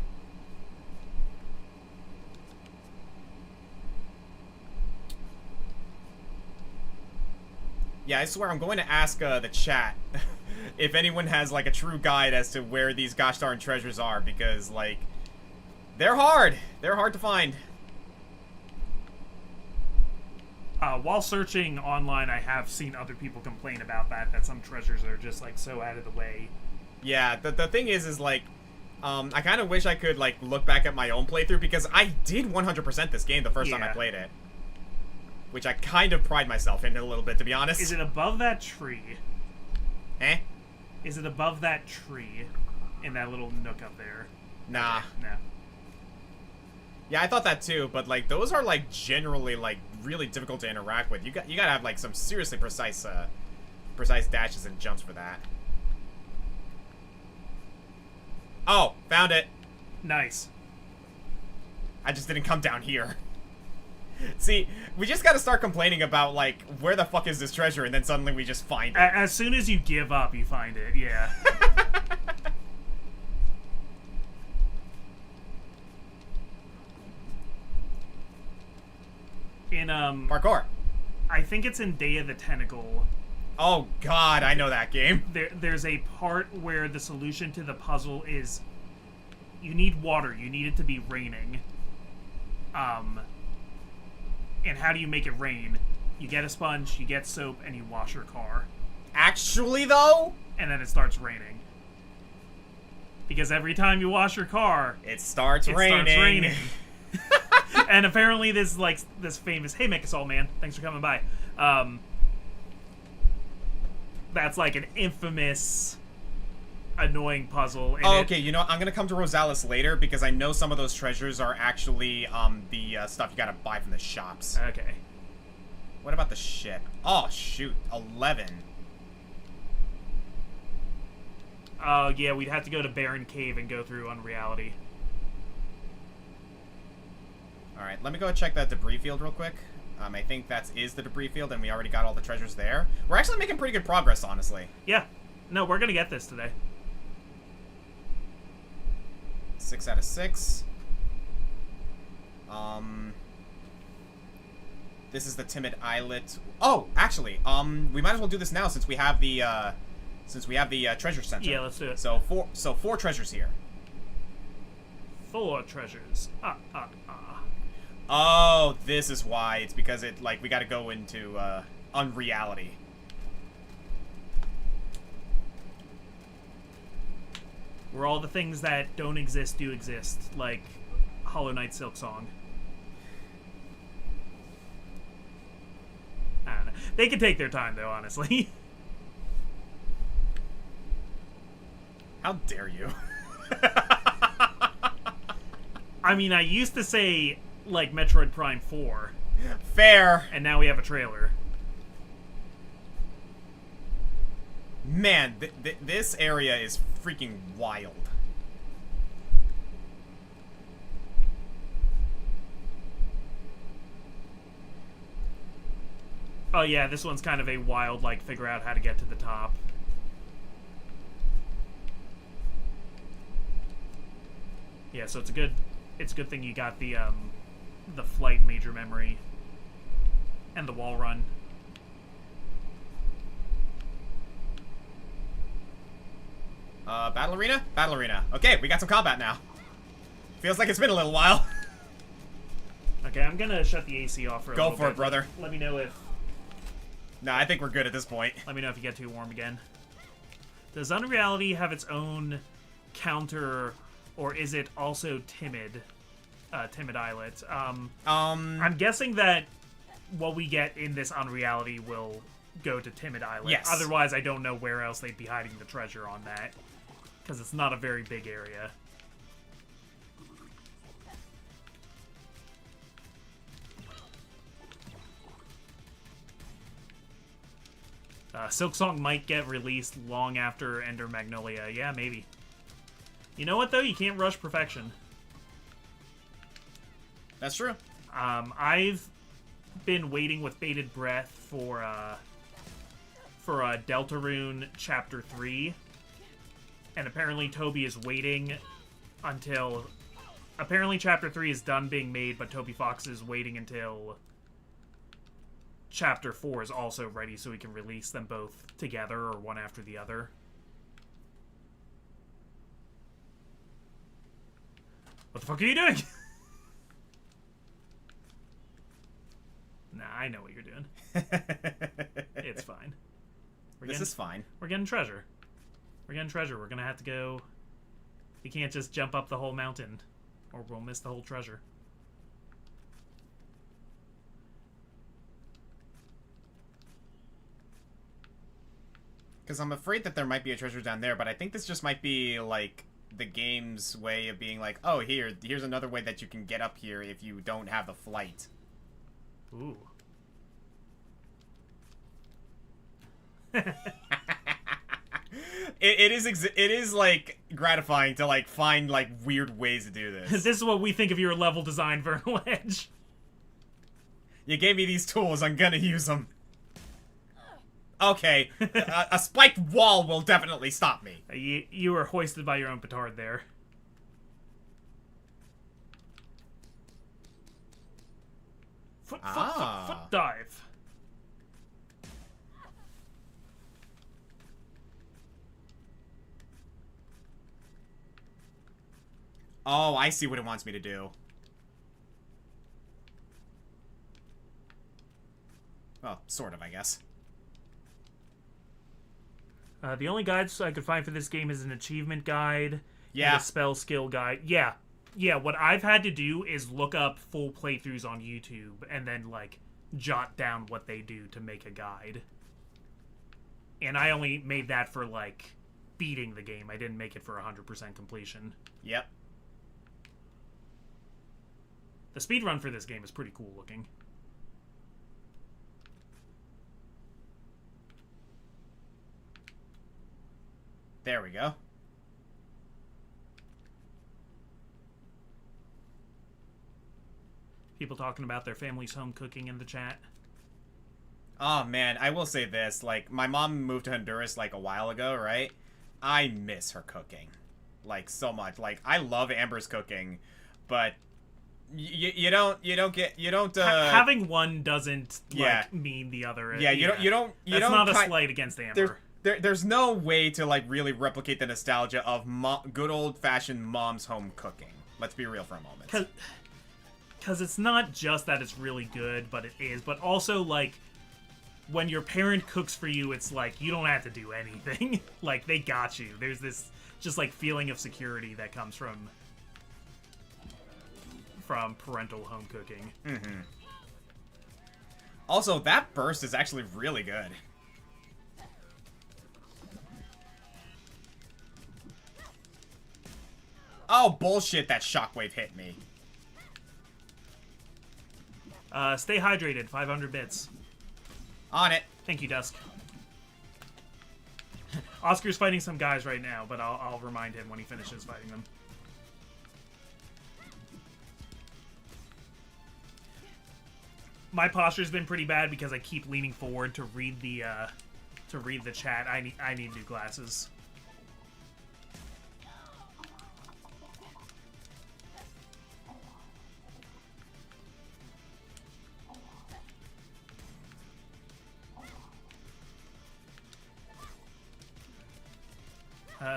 Yeah, I swear I'm going to ask the chat if anyone has, like, a true guide as to where these gosh darn treasures are, because, like, they're hard. They're hard to find. While searching online, I have seen other people complain about that some treasures are just, like, so out of the way. Yeah, the thing is like, I kind of wish I could, like, look back at my own playthrough, because I did 100% this game the first time I played it. Which I kind of pride myself in a little bit, to be honest. Is it above that tree? Eh? Is it above that tree in that little nook up there? Nah. No. Yeah, I thought that too, but, like, those are, like, generally, like, really difficult to interact with. You gotta have, like, some seriously precise dashes and jumps for that. Oh, found it. Nice. I just didn't come down here. See, we just gotta start complaining about, like, where the fuck is this treasure, and then suddenly we just find it. As soon as you give up, you find it, yeah. In, Parkour. I think it's in Day of the Tentacle. Oh, God, I know that game. There's a part where the solution to the puzzle is you need water. You need it to be raining. And how do you make it rain? You get a sponge, you get soap, and you wash your car. Actually, though? And then it starts raining. Because every time you wash your car, it starts raining. And apparently this is like this famous, hey Mechasol man, thanks for coming by. That's like an infamous annoying puzzle. And okay, you know what? I'm gonna come to Rosales later because I know some of those treasures are actually the stuff you gotta buy from the shops. Okay. What about the ship? Oh shoot, 11. Oh yeah, we'd have to go to Barren Cave and go through Unreality. All right, let me go check that debris field real quick. I think that is the debris field, and we already got all the treasures there. We're actually making pretty good progress, honestly. Yeah. No, we're gonna get this today. 6 out of 6. This is the Timid Islet. Oh, actually, we might as well do this now since we have the treasure center. Yeah, let's do it. So four treasures here. 4 treasures. Oh, this is why. It's because we got to go into unreality. Where all the things that don't exist do exist, like Hollow Knight Silk Song. I don't know. They can take their time, though, honestly. How dare you? I mean, I used to say, like, Metroid Prime 4. Fair. And now we have a trailer. Man, this area is freaking wild. Oh yeah, this one's kind of a wild, like, figure out how to get to the top. Yeah, so it's a good thing you got the flight major memory and the wall run. Battle arena? Battle arena. Okay, we got some combat now. Feels like it's been a little while. Okay, I'm gonna shut the AC off for a little bit. Go for it, brother. Let me know if... Nah, I think we're good at this point. Let me know if you get too warm again. Does Unreality have its own counter, or is it also Timid Islet? I'm guessing that what we get in this Unreality will go to Timid Islet. Yes. Otherwise, I don't know where else they'd be hiding the treasure on that, because it's not a very big area. Silk Song might get released long after Ender Magnolia. Yeah, maybe. You know what, though? You can't rush perfection. That's true. I've been waiting with bated breath for Deltarune Chapter 3. And apparently Toby is waiting until... Apparently Chapter 3 is done being made, but Toby Fox is waiting until... Chapter 4 is also ready so we can release them both together or one after the other. What the fuck are you doing? Nah, I know what you're doing. It's fine. This is fine. We're getting treasure. We're getting treasure. We're gonna have to go... We can't just jump up the whole mountain, or we'll miss the whole treasure. Because I'm afraid that there might be a treasure down there, but I think this just might be, like, the game's way of being like, oh, here's another way that you can get up here if you don't have the flight. Ooh. It is, like, gratifying to, like, find, like, weird ways to do this. This is what we think of your level design, Vernal Edge. You gave me these tools, I'm gonna use them. Okay, a spiked wall will definitely stop me. You were hoisted by your own petard there. Foot dive. Oh, I see what it wants me to do. Well, sort of, I guess. The only guides I could find for this game is an achievement guide Yeah. and a spell skill guide. Yeah. What I've had to do is look up full playthroughs on YouTube and then, like, jot down what they do to make a guide. And I only made that for, like, beating the game. I didn't make it for 100% completion. Yep. The speedrun for this game is pretty cool looking. There we go. People talking about their family's home cooking in the chat. Oh, man, I will say this. Like, my mom moved to Honduras, like, a while ago, right? I miss her cooking. Like, so much. Like, I love Amber's cooking, but you don't having one doesn't, like, mean the other. Yeah, That's not a slight against Amber. There's no way to, like, really replicate the nostalgia of good old-fashioned mom's home cooking. Let's be real for a moment. Because it's not just that it's really good, but it is. But also, like, when your parent cooks for you, it's like, you don't have to do anything. Like, they got you. There's this just, like, feeling of security that comes from parental home cooking. Mm-hmm. Also, that burst is actually really good. Oh, bullshit, that shockwave hit me. Stay hydrated, 500 bits. On it. Thank you, Dusk. Oscar's fighting some guys right now, but I'll remind him when he finishes fighting them. My posture's been pretty bad because I keep leaning forward to read the chat. I need new glasses.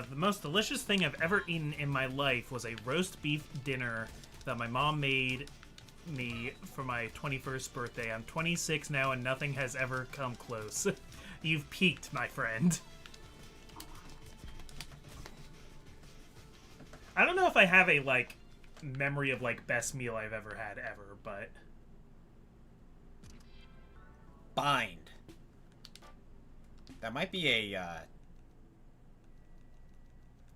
The most delicious thing I've ever eaten in my life was a roast beef dinner that my mom made me for my 21st birthday. I'm 26 now and nothing has ever come close. You've peaked, my friend. I don't know if I have a, like, memory of, like, best meal I've ever had ever, but... Bind. That might be a,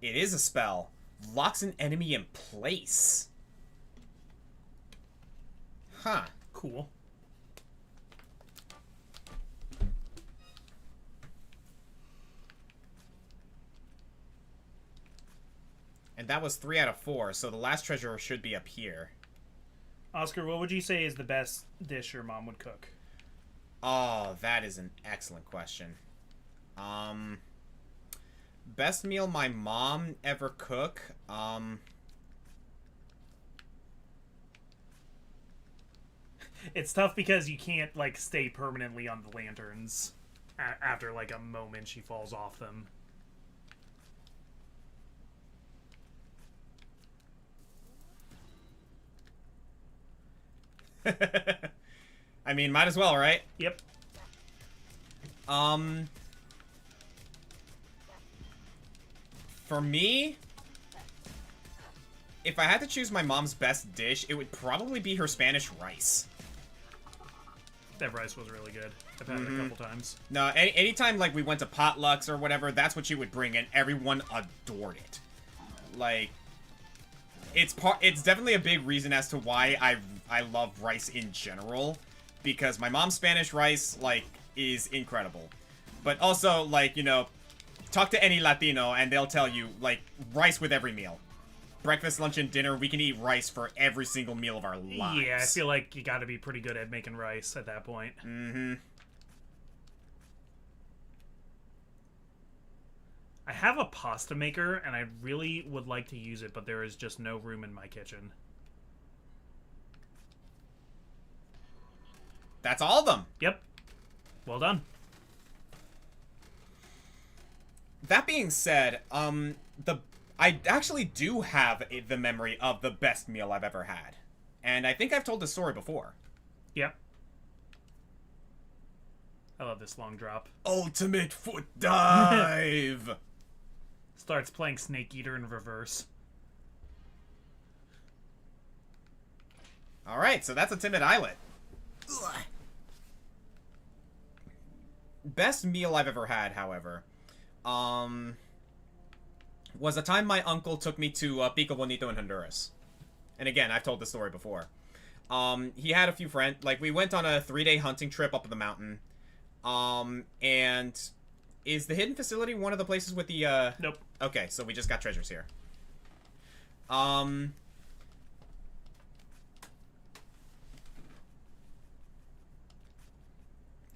It is a spell. Locks an enemy in place. Huh. Cool. And that was 3 out of 4, so the last treasure should be up here. Oscar, what would you say is the best dish your mom would cook? Oh, that is an excellent question. Best meal my mom ever cook? It's tough because you can't, like, stay permanently on the lanterns after, like, a moment she falls off them. I mean, might as well, right? Yep. For me, if I had to choose my mom's best dish, it would probably be her Spanish rice. That rice was really good. I've had it a couple times. No, anytime, like, we went to potlucks or whatever, that's what she would bring, and everyone adored it. Like, it's definitely a big reason as to why I love rice in general, because my mom's Spanish rice, like, is incredible. But also, like, you know, talk to any Latino and they'll tell you, like, rice with every meal. Breakfast, lunch, and dinner, we can eat rice for every single meal of our lives. Yeah, I feel like you gotta be pretty good at making rice at that point. Mm-hmm. I have a pasta maker, and I really would like to use it, but there is just no room in my kitchen. That's all of them. Yep. Well done. That being said, I actually do have the memory of the best meal I've ever had. And I think I've told this story before. Yep. I love this long drop. Ultimate foot dive! Starts playing Snake Eater in reverse. Alright, so that's a timid eyelet. Ugh. Best meal I've ever had, however. was a time my uncle took me to Pico Bonito in Honduras. And again, I've told this story before. He had a few friends. Like, we went on a 3-day hunting trip up the mountain. And is the hidden facility one of the places with the, Nope. Okay, so we just got treasures here.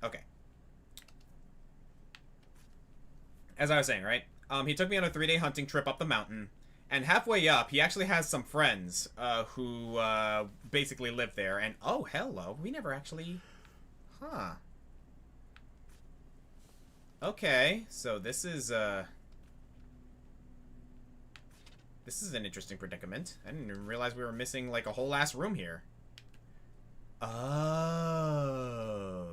Okay. As I was saying, right? He took me on a 3-day hunting trip up the mountain. And halfway up, he actually has some friends who basically live there. And, oh, hello. We never actually... Huh. Okay, so this is an interesting predicament. I didn't even realize we were missing, like, a whole ass room here. Oh.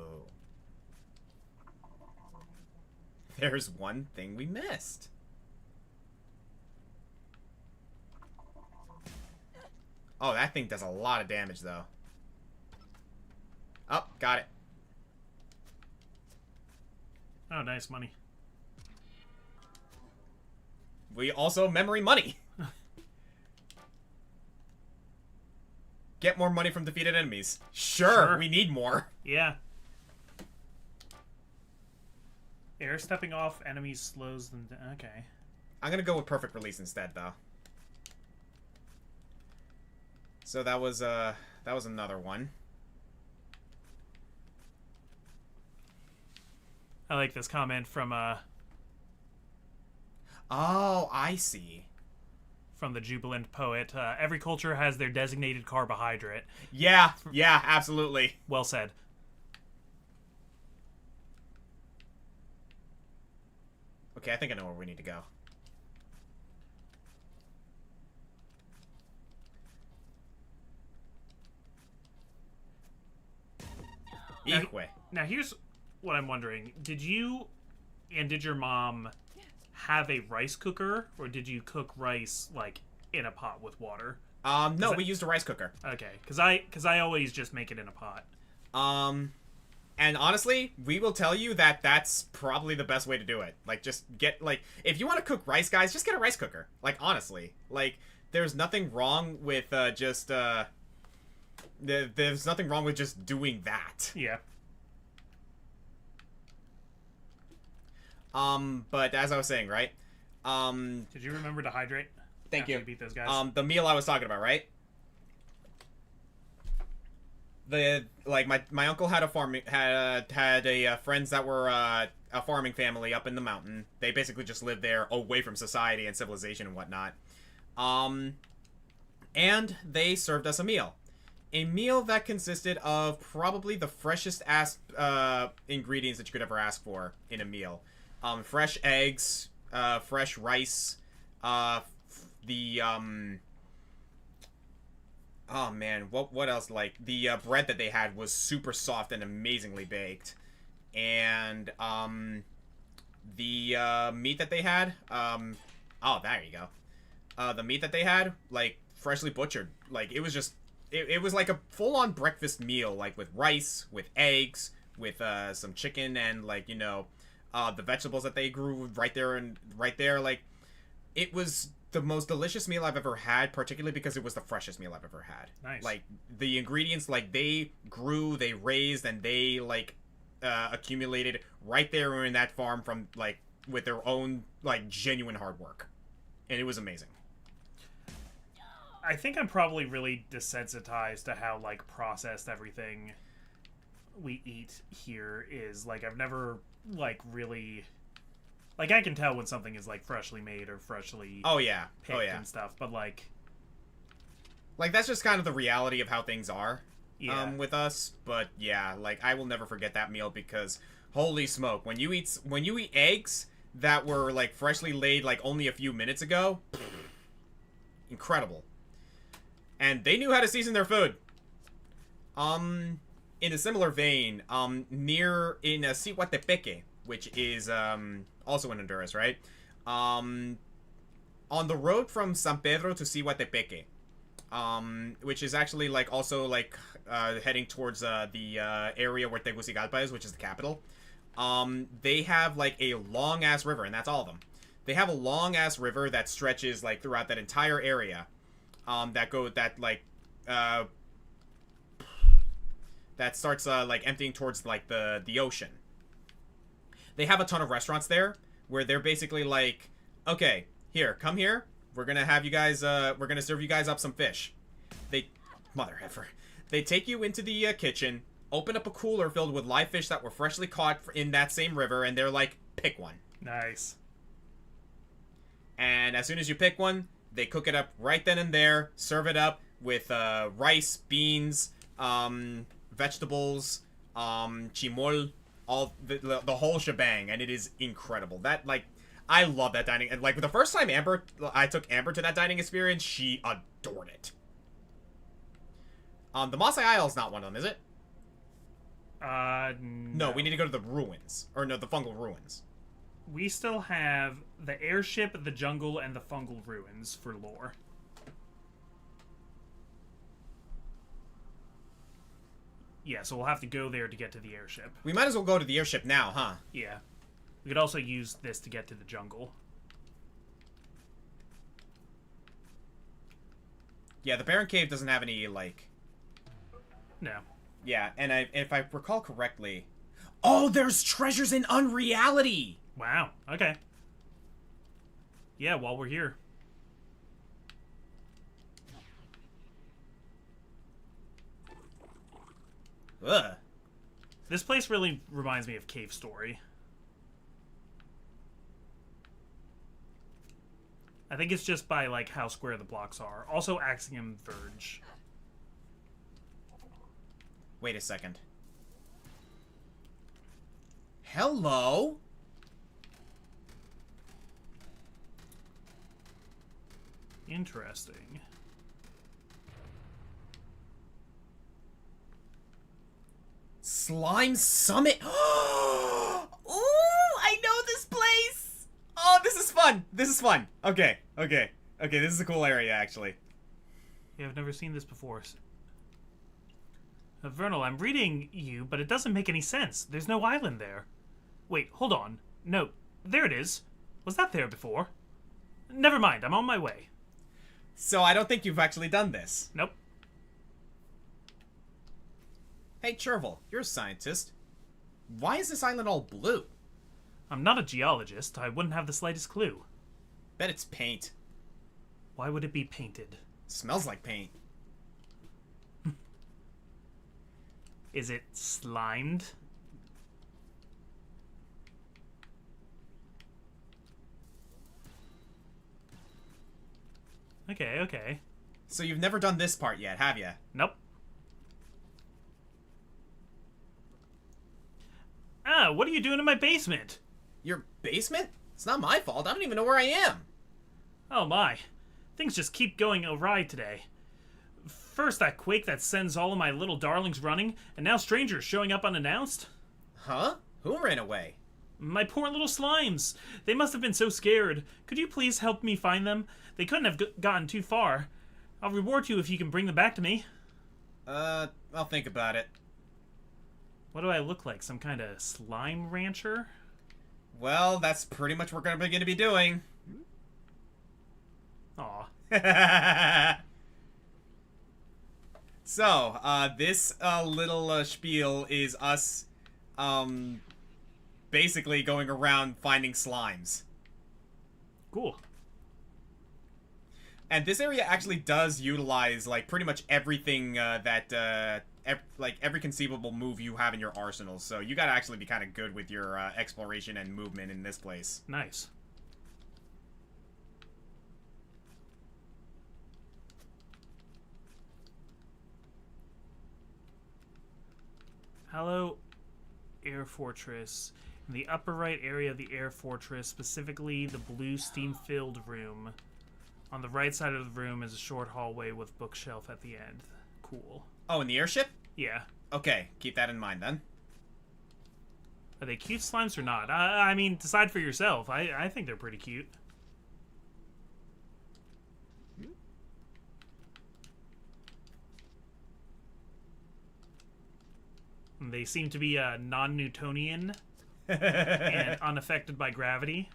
There's one thing we missed. Oh, that thing does a lot of damage, though. Oh, got it. Oh, nice money. We also memory money. Get more money from defeated enemies. Sure, we need more. Yeah. Air stepping off enemies slows them down. Okay. I'm gonna go with perfect release instead, though. So that was another one. I like this comment from Oh, I see. from the jubilant poet. Every culture has their designated carbohydrate. Yeah, absolutely. Well said. Okay, I think I know where we need to go. Now here's what I'm wondering. Did you and did your mom have a rice cooker, or did you cook rice, like, in a pot with water? No, we used a rice cooker. Okay, because I always just make it in a pot. And honestly, we will tell you that that's probably the best way to do it. Like, just get, like, if you want to cook rice, guys, just get a rice cooker. Like, honestly. Like, there's nothing wrong with, there's nothing wrong with just doing that. Yeah. But as I was saying, right? Did you remember to hydrate? Thank after you. Beat those guys? The meal I was talking about, right? My uncle had a farming friends that were a farming family up in the mountain. They basically just lived there away from society and civilization and whatnot. And they served us a meal. A meal that consisted of probably the freshest ass ingredients that you could ever ask for in a meal. Fresh eggs, fresh rice, oh man, what else? Like, the bread that they had was super soft and amazingly baked. And the meat that they had, oh, there you go. The meat that they had, like, freshly butchered. Like, it was just, it was like a full-on breakfast meal, like, with rice, with eggs, with some chicken, and, like, you know, the vegetables that they grew right there, like, it was the most delicious meal I've ever had, particularly because it was the freshest meal I've ever had. Nice. Like, the ingredients, like, they grew, they raised, and they, like, accumulated right there in that farm from, like, with their own, like, genuine hard work. And it was amazing. I think I'm probably really desensitized to how, like, processed everything we eat here is. Like, I've never, like, really... Like, I can tell when something is, like, freshly made or freshly picked and stuff, but, like... Like, that's just kind of the reality of how things are with us. But, yeah, like, I will never forget that meal because, holy smoke, when you eat eggs that were, like, freshly laid, like, only a few minutes ago, incredible. And they knew how to season their food. In a similar vein, near in Cihuatepeque, which is also in Honduras, right? On the road from San Pedro to Cihuatepeque, which is actually like also like heading towards the area where Tegucigalpa is, which is the capital. They have like a long ass river, and that's all of them. They have a long-ass river that stretches, like, throughout that entire area. That starts, like, emptying towards, like, the ocean. They have a ton of restaurants there, where they're basically like, okay, here, come here. We're gonna have you guys, we're gonna serve you guys up some fish. Mother heifer. They take you into the kitchen, open up a cooler filled with live fish that were freshly caught in that same river, and they're like, pick one. Nice. And as soon as you pick one, they cook it up right then and there, serve it up with rice, beans, vegetables, chimol, all the whole shebang, and it is incredible. That, like, I love that dining, and like the first time I took Amber to that dining experience, she adored it. The Maasai Isle is not one of them, is it? No, we need to go to the ruins, or no, the fungal ruins. We still have the airship, the jungle, and the fungal ruins for lore. Yeah, so we'll have to go there to get to the airship. We might as well go to the airship now, huh? Yeah. We could also use this to get to the jungle. Yeah, the Barren Cave doesn't have any, like... No. Yeah, and if I recall correctly... Oh, there's treasures in unreality! Wow, okay. Yeah, while we're here. Ugh. This place really reminds me of Cave Story. I think it's just by, like, how square the blocks are. Also, Axiom Verge. Wait a second. Hello? Interesting. Slime Summit. Ooh, I know this place. Oh, this is fun. This is fun. Okay. This is a cool area, actually. Yeah, I've never seen this before. Vernal, I'm reading you, but it doesn't make any sense. There's no island there. Wait, hold on. No, there it is. Was that there before? Never mind, I'm on my way. So I don't think you've actually done this. Nope. Hey, Chervil, you're a scientist. Why is this island all blue? I'm not a geologist. I wouldn't have the slightest clue. Bet it's paint. Why would it be painted? Smells like paint. Is it slimed? Okay. So you've never done this part yet, have you? Nope. Ah, what are you doing in my basement? Your basement? It's not my fault. I don't even know where I am. Oh my. Things just keep going awry today. First that quake that sends all of my little darlings running, and now strangers showing up unannounced. Huh? Who ran away? My poor little slimes. They must have been so scared. Could you please help me find them? They couldn't have gotten too far. I'll reward you if you can bring them back to me. I'll think about it. What do I look like? Some kind of slime rancher? Well, that's pretty much what we're going to be doing. Aw. So, this little spiel is us basically going around finding slimes. Cool. And this area actually does utilize, like, pretty much everything every conceivable move you have in your arsenal. So you gotta actually be kind of good with your exploration and movement in this place. Nice. Hello, Air Fortress. In the upper right area of the Air Fortress, specifically the blue steam-filled room. On the right side of the room is a short hallway with bookshelf at the end. Cool. Oh, in the airship? Yeah. Okay, keep that in mind then. Are they cute slimes or not? I mean, decide for yourself. I think they're pretty cute. They seem to be non-Newtonian and unaffected by gravity.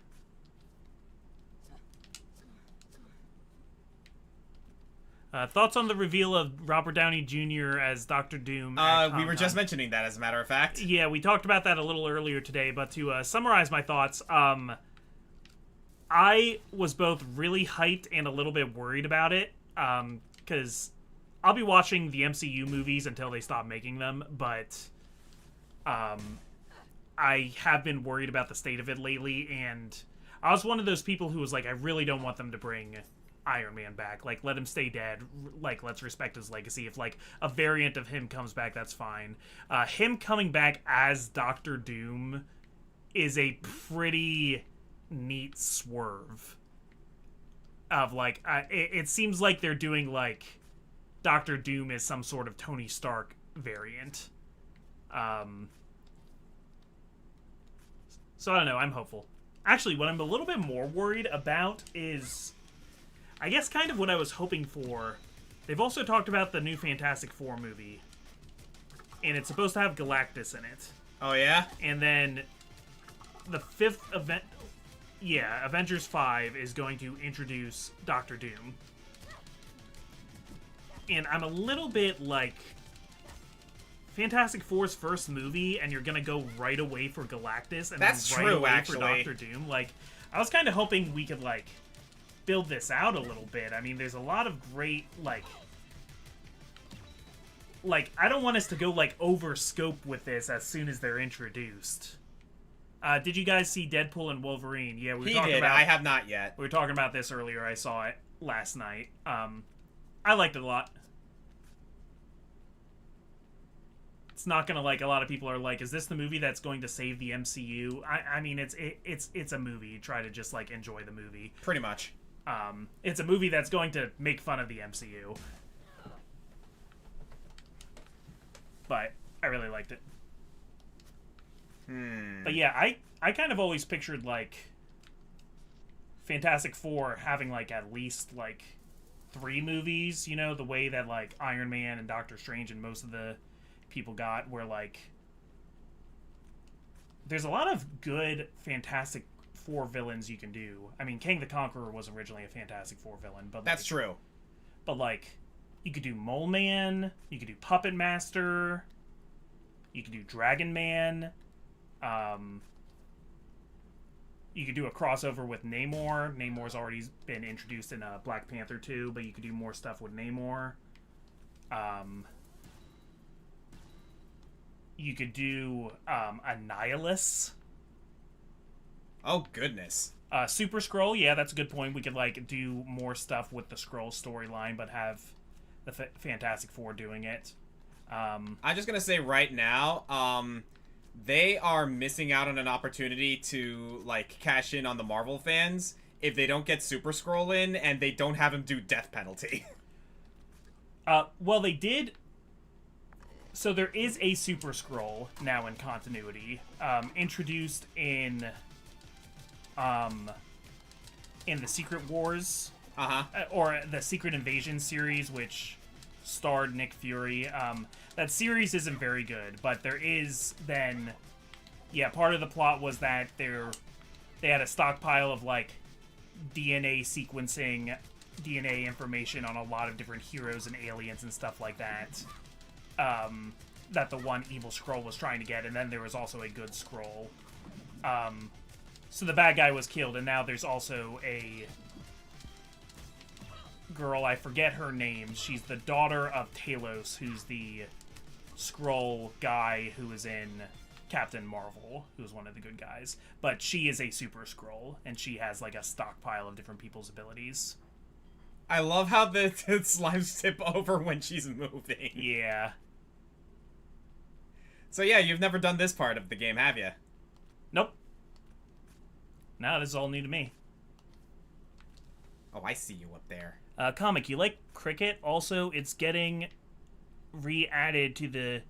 Thoughts on the reveal of Robert Downey Jr. as Doctor Doom? We were just mentioning that, as a matter of fact. Yeah, we talked about that a little earlier today, but to summarize my thoughts, I was both really hyped and a little bit worried about it, because I'll be watching the MCU movies until they stop making them, but I have been worried about the state of it lately, and I was one of those people who was like, I really don't want them to bring Iron Man back. Like, let him stay dead. Like, let's respect his legacy. If, like, a variant of him comes back, that's fine. Him coming back as Doctor Doom is a pretty neat swerve. Of, like, it seems like they're doing, like, Doctor Doom is some sort of Tony Stark variant. So, I don't know. I'm hopeful. Actually, what I'm a little bit more worried about is, I guess, kind of what I was hoping for. They've also talked about the new Fantastic Four movie, and it's supposed to have Galactus in it. Oh, yeah? And then the fifth event, Avengers 5 is going to introduce Doctor Doom. And I'm a little bit like, Fantastic Four's first movie, and you're gonna go right away for Galactus, and that's then right true, away actually. for Doctor Doom. Like, I was kind of hoping we could, like, build this out a little bit. I mean, there's a lot of great, like, I don't want us to go, like, over scope with this as soon as they're introduced. Did you guys see Deadpool and Wolverine? Yeah, we were talking about. I have not yet. We were talking about this earlier. I saw it last night. I liked it a lot. It's not gonna, like, a lot of people are like, is this the movie that's going to save the MCU? I mean, it's a movie. Try to just, like, enjoy the movie. Pretty much. It's a movie that's going to make fun of the MCU. But I really liked it. But yeah, I kind of always pictured, like, Fantastic Four having, like, at least, like, 3 movies, you know, the way that, like, Iron Man and Doctor Strange and most of the people got, where, like, there's a lot of good Fantastic Four villains you can do. I mean, Kang the Conqueror was originally a Fantastic Four villain, but that's true. But, like, you could do Mole Man, you could do Puppet Master, you could do Dragon Man, you could do a crossover with Namor. Namor's already been introduced in Black Panther 2, but you could do more stuff with Namor. You could do Annihilus. Oh, goodness. Super Skrull, yeah, that's a good point. We could, like, do more stuff with the Skrull storyline, but have the Fantastic Four doing it. I'm just gonna say right now, they are missing out on an opportunity to, like, cash in on the Marvel fans if they don't get Super Skrull in and they don't have him do Death Penalty. Well, they did. So there is a Super Skrull now in continuity, introduced in the Secret Wars, or the Secret Invasion series, which starred Nick Fury. That series isn't very good, but there is then, part of the plot was that they had a stockpile of, like, DNA sequencing, DNA information on a lot of different heroes and aliens and stuff like that. That the one evil Skrull was trying to get, and then there was also a good Skrull. So the bad guy was killed, and now there's also a girl, I forget her name. She's the daughter of Talos, who's the Skrull guy who was in Captain Marvel, who's one of the good guys. But she is a Super Skrull, and she has, like, a stockpile of different people's abilities. I love how the slimes tip over when she's moving. Yeah. So yeah, you've never done this part of the game, have you? Nope. No, this is all new to me. Oh, I see you up there. Comic, you like cricket? Also, it's getting re-added to the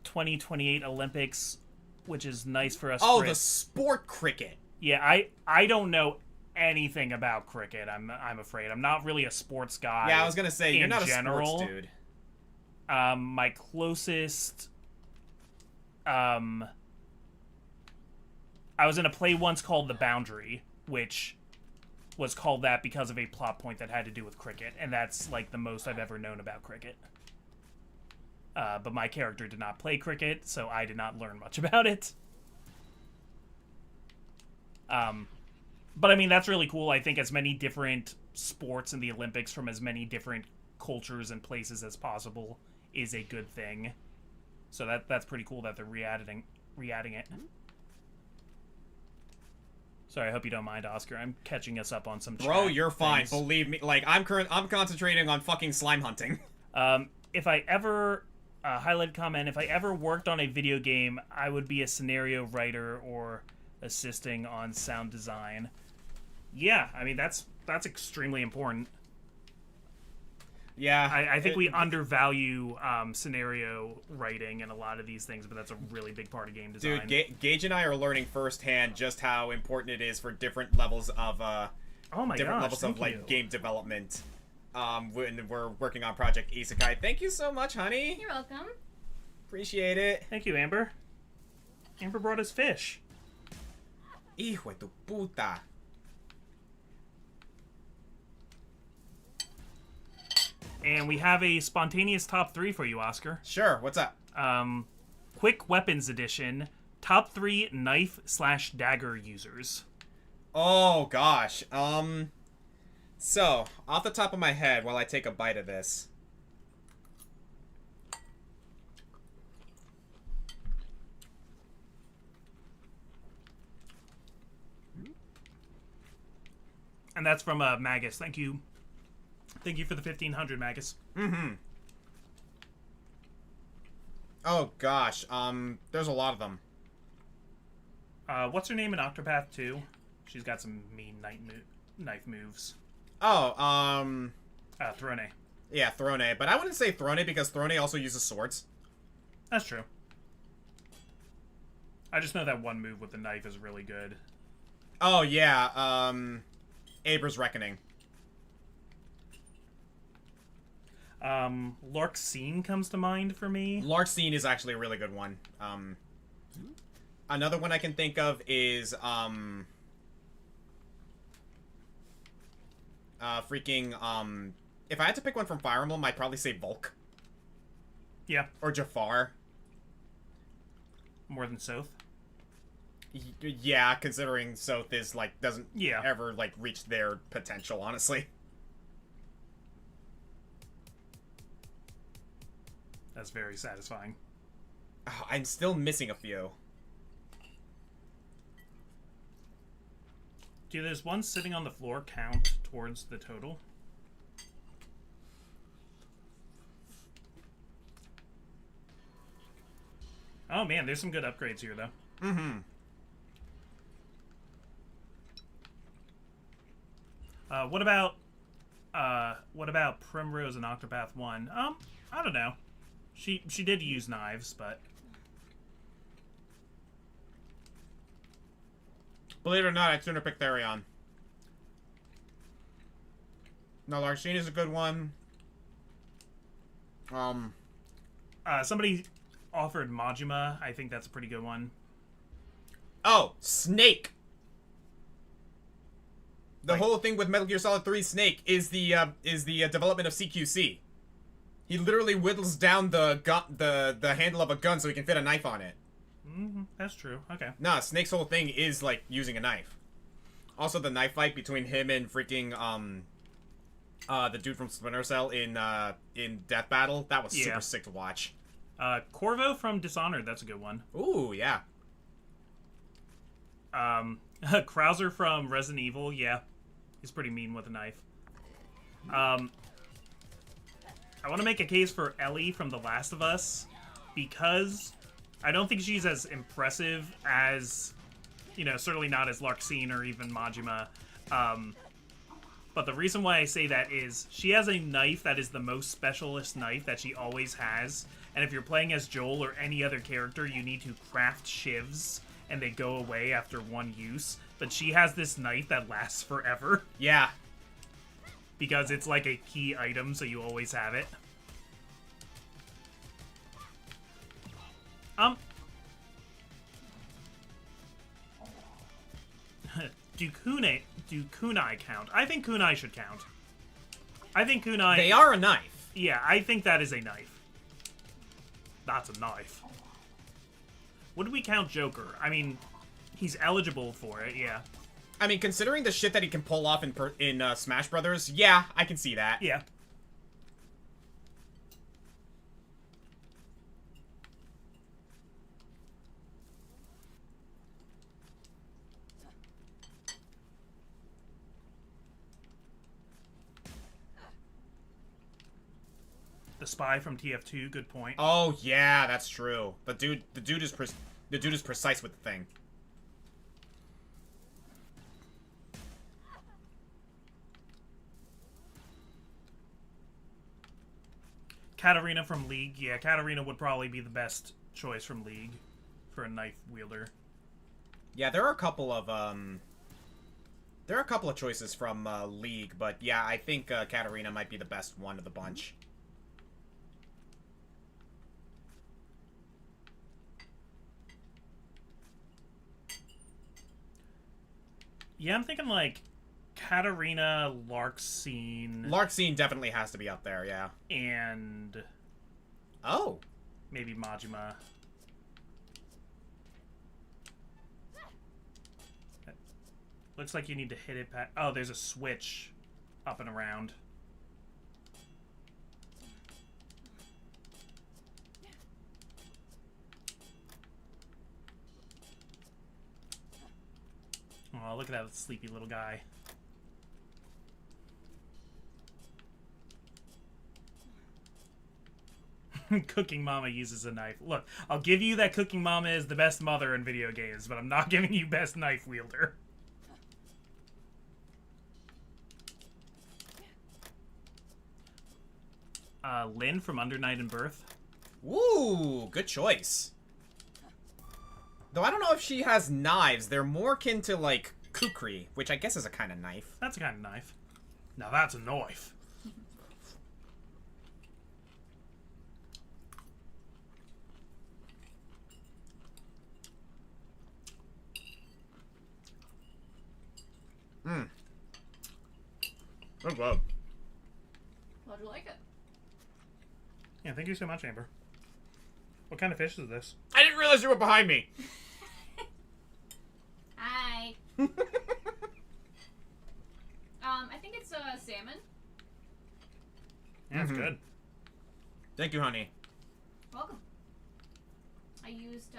2028 Olympics, which is nice for us. Oh, the sport cricket. Yeah, I don't know anything about cricket. I'm afraid I'm not really a sports guy. Yeah, I was gonna say you're not general. a sports dude. My closest, I was in a play once called The Boundary, which was called that because of a plot point that had to do with cricket, and that's like the most I've ever known about cricket. But my character did not play cricket, so I did not learn much about it. But I mean, that's really cool. I think as many different sports in the Olympics from as many different cultures and places as possible is a good thing. So that's pretty cool that they're re-adding it. Sorry, I hope you don't mind, Oscar. I'm catching us up on some chat. Bro, you're fine. things. Believe me. Like, I'm concentrating on fucking slime hunting. If I ever highlight comment, if I ever worked on a video game, I would be a scenario writer or assisting on sound design. Yeah, I mean that's extremely important. Yeah. I think we undervalue scenario writing in a lot of these things, but that's a really big part of game design. Dude, Gage and I are learning firsthand just how important it is for different levels of game development. When we're working on Project Isekai. Thank you so much, honey. You're welcome. Appreciate it. Thank you, Amber. Amber brought us fish. Hijo de tu puta. And we have a spontaneous top 3 for you, Oscar. Sure, what's up? Quick Weapons Edition. Top 3 knife/dagger users. Oh, gosh. So, off the top of my head, while I take a bite of this. And that's from Magus. Thank you. Thank you for the 1500, Magus. Mm-hmm. Oh, gosh. There's a lot of them. What's her name in Octopath 2? She's got some mean knife moves. Oh, Throne. Yeah, Throne. But I wouldn't say Throne because Throne also uses swords. That's true. I just know that one move with the knife is really good. Oh, yeah, Abra's Reckoning. Larkseen comes to mind for me. Larkseen is actually a really good one. Another one I can think of is, if I had to pick one from Fire Emblem, I'd probably say Volk. Yeah. Or Jafar. More than Soth. Yeah, considering Soth is, like, doesn't Yeah. ever, like, reach their potential, honestly. That's very satisfying. Oh, I'm still missing a few. Do those ones sitting on the floor count towards the total? Oh man, there's some good upgrades here though. Mm-hmm. What about Primrose and Octopath 1? I don't know. She did use knives, but Believe it or not, I'd sooner pick Therion. No, Larkseen is a good one. somebody offered Majima. I think that's a pretty good one. Oh, Snake! The Like- whole thing with Metal Gear Solid 3 Snake is the development of CQC. He literally whittles down the handle of a gun so he can fit a knife on it. That's true. Okay. Nah, Snake's whole thing is like using a knife. Also, the knife fight between him and freaking the dude from Splinter Cell in Death Battle, that was super sick to watch. Corvo from Dishonored, that's a good one. Ooh, yeah. Krauser from Resident Evil, yeah. He's pretty mean with a knife. I want to make a case for Ellie from The Last of Us, because I don't think she's as impressive as, certainly not as Larkseen or even Majima. But the reason why I say that is she has a knife that is the most specialist knife that she always has. And if you're playing as Joel or any other character, you need to craft shivs, and they go away after one use. But she has this knife that lasts forever. Yeah. Because it's like a key item, so you always have it. do kunai count? I think kunai should count. I think kunai... They are a knife. Yeah, I think that is a knife. That's a knife. What do we count Joker? I mean, he's eligible for it, yeah. I mean, considering the shit that he can pull off in Smash Brothers, yeah, I can see that. Yeah. The spy from TF2, good point. Oh yeah, that's true. The dude is precise with the thing. Katarina from League. Yeah, Katarina would probably be the best choice from League for a knife wielder. Yeah, there are a couple of choices from League, but yeah, I think Katarina might be the best one of the bunch. Yeah, I'm thinking like Katarina, Larkscene. Larkscene definitely has to be up there, yeah. And oh, maybe Majima. Looks like you need to hit it back. Oh, there's a switch up and around. Oh, look at that sleepy little guy. Cooking Mama uses a knife. Look, I'll give you that Cooking Mama is the best mother in video games, but I'm not giving you best knife wielder. Lynn from Under Night and Birth. Ooh, good choice. Though I don't know if she has knives. They're more akin to, like, kukri, which I guess is a kind of knife. That's a kind of knife. Now that's a knife. Mmm. Oh, wow. How'd you like it? Yeah, thank you so much, Amber. What kind of fish is this? I didn't realize you were behind me. Hi. I think it's salmon. Yeah, it's good. Thank you, honey. Welcome. I used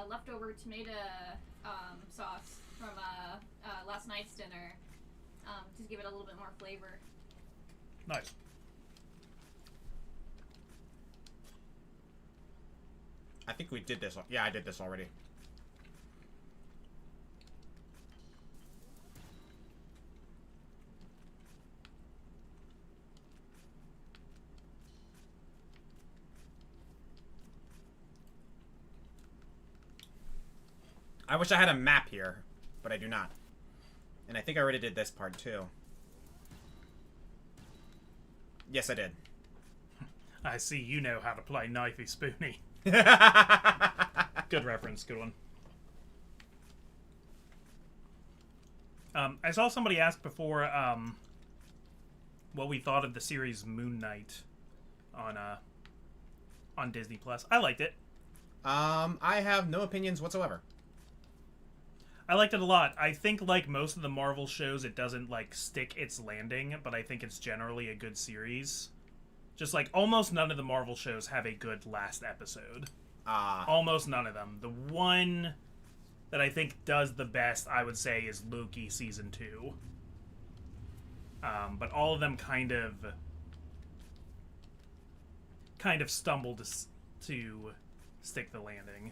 leftover tomato sauce from last night's dinner to give it a little bit more flavor. Nice. I think we did this. Yeah, I did this already. I wish I had a map here, but I do not. And I think I already did this part too. Yes, I did. I see you know how to play knifey spoony. Good reference, good one. I saw somebody ask before what we thought of the series Moon Knight on Disney Plus. I liked it. I have no opinions whatsoever. I liked it a lot. I think, like most of the Marvel shows, it doesn't, like, stick its landing, but I think it's generally a good series. Just, like, almost none of the Marvel shows have a good last episode. Almost none of them. The one that I think does the best, I would say, is Loki Season 2. But all of them kind of stumble to stick the landing.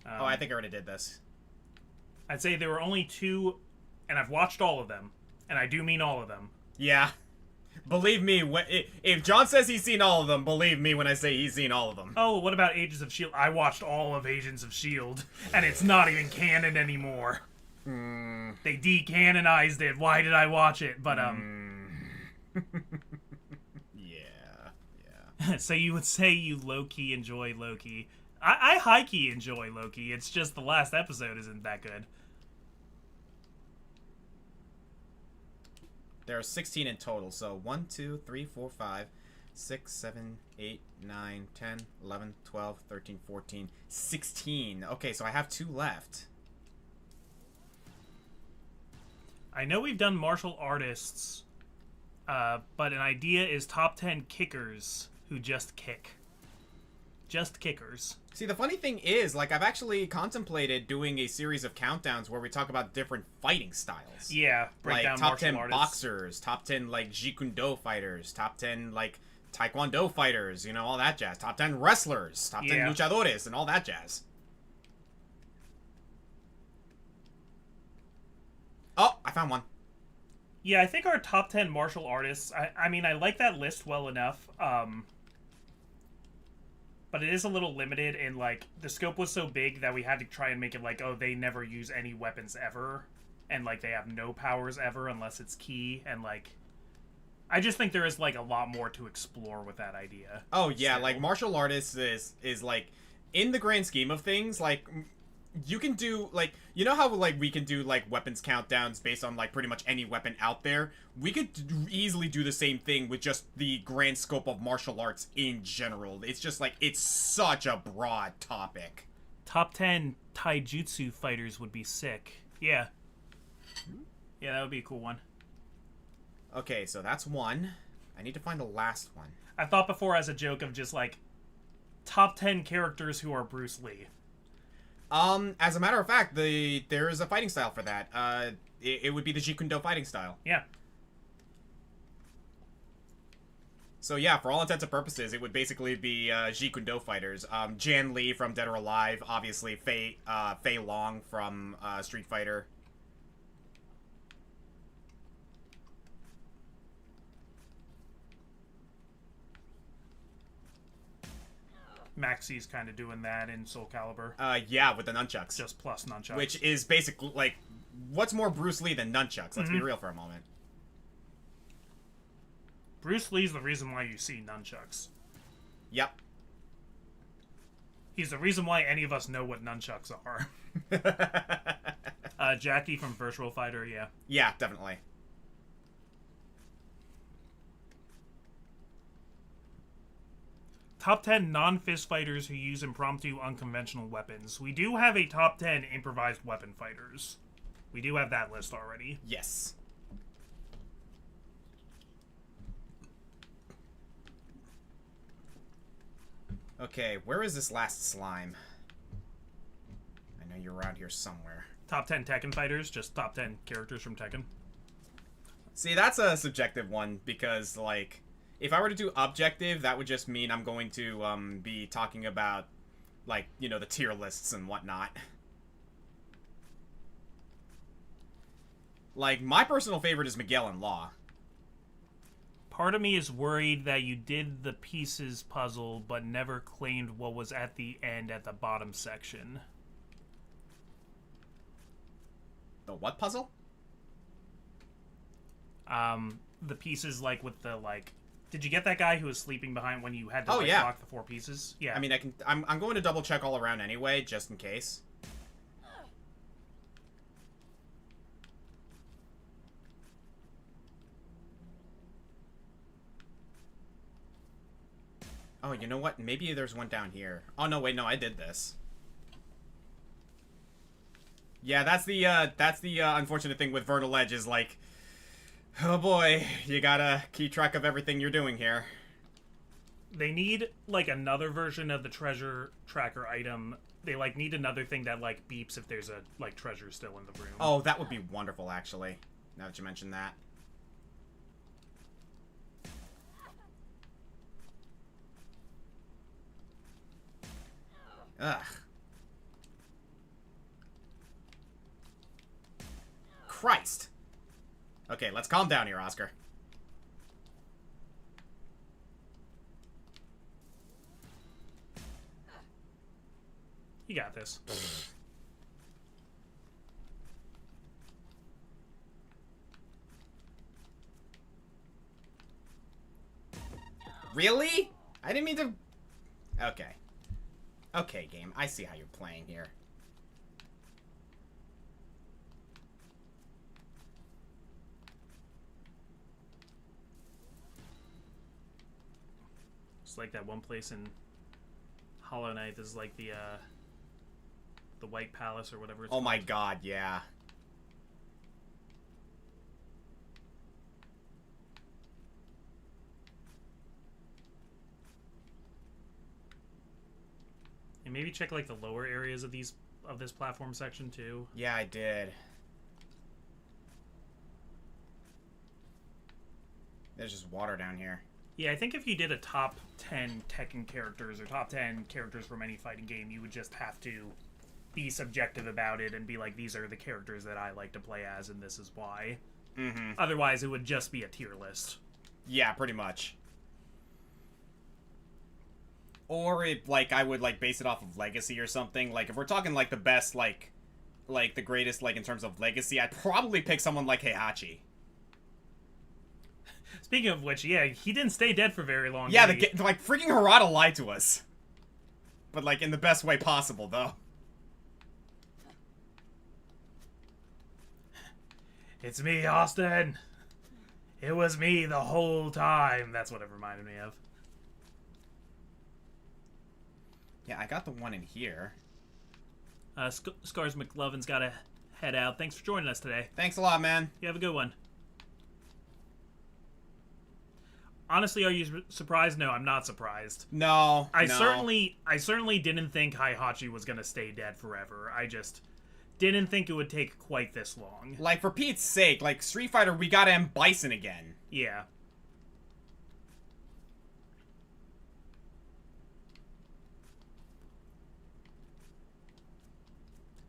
Oh, I think I already did this. I'd say there were only two, and I've watched all of them, and I do mean all of them. Yeah. Believe me, if John says he's seen all of them, believe me when I say he's seen all of them. Oh, what about Agents of S.H.I.E.L.D.? I watched all of Agents of S.H.I.E.L.D., and it's not even canon anymore. They decanonized it. Why did I watch it? But, Yeah. So you would say you low-key enjoy Loki. I high-key enjoy Loki. It's just the last episode isn't that good. There are 16 in total, so 1, 2, 3, 4, 5, 6, 7, 8, 9, 10, 11, 12, 13, 14, 16. Okay, so I have 2 left. I know we've done martial artists, but an idea is top 10 kickers who just kick. Just kickers. See, the funny thing is, like, I've actually contemplated doing a series of countdowns where we talk about different fighting styles. Yeah, break like down top martial 10 artists. boxers, top 10 like Jeet Kune Do fighters, top 10 like Taekwondo fighters, you know, all that jazz. Top 10 wrestlers, top 10 luchadores, and all that jazz. Oh, I found one. Yeah, I think our top 10 martial artists, I mean, I like that list well enough, but it is a little limited in, like, the scope was so big that we had to try and make it like, oh, they never use any weapons ever, and, like, they have no powers ever unless it's key, and, like, I just think there is, like, a lot more to explore with that idea. Oh, yeah, like, martial artists is, like, in the grand scheme of things, like, you can do, like, you know how, like, we can do, like, weapons countdowns based on, like, pretty much any weapon out there? We could easily do the same thing with just the grand scope of martial arts in general. It's just, like, it's such a broad topic. Top 10 taijutsu fighters would be sick. Yeah. Yeah, that would be a cool one. Okay, so that's one. I need to find the last one. I thought before as a joke of just, like, top 10 characters who are Bruce Lee. As a matter of fact, there is a fighting style for that. It would be the Jeet Kune Do fighting style. Yeah. So yeah, for all intents and purposes, it would basically be Jeet Kune Do fighters. Jan Lee from Dead or Alive, obviously Fei Long from Street Fighter. Maxi's kind of doing that in Soul Calibur. Yeah, with the nunchucks. Just plus nunchucks. Which is basically, like, what's more Bruce Lee than nunchucks? Let's be real for a moment. Bruce Lee's the reason why you see nunchucks. Yep. He's the reason why any of us know what nunchucks are. Jackie from Virtual Fighter, yeah. Yeah, definitely. Top 10 non-fist fighters who use impromptu unconventional weapons. We do have a top 10 improvised weapon fighters. We do have that list already. Yes. Okay, where is this last slime? I know you're around here somewhere. Top 10 Tekken fighters, just top 10 characters from Tekken. See, that's a subjective one, because, like, if I were to do objective, that would just mean I'm going to be talking about, like, you know, the tier lists and whatnot. Like, my personal favorite is Miguel and Law. Part of me is worried that you did the pieces puzzle, but never claimed what was at the end at the bottom section. The what puzzle? The pieces, like, with the, like... Did you get that guy who was sleeping behind when you had to, lock the 4 pieces? Yeah. I mean, I'm going to double check all around anyway, just in case. Oh, you know what? Maybe there's one down here. Oh, no, wait, no, I did this. Yeah, that's the unfortunate thing with Vernal Edge is, like, oh boy, you gotta keep track of everything you're doing here. They need, like, another version of the treasure tracker item. They, like, need another thing that, like, beeps if there's a, like, treasure still in the room. Oh, that would be wonderful, actually, now that you mention that. Ugh. Christ. Okay, let's calm down here, Oscar. You got this. Really? I didn't mean to... Okay. Okay, game. I see how you're playing here. It's like that one place in Hollow Knight. This is like the White Palace or whatever it's Oh called. my god, yeah. And maybe check like the lower areas of this platform section too. Yeah, I did. There's just water down here. Yeah, I think if you did a top 10 Tekken characters or top 10 characters from any fighting game, you would just have to be subjective about it and be like, these are the characters that I like to play as, and this is why. Mm-hmm. Otherwise, it would just be a tier list. Yeah, pretty much. Or it, like, I would, like, base it off of legacy or something. Like, if we're talking, like, the best, like the greatest, like, in terms of legacy, I'd probably pick someone like Heihachi. Speaking of which, yeah, he didn't stay dead for very long. Yeah, like, freaking Harada lied to us. But, like, in the best way possible, though. It's me, Austin. It was me the whole time. That's what it reminded me of. Yeah, I got the one in here. Scars McLovin's got to head out. Thanks for joining us today. Thanks a lot, man. You have a good one. Honestly, are you surprised? No, I'm not surprised. No, I certainly didn't think Heihachi was going to stay dead forever. I just didn't think it would take quite this long. Like, for Pete's sake, like, Street Fighter, we gotta end Bison again. Yeah.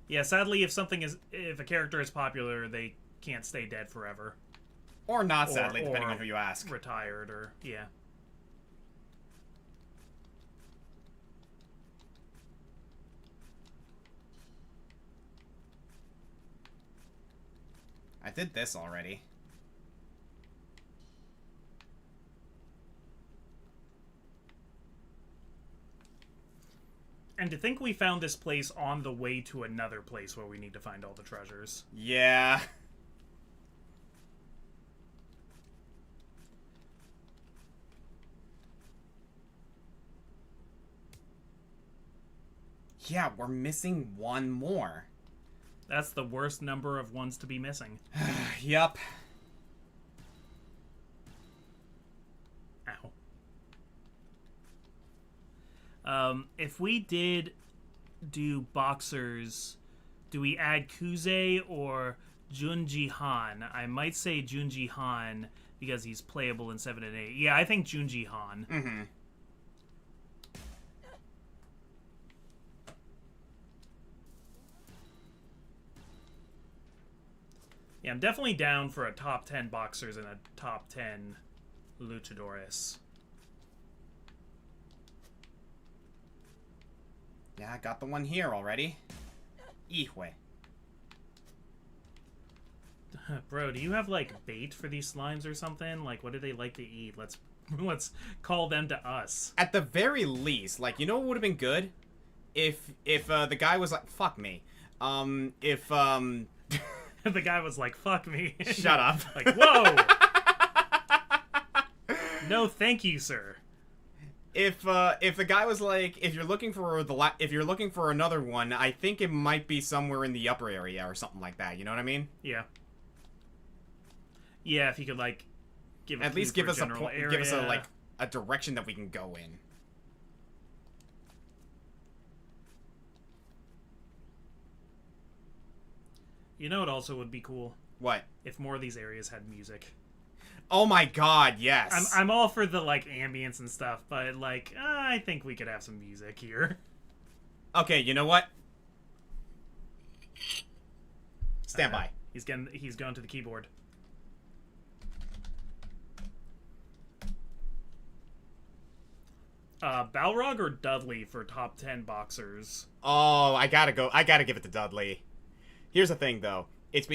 Yeah, sadly, if a character is popular, they can't stay dead forever. Or not, sadly, depending on who you ask. Retired, or, yeah. I did this already. And to think we found this place on the way to another place where we need to find all the treasures. Yeah. Yeah, we're missing one more. That's the worst number of ones to be missing. Yup. Ow. If we did do boxers, do we add Kuze or Junji Han? I might say Junji Han because he's playable in 7 and 8. Yeah, I think Junji Han. Mm-hmm. Yeah, I'm definitely down for a top 10 boxers and a top 10 luchadores. Yeah, I got the one here already. Ihwe. Bro, do you have, like, bait for these slimes or something? Like, what do they like to eat? Let's call them to us. At the very least, like, you know what would have been good? If the guy was like, fuck me. The guy was like, fuck me. Shut up. Like, whoa! No, thank you, sir. If the guy was like, if you're looking for another one, I think it might be somewhere in the upper area or something like that. You know what I mean? Yeah. Yeah, if you could like give at least give us area. a direction that we can go in. You know, it also would be cool What? if more of these areas had music. Oh my god, yes. I'm all for the like ambience and stuff, but like I think we could have some music here. Okay, you know what? Stand by. He's going to the keyboard. Balrog or Dudley for top 10 boxers? Oh, I gotta give it to Dudley. Here's the thing, though. It's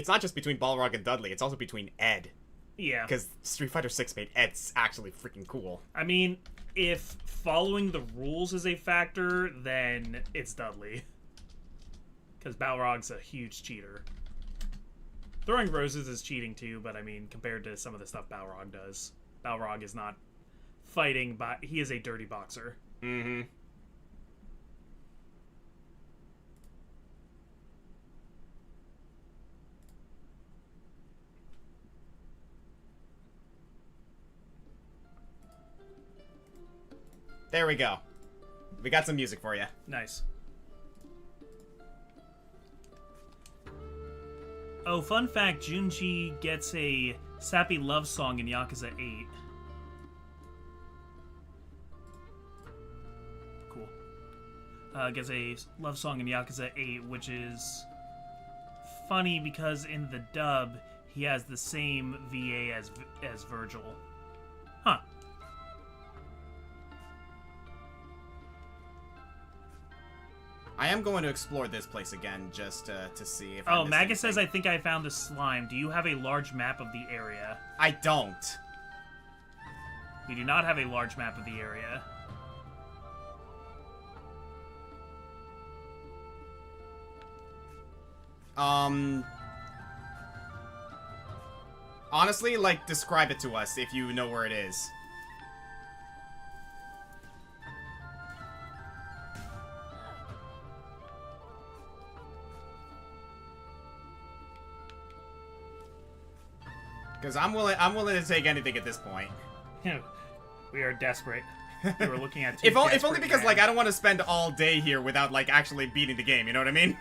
not just between Balrog and Dudley. It's also between Ed. Yeah. Because Street Fighter 6 made Ed's actually freaking cool. I mean, if following the rules is a factor, then it's Dudley. Because Balrog's a huge cheater. Throwing roses is cheating too, but I mean, compared to some of the stuff Balrog does, Balrog is not fighting, but he is a dirty boxer. Mm-hmm. There we go. We got some music for you. Nice. Oh, fun fact, Junji gets a sappy love song in Yakuza 8. Cool. Gets a love song in Yakuza 8, which is funny because in the dub, he has the same VA as Virgil. Huh. I am going to explore this place again just to see if. Oh, Magus says, I think I found the slime. Do you have a large map of the area? I don't. We do not have a large map of the area. Honestly, like, describe it to us if you know where it is. Because I'm willing to take anything at this point. We are desperate. We were looking at if only because, like, I don't want to spend all day here without, like, actually beating the game, you know what I mean?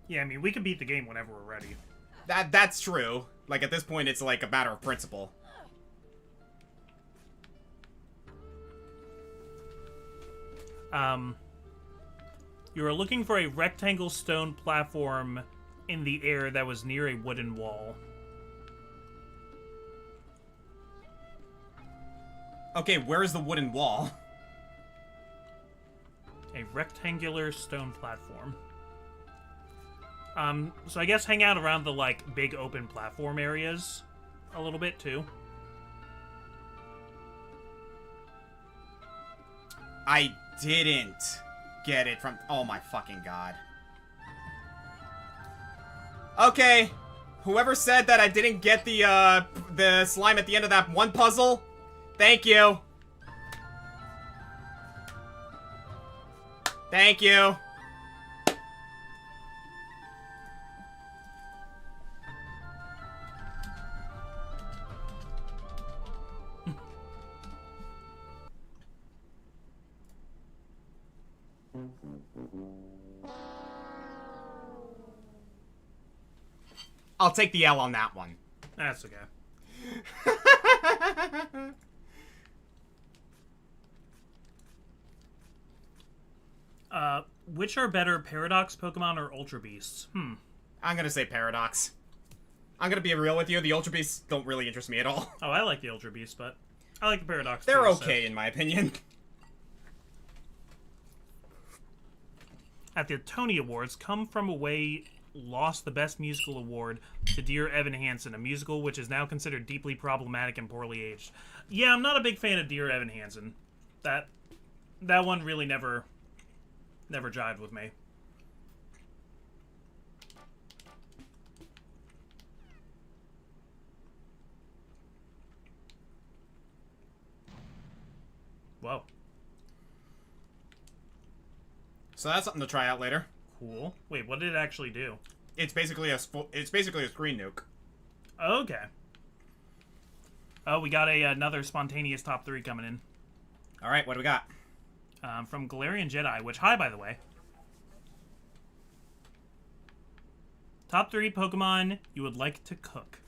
Yeah, I mean, we can beat the game whenever we're ready. That's true. Like, at this point, it's, like, a matter of principle. You were looking for a rectangle stone platform in the air that was near a wooden wall. Okay, where's the wooden wall? A rectangular stone platform. So I guess hang out around the, like, big open platform areas a little bit, too. I didn't get it from... Oh my fucking god. Okay. Whoever said that I didn't get the slime at the end of that one puzzle, thank you. Thank you. I'll take the L on that one. That's okay. Which are better, Paradox Pokemon or Ultra Beasts? I'm gonna say Paradox. I'm gonna be real with you, the Ultra Beasts don't really interest me at all. Oh, I like the Ultra Beasts, but I like the Paradox They're too, okay, in my opinion. At the Tony Awards, Come From Away lost the Best Musical Award to Dear Evan Hansen, a musical which is now considered deeply problematic and poorly aged. Yeah, I'm not a big fan of Dear Evan Hansen. That one really never jived with me. Whoa. So that's something to try out later. Cool. Wait, what did it actually do? It's basically a screen nuke. Okay. Oh, we got another spontaneous top 3 coming in. All right, what do we got? From Galarian Jedi, which, hi, by the way. Top 3 Pokemon you would like to cook.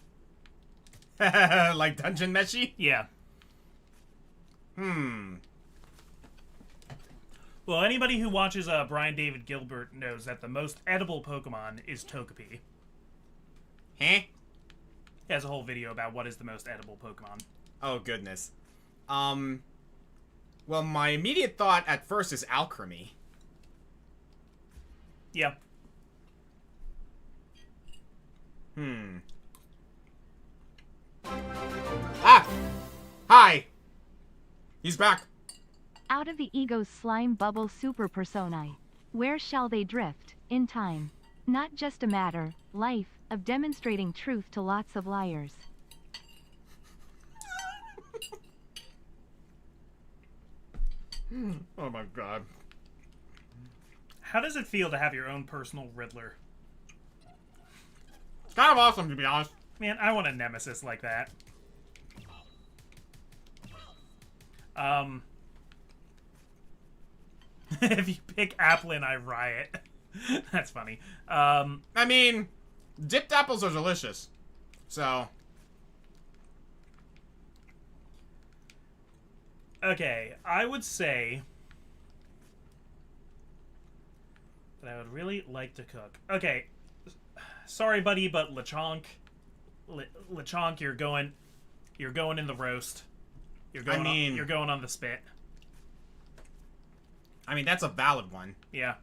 Like Dungeon Meshi? Yeah. Well, anybody who watches Brian David Gilbert knows that the most edible Pokemon is Togepi. Huh? He has a whole video about what is the most edible Pokemon. Oh, goodness. Well, my immediate thought at first is Alchemy. Yeah. Ah! Hi! He's back. Out of the ego's slime bubble super personae. Where shall they drift, in time? Not just a matter, life, of demonstrating truth to lots of liars. Oh my god. How does it feel to have your own personal Riddler? It's kind of awesome, to be honest. Man, I want a nemesis like that. If you pick Applin, I riot. That's funny. I mean, dipped apples are delicious. So. Okay, I would say that I would really like to cook. Okay, sorry, buddy, but Lechonk, you're going in the roast. You're going on the spit. I mean, that's a valid one. Yeah.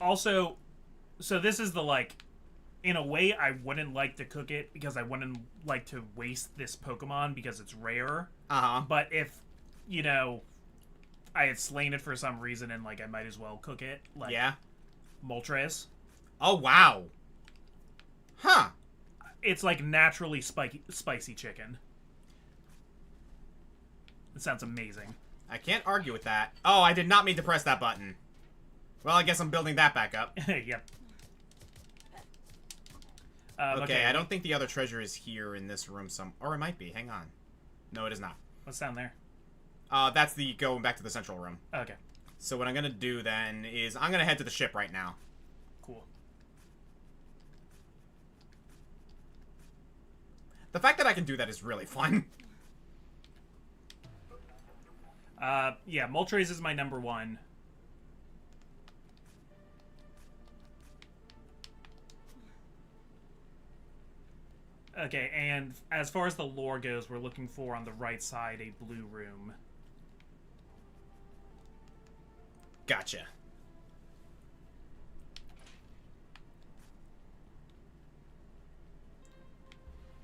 Also, so this is the, like, in a way, I wouldn't like to cook it because I wouldn't like to waste this Pokemon because it's rare. Uh-huh. But if, you know, I had slain it for some reason and, like, I might as well cook it. Like, Yeah. Moltres. Oh, wow. Huh. It's, like, naturally spicy chicken. It sounds amazing. I can't argue with that. Oh, I did not mean to press that button. Well, I guess I'm building that back up. Yep. Okay, I don't think the other treasure is here in this room or it might be. Hang on. No, it is not. What's down there? That's the going back to the central room. Okay. So what I'm gonna do then is I'm gonna head to the ship right now. Cool. The fact that I can do that is really fun. Yeah, Moltres is my number one. Okay, and as far as the lore goes, we're looking for, on the right side, a blue room. Gotcha.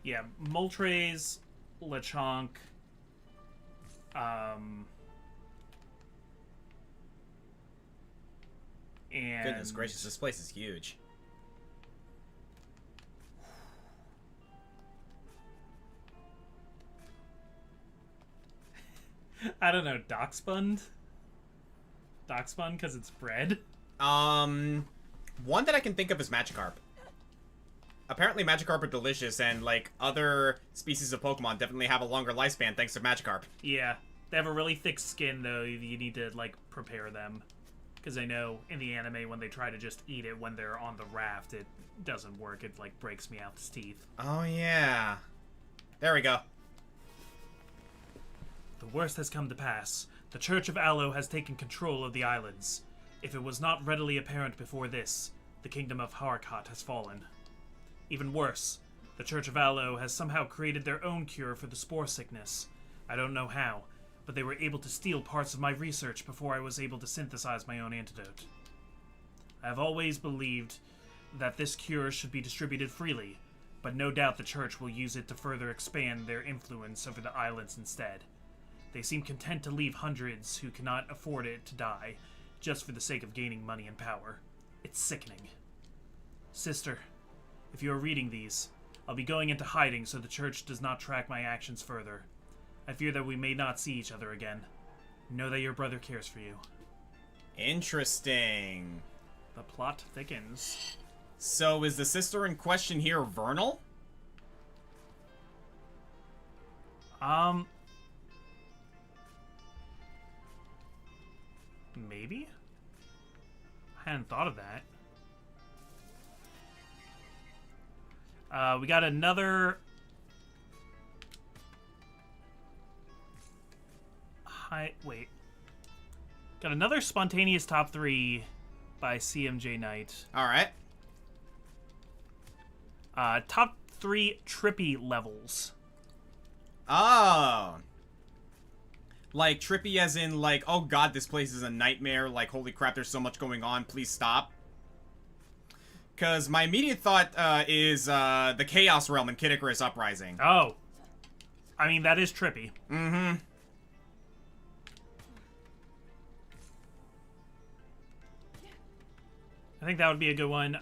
Yeah, Moltres, Lechonk, and... Goodness gracious, this place is huge. I don't know, Doxbund? Doxbund because it's bread? One that I can think of is Magikarp. Apparently Magikarp are delicious, and, like, other species of Pokemon definitely have a longer lifespan thanks to Magikarp. Yeah. They have a really thick skin, though. You need to, like, prepare them. Because I know in the anime, when they try to just eat it when they're on the raft, it doesn't work. It, like, breaks Meowth's teeth. Oh, yeah. There we go. The worst has come to pass. The Church of Aloe has taken control of the islands. If it was not readily apparent before this, the kingdom of Harkat has fallen. Even worse, the Church of Aloe has somehow created their own cure for the spore sickness. I don't know how, but they were able to steal parts of my research before I was able to synthesize my own antidote. I have always believed that this cure should be distributed freely, but no doubt the Church will use it to further expand their influence over the islands instead. They seem content to leave hundreds who cannot afford it to die, just for the sake of gaining money and power. It's sickening. Sister, if you are reading these, I'll be going into hiding so the Church does not track my actions further. I fear that we may not see each other again. Know that your brother cares for you. Interesting. The plot thickens. So is the sister in question here Vernal? Maybe? I hadn't thought of that. We got another... Wait. Got another spontaneous top 3 by CMJ Knight. Alright. Top 3 trippy levels. Oh. Like, trippy as in, like, oh god, this place is a nightmare. Like, holy crap, there's so much going on. Please stop. Because my immediate thought is the Chaos Realm in Kid Icarus Uprising. Oh. I mean, that is trippy. Mm-hmm. I think that would be a good one.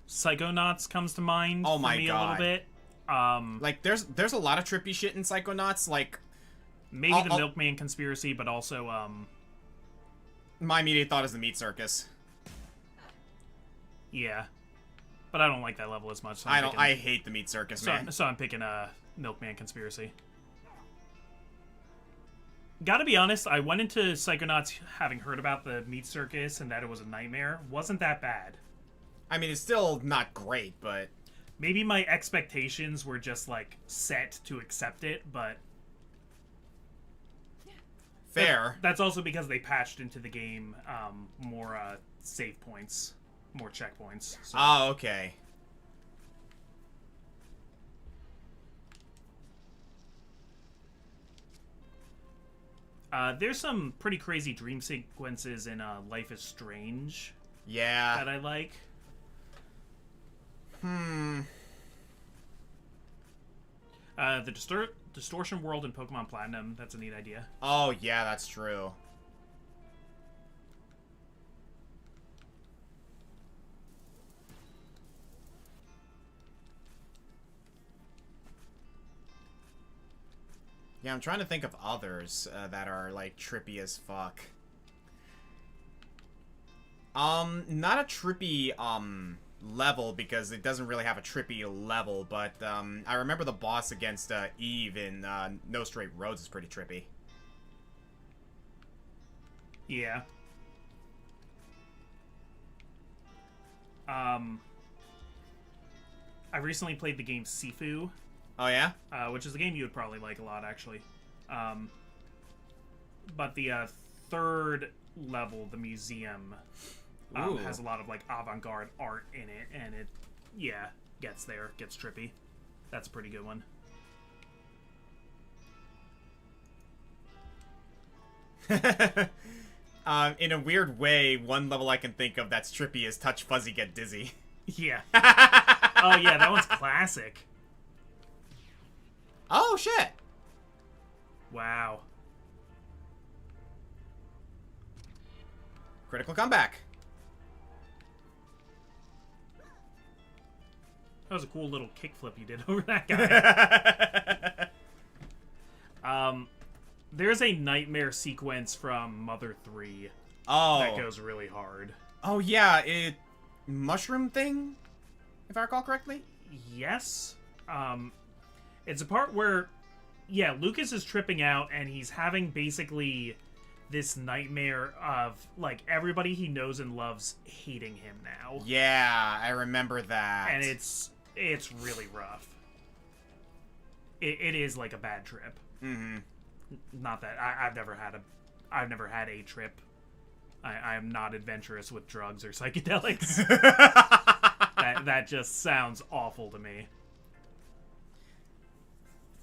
Psychonauts comes to mind Oh my for me God. a little bit. Like, there's a lot of trippy shit in Psychonauts, like... Maybe the Milkman conspiracy, but also, My immediate thought is the Meat Circus. yeah. But I don't like that level as much. So I hate the Meat Circus, man. So I'm picking Milkman conspiracy. Gotta be honest, I went into Psychonauts having heard about the Meat Circus and that it was a nightmare. Wasn't that bad. I mean, it's still not great, but... Maybe my expectations were just, like, set to accept it, but... Fair. That's also because they patched into the game more save points, more checkpoints. So. Oh, okay. There's some pretty crazy dream sequences in Life is Strange Yeah. that I like. The Distortion World in Pokemon Platinum, that's a neat idea. Oh, yeah, that's true. Yeah, I'm trying to think of others that are, like, trippy as fuck. Not a trippy, level, because it doesn't really have a trippy level, but, I remember the boss against, Eve in, No Straight Roads is pretty trippy. Yeah. I recently played the game Sifu, Oh, yeah? which is a game you would probably like a lot, actually. But the third level, the museum, has a lot of, like, avant-garde art in it, and it, yeah, gets trippy. That's a pretty good one. In a weird way, one level I can think of that's trippy is Touch Fuzzy Get Dizzy. Yeah. Oh, yeah, that one's classic. Oh, shit! Wow. Critical comeback. That was a cool little kickflip you did over that guy. There's a nightmare sequence from Mother 3 that goes really hard. Oh, yeah, mushroom thing? If I recall correctly? Yes. It's a part where, yeah, Lucas is tripping out and he's having basically this nightmare of, like, everybody he knows and loves hating him now. Yeah, I remember that. And it's really rough. It is like a bad trip. Mm-hmm. Not that I've never had a trip. I am not adventurous with drugs or psychedelics. that just sounds awful to me.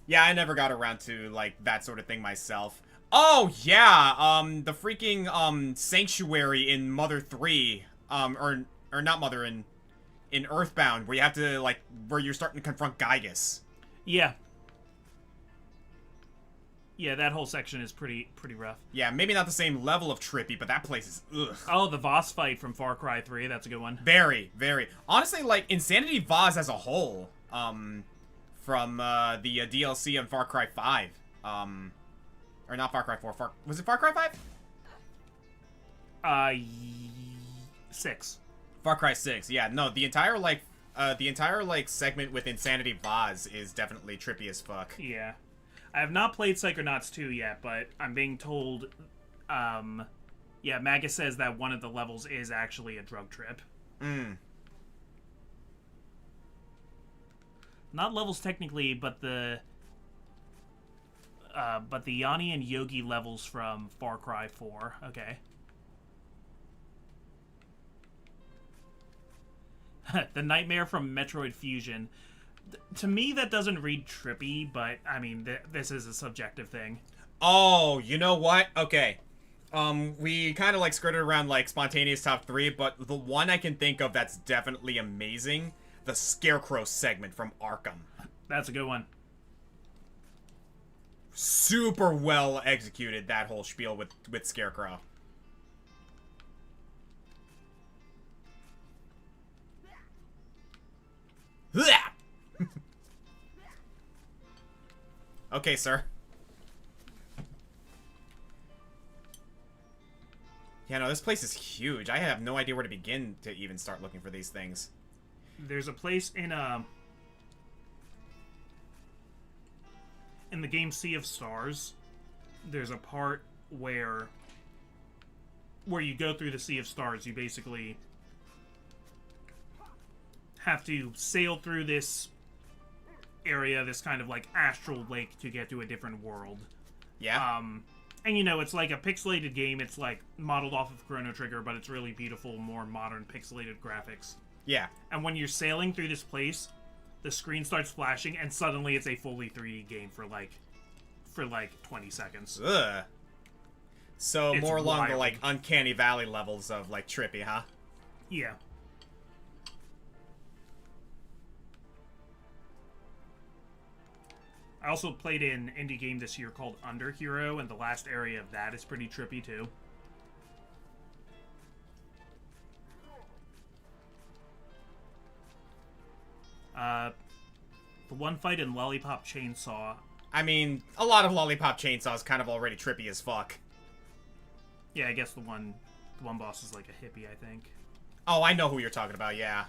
Yeah, I never got around to, like, that sort of thing myself. Oh, yeah, the freaking, Sanctuary in Mother 3, or not Mother, in Earthbound, where you have to, like, where you're starting to confront Gygus. Yeah. Yeah, that whole section is pretty rough. Yeah, maybe not the same level of trippy, but that place is ugh. Oh, the Voss fight from Far Cry 3, that's a good one. Very, very. Honestly, like, Insanity Voss as a whole, from, the DLC on Far Cry 5, or not Far Cry 4, was it Far Cry 5? 6. Far Cry 6, yeah, no, the entire, segment with Insanity Voss is definitely trippy as fuck. Yeah. I have not played Psychonauts 2 yet, but I'm being told, yeah, Magus says that one of the levels is actually a drug trip. Not levels technically, but the Yanni and Yogi levels from Far Cry 4. Okay. The Nightmare from Metroid Fusion. To me, that doesn't read trippy, but, I mean, this is a subjective thing. Oh, you know what? Okay. We kind of, like, skirted around, like, spontaneous top 3, but the one I can think of that's definitely amazing, the Scarecrow segment from Arkham. That's a good one. Super well executed, that whole spiel with Scarecrow. Okay, sir. Yeah, no, this place is huge. I have no idea where to begin to even start looking for these things. There's a place in the game Sea of Stars. There's a part where you go through the Sea of Stars. You basically have to sail through this area, this kind of like astral lake, to get to a different world. Yeah. And you know, it's like a pixelated game. It's like modeled off of Chrono Trigger, but it's really beautiful, more modern pixelated graphics. Yeah. And when you're sailing through this place, the screen starts flashing, and suddenly it's a fully 3D game for like 20 seconds. Ugh. So It's more along the wild. like Uncanny Valley levels of like trippy, huh? Yeah. I also played an indie game this year called Underhero, and the last area of that is pretty trippy too. The one fight in Lollipop Chainsaw. I mean, a lot of Lollipop Chainsaw is kind of already trippy as fuck. Yeah, I guess the one boss is like a hippie, I think. Oh, I know who you're talking about, yeah.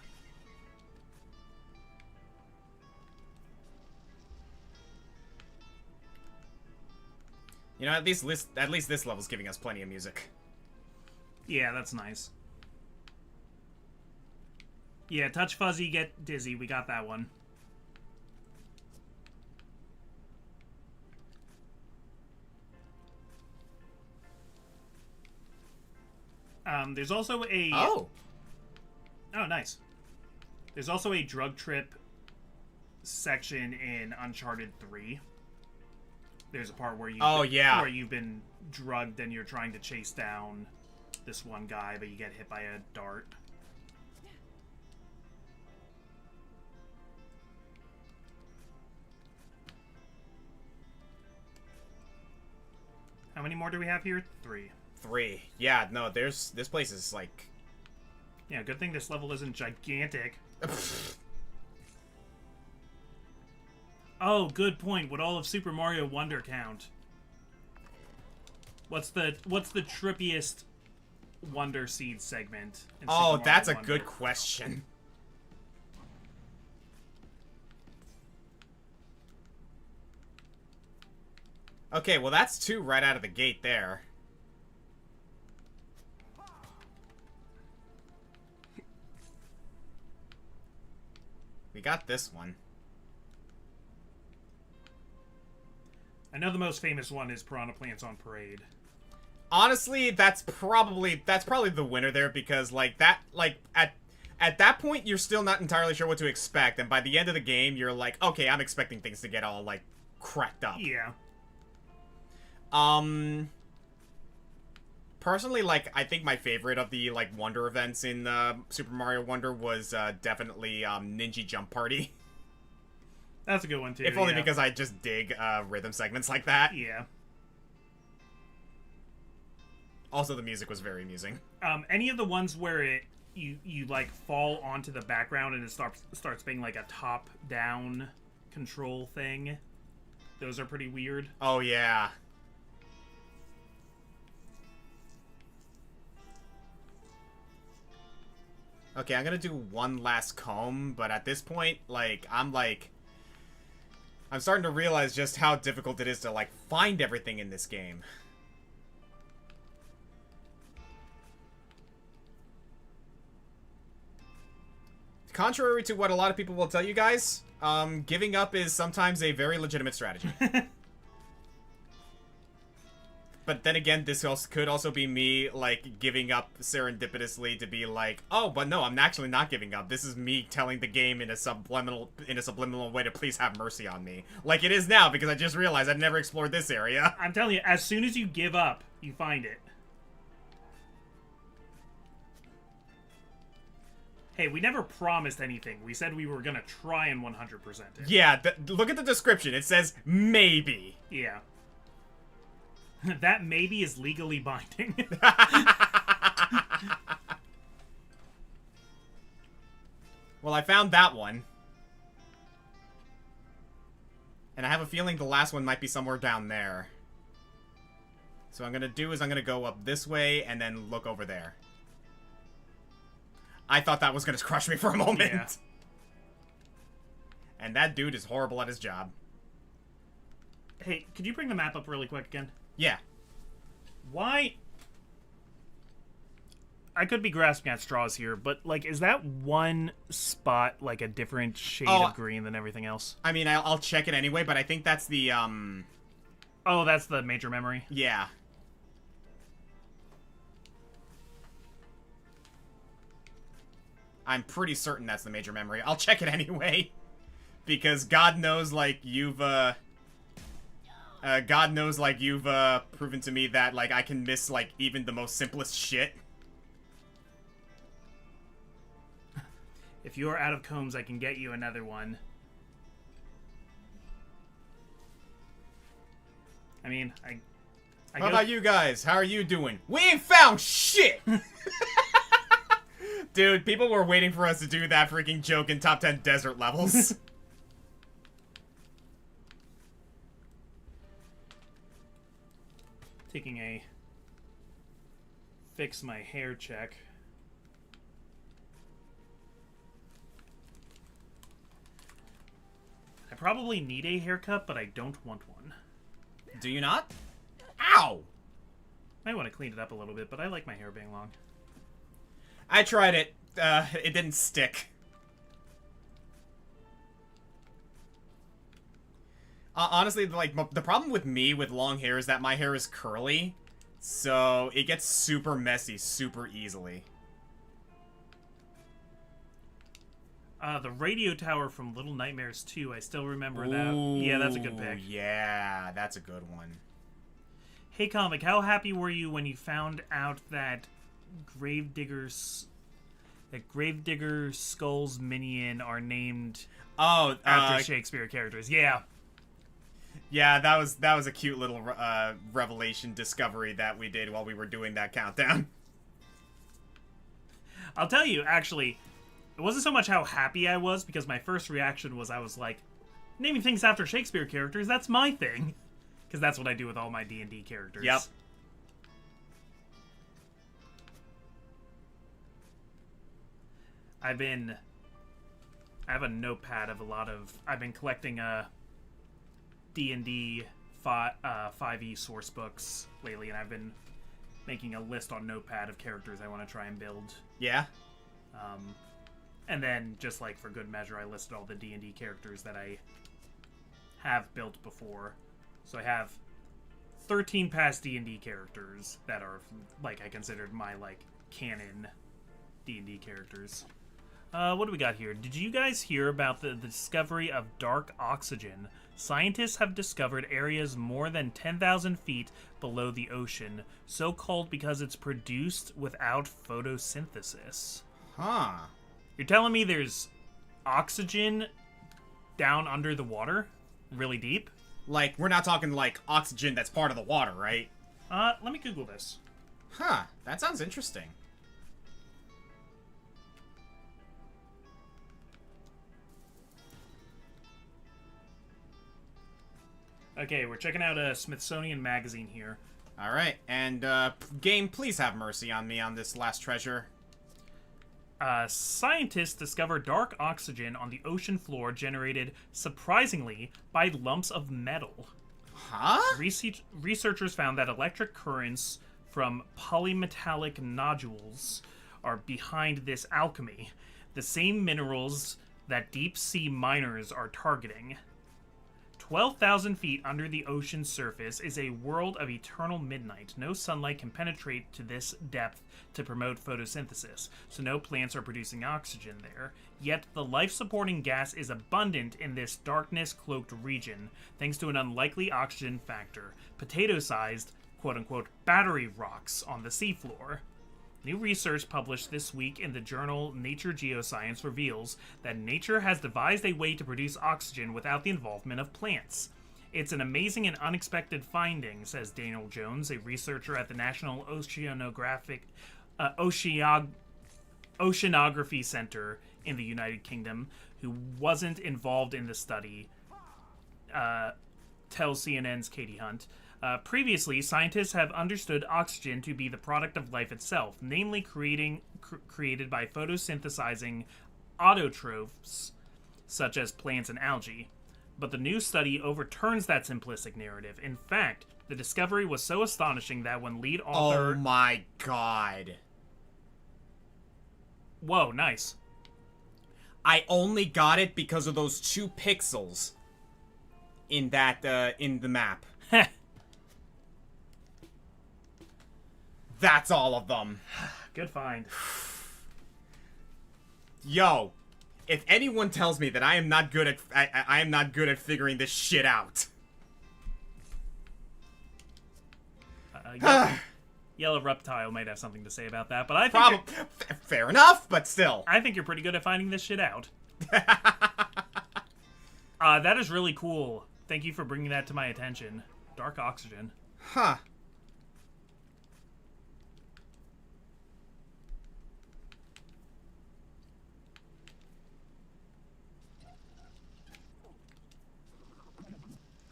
You know, at least this level's giving us plenty of music. Yeah, that's nice. Yeah, touch fuzzy, get dizzy. We got that one. There's also a... Oh! Oh, nice. There's also a drug trip section in Uncharted 3. There's a part where yeah. where you've been drugged and you're trying to chase down this one guy, but you get hit by a dart. How many more do we have here? 3. 3. Yeah, no, this place is like... Yeah, good thing this level isn't gigantic. Oh, good point. Would all of Super Mario Wonder count? What's the trippiest Wonder Seed segment in Super Oh, Mario that's a Wonder? good question. Okay, well that's 2 right out of the gate there. We got this one. I know the most famous one is Piranha Plants on Parade. Honestly, that's probably the winner there, because like at that point you're still not entirely sure what to expect, and by the end of the game you're like, okay, I'm expecting things to get all like cracked up. Yeah. Personally, like, I think my favorite of the like Wonder events in Super Mario Wonder was definitely Ninja Jump Party. That's a good one too. If only yeah. because I just dig rhythm segments like that. Yeah. Also, the music was very amusing. Any of the ones where you like fall onto the background and it starts being like a top-down control thing, those are pretty weird. Oh yeah. Okay, I'm gonna do one last comb, but at this point, I'm starting to realize just how difficult it is to, like, find everything in this game. Contrary to what a lot of people will tell you guys, giving up is sometimes a very legitimate strategy. But then again, this could also be me, like, giving up serendipitously to be like, oh, but no, I'm actually not giving up. This is me telling the game in a subliminal way to please have mercy on me. Like it is now, because I just realized I've never explored this area. I'm telling you, as soon as you give up, you find it. Hey, we never promised anything. We said we were gonna try and 100% it. Yeah, look at the description. It says, maybe. Yeah. That maybe is legally binding. Well, I found that one. And I have a feeling the last one might be somewhere down there. So what I'm gonna do is I'm gonna go up this way and then look over there. I thought that was gonna crush me for a moment. Yeah. And that dude is horrible at his job. Hey, could you bring the map up really quick again? Yeah. Why? I could be grasping at straws here, but, like, is that one spot, like, a different shade of green than everything else? I mean, I'll check it anyway, but I think that's the, Oh, that's the major memory? Yeah. I'm pretty certain that's the major memory. I'll check it anyway. Because God knows, like, you've proven to me that, like, I can miss, like, even the most simplest shit. If you're out of combs, I can get you another one. I mean, How about you guys? How are you doing? We ain't found shit! Dude, people were waiting for us to do that freaking joke in top 10 desert levels. Taking a fix my hair check. I probably need a haircut, but I don't want one. Do you not? Ow! I want to clean it up a little bit, but I like my hair being long. I tried it. It didn't stick. Honestly, like, the problem with me with long hair is that my hair is curly, so it gets super messy super easily. The radio tower from Little Nightmares 2, I still remember that. Ooh, Yeah, that's a good pick. Yeah, that's a good one. Hey, Comic, how happy were you when you found out that Gravedigger Skull's minion are named after Shakespeare characters? Yeah. Yeah, that was a cute little revelation discovery that we did while we were doing that countdown. I'll tell you, actually, it wasn't so much how happy I was, because my first reaction was I was like, naming things after Shakespeare characters, that's my thing. Because that's what I do with all my D&D characters. Yep. I have a notepad of I've been collecting D&D 5e source books lately, and I've been making a list on Notepad of characters I want to try and build. Yeah? And then, just like for good measure, I listed all the D&D characters that I have built before. So I have 13 past D&D characters that are, like, I considered my, like, canon D&D characters. What do we got here? Did you guys hear about the discovery of dark oxygen? Scientists have discovered areas more than 10,000 feet below the ocean, so called because it's produced without photosynthesis. Huh. You're telling me there's oxygen down under the water? Really deep? Like, we're not talking, like, oxygen that's part of the water, right? Let me Google this. Huh. That sounds interesting. Okay, we're checking out a Smithsonian magazine here. Alright, and, game, please have mercy on me on this last treasure. Scientists discovered dark oxygen on the ocean floor generated, surprisingly, by lumps of metal. Huh? Researchers found that electric currents from polymetallic nodules are behind this alchemy, the same minerals that deep-sea miners are targeting. 12,000 feet under the ocean's surface is a world of eternal midnight. No sunlight can penetrate to this depth to promote photosynthesis, so no plants are producing oxygen there. Yet the life-supporting gas is abundant in this darkness-cloaked region, thanks to an unlikely oxygen factor, potato-sized, quote-unquote, battery rocks on the seafloor. New research published this week in the journal Nature Geoscience reveals that nature has devised a way to produce oxygen without the involvement of plants. It's an amazing and unexpected finding, says Daniel Jones, a researcher at the National Oceanography Center in the United Kingdom, who wasn't involved in the study. tells CNN's Katie Hunt. Previously, scientists have understood oxygen to be the product of life itself, namely created by photosynthesizing autotrophs, such as plants and algae. But the new study overturns that simplistic narrative. In fact, the discovery was so astonishing that when lead author... Oh my god. Whoa, nice. I only got it because of those 2 pixels in that, in the map. That's all of them. Good find. Yo, if anyone tells me that I am not good at I am not good at figuring this shit out. Yellow Reptile might have something to say about that, but I think fair enough, but still. I think you're pretty good at finding this shit out. That is really cool. Thank you for bringing that to my attention. Dark oxygen. Huh.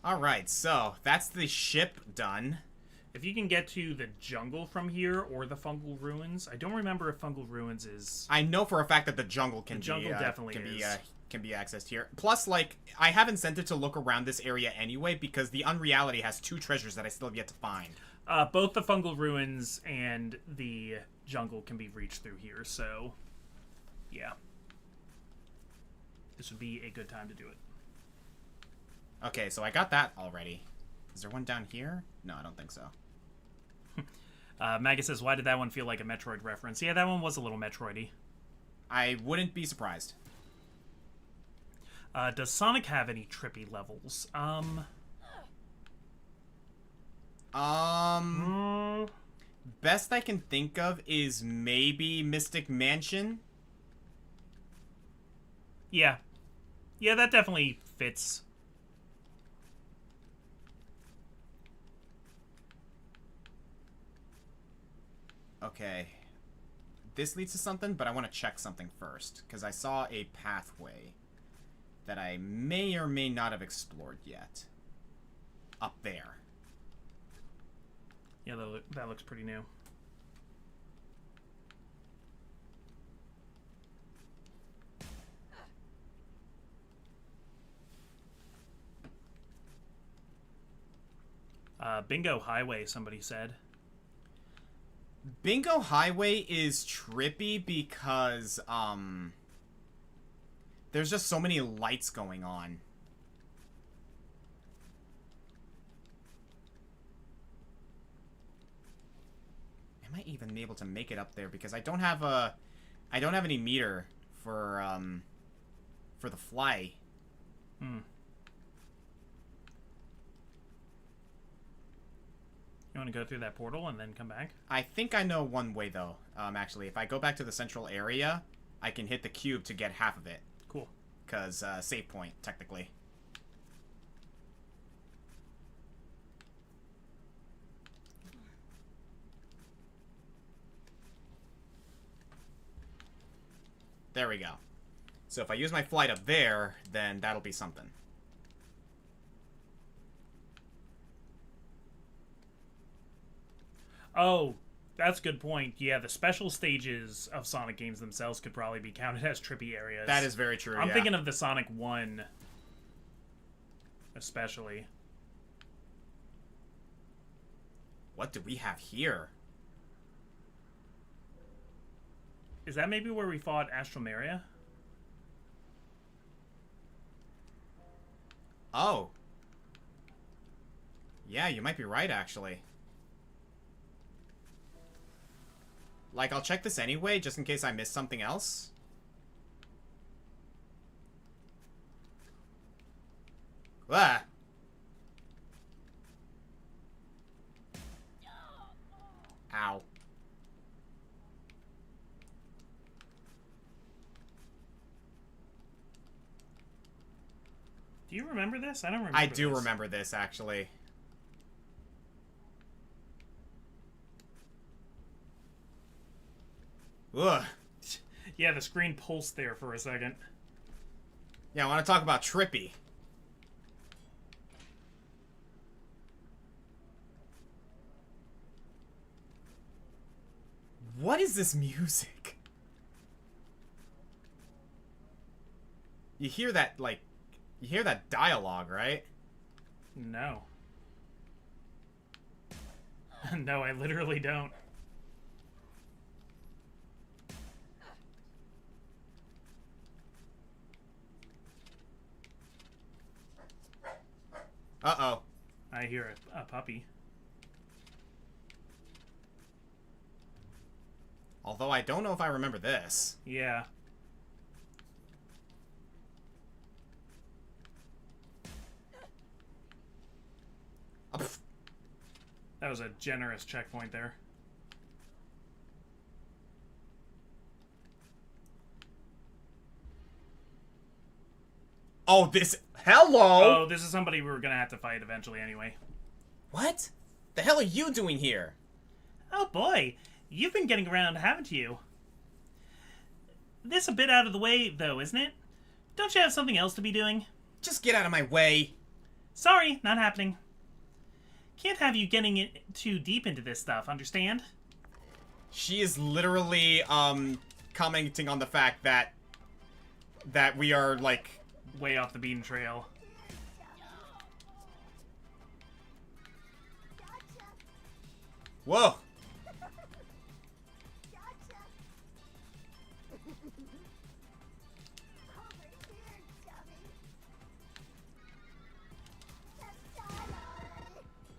Alright, so that's the ship done. If you can get to the jungle from here or the fungal ruins, I don't remember if fungal ruins is... I know for a fact that the jungle can be accessed here. Plus, like, I haven't sent it to look around this area anyway because the Unreality has 2 treasures that I still have yet to find. Both the fungal ruins and the jungle can be reached through here, so yeah. This would be a good time to do it. Okay, so I got that already. Is there one down here? No, I don't think so. Magus says, why did that one feel like a Metroid reference? Yeah, that one was a little Metroid-y. I wouldn't be surprised. Does Sonic have any trippy levels? Best I can think of is maybe Mystic Mansion. Yeah. Yeah, that definitely fits. Okay. This leads to something, but I want to check something first, because I saw a pathway that I may or may not have explored yet. Up there. Yeah, that looks pretty new. Bingo Highway, somebody said. Bingo Highway is trippy because, there's just so many lights going on. Am I even able to make it up there? Because I don't have any meter for the fly. You want to go through that portal and then come back? I think I know one way, though. Actually, if I go back to the central area, I can hit the cube to get half of it. Cool. Because, save point, technically. There we go. So if I use my flight up there, then that'll be something. Oh, that's a good point. Yeah, the special stages of Sonic games themselves could probably be counted as trippy areas. That is very true, I'm thinking of the Sonic 1, especially. What do we have here? Is that maybe where we fought Astromeria? Oh. Yeah, you might be right, actually. Like, I'll check this anyway, just in case I missed something else. Ah. Ow. Do you remember this? I don't remember I do this. remember this, actually. Ugh. Yeah, the screen pulsed there for a second. Yeah, I want to talk about trippy. What is this music? You hear that, like... You hear that dialogue, right? No. No, I literally don't. Uh-oh. I hear a puppy. Although I don't know if I remember this. Yeah. That was a generous checkpoint there. Oh, this... Hello! Oh, this is somebody we were gonna have to fight eventually anyway. What? The hell are you doing here? Oh boy, you've been getting around, haven't you? This a bit out of the way, though, isn't it? Don't you have something else to be doing? Just get out of my way. Sorry, not happening. Can't have you getting too deep into this stuff, understand? She is literally, commenting on the fact that we are, like... Way off the beaten trail. Whoa!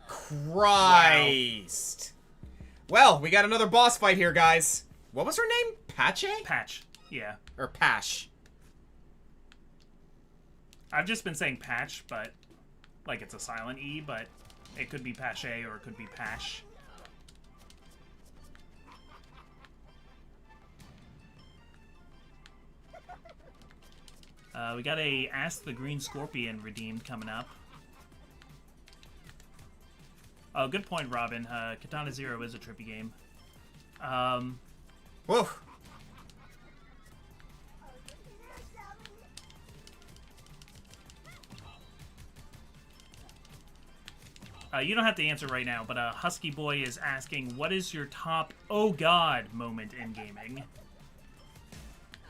Christ! Well, we got another boss fight here, guys. What was her name? Patche? Patch, yeah. Or Pash? I've just been saying patch, but like it's a silent E, but it could be Pache or it could be Pash. We got a Ask the Green Scorpion redeemed coming up. Oh, good point, Robin. Katana Zero is a trippy game. Whoa! You don't have to answer right now, but Husky Boy is asking, what is your top oh god moment in gaming?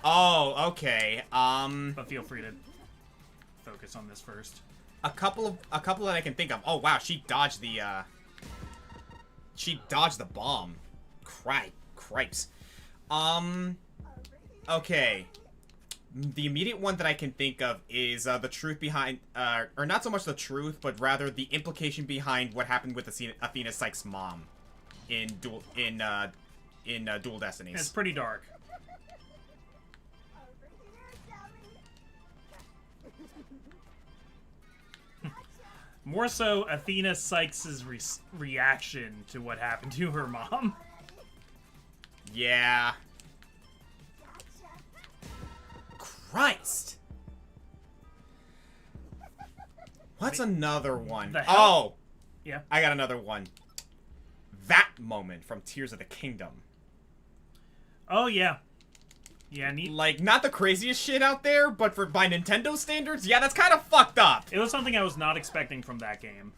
Oh, okay. But feel free to focus on this first. A couple that I can think of. Oh wow, she dodged the bomb. Cripes. Okay. The immediate one that I can think of is the truth behind, or not so much the truth, but rather the implication behind what happened with Athena Sykes' mom in Dual Destinies. It's pretty dark. More so Athena Sykes' reaction to what happened to her mom. Yeah. Christ. What's another one? Oh! Yeah. I got another one. That moment from Tears of the Kingdom. Oh, yeah. Yeah, neat. Like, not the craziest shit out there, but by Nintendo standards, yeah, that's kind of fucked up. It was something I was not expecting from that game.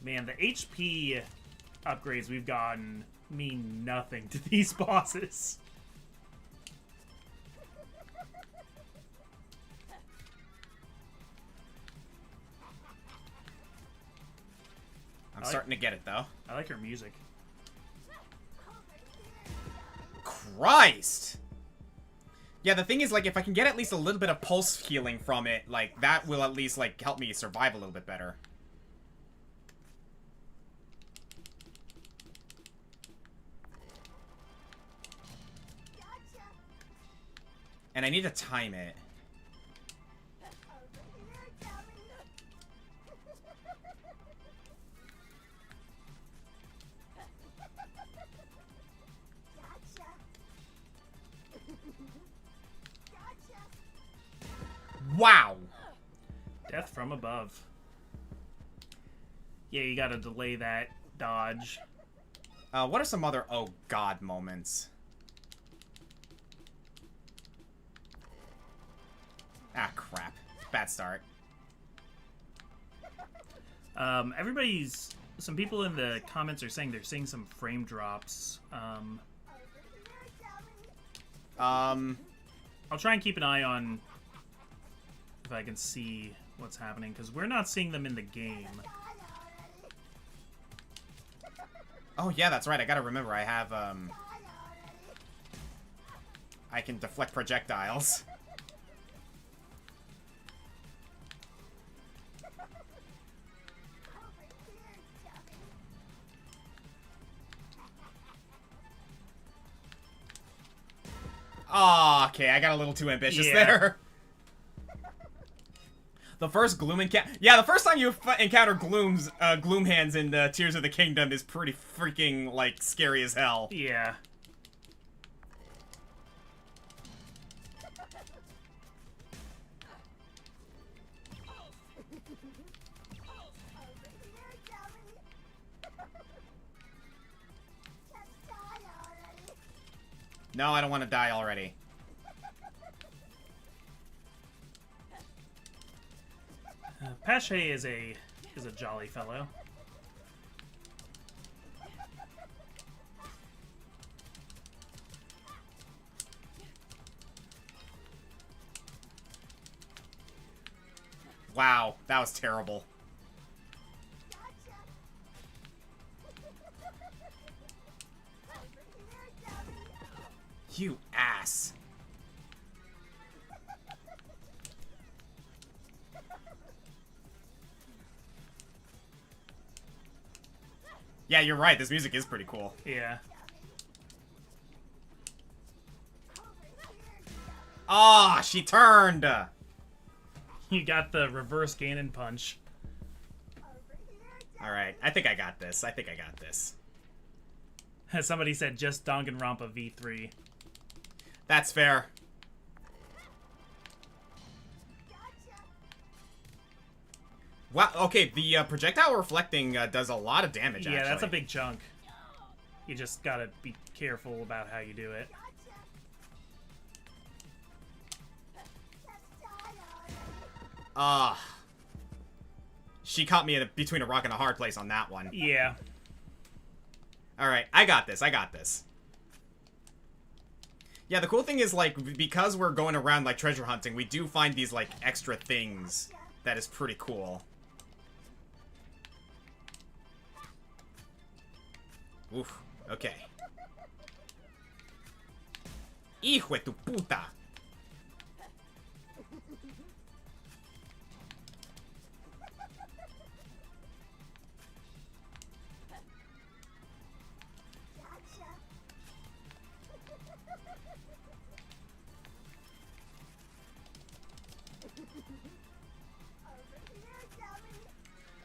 Man, the HP upgrades we've gotten mean nothing to these bosses. I'm starting to get it, though. I like her music. Christ! Yeah, the thing is, like, if I can get at least a little bit of pulse healing from it, like, that will at least, like, help me survive a little bit better. And I need to time it. Wow! Death from above. Yeah, you gotta delay that dodge. What are some other oh god moments? Ah, crap. Bad start. Some people in the comments are saying they're seeing some frame drops. I'll try and keep an eye on if I can see what's happening, because we're not seeing them in the game. Oh, yeah, that's right. I gotta remember, I have, I can deflect projectiles. Oh, okay, I got a little too ambitious there. The first Gloom encounter... Yeah, the first time you encounter Gloom hands in Tears of the Kingdom is pretty freaking, like, scary as hell. Yeah. No, I don't want to die already. Pache is a jolly fellow. Wow, that was terrible. You ass. Yeah, you're right. This music is pretty cool. Yeah. Ah, she turned. You got the reverse Ganon punch. Alright, I think I got this. I think I got this. Somebody said just Danganronpa V3. That's fair. Wow, okay, the projectile reflecting does a lot of damage, Yeah, actually. that's a big chunk. You just gotta be careful about how you do it. She caught me between a rock and a hard place on that one. Yeah. Alright, I got this, I got this. Yeah, the cool thing is, like, because we're going around, like, treasure hunting, we do find these, like, extra things that is pretty cool. Oof, okay. Hijo de tu puta!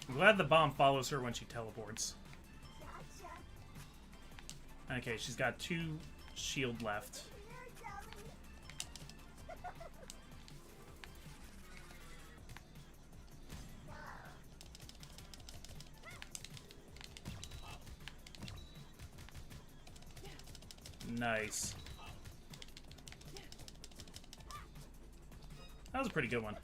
I'm glad the bomb follows her when she teleports. Okay, she's got 2 shield left. Nice. That was a pretty good one.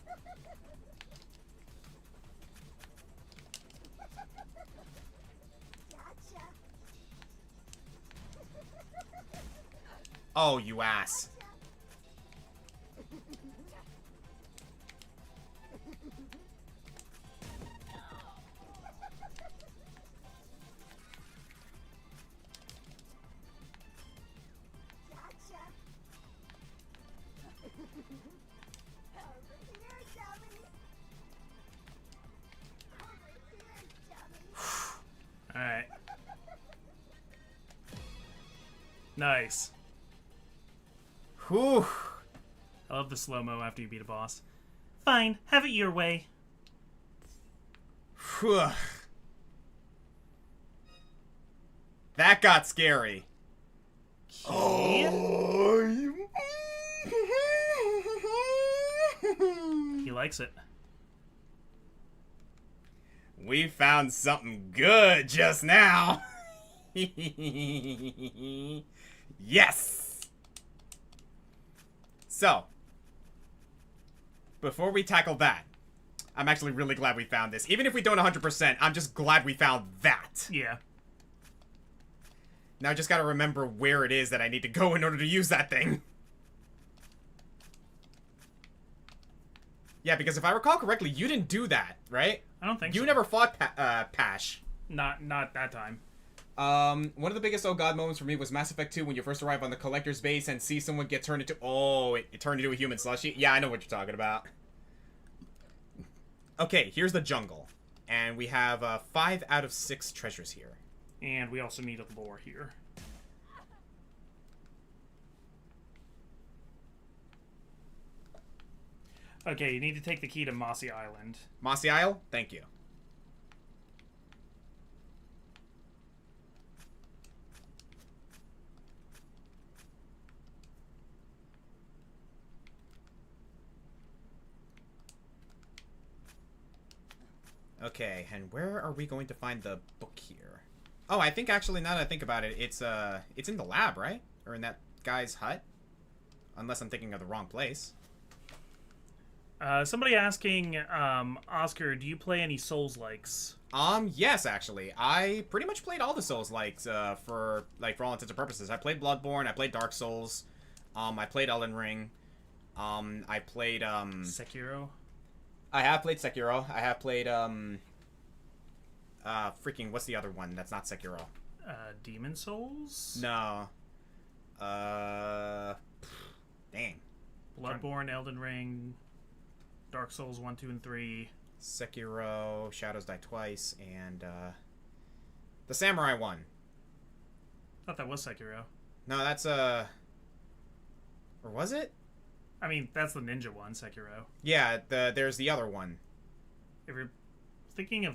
Oh, you ass. Alright. Nice. Whew. I love the slow-mo after you beat a boss. Fine, have it your way. Whew. That got scary. Oh. He likes it. We found something good just now. Yes! So, before we tackle that, I'm actually really glad we found this. Even if we don't 100%, I'm just glad we found that. Yeah. Now I just gotta remember where it is that I need to go in order to use that thing. Yeah, because if I recall correctly, you didn't do that, right? I don't think so. You never fought Pash. Not that time. One of the biggest oh god moments for me was Mass Effect 2 when you first arrive on the collector's base and see someone get turned into... Oh, it turned into a human slushy? Yeah, I know what you're talking about. Okay, here's the jungle. And we have 5 out of 6 treasures here. And we also need a lore here. Okay, you need to take the key to Mossy Island. Mossy Isle? Thank you. Okay, and where are we going to find the book here? Oh, I think actually, now that I think about it, it's in the lab, right? Or in that guy's hut? Unless I'm thinking of the wrong place. Somebody asking, Oscar, do you play any Souls-likes? Yes, actually. I pretty much played all the Souls-likes, for all intents and purposes. I played Bloodborne, I played Dark Souls, I played Elden Ring, I played, Sekiro? I have played Sekiro. I have played, freaking, what's the other one that's not Sekiro? Demon Souls? No. Dang. Bloodborne, Elden Ring, Dark Souls 1, 2, and 3. Sekiro, Shadows Die Twice, and, the Samurai one. I thought that was Sekiro. No, that's, or was it? I mean, that's the ninja one, Sekiro. Yeah, there's the other one. If you're thinking of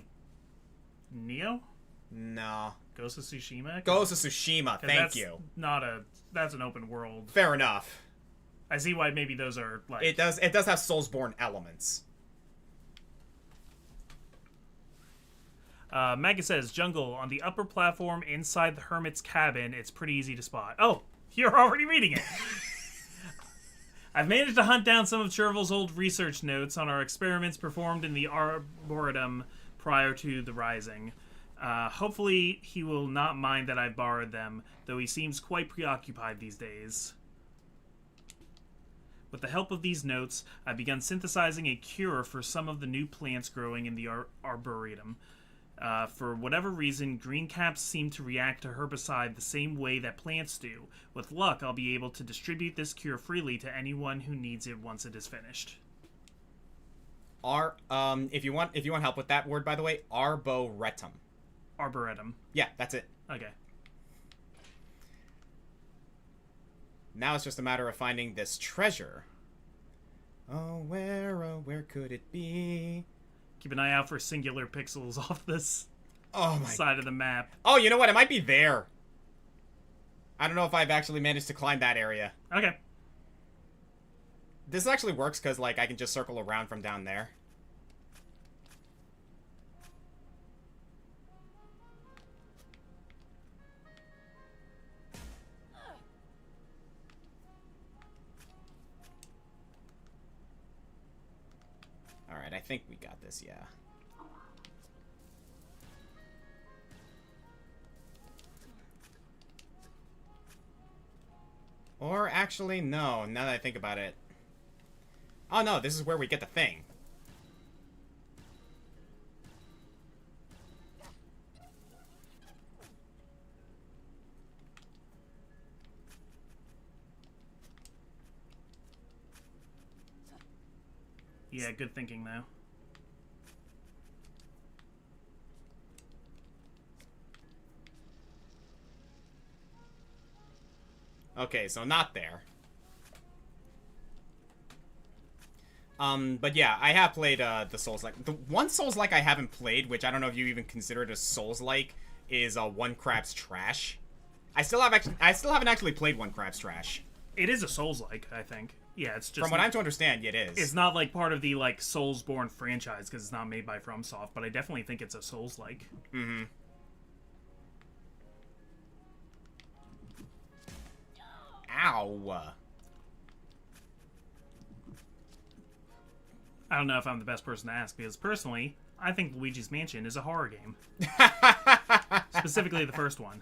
Neo? No. Ghost of Tsushima? Ghost of Tsushima, thank you. That's an open world. Fair enough. I see why maybe those are, like... It does have Soulsborne elements. Maggie says, Jungle, on the upper platform inside the hermit's cabin, it's pretty easy to spot. Oh, you're already reading it. I've managed to hunt down some of Cherville's old research notes on our experiments performed in the Arboretum prior to the Rising. Hopefully he will not mind that I borrowed them, though he seems quite preoccupied these days. With the help of these notes, I've begun synthesizing a cure for some of the new plants growing in the Arboretum. For whatever reason, green caps seem to react to herbicide the same way that plants do. With luck, I'll be able to distribute this cure freely to anyone who needs it once it is finished. If you want help with that word, by the way, Arboretum. Arboretum. Yeah, that's it. Okay. Now it's just a matter of finding this treasure. Oh, where could it be? Keep an eye out for singular pixels off this side of the map. Oh, you know what? It might be there. I don't know if I've actually managed to climb that area. Okay. This actually works because, like, I can just circle around from down there. Alright, I think we got this, yeah. Or actually, no, now that I think about it. Oh no, this is where we get the thing. Yeah, good thinking, though. Okay, so not there. But yeah, I have played, the Souls-like. The one Souls-like I haven't played, which I don't know if you even consider it a Souls-like, is, One Crab's Trash. I still haven't actually played One Crab's Trash. It is a Souls-like, I think. Yeah, it's just... From what I'm to understand, it is. It's not, like, part of the, like, Soulsborne franchise, because it's not made by FromSoft, but I definitely think it's a Souls-like. Mm-hmm. Ow. I don't know if I'm the best person to ask, because personally, I think Luigi's Mansion is a horror game. Specifically the first one.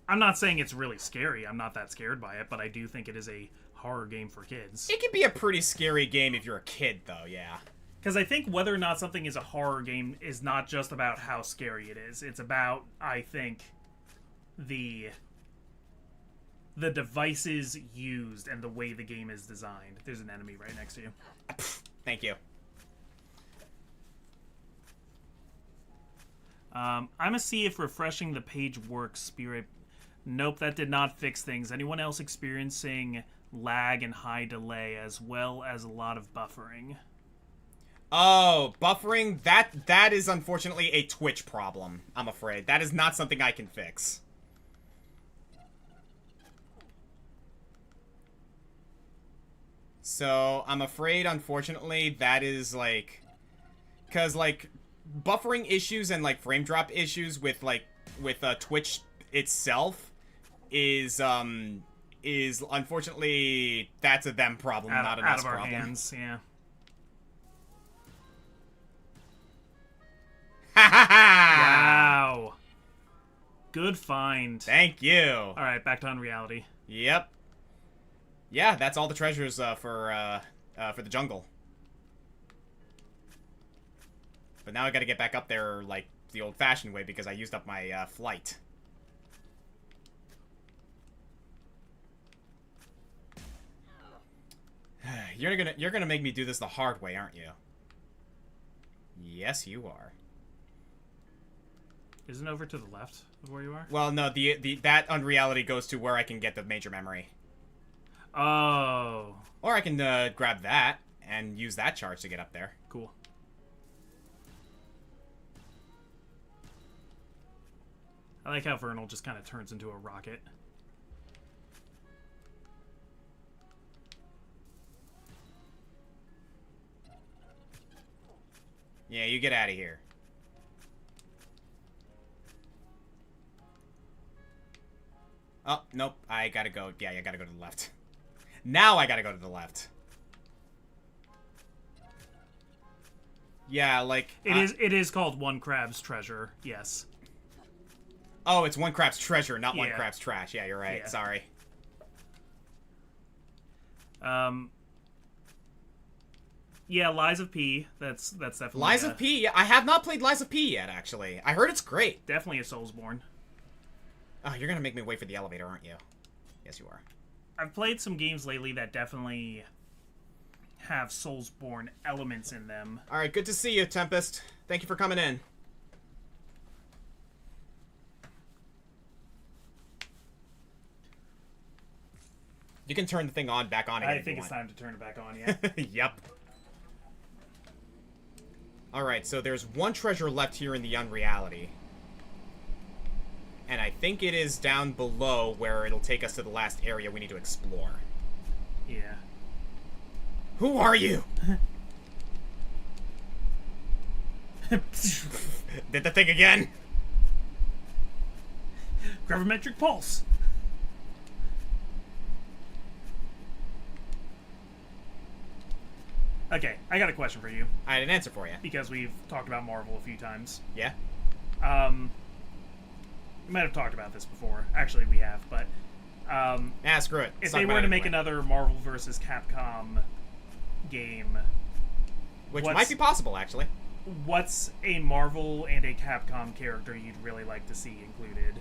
I'm not saying it's really scary. I'm not that scared by it, but I do think it is a horror game for kids. It can be a pretty scary game if you're a kid, though, yeah. Because I think whether or not something is a horror game is not just about how scary it is. It's about, I think, the devices used and the way the game is designed. There's an enemy right next to you. Thank you. I'm gonna see if refreshing the page works. Nope, that did not fix things. Anyone else experiencing lag and high delay, as well as a lot of buffering? Oh, buffering? That is unfortunately a Twitch problem, I'm afraid. That is not something I can fix. So, I'm afraid, unfortunately, that is, like... Because, like, buffering issues and, like, frame drop issues with Twitch itself is unfortunately, that's a them problem, not an us problem. Out of our hands, yeah. Wow. Good find. Thank you. Alright, back to Unreality. Yep. Yeah, that's all the treasures for the jungle. But now I gotta get back up there, like, the old-fashioned way, because I used up my, flight. You're gonna make me do this the hard way, aren't you? Yes, you are. Isn't it over to the left of where you are? Well, no, that Unreality goes to where I can get the major memory. Oh. Or I can, grab that and use that charge to get up there. Cool. I like how Vernal just kind of turns into a rocket. Yeah, you get out of here. Oh, nope. I gotta go. Yeah, I gotta go to the left. Now I gotta go to the left. Yeah, like... It is called One Crab's Treasure, yes. Oh, it's One Crab's Treasure, not One Yeah. Crab's Trash. Yeah, you're right. Yeah. Sorry. Yeah, Lies of P. That's definitely... Lies of P? I have not played Lies of P yet, actually. I heard it's great. Definitely a Soulsborne. Oh, you're gonna make me wait for the elevator, aren't you? Yes, you are. I've played some games lately that definitely have Soulsborne elements in them. Alright, good to see you, Tempest. Thank you for coming in. You can turn the thing back on again. I think it's time to turn it back on, yeah. Yep. Alright, so there's one treasure left here in the Unreality. And I think it is down below where it'll take us to the last area we need to explore. Yeah. Who are you? Did the thing again? Gravimetric pulse. Okay, I got a question for you. I had an answer for you. Because we've talked about Marvel a few times. Yeah? We might have talked about this before. Actually, we have, but... Screw it. If they were to make another Marvel vs. Capcom game... Which might be possible, actually. What's a Marvel and a Capcom character you'd really like to see included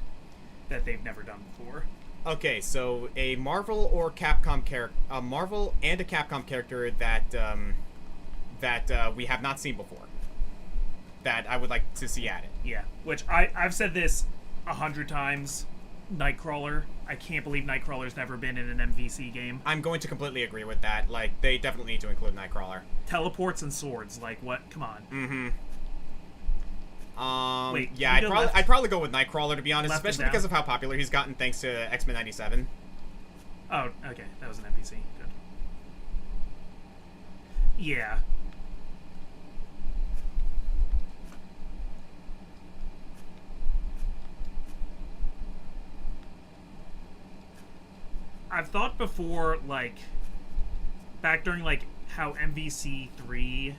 that they've never done before? Okay, so a Marvel or Capcom character... A Marvel and a Capcom character that we have not seen before. That I would like to see added. Yeah, which I've said this 100 times. Nightcrawler. I can't believe Nightcrawler's never been in an MVC game. I'm going to completely agree with that. Like, they definitely need to include Nightcrawler. Teleports and swords. Like, what? Come on. Mm-hmm. Wait, yeah, I'd probably go with Nightcrawler, to be honest, especially because of how popular he's gotten thanks to X-Men 97. Oh, okay. That was an NPC. Good. Yeah. I've thought before, like, back during, like, how MVC 3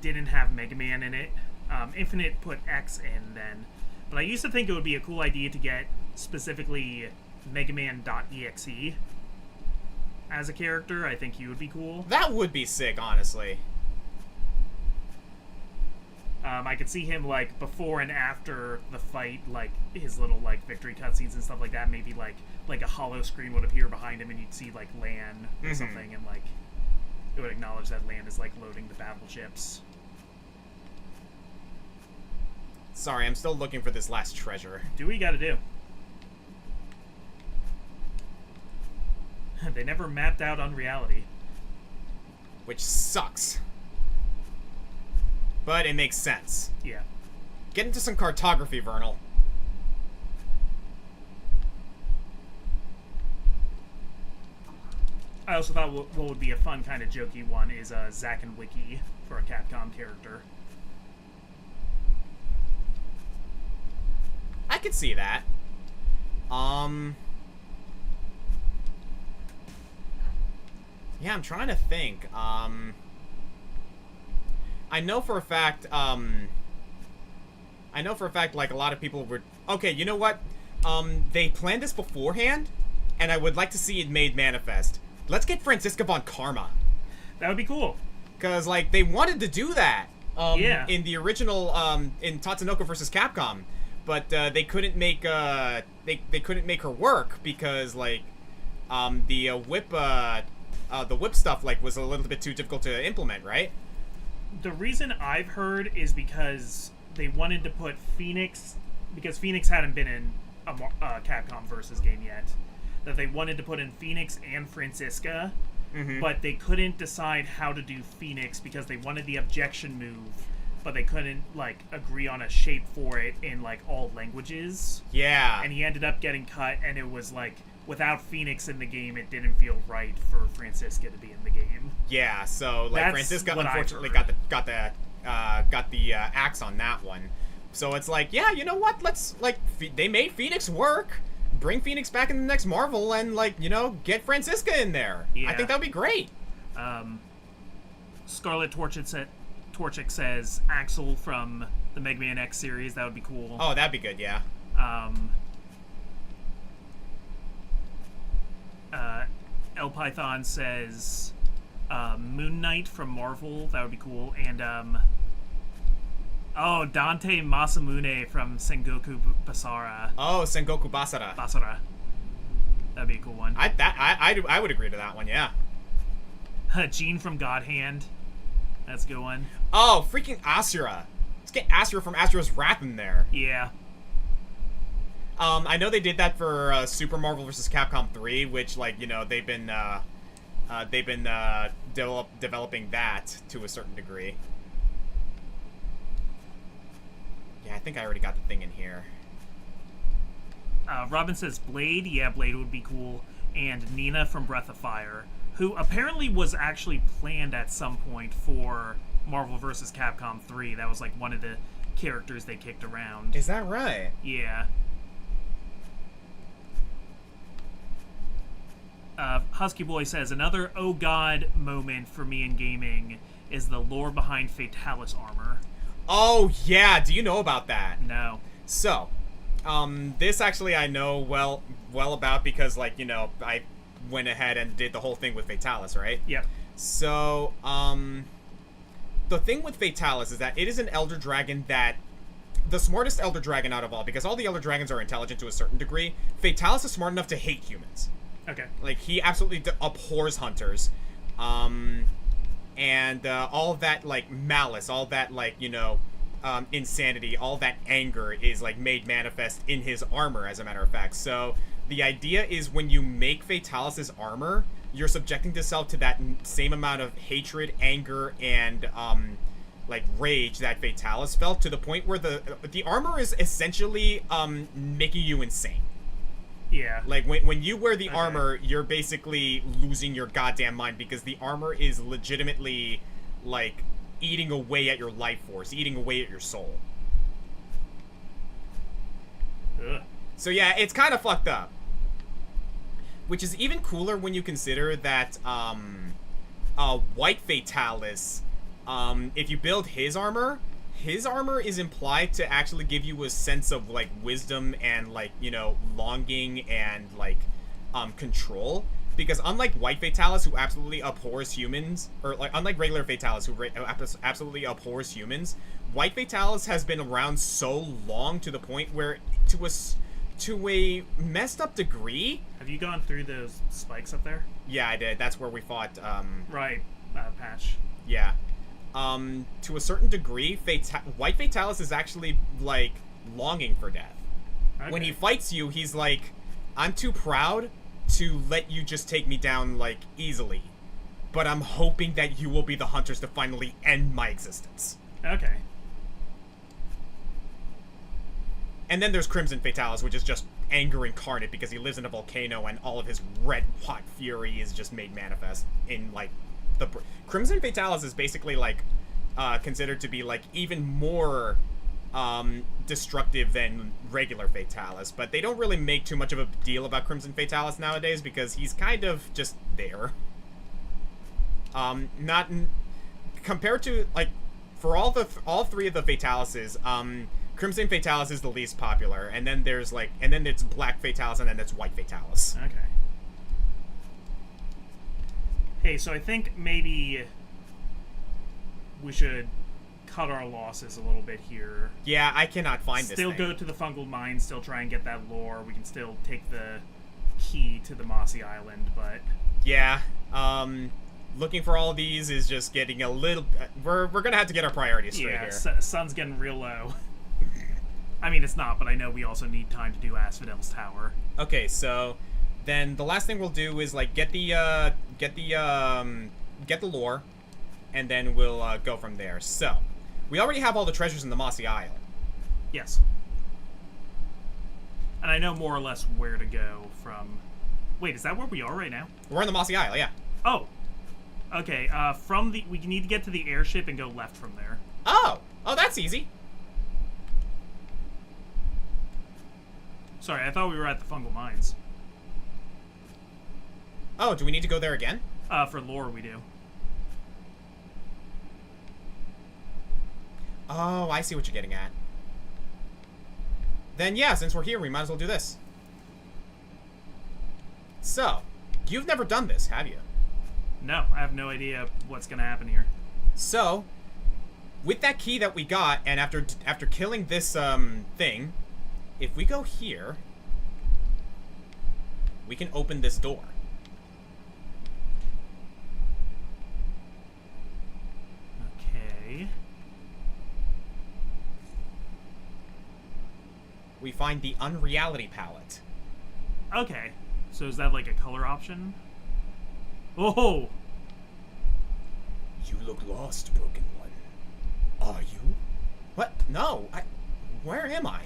didn't have Mega Man in it. Infinite put X in then. But I used to think it would be a cool idea to get specifically Mega Man.exe as a character. I think he would be cool. That would be sick, honestly. I could see him, like, before and after the fight, like, his little, like, victory cutscenes and stuff like that. Maybe, like a hollow screen would appear behind him and you'd see, like, Lan or something, and, like, it would acknowledge that Lan is, like, loading the battleships. Sorry, I'm still looking for this last treasure. Do what you gotta do. They never mapped out Unreality. Which sucks. But it makes sense. Yeah. Get into some cartography, Vernal. I also thought what would be a fun kind of jokey one is Zack and Wiki for a Capcom character. I could see that. Yeah, I'm trying to think. I know for a fact, like, a lot of people were... Okay, you know what? They planned this beforehand, and I would like to see it made manifest. Let's get Franziska von Karma. That would be cool. Because, like, they wanted to do that Yeah. in the original, in Tatsunoko vs. Capcom. But they couldn't make, they couldn't make her work because, like, the whip stuff, like, was a little bit too difficult to implement, right? The reason I've heard is because they wanted to put Phoenix, because Phoenix hadn't been in a Capcom versus game yet, that they wanted to put in Phoenix and Franziska, but they couldn't decide how to do Phoenix because they wanted the objection move, but they couldn't, like, agree on a shape for it in, like, all languages. Yeah. And he ended up getting cut, and it was, like, without Phoenix in the game, it didn't feel right for Franziska to be in the game. Yeah, so, like, That's Franziska what unfortunately I've got the axe on that one. So it's like, yeah, you know what? Let's, like, they made Phoenix work. Bring Phoenix back in the next Marvel and, like, you know, get Franziska in there. Yeah. I think that would be great. Scarlet Torchic says Axel from the Mega Man X series. That would be cool. Oh, that'd be good, yeah. El Python says Moon Knight from Marvel. That would be cool. And Dante Masamune from Sengoku Basara. Oh, Sengoku Basara. That'd be a cool one. I would agree to that one, yeah. Gene from God Hand. That's a good one. Oh, freaking Asura. Let's get Asura from Asura's Wrath in there. Yeah. I know they did that for Super Marvel vs. Capcom 3, which, like, you know, they've been developing that to a certain degree. Yeah, I think I already got the thing in here. Robin says Blade. Yeah, Blade would be cool. And Nina from Breath of Fire, who apparently was actually planned at some point for Marvel vs. Capcom 3. That was, like, one of the characters they kicked around. Is that right? Yeah. Husky Boy says, another oh god moment for me in gaming is the lore behind Fatalis armor. Oh, yeah. Do you know about that? No. So, this actually I know well about because, like, you know, I went ahead and did the whole thing with Fatalis, right? Yep. So, the thing with Fatalis is that it is an Elder Dragon that... The smartest Elder Dragon out of all, because all the Elder Dragons are intelligent to a certain degree, Fatalis is smart enough to hate humans. Okay. Like, he absolutely abhors hunters. And all that, like, malice, all that, like, you know, insanity, all that anger is, like, made manifest in his armor, as a matter of fact. So, the idea is when you make Fatalis' armor, you're subjecting yourself to that same amount of hatred, anger, and, like, rage that Fatalis felt, to the point where the armor is essentially, making you insane. Yeah. Like, when you wear the armor, you're basically losing your goddamn mind, because the armor is legitimately, like, eating away at your life force, eating away at your soul. Ugh. So yeah, it's kind of fucked up. Which is even cooler when you consider that, White Fatalis, if you build his armor is implied to actually give you a sense of, like, wisdom and, like, you know, longing and, like, control. Because unlike White Fatalis, who absolutely abhors humans, or, like, unlike regular Fatalis, who absolutely abhors humans, White Fatalis has been around so long to the point where, to a messed up degree... Have you gone through those spikes up there? Yeah, I did. That's where we fought, Right. Patch. Yeah. To a certain degree, White Fatalis is actually, like, longing for death. Okay. When he fights you, he's like, I'm too proud to let you just take me down, like, easily. But I'm hoping that you will be the hunters to finally end my existence. Okay. And then there's Crimson Fatalis, which is just anger incarnate because he lives in a volcano and all of his red-hot fury is just made manifest in, like, the... Crimson Fatalis is basically, like, considered to be, like, even more destructive than regular Fatalis, but they don't really make too much of a deal about Crimson Fatalis nowadays because he's kind of just there. Compared to, like, for all three of the Fatalises, Crimson Fatalis is the least popular, and then there's, like, and then it's Black Fatalis, and then it's White Fatalis. Okay. Hey, so I think maybe we should cut our losses a little bit here. Yeah, I cannot find this Still go to the fungal mine, still try and get that lore. We can still take the key to the Mossy Island, but... Yeah, looking for all of these is just getting a little... We're gonna have to get our priorities straight here. Yeah, sun's getting real low. I mean, it's not, but I know we also need time to do Asphodel's Tower. Okay, so then the last thing we'll do is, like, get the lore, and then we'll go from there. So, we already have all the treasures in the Mossy Isle. Yes. And I know more or less where to go from... Wait, is that where we are right now? We're in the Mossy Isle, yeah. Oh. Okay, we need to get to the airship and go left from there. Oh! Oh, that's easy. Sorry, I thought we were at the fungal mines. Oh, do we need to go there again? For lore, we do. Oh, I see what you're getting at. Then yeah, since we're here, we might as well do this. So, you've never done this, have you? No, I have no idea what's gonna happen here. So, with that key that we got, and after killing this thing, if we go here, we can open this door. Okay. We find the unreality palette. Okay. So is that like a color option? Oh! You look lost, Broken One. Are you? What? No, where am I?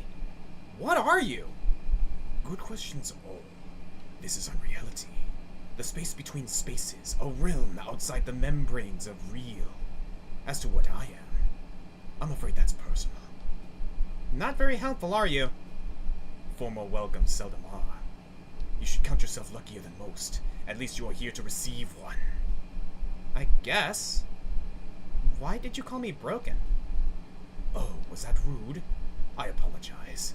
What are you? Good questions all. This is unreality. The space between spaces, a realm outside the membranes of real. As to what I am, I'm afraid that's personal. Not very helpful, are you? Formal welcomes seldom are. You should count yourself luckier than most. At least you are here to receive one. I guess. Why did you call me broken? Oh, was that rude? I apologize.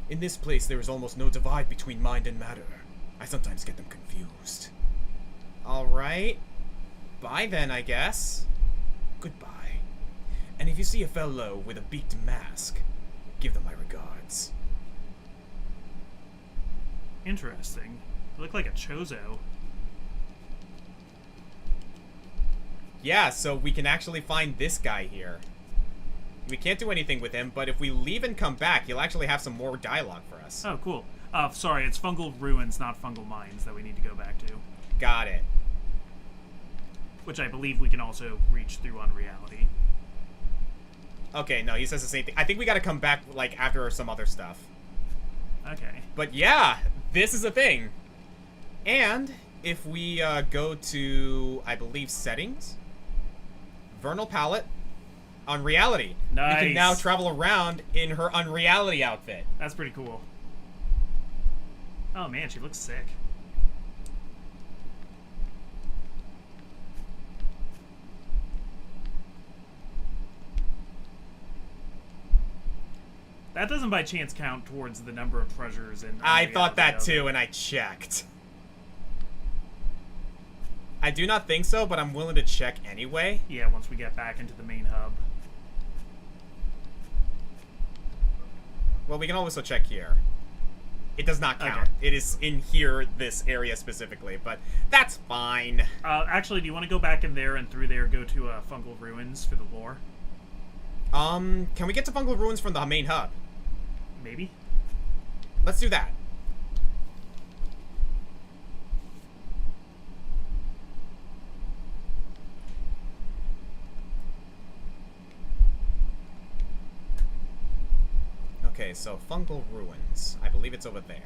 In this place, there is almost no divide between mind and matter. I sometimes get them confused. Alright. Bye then, I guess. Goodbye. And if you see a fellow with a beaked mask, give them my regards. Interesting. You look like a Chozo. Yeah, so we can actually find this guy here. We can't do anything with him, but if we leave and come back, he'll actually have some more dialogue for us. Oh, cool. Sorry, it's fungal ruins, not fungal mines that we need to go back to. Got it. Which I believe we can also reach through Unreality. Okay, no, he says the same thing. I think we gotta come back, like, after some other stuff. Okay. But yeah, this is a thing. And if we go to, I believe, settings, Vernal palette, Unreality. Nice. You can now travel around in her Unreality outfit. That's pretty cool. Oh man, she looks sick. That doesn't by chance count towards the number of treasures in I thought that Unreality, too, and I checked. I do not think so, but I'm willing to check anyway. Yeah, once we get back into the main hub. Well, we can also check here. It does not count. Okay. It is in here, this area specifically, but that's fine. Actually, do you want to go back in there and through there go to Fungal Ruins for the lore? Can we get to Fungal Ruins from the main hub? Maybe? Let's do that. Okay, so Fungal Ruins. I believe it's over there.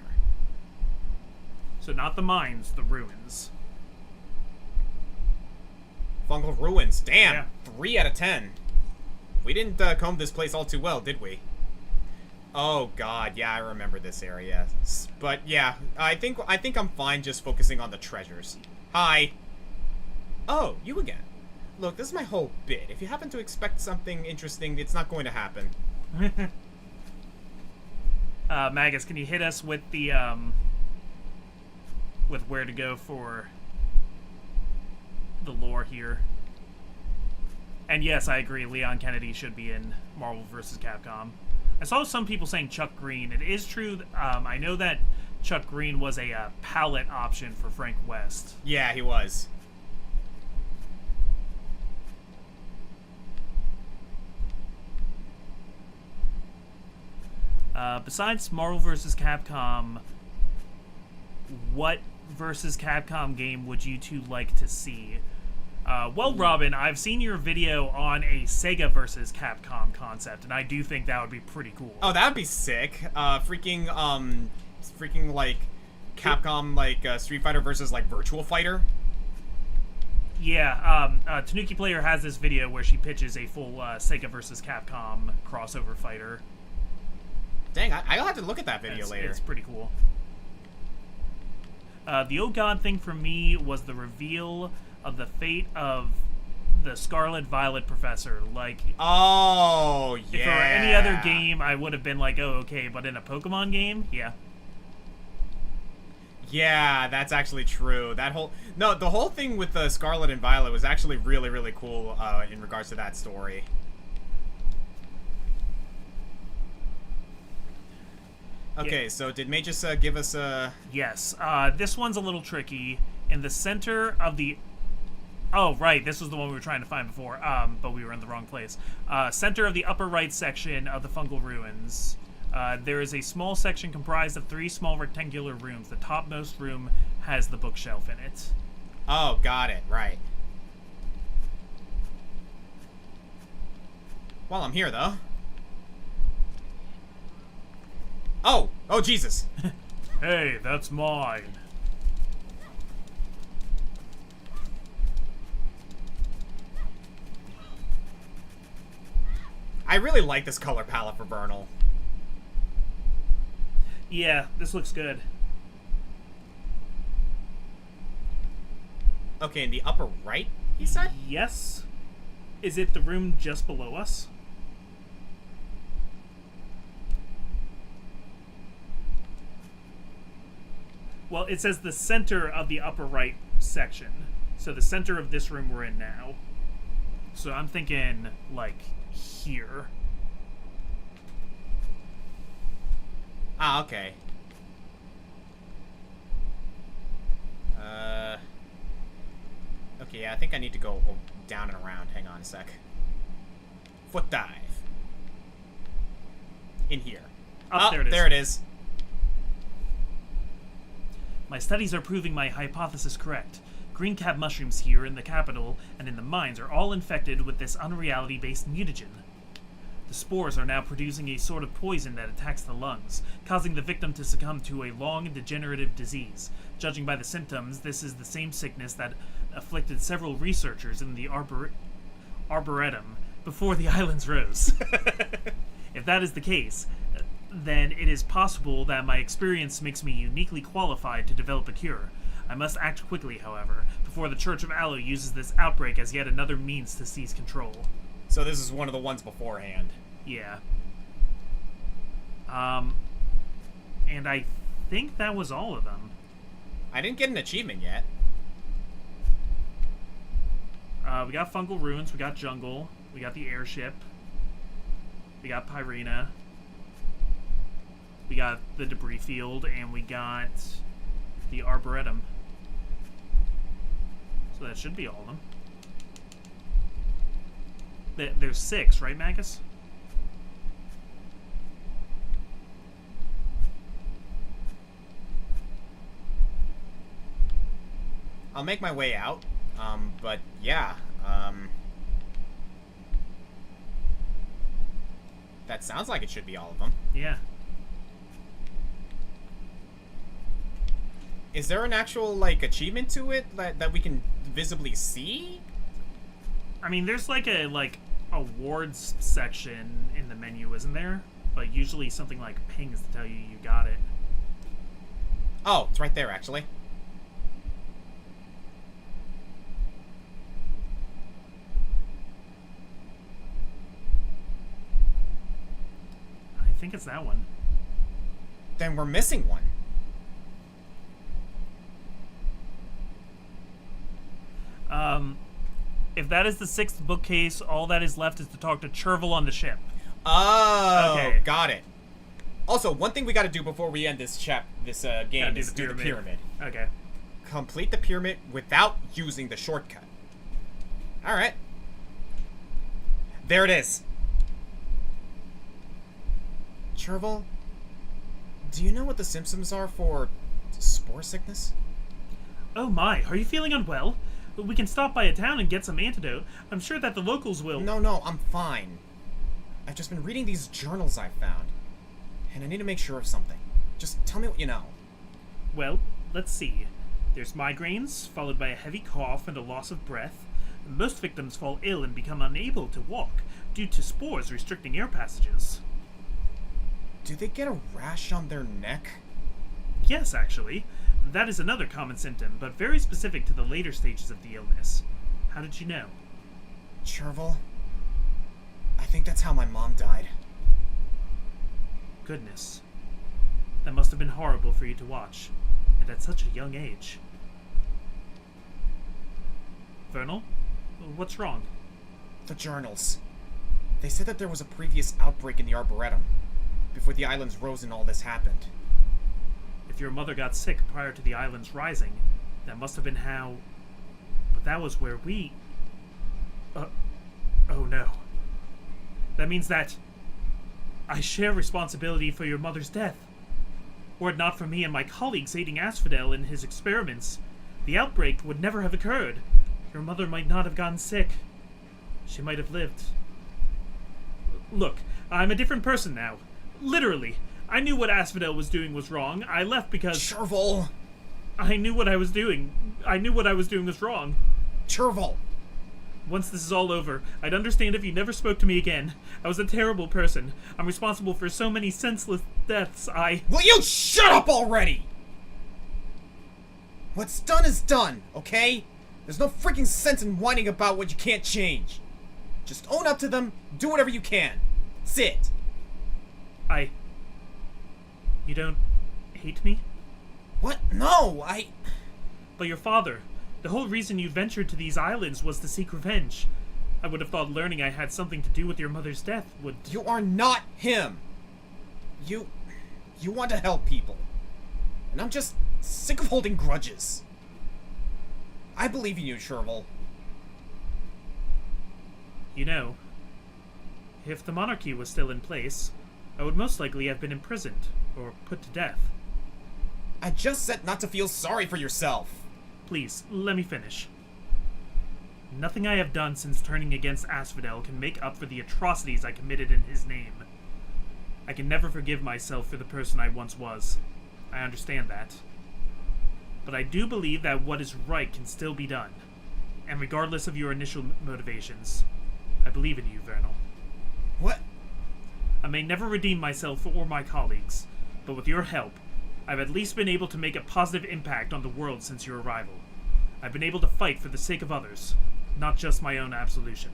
So not the mines, the ruins. Fungal Ruins. Damn! Yeah. 3 out of 10. We didn't comb this place all too well, did we? Oh god, yeah, I remember this area. But yeah, I think I'm fine just focusing on the treasures. Hi. Oh, you again. Look, this is my whole bit. If you happen to expect something interesting, it's not going to happen. Magus, can you hit us with the with where to go for the lore here? And yes, I agree, Leon Kennedy should be in Marvel vs. Capcom. I saw some people saying Chuck Green. It is true, I know that Chuck Green was a palette option for Frank West. Yeah, he was. Besides Marvel vs. Capcom, what versus Capcom game would you two like to see? Well, Robin, I've seen your video on a Sega versus Capcom concept, and I do think that would be pretty cool. Oh, that would be sick. Freaking like Capcom, like Street Fighter versus like Virtual Fighter. Yeah, Tanuki Player has this video where she pitches a full Sega versus Capcom crossover fighter. Dang, I'll have to look at that video later. It's pretty cool. The oh god thing for me was the reveal of the fate of the Scarlet Violet professor. Like, oh, yeah. If it were any other game, I would have been like, oh, okay, but in a Pokemon game, yeah. Yeah, that's actually true. The whole thing with the Scarlet and Violet was actually really, really cool in regards to that story. Okay, so did May just give us a... Yes, this one's a little tricky. In the center of the... Oh, right, this was the one we were trying to find before, but we were in the wrong place. Center of the upper right section of the Fungal Ruins. There is a small section comprised of 3 small rectangular rooms. The topmost room has the bookshelf in it. Oh, got it, right. Well, I'm here, though. Oh! Oh, Jesus! Hey, that's mine. I really like this color palette for Vernal. Yeah, this looks good. Okay, in the upper right, he said? Yes. Is it the room just below us? Well, it says the center of the upper right section. So the center of this room we're in now. So I'm thinking, like, here. Ah, okay. Okay, yeah, I think I need to go down and around. Hang on a sec. Foot dive. In here. Oh, there it is. There it is. My studies are proving my hypothesis correct. Green cap mushrooms here in the capital and in the mines are all infected with this unreality-based mutagen. The spores are now producing a sort of poison that attacks the lungs, causing the victim to succumb to a long and degenerative disease. Judging by the symptoms, this is the same sickness that afflicted several researchers in the Arboretum before the islands rose. If that is the case, then it is possible that my experience makes me uniquely qualified to develop a cure. I must act quickly, however, before the Church of Aloe uses this outbreak as yet another means to seize control. So this is one of the ones beforehand. Yeah. Yeah. Okay, so did May just give us a... My studies are proving my hypothesis correct. Green cap mushrooms here in the capital and in the mines are all infected with this unreality-based mutagen. The spores are now producing a sort of poison that attacks the lungs, causing the victim to succumb to a long and degenerative disease. Judging by the symptoms, this is the same sickness that afflicted several researchers in the Arboretum before the islands rose. So this is one of the ones beforehand. And I think that was all of them. I didn't get an achievement yet. We got Fungal Ruins, we got Jungle, we got the airship, we got Pyrena, we got the debris field, and we got the Arboretum. So that should be all of them. There's 6, right, Magus? I'll make my way out. But yeah, that sounds like it should be all of them. Yeah. Is there an actual, like, achievement to it that we can visibly see? I mean, there's like a, awards section in the menu, isn't there? But usually something like pings to tell you you got it. Oh, it's right there, actually. I think it's that one. Then we're missing one. If that is the 6th bookcase, all that is left is to talk to Chervil on the ship. Oh, Okay. Got it. Also, one thing we gotta do before we end this game is do the pyramid. Okay. Complete the pyramid without using the shortcut. Alright. There it is. Chervil, do you know what the symptoms are for spore sickness? Oh my, are you feeling unwell? We can stop by a town and get some antidote. I'm sure that the locals will... No, I'm fine. I've just been reading these journals I've found, and I need to make sure of something. Just tell me what you know. Well, let's see. There's migraines, followed by a heavy cough and a loss of breath. Most victims fall ill and become unable to walk, due to spores restricting air passages. Do they get a rash on their neck? Yes, actually. That is another common symptom, but very specific to the later stages of the illness. How did you know? Chervil, I think that's how my mom died. Goodness. That must have been horrible for you to watch, and at such a young age. Vernal? What's wrong? The journals. They said that there was a previous outbreak in the Arboretum, before the islands rose and all this happened. If your mother got sick prior to the islands rising, that must have been how... But that was where we... Oh no. That means that... I share responsibility for your mother's death. Were it not for me and my colleagues aiding Asphodel in his experiments, the outbreak would never have occurred. Your mother might not have gotten sick. She might have lived. Look, I'm a different person now. Literally. I knew what Asphodel was doing was wrong. I left because... Chervil! I knew what I was doing. I knew what I was doing was wrong. Chervil! Once this is all over, I'd understand if you never spoke to me again. I was a terrible person. I'm responsible for so many senseless deaths. Will you shut up already?! What's done is done, okay? There's no freaking sense in whining about what you can't change. Just own up to them, do whatever you can. That's it. You don't hate me? What? No, But your father. The whole reason you ventured to these islands was to seek revenge. I would have thought learning I had something to do with your mother's death would... You are not him! You want to help people. And I'm just sick of holding grudges. I believe in you, Chervil. You know, if the monarchy was still in place, I would most likely have been imprisoned, or put to death. I just said not to feel sorry for yourself. Please, let me finish. Nothing I have done since turning against Asphodel can make up for the atrocities I committed in his name. I can never forgive myself for the person I once was. I understand that. But I do believe that what is right can still be done. And regardless of your initial motivations, I believe in you, Vernal. What? I may never redeem myself or my colleagues, but with your help, I've at least been able to make a positive impact on the world since your arrival. I've been able to fight for the sake of others, not just my own absolution.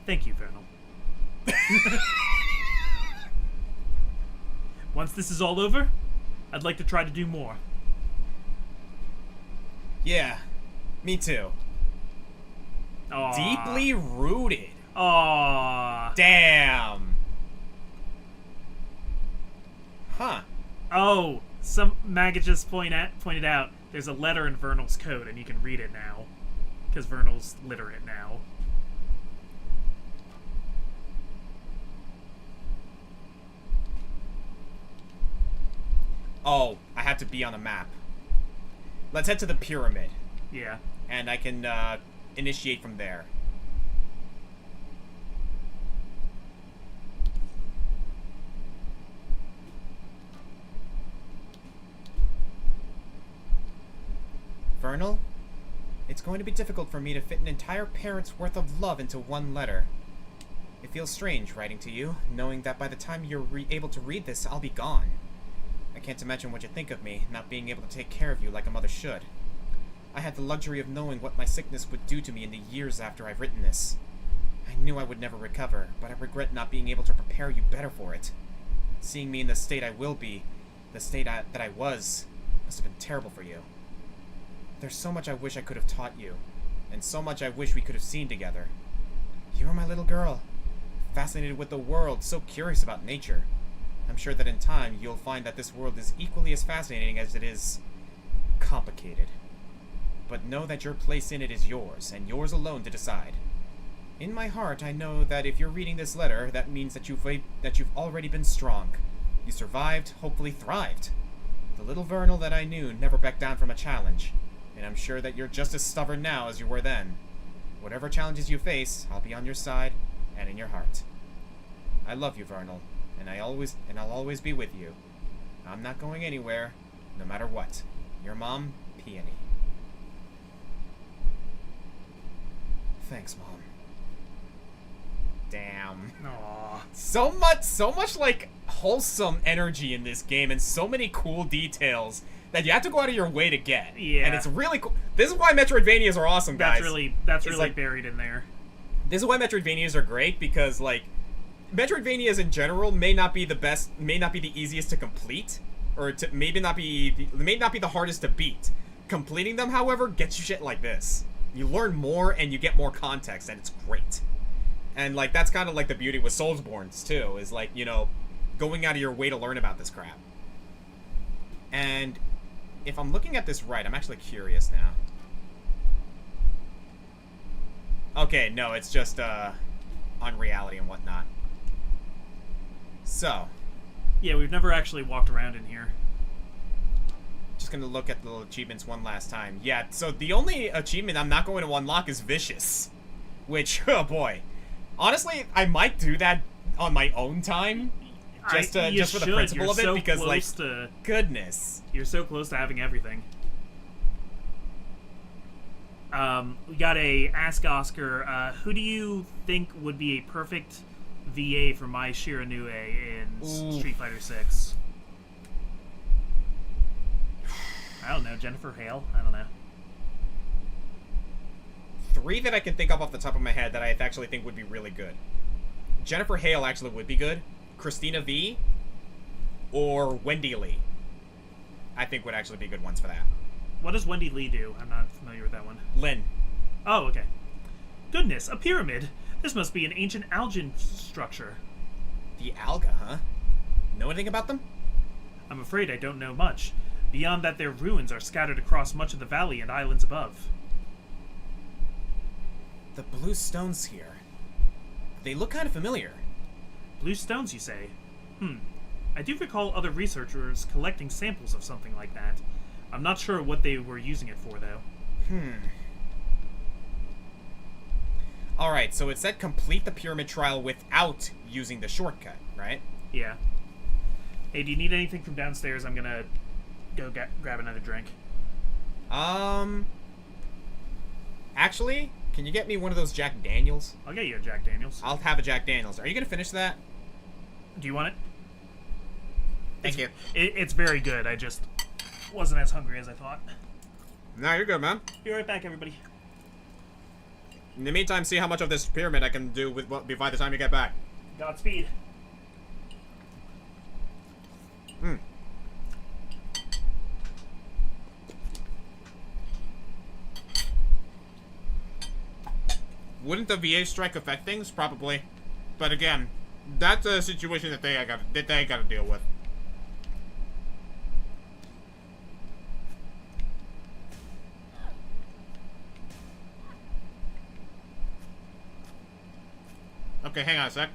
Thank you, Vernal. Once this is all over, I'd like to try to do more. Yeah, me too. Aww. Deeply rooted. Aww. Damn. Huh. Oh, Maggot just pointed out there's a letter in Vernal's code, and you can read it now. Because Vernal's literate now. Oh, I have to be on a map. Let's head to the pyramid. Yeah. And I can initiate from there. Vernal, it's going to be difficult for me to fit an entire parent's worth of love into one letter. It feels strange writing to you, knowing that by the time you're able to read this, I'll be gone. I can't imagine what you think of me, not being able to take care of you like a mother should. I had the luxury of knowing what my sickness would do to me in the years after I've written this. I knew I would never recover, but I regret not being able to prepare you better for it. Seeing me in the state I will be, the state that I was, must have been terrible for you. There's so much I wish I could have taught you, and so much I wish we could have seen together. You're my little girl, fascinated with the world, so curious about nature. I'm sure that in time you'll find that this world is equally as fascinating as it is complicated. But know that your place in it is yours, and yours alone to decide. In my heart, I know that if you're reading this letter, that means that you've already been strong. You survived, hopefully thrived. The little Vernal that I knew never backed down from a challenge, and I'm sure that you're just as stubborn now as you were then. Whatever challenges you face, I'll be on your side and in your heart. I love you, Vernal, and I'll always be with you. I'm not going anywhere, no matter what. Your mom, Peony. Thanks, Mom. Damn. Aww. So much like wholesome energy in this game, and so many cool details that you have to go out of your way to get. Yeah. And it's really cool. This is why Metroidvanias are awesome, guys. That's really like, buried in there. This is why Metroidvanias are great, because like Metroidvanias in general may not be the best, may not be the easiest to complete, or to may not be the hardest to beat. Completing them, however, gets you shit like this. You learn more and you get more context, and it's great. And like that's kind of like the beauty with Soulsborns too, is like, you know, going out of your way to learn about this crap. And if I'm looking at this right, I'm actually curious now. Okay, no, it's just unreality and whatnot. So, yeah, we've never actually walked around in here. Just gonna look at the little achievements one last time. Yeah, so the only achievement I'm not going to unlock is Vicious. Which, oh boy. Honestly, I might do that on my own time. Just for the principle of it, because like, goodness. You're so close to having everything. We got a Ask Oscar, who do you think would be a perfect VA for Mai Shiranui in Street Fighter 6? I don't know, Jennifer Hale? I don't know. 3 that I can think of off the top of my head that I actually think would be really good. Jennifer Hale actually would be good. Christina V. Or Wendy Lee. I think would actually be good ones for that. What does Wendy Lee do? I'm not familiar with that one. Lynn. Oh, okay. Goodness, a pyramid. This must be an ancient algae structure. The Alga, huh? Know anything about them? I'm afraid I don't know much. Beyond that, their ruins are scattered across much of the valley and islands above. The blue stones here. They look kind of familiar. Blue stones, you say? I do recall other researchers collecting samples of something like that. I'm not sure what they were using it for, though. Alright, so it said complete the pyramid trial without using the shortcut, right? Yeah. Hey, do you need anything from downstairs? I'm gonna go grab another drink. Actually, can you get me one of those Jack Daniels? I'll get you a Jack Daniels. I'll have a Jack Daniels. Are you gonna finish that? Do you want it? Thank you. It's very good. I just wasn't as hungry as I thought. No, you're good, man. Be right back, everybody. In the meantime, see how much of this pyramid I can do by the time you get back. Godspeed. Wouldn't the VA strike affect things? Probably. But again, that's a situation that they gotta deal with. Okay, hang on a sec.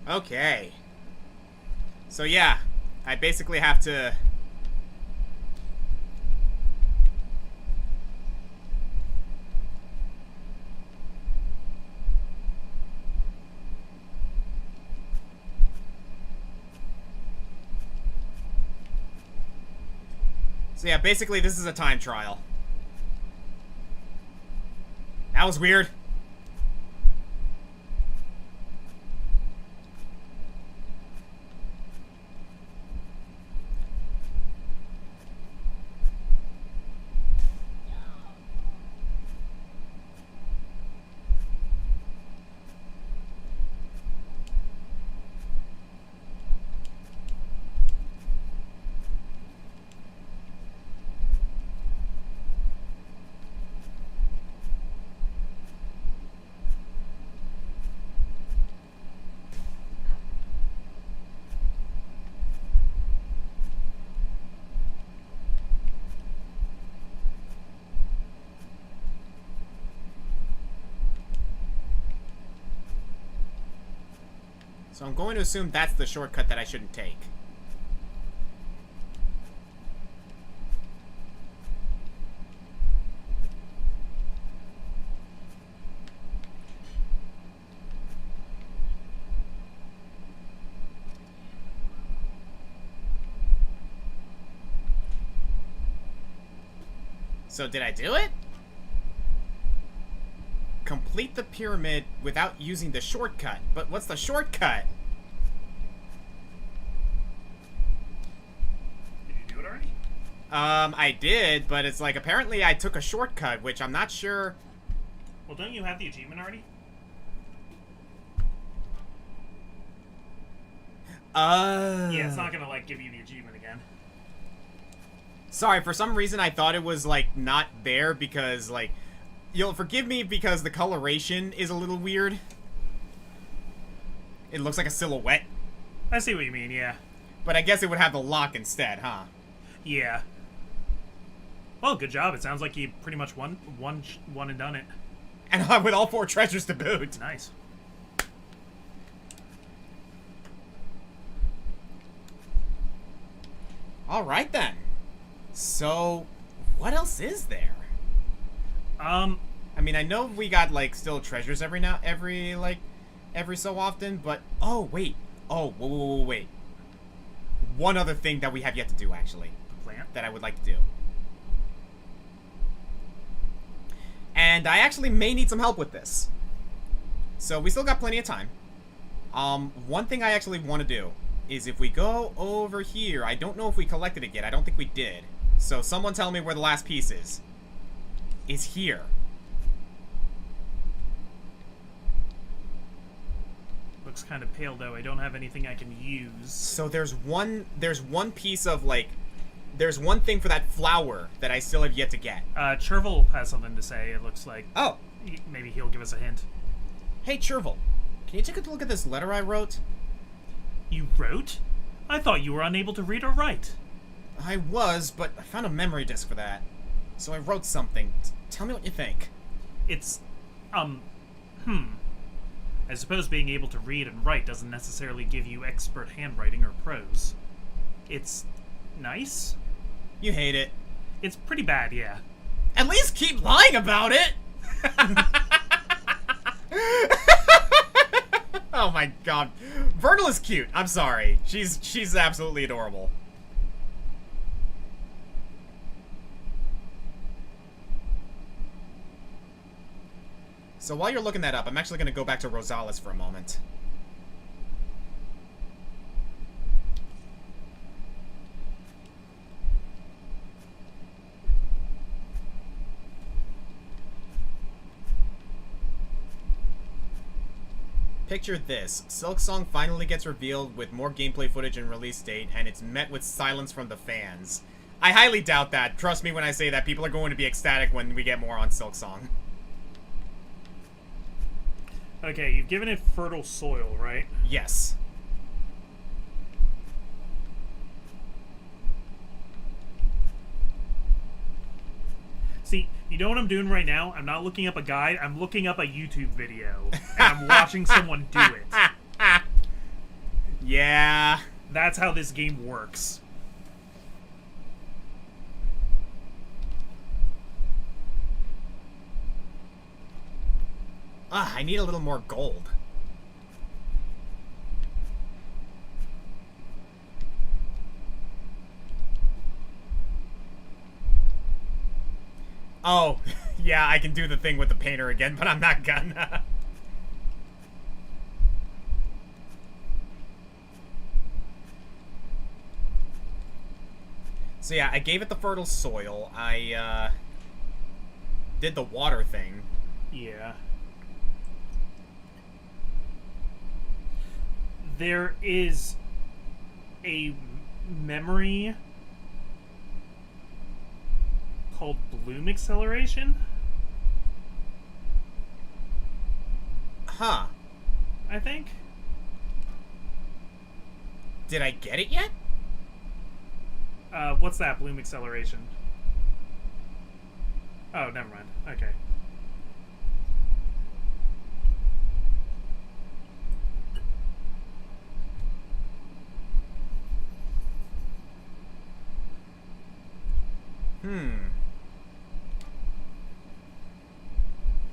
Okay. So yeah, I basically have to... So yeah, basically this is a time trial. That was weird. So I'm going to assume that's the shortcut that I shouldn't take. So did I do it? Complete the pyramid without using the shortcut. But what's the shortcut? Did you do it already? I did, but it's like apparently I took a shortcut, which I'm not sure. Well, don't you have the achievement already? Yeah, it's not gonna like give you the achievement again. Sorry, for some reason I thought it was like not there because like you'll forgive me because the coloration is a little weird. It looks like a silhouette. I see what you mean, yeah. But I guess it would have the lock instead, huh? Yeah. Well, good job. It sounds like you pretty much won and done it. And with all 4 treasures to boot. Nice. Alright then. So, what else is there? I mean, I know we got, like, still treasures every so often, but... Oh, wait. Oh, wait. One other thing that we have yet to do, actually. The plant? That I would like to do. And I actually may need some help with this. So, we still got plenty of time. One thing I actually want to do is if we go over here... I don't know if we collected it yet. I don't think we did. So, someone tell me where the last piece is. Is here. looks kind of pale, though. I don't have anything I can use. So there's one piece of, like, there's one thing for that flower that I still have yet to get. Chervil has something to say, it looks like. Oh. Maybe he'll give us a hint. Hey, Chervil, can you take a look at this letter I wrote? You wrote? I thought you were unable to read or write. I was, but I found a memory disk for that. So I wrote something. Tell me what you think. It's, I suppose being able to read and write doesn't necessarily give you expert handwriting or prose. It's nice? You hate it. It's pretty bad, yeah. At least keep lying about it! Oh my god. Vernal is cute. I'm sorry. She's absolutely adorable. So while you're looking that up, I'm actually going to go back to Rosales for a moment. Picture this. Silksong finally gets revealed with more gameplay footage and release date, and it's met with silence from the fans. I highly doubt that. Trust me when I say that. People are going to be ecstatic when we get more on Silksong. Okay, you've given it fertile soil, right? Yes. See, you know what I'm doing right now? I'm not looking up a guide, I'm looking up a YouTube video. And I'm watching someone do it. Yeah. That's how this game works. I need a little more gold. Oh, yeah, I can do the thing with the painter again, but I'm not gonna. So yeah, I gave it the fertile soil. I, did the water thing. Yeah. There is a memory called bloom acceleration. Huh. I think. Did I get it yet? What's that, bloom acceleration? Oh, never mind. Okay.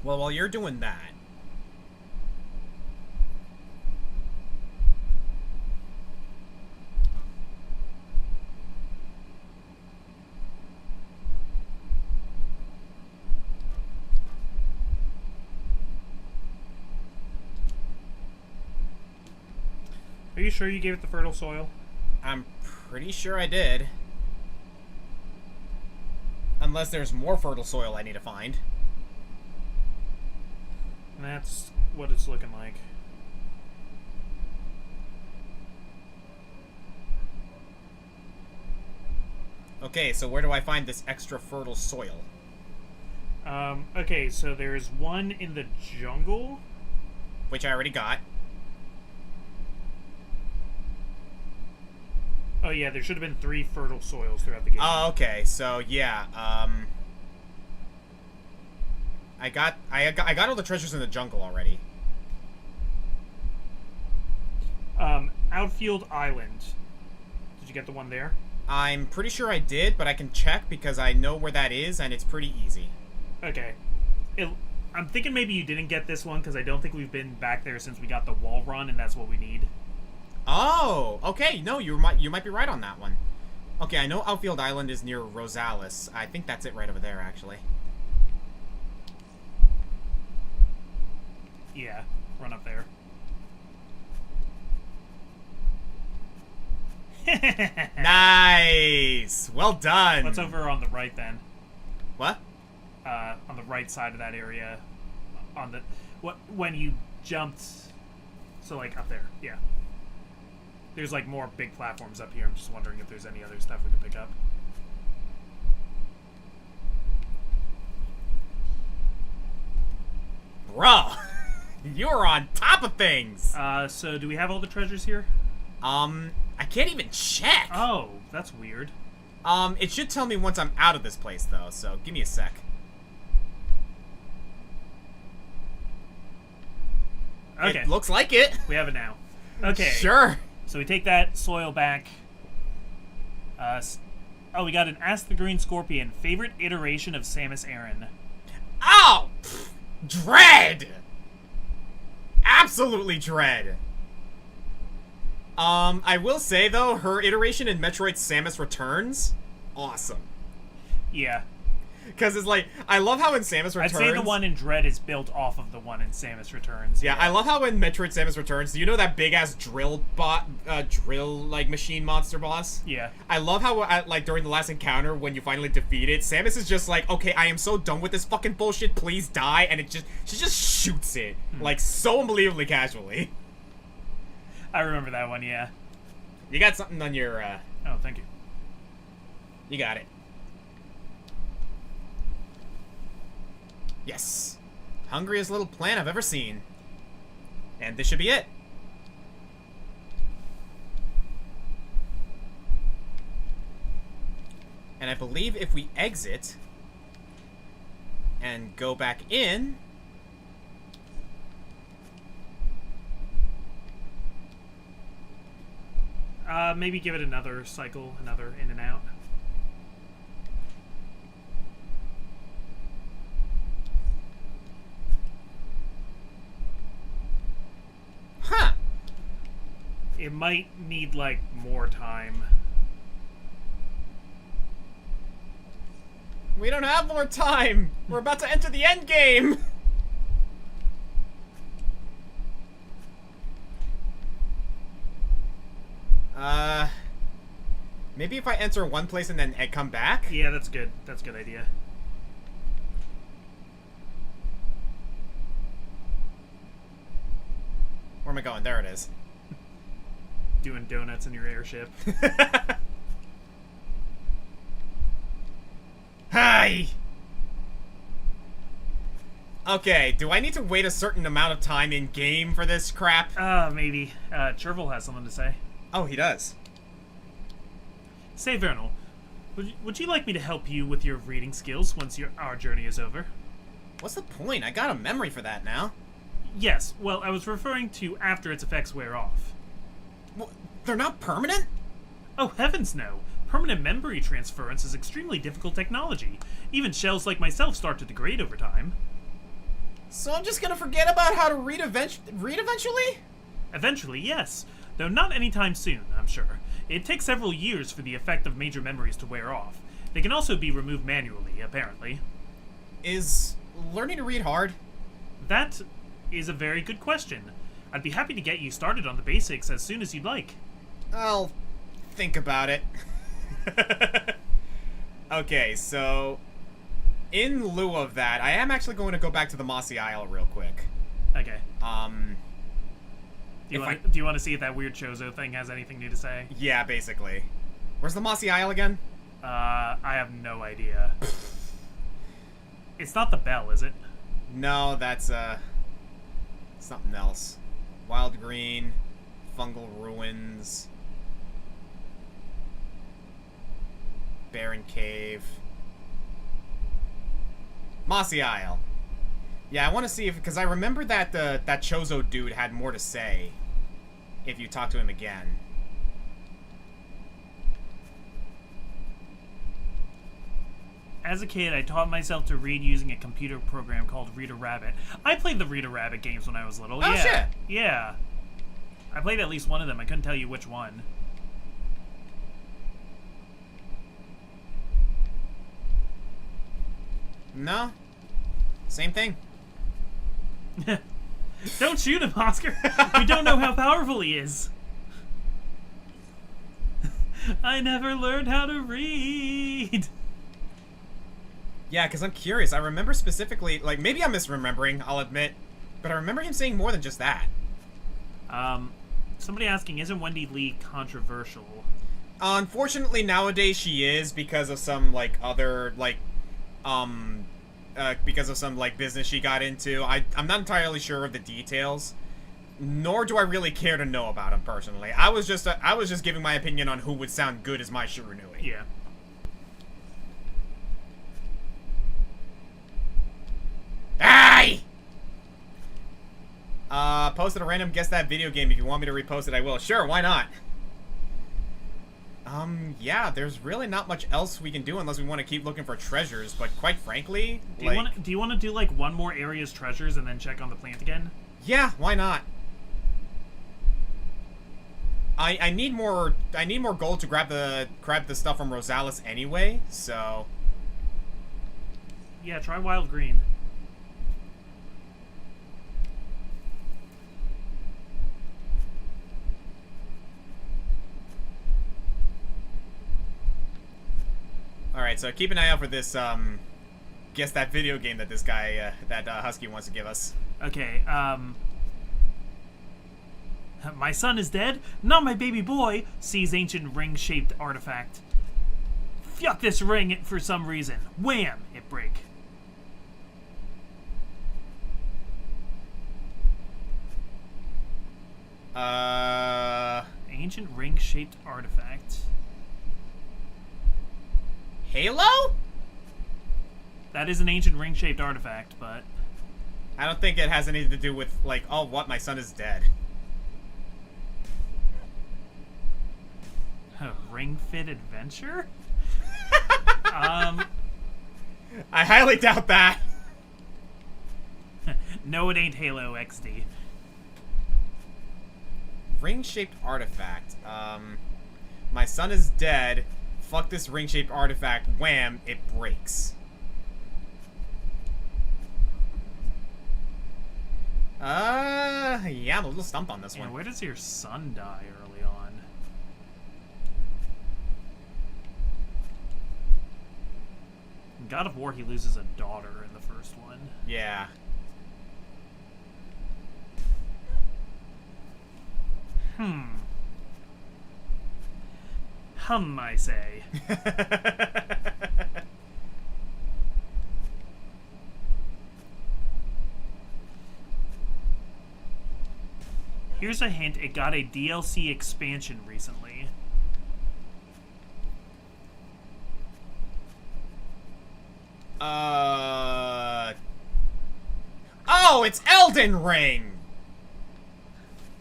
Well, while you're doing that... Are you sure you gave it the fertile soil? I'm pretty sure I did. Unless there's more fertile soil I need to find. And that's what it's looking like. Okay, so where do I find this extra fertile soil? Okay, so there's one in the jungle. Which I already got. Oh yeah, there should have been 3 fertile soils throughout the game. Oh, okay. So yeah, I got all the treasures in the jungle already. Outfield Island. Did you get the one there? I'm pretty sure I did, but I can check because I know where that is, and it's pretty easy. Okay. I'm thinking maybe you didn't get this one because I don't think we've been back there since we got the wall run, and that's what we need. Oh, okay. No, you might be right on that one. Okay, I know Outfield Island is near Rosales. I think that's it right over there, actually. Yeah, run up there. Nice! Well done! What's over on the right then? What? On the right side of that area. On the... when you jumped... So, like, up there. Yeah. There's, like, more big platforms up here. I'm just wondering if there's any other stuff we could pick up. Bro, you're on top of things. So do we have all the treasures here? I can't even check. Oh, that's weird. It should tell me once I'm out of this place, though, so give me a sec. Okay. It looks like it. We have it now. Okay. Sure. So we take that soil back. Oh, we got an Ask the Green Scorpion. Favorite iteration of Samus Aran? Oh! Pff, dread! Absolutely dread. I will say, though, her iteration in Metroid Samus Returns, awesome. Yeah. Because it's like, I love how in Samus Returns... I'd say the one in Dread is built off of the one in Samus Returns. Yeah, I love how in Metroid Samus Returns, do you know that big-ass drill machine monster boss? Yeah. I love how, like, during the last encounter, when you finally defeat it, Samus is just like, okay, I am so done with this fucking bullshit, please die, and she just shoots it, like, so unbelievably casually. I remember that one, yeah. You got something on your, Oh, thank you. You got it. Yes. Hungriest little plant I've ever seen. And this should be it. And I believe if we exit and go back in... Maybe give it another cycle, another in and out. Huh. It might need, like, more time. We don't have more time. We're about to enter the end game. Maybe if I enter one place and then come back? Yeah, that's good. That's a good idea. Where am I going? There it is. Doing donuts in your airship. Hi! Okay, do I need to wait a certain amount of time in-game for this crap? Maybe. Chervil has something to say. Oh, he does. Say, Vernal, would you like me to help you with your reading skills once our journey is over? What's the point? I got a memory for that now. Yes, well, I was referring to after its effects wear off. Well, they're not permanent? Oh, heavens no. Permanent memory transference is extremely difficult technology. Even shells like myself start to degrade over time. So I'm just gonna forget about how to read eventually? Eventually, yes. Though not anytime soon, I'm sure. It takes several years for the effect of major memories to wear off. They can also be removed manually, apparently. Is learning to read hard? That is a very good question. I'd be happy to get you started on the basics as soon as you'd like. I'll think about it. Okay, so in lieu of that, I am actually going to go back to the Mossy Isle real quick. Okay. Do you want to see if that weird Chozo thing has anything new to say? Yeah, basically. Where's the Mossy Isle again? I have no idea. It's not the bell, is it? No, that's, something else. Wild Green, Fungal Ruins, Barren Cave, Mossy Isle. Yeah, I want to see if, because I remember that that Chozo dude had more to say if you talk to him again. As a kid, I taught myself to read using a computer program called Reader Rabbit. I played the Reader Rabbit games when I was little. Oh, yeah. shit. Yeah. I played at least one of them. I couldn't tell you which one. No. Same thing. Don't shoot him, Oscar. We don't know how powerful he is. I never learned how to read. Yeah, because I'm curious. I remember specifically, like, maybe I'm misremembering, I'll admit, but I remember him saying more than just that. Somebody asking, isn't Wendy Lee controversial? Unfortunately, nowadays she is because of some, like, other, like, because of some, like, business she got into. I'm not entirely sure of the details, nor do I really care to know about him personally. I was just giving my opinion on who would sound good as my Shiranui. Yeah. Aye! Posted a random Guess That video game. If you want me to repost it, I will. Sure, why not? Yeah, there's really not much else we can do unless we want to keep looking for treasures, but quite frankly, do you want to do, like, one more area's treasures and then check on the plant again? Yeah, why not? I need more gold to grab the stuff from Rosales anyway, so yeah, try wild green. Alright, so keep an eye out for this, Guess That video game that this guy, Husky wants to give us. Okay, my son is dead? Not my baby boy! Sees ancient ring-shaped artifact. Fuck this ring for some reason. Wham! It break. Ancient ring-shaped artifact. Halo? That is an ancient ring-shaped artifact, but I don't think it has anything to do with, like, oh, what, my son is dead. Ring Fit Adventure? I highly doubt that. No, it ain't Halo XD. Ring-shaped artifact. My son is dead. Fuck this ring-shaped artifact. Wham, it breaks. Yeah, I'm a little stumped on this one. Where does your son die early on? In God of War, he loses a daughter in the first one. Yeah. I say. Here's a hint, it got a DLC expansion recently. Oh, it's Elden Ring!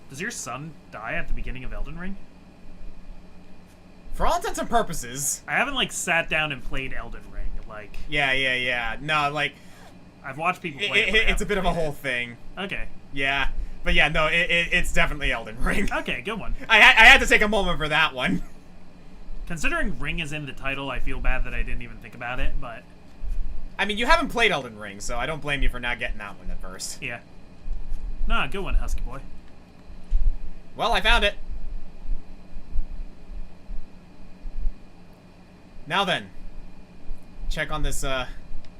Does your son die at the beginning of Elden Ring? For all intents and purposes. I haven't, like, sat down and played Elden Ring, like... Yeah. No, like... I've watched people play it. It's a bit of a whole thing. Okay. Yeah. But yeah, no, it's definitely Elden Ring. Okay, good one. I had to take a moment for that one. Considering Ring is in the title, I feel bad that I didn't even think about it, but... I mean, you haven't played Elden Ring, so I don't blame you for not getting that one at first. Yeah. Nah, good one, Husky Boy. Well, I found it. Now then. Check on this,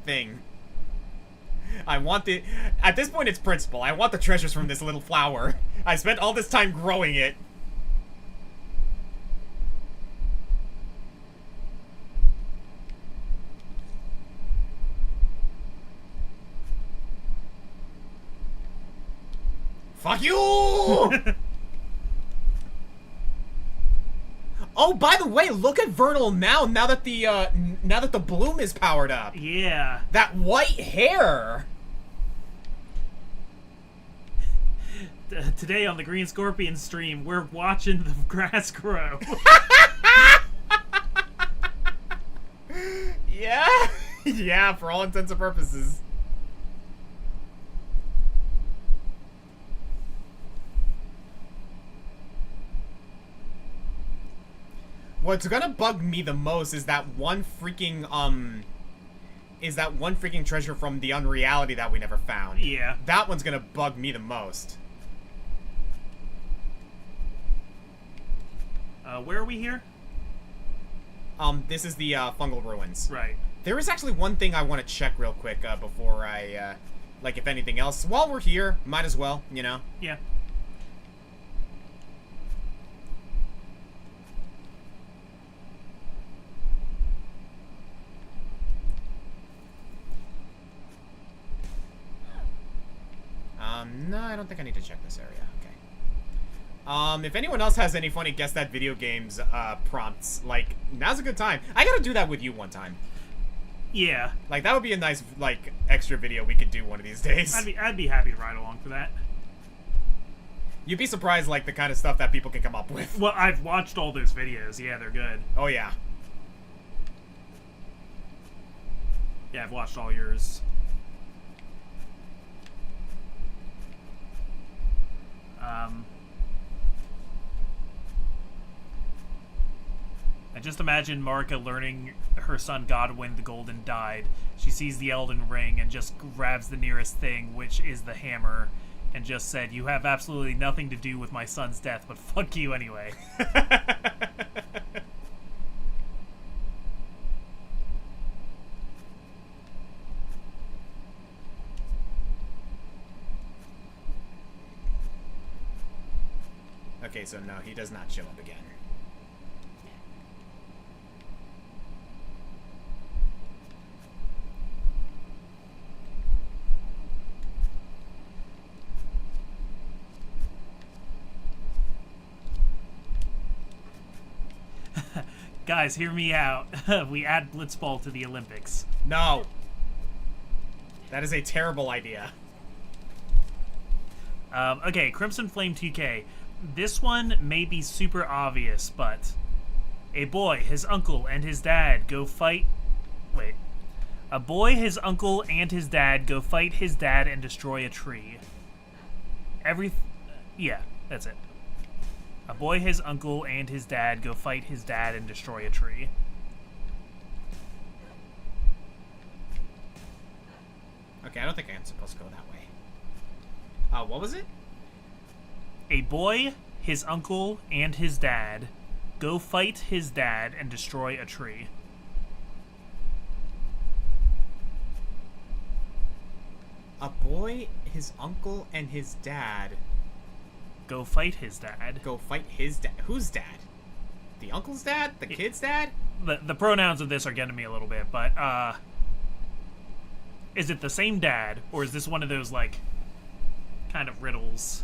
thing. I want the... At this point, it's principle. I want the treasures from this little flower. I spent all this time growing it. Fuck you! Oh, by the way, look at Vernal now that the bloom is powered up. Yeah. That white hair. Today on the Green Scorpion stream, we're watching the grass grow. Yeah. Yeah, for all intents and purposes. What's gonna bug me the most is that one freaking, treasure from the unreality that we never found. Yeah. That one's gonna bug me the most. Where are we here? This is the, fungal ruins. Right. There is actually one thing I want to check real quick, before I, like, if anything else. While we're here, might as well, you know? Yeah. No, I don't think I need to check this area. Okay. If anyone else has any funny guess that video games prompts, like, now's a good time. I gotta do that with you one time. Yeah. Like, that would be a nice, like, extra video we could do one of these days. I'd be happy to ride along for that. You'd be surprised, like, the kind of stuff that people can come up with. Well, I've watched all those videos. Yeah, they're good. Oh, yeah. Yeah, I've watched all yours. I just imagine Marika learning her son Godwyn the Golden died. She sees the Elden Ring and just grabs the nearest thing, which is the hammer, and just said, "You have absolutely nothing to do with my son's death, but fuck you anyway." Okay, so no, he does not show up again. Guys, hear me out. We add Blitzball to the Olympics. No. That is a terrible idea. Okay, Crimson Flame 2K. This one may be super obvious, but a boy, his uncle, and his dad go fight... Wait. A boy, his uncle, and his dad go fight his dad and destroy a tree. Yeah, that's it. A boy, his uncle, and his dad go fight his dad and destroy a tree. Okay, I don't think I'm supposed to go that way. What was it? A boy, his uncle, and his dad go fight his dad and destroy a tree. A boy, his uncle, and his dad Go fight his dad. go fight his dad. Whose dad? The uncle's dad? The kid's dad? The pronouns of this are getting me a little bit, but, is it the same dad, or is this one of those, like, kind of riddles?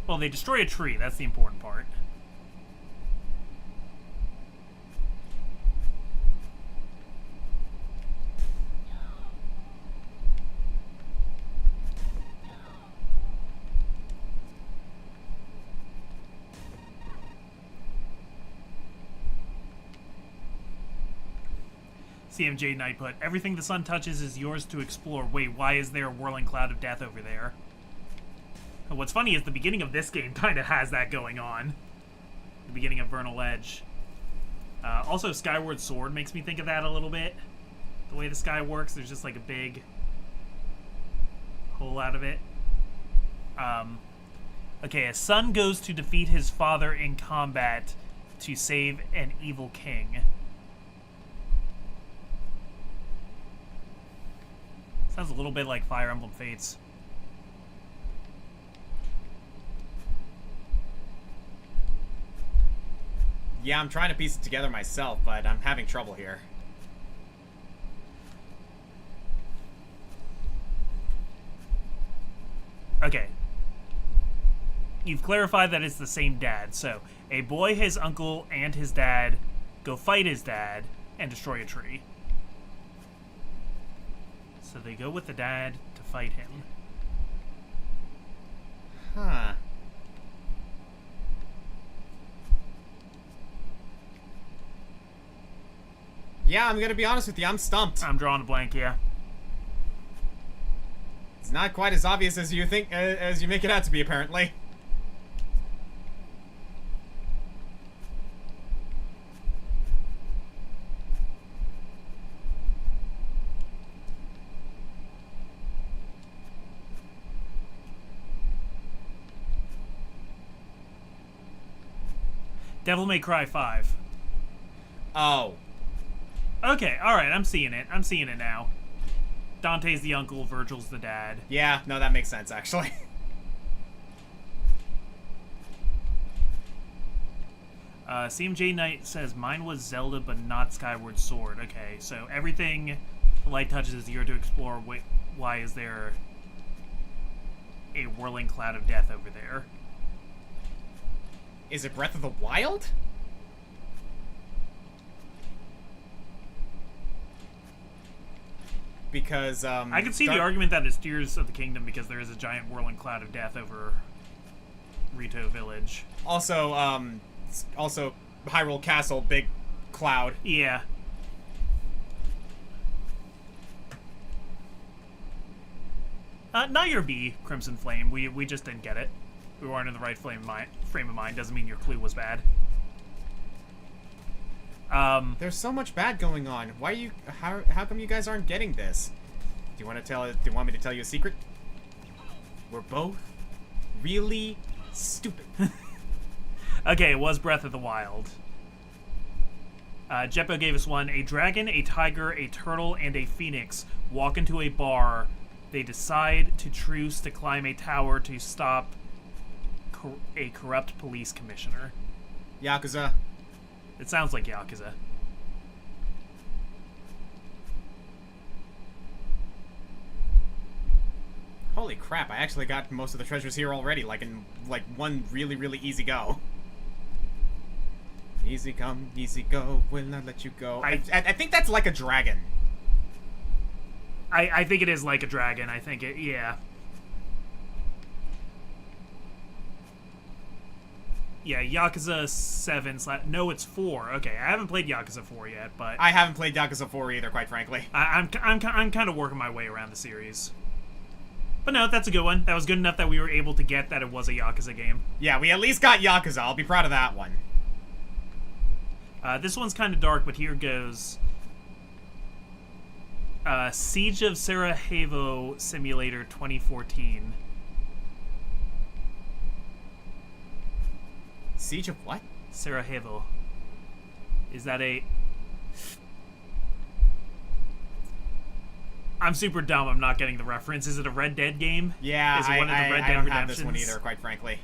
Well, they destroy a tree. That's the important part. CMJ Knight put, everything the sun touches is yours to explore. Wait, why is there a whirling cloud of death over there? And what's funny is the beginning of this game kind of has that going on. The beginning of Vernal Edge. Also, Skyward Sword makes me think of that a little bit. The way the sky works, there's just like a big hole out of it. Okay, a son goes to defeat his father in combat to save an evil king. Sounds a little bit like Fire Emblem Fates. Yeah, I'm trying to piece it together myself, but I'm having trouble here. Okay. You've clarified that it's the same dad. So, a boy, his uncle, and his dad go fight his dad and destroy a tree. So they go with the dad to fight him. Huh. Yeah, I'm gonna be honest with you, I'm stumped. I'm drawing a blank, yeah. It's not quite as obvious as you think, as you make it out to be, apparently. Devil May Cry 5. Oh. Okay, alright, I'm seeing it. I'm seeing it now. Dante's the uncle, Virgil's the dad. Yeah, no, that makes sense, actually. CMJ Knight says, mine was Zelda, but not Skyward Sword. Okay, so everything The light touches the earth to explore. Why is there a whirling cloud of death over there? Is it Breath of the Wild? Because, I could see the argument that it's Tears of the Kingdom because there is a giant whirling cloud of death over Rito Village. Also, Hyrule Castle, big cloud. Yeah. Not your B, Crimson Flame. We just didn't get it. We weren't in the right frame of mind. Doesn't mean your clue was bad. There's so much bad going on. Why are you? How come you guys aren't getting this? Do you want me to tell you a secret? We're both really stupid. Okay, it was Breath of the Wild. Jeppo gave us one. A dragon, a tiger, a turtle, and a phoenix walk into a bar. They decide to truce to climb a tower to stop a corrupt police commissioner. Yakuza. It sounds like Yakuza. Holy crap, I actually got most of the treasures here already, like in one really, really easy go. Easy come, easy go, will not let you go. I think that's like a dragon. I think it is like a dragon. I think it, yeah. Yeah, Yakuza 7 / no, it's 4. Okay, I haven't played Yakuza 4 yet, but I haven't played Yakuza 4 either, quite frankly. I'm kind of working my way around the series. But no, that's a good one. That was good enough that we were able to get that it was a Yakuza game. Yeah, we at least got Yakuza. I'll be proud of that one. This one's kind of dark, but here goes. Siege of Sarajevo Simulator 2014. Siege of what? Sarajevo. Is that a... I'm super dumb. I'm not getting the reference. Is it a Red Dead game? Yeah, Is it one of the Red Dead I don't Redemptions? have this one either, quite frankly.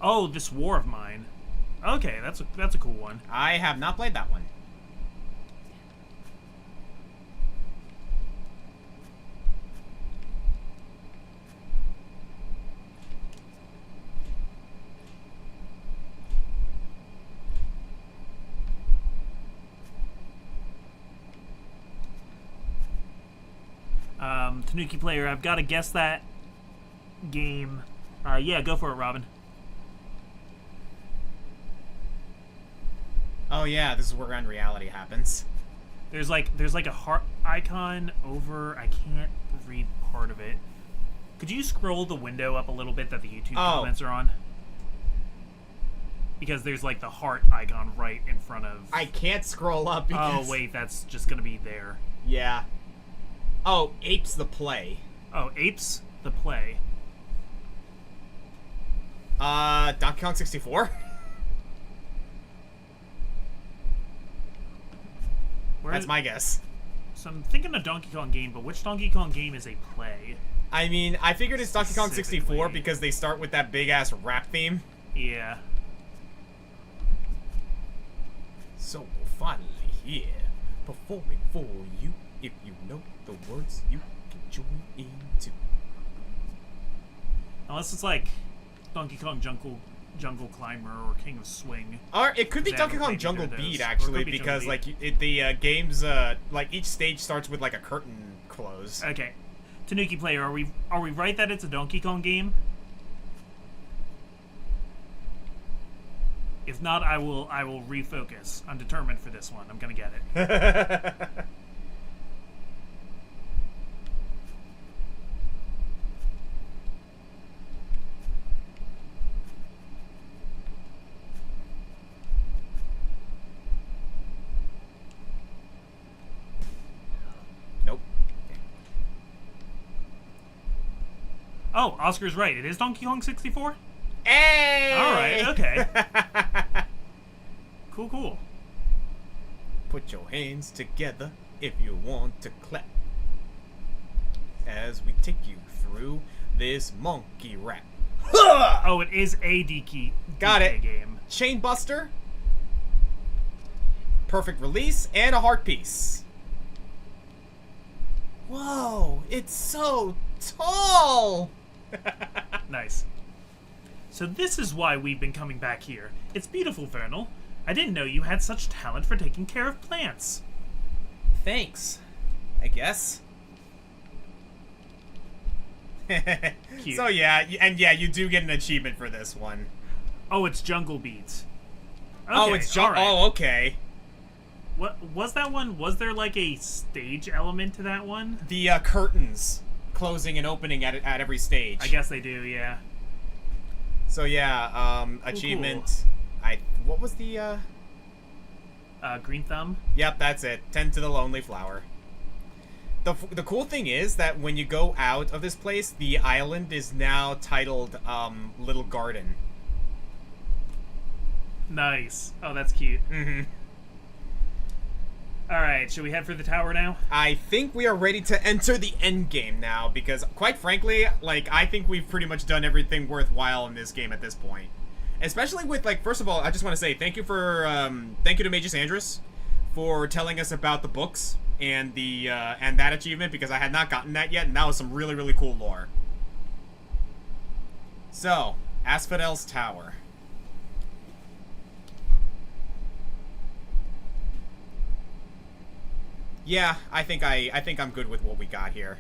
Oh, this War of Mine. Okay, that's a cool one. I have not played that one. Tanuki player, I've got to guess that game. Yeah, go for it, Robin. Oh yeah, this is where unreality happens. There's like a heart icon over. I can't read part of it. Could you scroll the window up a little bit that the YouTube comments are on? Because there's like the heart icon right in front of. I can't scroll up because... Oh wait, that's just gonna be there. Yeah. Oh, Apes the Play. Oh, Apes the Play. Donkey Kong 64? That's my guess. So I'm thinking a Donkey Kong game, but which Donkey Kong game is a play? I mean, I figured it's Donkey Kong 64 because they start with that big-ass rap theme. Yeah. So finally here, performing for you. If you know the words, you can join in too. Unless it's like Donkey Kong Jungle Climber or King of Swing. Or it could be Donkey Kong Jungle Beat actually, because like the games like each stage starts with like a curtain close. Okay, Tanuki player, are we right that it's a Donkey Kong game? If not, I will refocus. I'm determined for this one. I'm gonna get it. Nope. Oh, Oscar's right. It is Donkey Kong 64? Hey! All right, okay. Cool. Put your hands together if you want to clap. As we take you through this monkey rap. Oh, it is a DK Got it. game. Chainbuster. Perfect release and a heart piece. Whoa, it's so tall. Nice. So this is why we've been coming back here. It's beautiful, Vernal. I didn't know you had such talent for taking care of plants. Thanks, I guess. Cute. So yeah, you do get an achievement for this one. Oh, it's jungle beats. Okay, Oh, it's all right. Oh, okay. What was that one? Was there like a stage element to that one? The curtains closing and opening at every stage. I guess they do, yeah. So yeah, achievement. What was the Green thumb. Yep, that's it. Tend to the lonely flower. The cool thing is that when you go out of this place, the island is now titled Little Garden. Nice. Oh, that's cute. Mm-hmm. All right, should we head for the tower now? I think we are ready to enter the end game now because, quite frankly, like, I think we've pretty much done everything worthwhile in this game at this point. Especially with, like, first of all, I just want to say thank you to Magus Andrus for telling us about the books and the and that achievement because I had not gotten that yet, and that was some really, really cool lore. So, Asphodel's Tower. Yeah, I think I'm good with what we got here.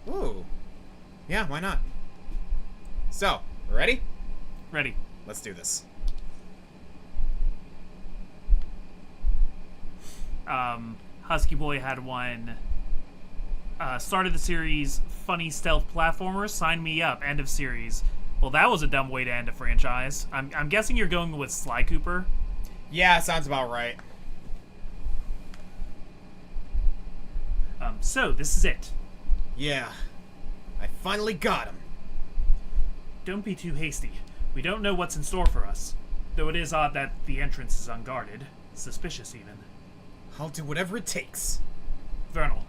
Ooh. Yeah, why not? So, ready? Ready. Let's do this. Husky Boy had one. Started the series, funny stealth platformer, sign me up, end of series. Well, that was a dumb way to end a franchise. I'm guessing you're going with Sly Cooper? Yeah, sounds about right. So, this is it. Yeah. I finally got him. Don't be too hasty. We don't know what's in store for us. Though it is odd that the entrance is unguarded. Suspicious, even. I'll do whatever it takes. Vernal,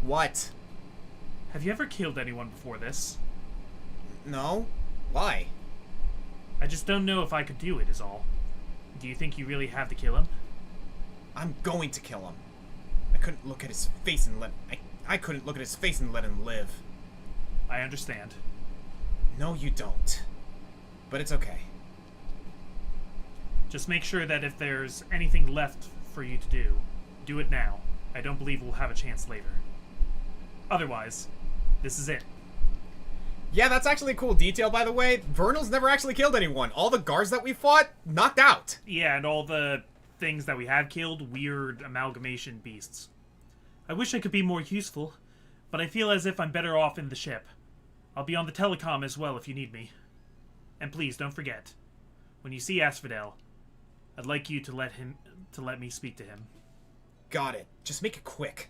What? have you ever killed anyone before this? No? Why? I just don't know if I could do it, is all. Do you think you really have to kill him? I'm going to kill him. I couldn't look at his face and I couldn't look at his face and let him live. I understand. No, you don't. But it's okay. Just make sure that if there's anything left for you to do it now. I don't believe we'll have a chance later. Otherwise, this is it. Yeah, that's actually a cool detail, by the way. Vernal's never actually killed anyone. All the guards that we fought, knocked out. Yeah, and all the things that we have killed, weird amalgamation beasts. I wish I could be more useful, but I feel as if I'm better off in the ship. I'll be on the telecom as well if you need me. And please, don't forget, when you see Asphodel, I'd like you to let me speak to him. Got it. Just make it quick.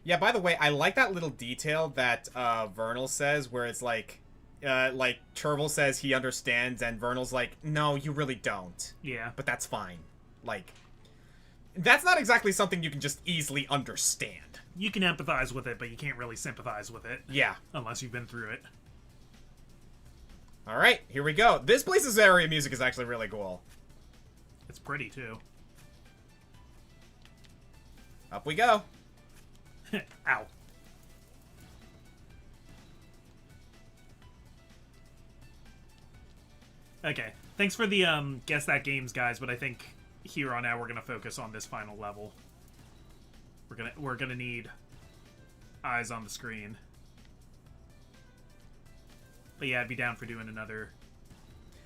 Yeah, by the way, I like that little detail that Vernal says, where it's like Chervil says he understands, and Vernal's like, no, you really don't. Yeah. But that's fine. Like, that's not exactly something you can just easily understand. You can empathize with it, but you can't really sympathize with it. Yeah. Unless you've been through it. Alright, here we go. This place's area music is actually really cool. It's pretty, too. Up we go. Ow. Okay, thanks for the Guess That Games, guys, but I think here on out we're gonna focus on this final level. We're gonna need eyes on the screen. But yeah, I'd be down for doing another.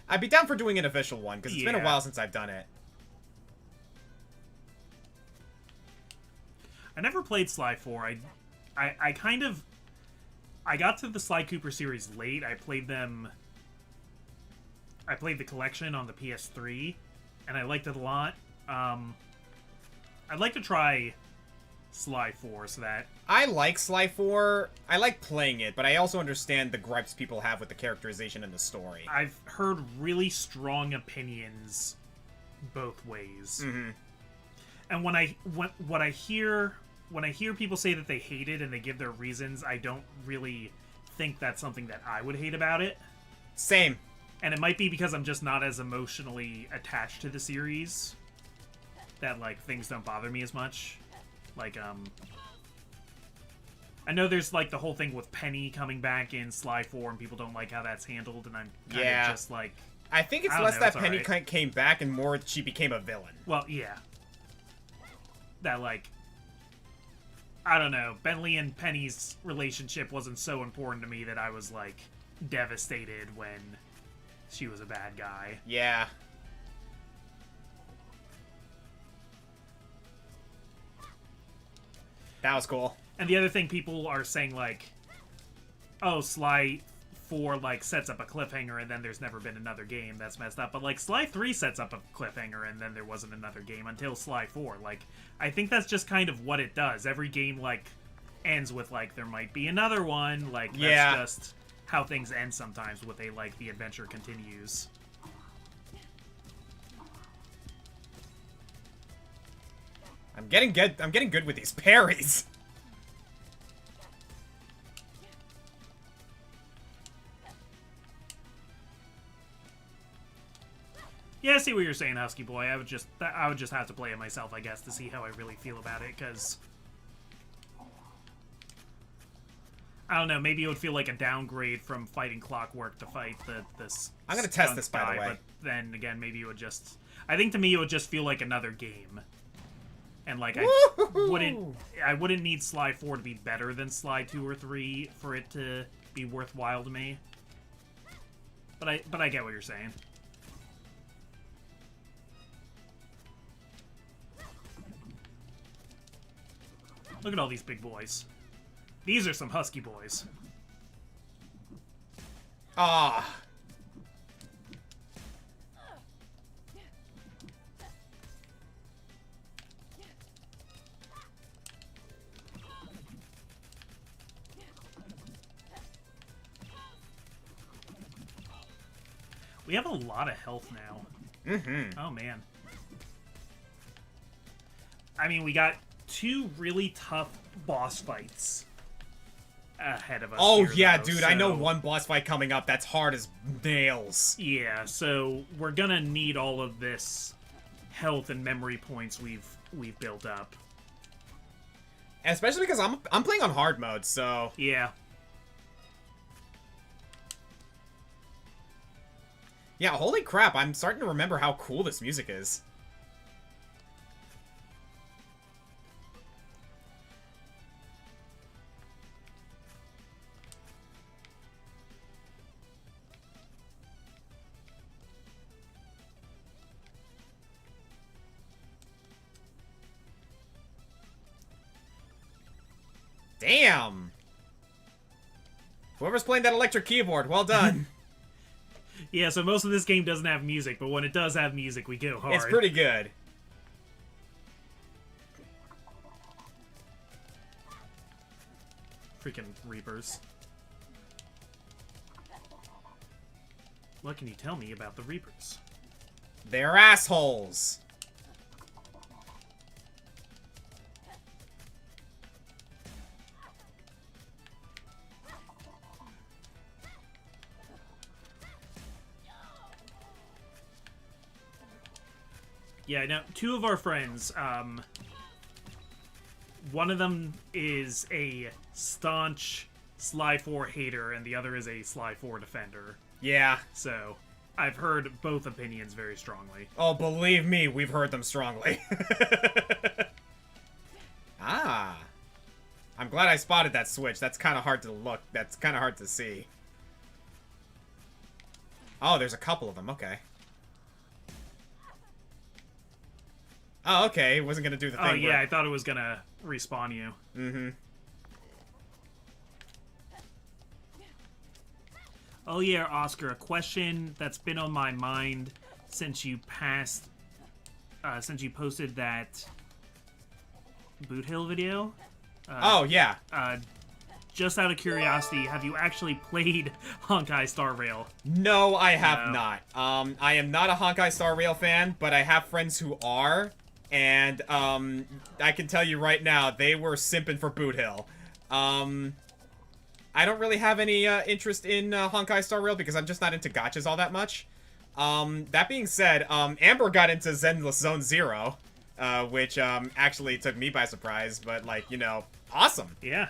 I'd be down for doing an official one, because it's been a Yeah. while since I've done it. I never played Sly 4. I kind of... I got to the Sly Cooper series late. I played the collection on the PS3, and I liked it a lot. I'd like to try Sly 4, so that... I like Sly 4. I like playing it, but I also understand the gripes people have with the characterization and the story. I've heard really strong opinions both ways. Mm-hmm. And when I hear people say that they hate it and they give their reasons, I don't really think that's something that I would hate about it. Same. And it might be because I'm just not as emotionally attached to the series that, like, things don't bother me as much. Like, I know there's, like, the whole thing with Penny coming back in Sly 4 and people don't like how that's handled, and I'm kind of just, like... I think it's less that Penny came back and more she became a villain. Well, yeah. That, like... I don't know. Bentley and Penny's relationship wasn't so important to me that I was, like, devastated when she was a bad guy. Yeah. That was cool. And the other thing people are saying, like, oh, Sly 4, like, sets up a cliffhanger and then there's never been another game. That's messed up. But, like, Sly 3 sets up a cliffhanger and then there wasn't another game until Sly 4. Like, I think that's just kind of what it does. Every game, like, ends with, like, there might be another one. Like, that's just how things end sometimes with the adventure continues. I'm getting good with these parries. Yeah, I see what you're saying, Husky Boy. I would just have to play it myself, I guess, to see how I really feel about it, because... I don't know, maybe it would feel like a downgrade from fighting Clockwork to fight this I'm gonna test skunk this, by guy, the way. But then, again, maybe it would just... I think to me it would just feel like another game. And, like, I wouldn't need Sly 4 to be better than Sly 2 or 3 for it to be worthwhile to me. But I get what you're saying. Look at all these big boys. These are some husky boys. Ah. We have a lot of health now. Mm-hmm. Oh, man. I mean, we got 2 really tough boss fights ahead of us. Oh, here, yeah, though, dude. so... I know one boss fight coming up that's hard as nails. Yeah, so we're gonna need all of this health and memory points we've built up. Especially because I'm playing on hard mode, so... Yeah. Yeah, holy crap, I'm starting to remember how cool this music is. Damn! Whoever's playing that electric keyboard, well done. Yeah, so most of this game doesn't have music, but when it does have music, we go hard. It's pretty good. Freaking Reapers. What can you tell me about the Reapers? They're assholes. Yeah, now, 2 of our friends, one of them is a staunch Sly 4 hater, and the other is a Sly 4 defender. Yeah. So, I've heard both opinions very strongly. Oh, believe me, we've heard them strongly. Ah. I'm glad I spotted that switch. That's kind of hard to look. That's kind of hard to see. Oh, there's a couple of them. Okay. Oh, okay. It wasn't going to do the thing. Oh, yeah, I thought it was going to respawn you. Mm-hmm. Oh, yeah, Oscar, a question that's been on my mind since you posted that Boot Hill video. Oh, yeah. Just out of curiosity, have you actually played Honkai Star Rail? No, I have No. not. I am not a Honkai Star Rail fan, but I have friends who are, and I can tell you right now, they were simping for Boot Hill. I don't really have any interest in Honkai Star Rail because I'm just not into gachas all that much. That being said, Amber got into Zenless Zone Zero, which actually took me by surprise, but like, you know, awesome. Yeah.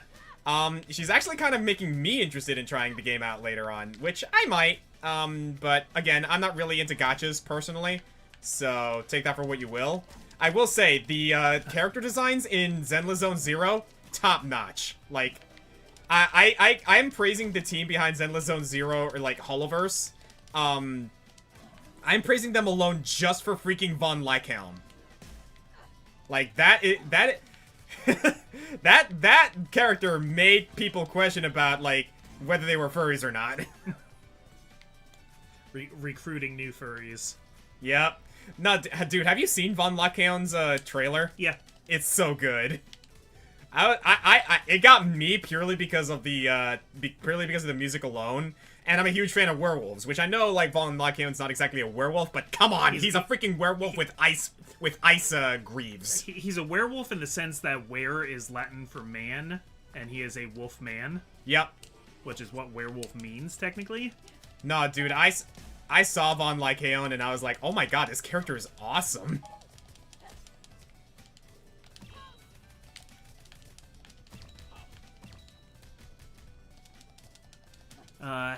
She's actually kind of making me interested in trying the game out later on, which I might. But again, I'm not really into gachas personally, so take that for what you will. I will say, the character designs in Zenless Zone Zero, top notch. Like, I'm praising the team behind Zenless Zone Zero, or like Holoverse. I'm praising them alone just for freaking Von Lychelm. Like, that character made people question about, like, whether they were furries or not. Recruiting new furries. Yep. No, dude, have you seen Von Lychelm's trailer? Yeah. It's so good. It got me purely because of the music alone, and I'm a huge fan of werewolves, which I know like Von Lychelm's not exactly a werewolf, but come on, he's a freaking werewolf with ice greaves. He's a werewolf in the sense that were is Latin for man, and he is a wolf man. Yep. Which is what werewolf means technically. Nah, dude, I saw Von Lychelm and I was like, oh my god, this character is awesome.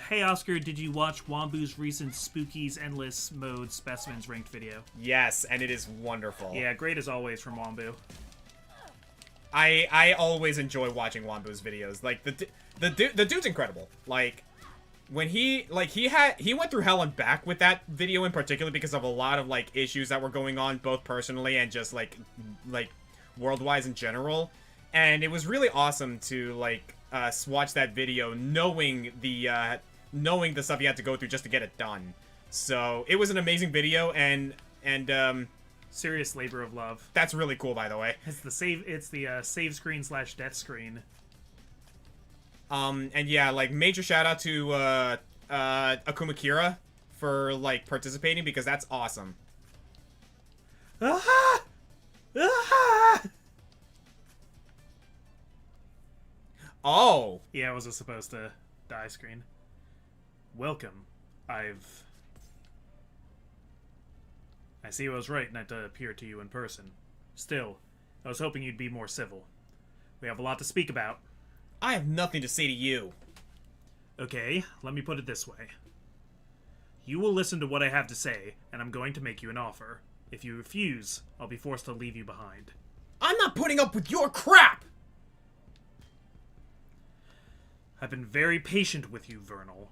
Hey Oscar, did you watch Wombu's recent Spookies Endless Mode Specimens Ranked video? Yes, and it is wonderful. Yeah, great as always from Wombu. I always enjoy watching Wombu's videos. Like, the dude's incredible. Like, when he went through hell and back with that video in particular because of a lot of, like, issues that were going on both personally and just, like world-wise in general. And it was really awesome to, like, watch that video knowing the stuff you had to go through just to get it done. So it was an amazing video, and serious labor of love. That's really cool, by the way. It's the save screen / death screen. And yeah, like, major shout out to Akuma Kira for like participating because that's awesome. Ah! Ah! Oh! Yeah, I wasn't supposed to die screen. Welcome. I see I was right not to appear to you in person. Still, I was hoping you'd be more civil. We have a lot to speak about. I have nothing to say to you. Okay, let me put it this way. You will listen to what I have to say, and I'm going to make you an offer. If you refuse, I'll be forced to leave you behind. I'm not putting up with your crap! I've been very patient with you, Vernal.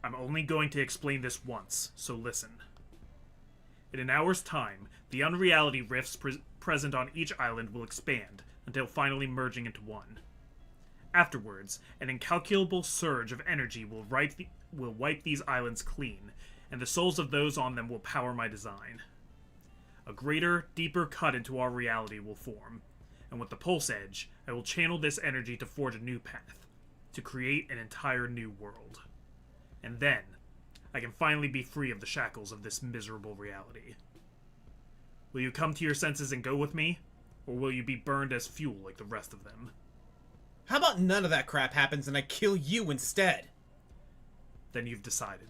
I'm only going to explain this once, so listen. In an hour's time, the unreality rifts present on each island will expand, until finally merging into one. Afterwards, an incalculable surge of energy will wipe these islands clean, and the souls of those on them will power my design. A greater, deeper cut into our reality will form, and with the pulse edge, I will channel this energy to forge a new path, to create an entire new world. And then, I can finally be free of the shackles of this miserable reality. Will you come to your senses and go with me, or will you be burned as fuel like the rest of them? How about none of that crap happens and I kill you instead? Then you've decided.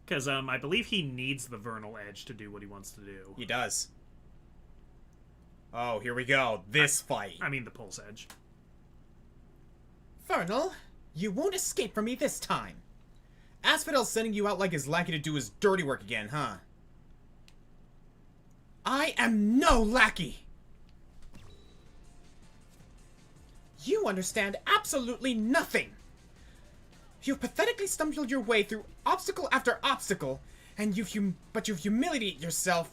Because, I believe he needs the Vernal Edge to do what he wants to do. He does. Oh, here we go. This fight. I mean the Pulse Edge. Vernal, you won't escape from me this time. Asphodel's sending you out like his lackey to do his dirty work again, huh? I am no lackey! You understand absolutely nothing! You've pathetically stumbled your way through obstacle after obstacle, and you've humiliated yourself.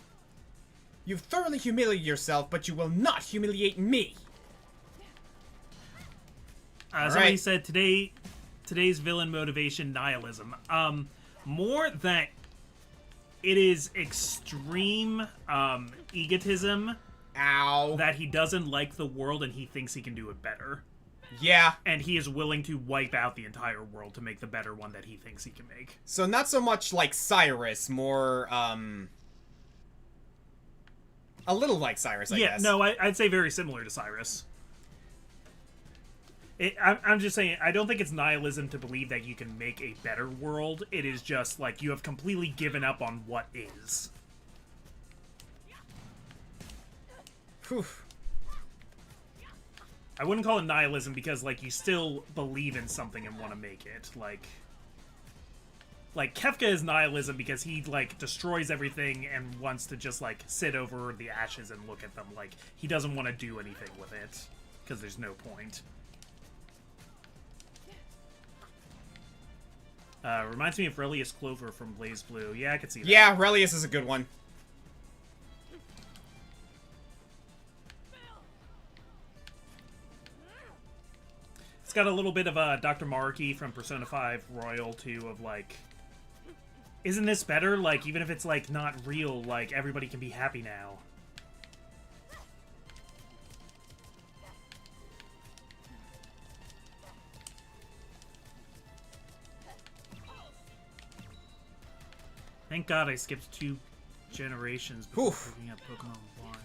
You've thoroughly humiliated yourself, but you will not humiliate me. Somebody said today today's villain motivation nihilism? More that it is extreme egotism. Ow. That he doesn't like the world and he thinks he can do it better. Yeah. And he is willing to wipe out the entire world to make the better one that he thinks he can make. So not so much like Cyrus, more, a little like Cyrus, I guess. Yeah, no, I'd say very similar to Cyrus. I'm just saying, I don't think it's nihilism to believe that you can make a better world. It is just, like, you have completely given up on what is. Whew. I wouldn't call it nihilism because, like, you still believe in something and want to make it. Like, Kefka is nihilism because he, like, destroys everything and wants to just, like, sit over the ashes and look at them. Like, he doesn't want to do anything with it because there's no point. Reminds me of Relius Clover from Blaze Blue. Yeah, I could see that. Yeah, Relius is a good one. It's got a little bit of Dr. Maruki from Persona 5 Royal, too, of, like, isn't this better? Like, even if it's, like, not real, like, everybody can be happy now. Thank God I skipped 2 generations before Oof. picking up Pokemon Y.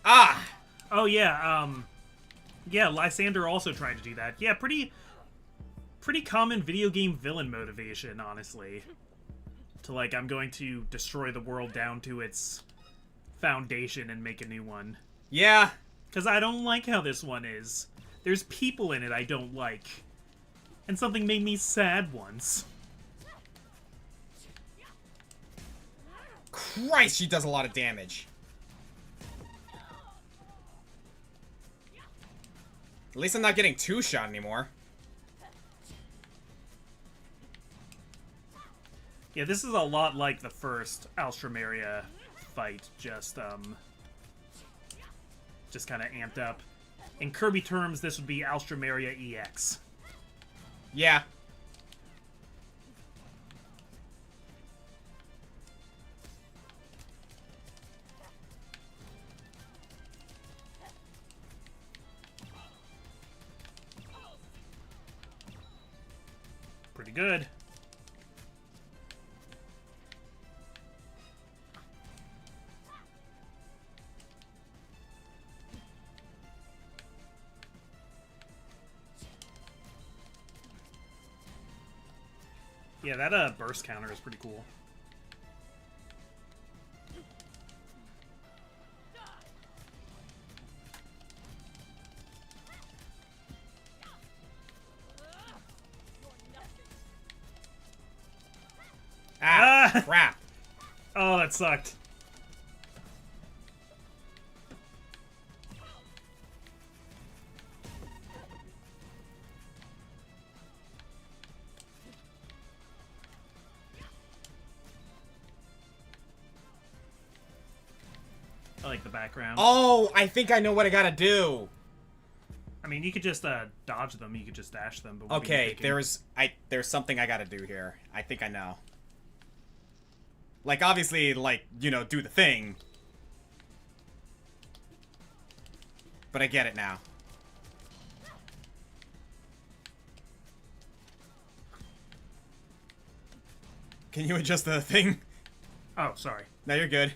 Ah! Oh, yeah, yeah, Lysander also tried to do that. Yeah, pretty common video game villain motivation, honestly. To, like, I'm going to destroy the world down to its foundation and make a new one. Yeah. Because I don't like how this one is. There's people in it I don't like. And something made me sad once. Christ, she does a lot of damage. At least I'm not getting two-shot anymore. Yeah, this is a lot like the first Alstromeria fight, just kind of amped up. In Kirby terms, this would be Alstromeria EX. Yeah. Pretty good. Yeah, that burst counter is pretty cool. Ah, crap. Oh, that sucked. I like the background. Oh, I think I know what I gotta do. I mean, you could just dodge them. You could just dash them. But what are you Okay, thinking? there's something I gotta do here. I think I know. Like, obviously, like, you know, do the thing. But I get it now. Can you adjust the thing? Oh, sorry. No, you're good.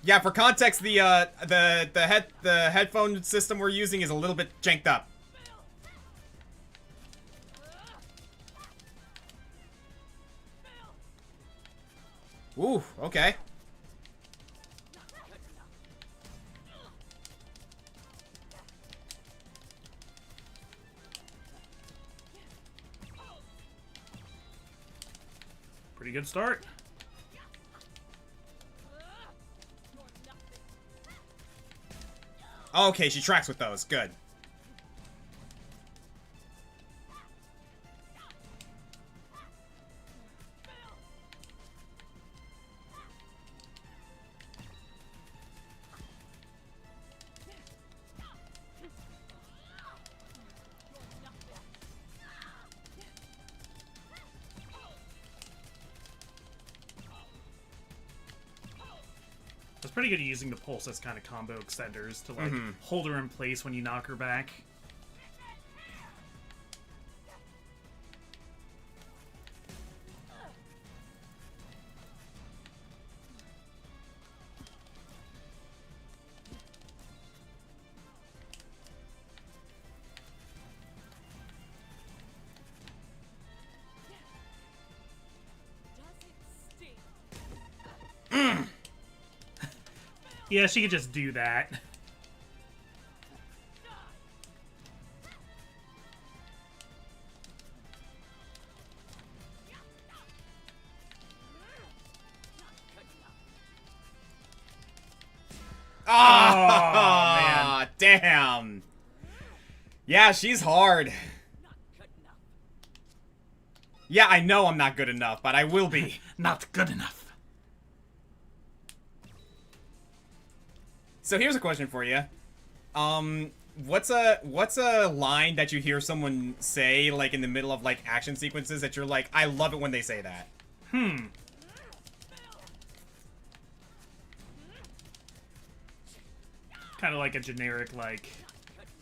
Yeah, for context, the headphone system we're using is a little bit janked up. Ooh, okay. Pretty good start. Okay, she tracks with those. Good. pretty good at using the pulse as kind of combo extenders to, like, hold her in place when you knock her back. Yeah, she could just do that. Ah, damn. Yeah, she's hard. Yeah, I know I'm not good enough, but I will be. Not good enough. So here's a question for you. What's a line that you hear someone say, like, in the middle of, like, action sequences that you're like, I love it when they say that? Kind of like a generic, like...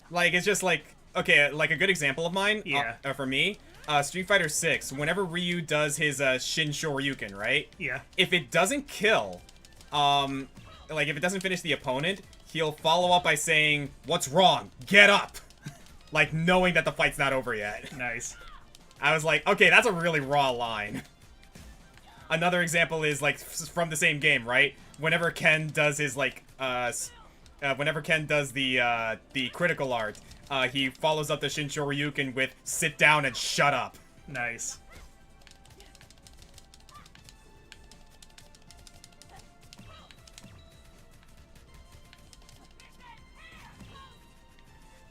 Like, it's just like, okay, like a good example of mine, Yeah. For me, Street Fighter 6, whenever Ryu does his Shin Shoryuken, right? Yeah. If it doesn't kill, like, if it doesn't finish the opponent, he'll follow up by saying, "What's wrong? Get up!" Like, knowing that the fight's not over yet. Nice. I was like, okay, that's a really raw line. Another example is, like, from the same game, right? Whenever Ken does his, like, whenever Ken does the critical art, he follows up the Shin Shoryuken with, "Sit down and shut up." Nice.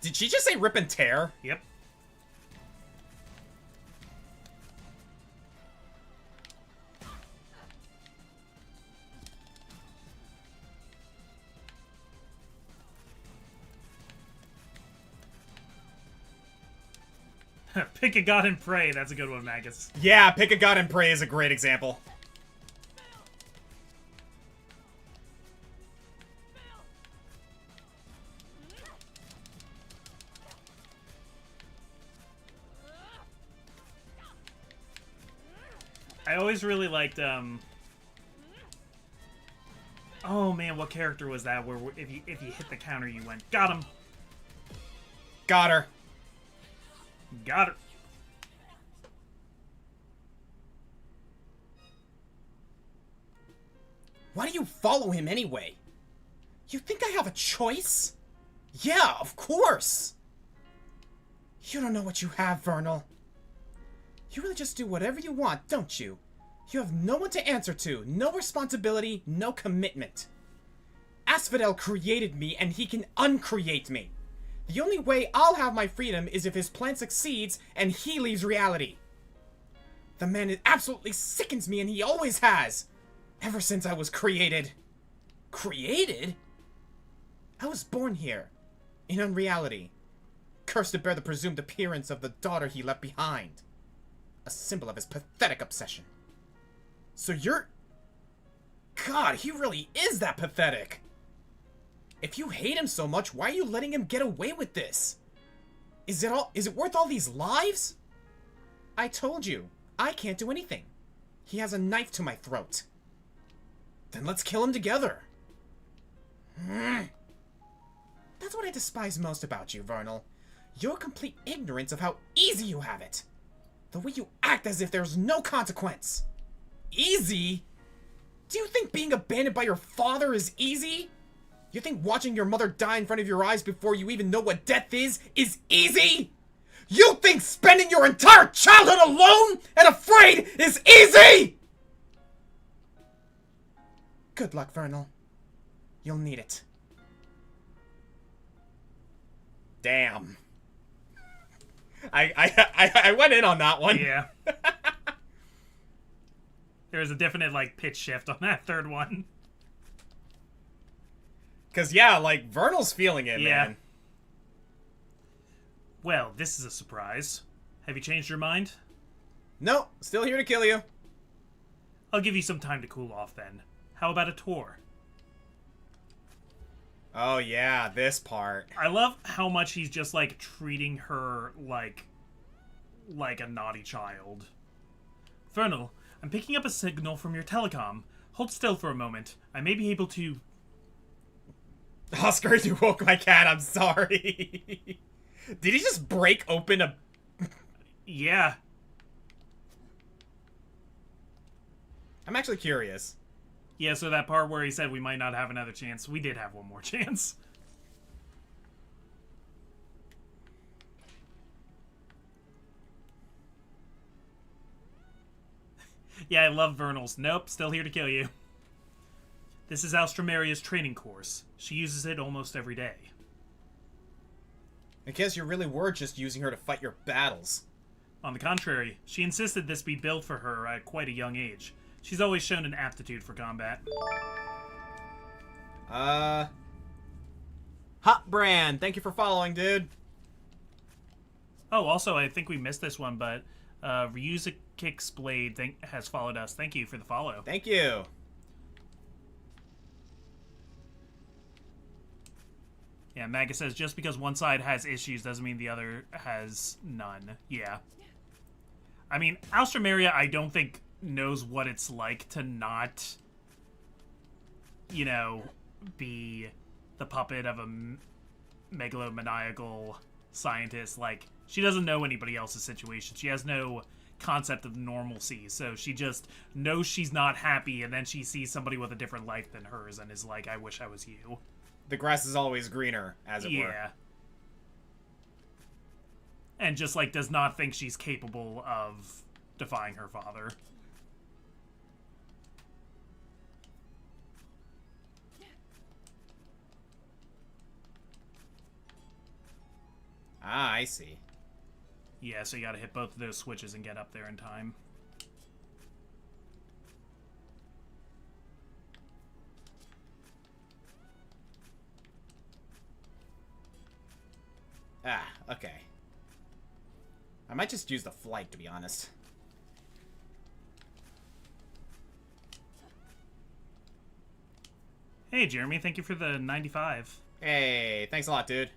Did she just say rip and tear? Yep. Pick a god and pray. That's a good one, Magus. Yeah, pick a god and pray is a great example. I always really liked, oh man, what character was that where if you hit the counter you went, got him! Got her. Got her. Why do you follow him anyway? You think I have a choice? Yeah, of course! You don't know what you have, Vernal. You really just do whatever you want, don't you? You have no one to answer to, no responsibility, no commitment. Asphodel created me, and he can uncreate me. The only way I'll have my freedom is if his plan succeeds and he leaves reality. The man absolutely sickens me, and he always has. Ever since I was created. Created? I was born here, in unreality. Cursed to bear the presumed appearance of the daughter he left behind. A symbol of his pathetic obsession. So you're... God, he really is that pathetic. If you hate him so much, why are you letting him get away with this? Is it worth all these lives? I told you, I can't do anything. He has a knife to my throat. Then let's kill him together. That's what I despise most about you, Vernal. Your complete ignorance of how easy you have it. The way you act as if there's no consequence. Easy? Do you think being abandoned by your father is easy? You think watching your mother die in front of your eyes before you even know what death is easy? You think spending your entire childhood alone and afraid is easy? Good luck, Vernal. You'll need it. Damn. I went in on that one. Yeah. There's a definite, like, pitch shift on that third one. Because, yeah, like, Vernal's feeling it, Yeah. man. Well, this is a surprise. Have you changed your mind? No, still here to kill you. I'll give you some time to cool off then. How about a tour? Oh yeah, this part. I love how much he's just, like, treating her like a naughty child. Vernal, I'm picking up a signal from your telecom. Hold still for a moment. I may be able to... Oscar, you woke my cat, I'm sorry. Did he just break open a... Yeah. I'm actually curious. Yeah, so that part where he said we might not have another chance, we did have one more chance. Yeah, I love Vernal's. Nope, still here to kill you. This is Alstramaria's training course. She uses it almost every day. I guess you really were just using her to fight your battles. On the contrary, she insisted this be built for her at quite a young age. She's always shown an aptitude for combat. Hot Brand, thank you for following, dude. Oh, also, I think we missed this one, but Ryuza Kicks Blade has followed us. Thank you for the follow. Thank you. Yeah, Maga says, just because one side has issues doesn't mean the other has none. Yeah. I mean, Alstramaria, I don't think knows what it's like to not, you know, be the puppet of a megalomaniacal scientist. Like, she doesn't know anybody else's situation. She has no concept of normalcy, so she just knows she's not happy, and then she sees somebody with a different life than hers and is like, I wish I was you. The grass is always greener, as it were. Yeah. And just, like, does not think she's capable of defying her father. Ah, I see. Yeah, so you gotta hit both of those switches and get up there in time. Ah, okay. I might just use the flight, to be honest. Hey, Jeremy, thank you for the 95. Hey, thanks a lot, dude.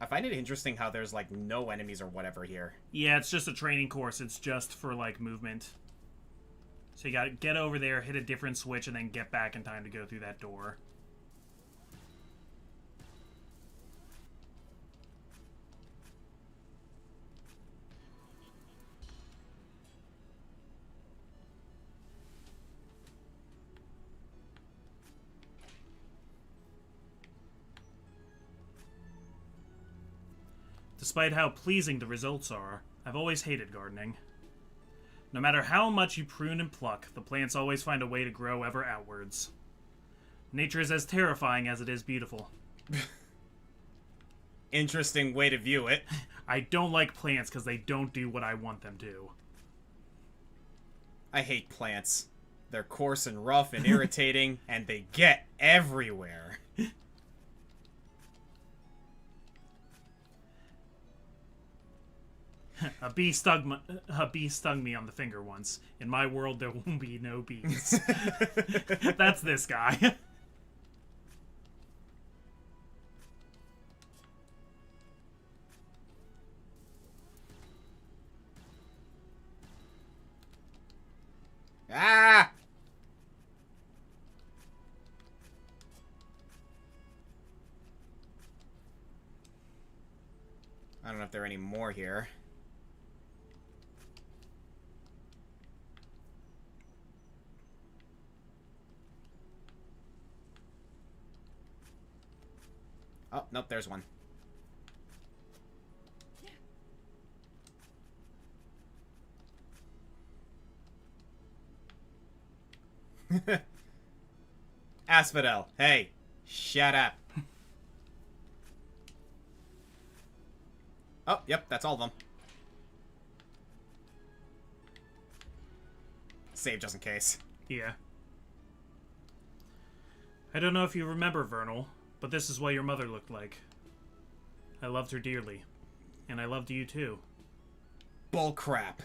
I find it interesting how there's, like, no enemies or whatever here. Yeah, it's just a training course. It's just for, like, movement. So you gotta get over there, hit a different switch, and then get back in time to go through that door. Despite how pleasing the results are, I've always hated gardening. No matter how much you prune and pluck, the plants always find a way to grow ever outwards. Nature is as terrifying as it is beautiful. Interesting way to view it. I don't like plants because they don't do what I want them to. I hate plants. They're coarse and rough and irritating, and they get everywhere. A bee stung me on the finger once. In my world, there won't be no bees. That's this guy. Ah! I don't know if there are any more here. Oh, nope, there's one. Asphodel, hey, shut up. Oh, yep, that's all of them. Save just in case. Yeah. I don't know if you remember, Vernal, but this is what your mother looked like. I loved her dearly. And I loved you too. Bullcrap.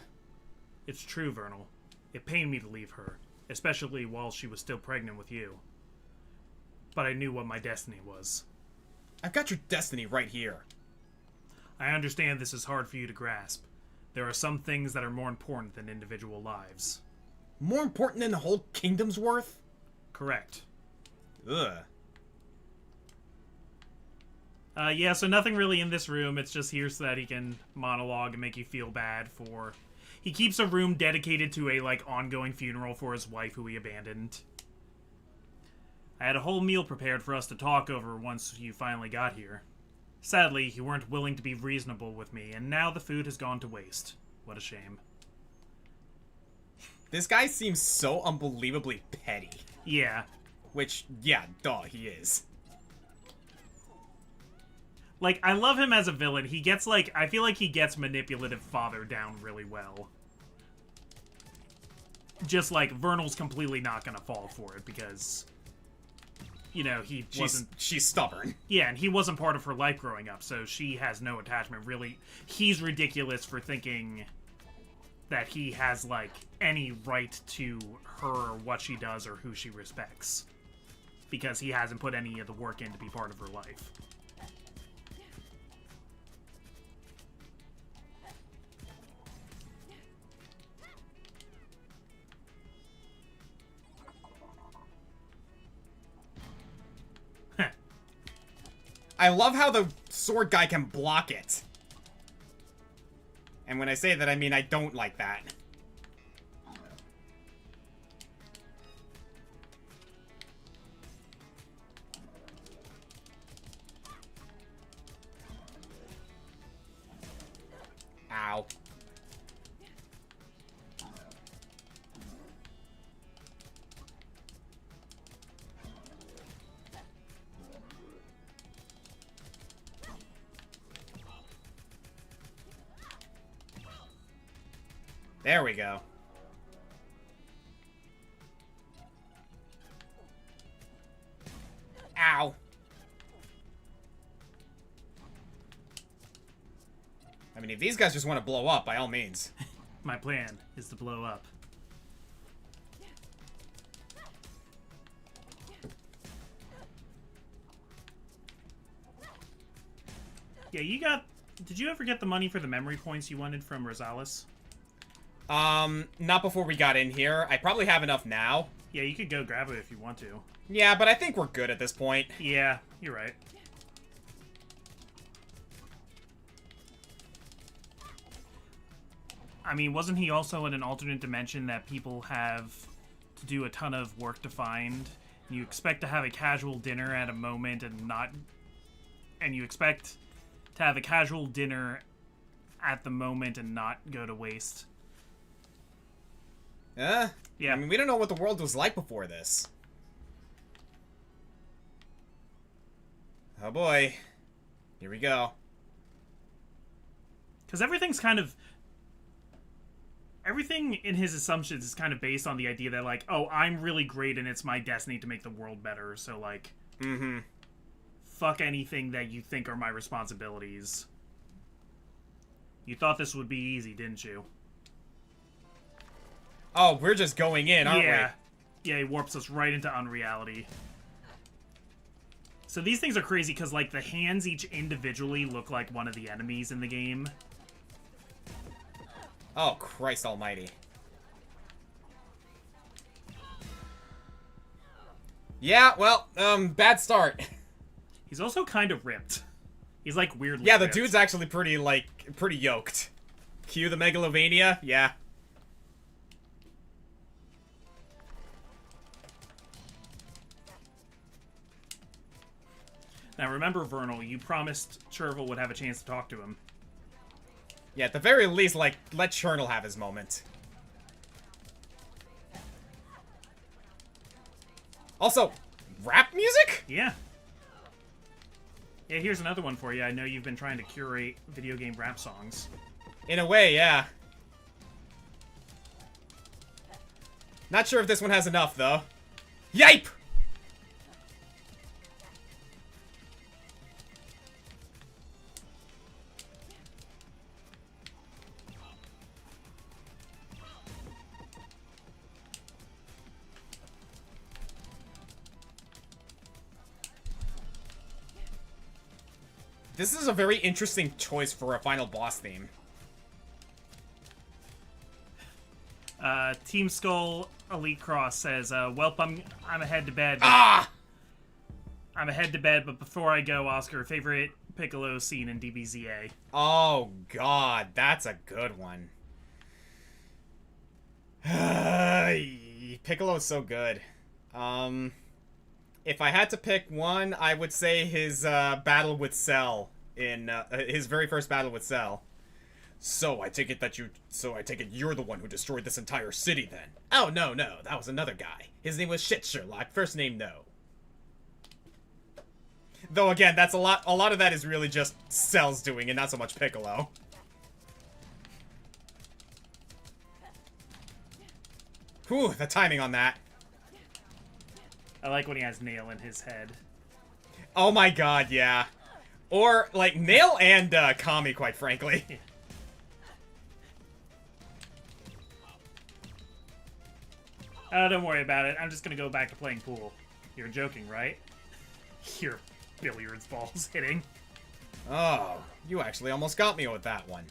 It's true, Vernal. It pained me to leave her, especially while she was still pregnant with you. But I knew what my destiny was. I've got your destiny right here. I understand this is hard for you to grasp. There are some things that are more important than individual lives. More important than the whole kingdom's worth? Correct. Ugh. Yeah, so nothing really in this room. It's just here so that he can monologue and make you feel bad for... He keeps a room dedicated to a, like, ongoing funeral for his wife who he abandoned. I had a whole meal prepared for us to talk over once you finally got here. Sadly, you weren't willing to be reasonable with me, and now the food has gone to waste. What a shame. This guy seems so unbelievably petty. Yeah. Which, yeah, duh, he is. Like, I love him as a villain. He gets, like, I feel like he gets manipulative father down really well. Just, like, Vernal's completely not gonna fall for it because, you know, She's stubborn. Yeah, and he wasn't part of her life growing up, so she has no attachment, really. He's ridiculous for thinking that he has, like, any right to her or what she does or who she respects. Because he hasn't put any of the work in to be part of her life. I love how the sword guy can block it. And when I say that, I mean I don't like that. Ow. There we go. Ow. I mean, if these guys just want to blow up, by all means. My plan is to blow up. Yeah, you got... Did you ever get the money for the memory points you wanted from Rosales? Not before we got in here. I probably have enough now. Yeah, you could go grab it if you want to. Yeah, but I think we're good at this point. Yeah, you're right. I mean, wasn't he also in an alternate dimension that people have to do a ton of work to find? You expect to have a casual dinner at a moment and not... And you expect to have a casual dinner at the moment and not go to waste. Yeah. Yeah. I mean, we don't know what the world was like before this. Oh boy. Here we go. Because everything's kind of... Everything in his assumptions is kind of based on the idea that, like, oh, I'm really great and it's my destiny to make the world better, so, like... Mm-hmm. Fuck anything that you think are my responsibilities. You thought this would be easy, didn't you? Oh, we're just going in, aren't we? Yeah, he warps us right into unreality. So these things are crazy because, like, the hands each individually look like one of the enemies in the game. Oh, Christ almighty. Yeah, well, bad start. He's also kind of ripped. He's, like, weirdly Yeah, the ripped. dude's actually pretty yoked. Cue the Megalovania? Yeah. Now, remember, Vernal, you promised Chervil would have a chance to talk to him. Yeah, at the very least, like, let Chernal have his moment. Also, rap music? Yeah. Yeah, here's another one for you. I know you've been trying to curate video game rap songs. In a way, yeah. Not sure if this one has enough, though. Yipe! This is a very interesting choice for a final boss theme. Team Skull Elite Cross says, "Welp, I'm ahead to bed. Ah! I'm ahead to bed, but before I go, Oscar, favorite Piccolo scene in DBZA." Oh god, that's a good one. Piccolo's so good. If I had to pick one, I would say his battle with Cell in his very first battle with Cell. So I take it you're the one who destroyed this entire city then. Oh no, that was another guy. His name was Shit Sherlock, first name no. Though again, that's a lot of that is really just Cell's doing and not so much Piccolo. Whew, the timing on that. I like when he has Nail in his head. Oh my god, yeah. Or, like, Nail and Kami, quite frankly. Don't worry about it. I'm just gonna go back to playing pool. You're joking, right? Your billiards balls hitting. Oh, you actually almost got me with that one.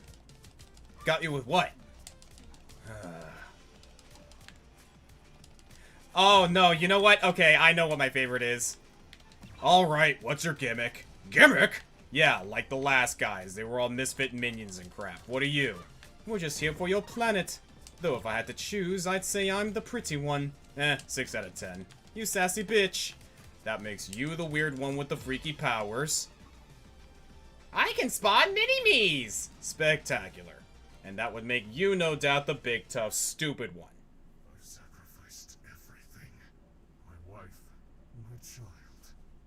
Got you with what? Oh, no, you know what? Okay, I know what my favorite is. Alright, what's your gimmick? Gimmick? Yeah, like the last guys. They were all misfit minions and crap. What are you? We're just here for your planet. Though if I had to choose, I'd say I'm the pretty one. 6 out of 10. You sassy bitch. That makes you the weird one with the freaky powers. I can spawn mini-me's! Spectacular. And that would make you, no doubt, the big, tough, stupid one. I've sacrificed everything. My wife, my child,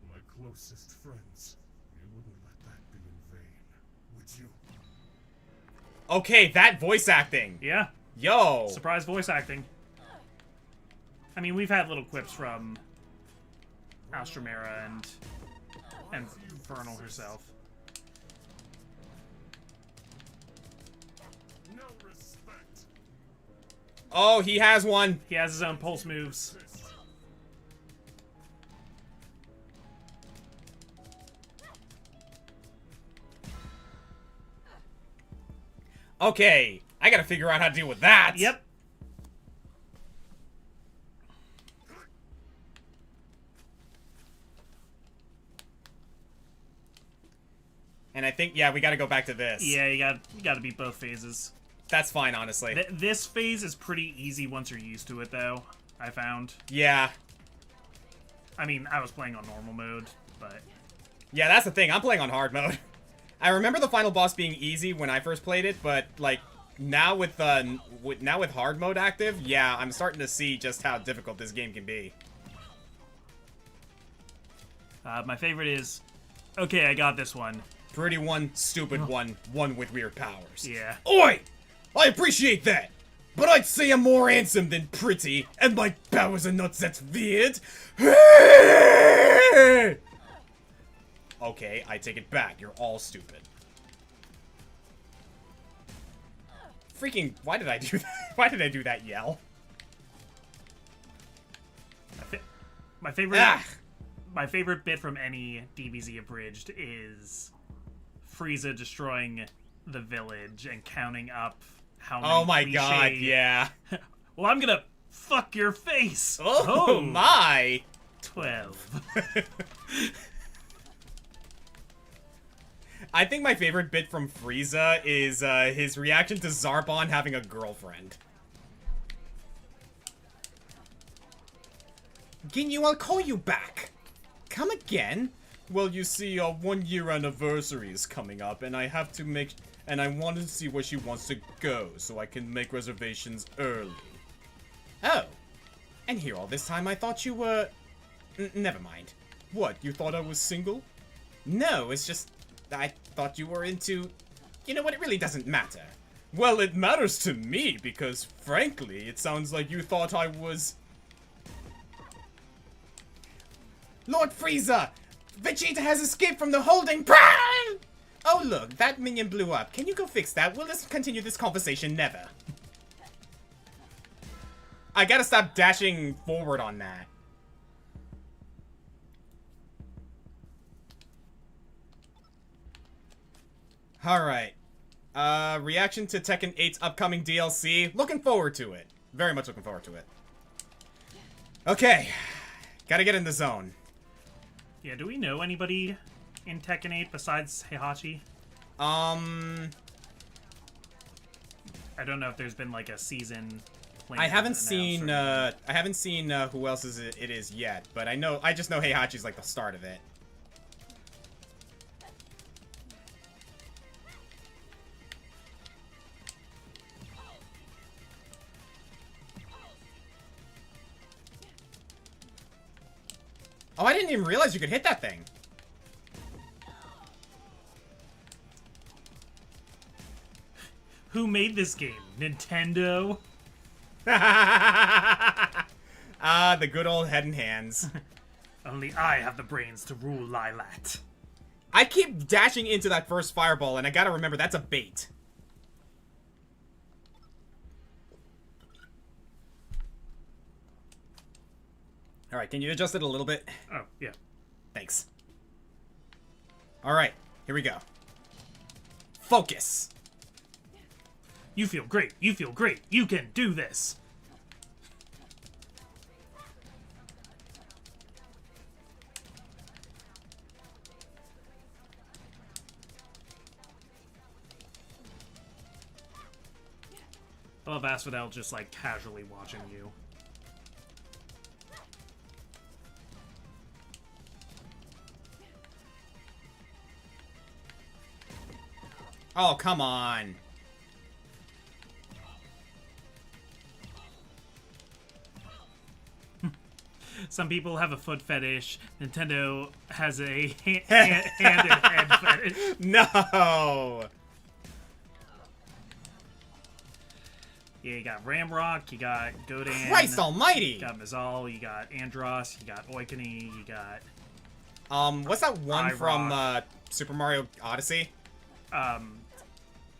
my closest friends. You wouldn't let that be in vain, would you? Okay, that voice acting. Yeah. Yo. Surprise voice acting. I mean, we've had little quips from Astromera and Vernal herself. No respect. Oh, he has one. He has his own pulse moves. Okay, I gotta figure out how to deal with that. Yep. And I think, yeah, we gotta go back to this. Yeah, you got to beat both phases. That's fine, honestly. This phase is pretty easy once you're used to it, though, I found. Yeah. I mean, I was playing on normal mode, but... Yeah, that's the thing. I'm playing on hard mode. I remember the final boss being easy when I first played it, but, like, now with hard mode active, yeah, I'm starting to see just how difficult this game can be. My favorite is... Okay, I got this one. Pretty one, stupid one, one with weird powers. Yeah. Oi! I appreciate that, but I'd say I'm more handsome than pretty, and my powers are not that weird. Okay, I take it back. You're all stupid. Freaking, why did I do that? Why did I do that yell? My favorite... Ah! My favorite bit from any DBZ Abridged is Frieza destroying the village and counting up how many Oh my cliche... god, yeah. Well, I'm gonna fuck your face! Oh my! 12. I think my favorite bit from Frieza is his reaction to Zarbon having a girlfriend. Ginyu, I'll call you back. Come again? Well, you see, our 1-year anniversary is coming up, and I wanted to see where she wants to go, so I can make reservations early. Oh. And here all this time I thought you were... never mind. What, you thought I was single? No, it's just... I thought you were into... You know what, it really doesn't matter. Well, it matters to me, because, frankly, it sounds like you thought I was... Lord Frieza! Vegeta has escaped from the holding... Oh, look, that minion blew up. Can you go fix that? We'll just continue this conversation never. I gotta stop dashing forward on that. Alright. Reaction to Tekken 8's upcoming DLC. Looking forward to it. Very much looking forward to it. Okay. Gotta get in the zone. Yeah, do we know anybody in Tekken 8 besides Heihachi? I don't know if there's been like a season plan. haven't seen who else it is yet, but I just know Heihachi's like the start of it. Oh, I didn't even realize you could hit that thing. Who made this game? Nintendo? The good old head and hands. Only I have the brains to rule Lilat. I keep dashing into that first fireball, and I gotta remember that's a bait. Alright, can you adjust it a little bit? Oh, yeah. Thanks. Alright, here we go. Focus! You feel great. You feel great. You can do this. I love Asphodel just like casually watching you. Oh, come on. Some people have a foot fetish. Nintendo has a hand and head fetish. No! Yeah, you got Ramrock, you got Godan. Christ almighty! You got Mazal, you got Andros, you got Oikoni, you got... What's that one from, Rock. Super Mario Odyssey?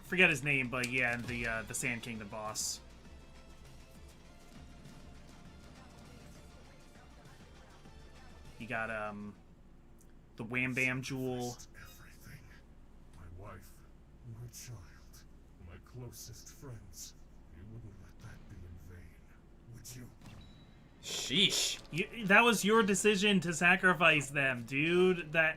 Forget his name, but yeah, the Sand Kingdom boss. You got, the Wham Bam Jewel. Everything. My wife, my child, my closest friends. You wouldn't let that be in vain, would you? Sheesh. That was your decision to sacrifice them, dude. That...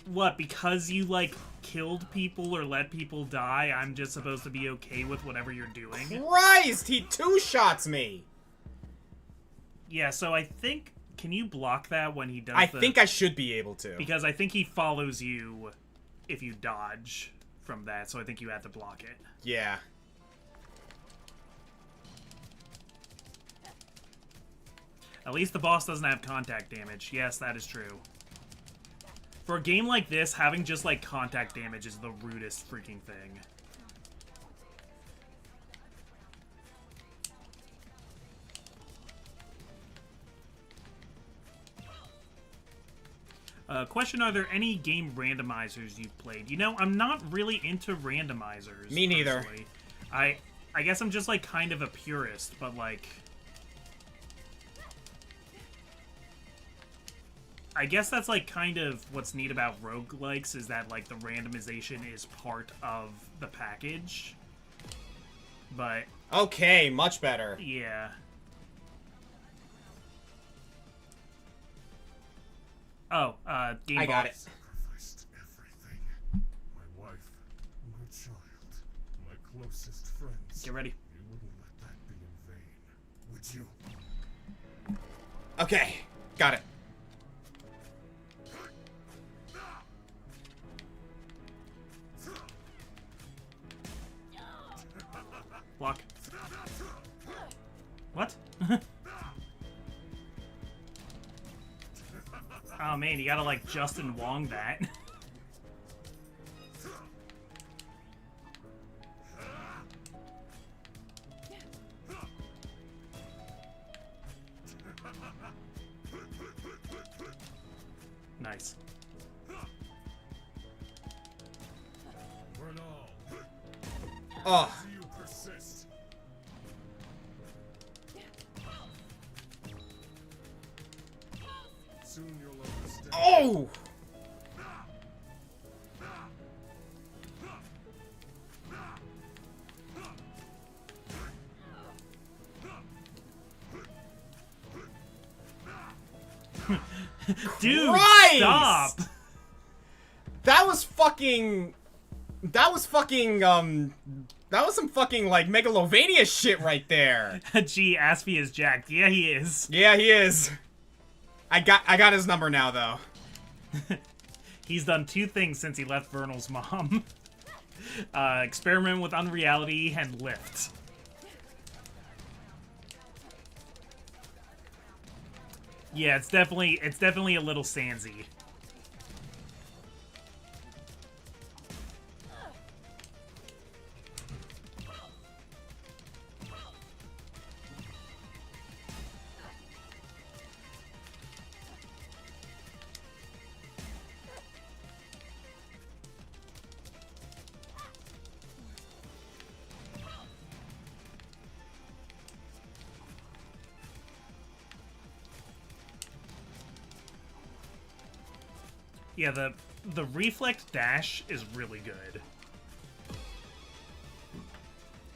What, because you, like, killed people or let people die, I'm just supposed to be okay with whatever you're doing? Christ! He two-shots me! Yeah, so I think... Can you block that when he does I think I should be able to. Because I think he follows you if you dodge from that, so I think you have to block it. Yeah. At least the boss doesn't have contact damage. Yes, that is true. For a game like this, having just, like, contact damage is the rudest freaking thing. Question, are there any game randomizers you've played? You know, I'm not really into randomizers. Me neither. Personally. I guess I'm just, like, kind of a purist, but, like... I guess that's, like, kind of what's neat about roguelikes, is that, like, the randomization is part of the package. But... Okay, much better. Yeah. Oh, game I got box. it. Sacrificed everything. My wife, my child, my closest friends. Get ready. You wouldn't let that be in vain, would you? Okay, got it. Block. What? Oh man, you gotta like Justin Wong that. Nice. Vernal, Oh, do you persist? Soon you'll understand. oh! Dude, Christ! stop! That was fucking... That was some fucking, like, Megalovania shit right there. Gee, Aspie is jacked. Yeah, he is. Yeah, he is. I got his number now, though. He's done 2 things since he left Vernal's mom. Experiment with unreality and lift. Yeah, it's definitely a little Sansy. Yeah, the reflect dash is really good.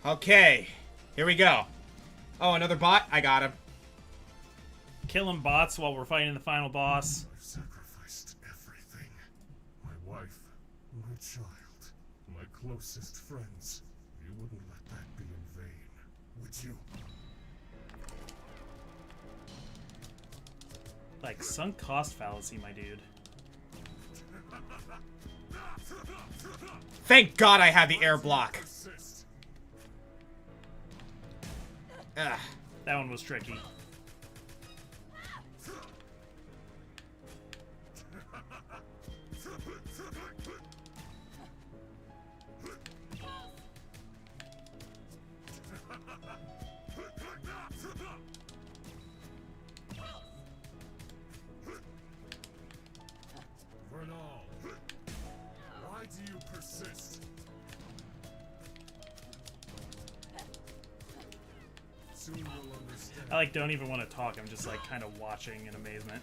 Okay, here we go. Oh, another bot? I got him. Killing bots while we're fighting the final boss. I've sacrificed everything. My wife, my child, my closest friends. You wouldn't let that be in vain, would you? Like, sunk cost fallacy, my dude. Thank God I had the air block. Persist. Ugh. That one was tricky. Vernal, why do you persist? Soon you'll understand. I, like, don't even want to talk. I'm just, like, kind of watching in amazement.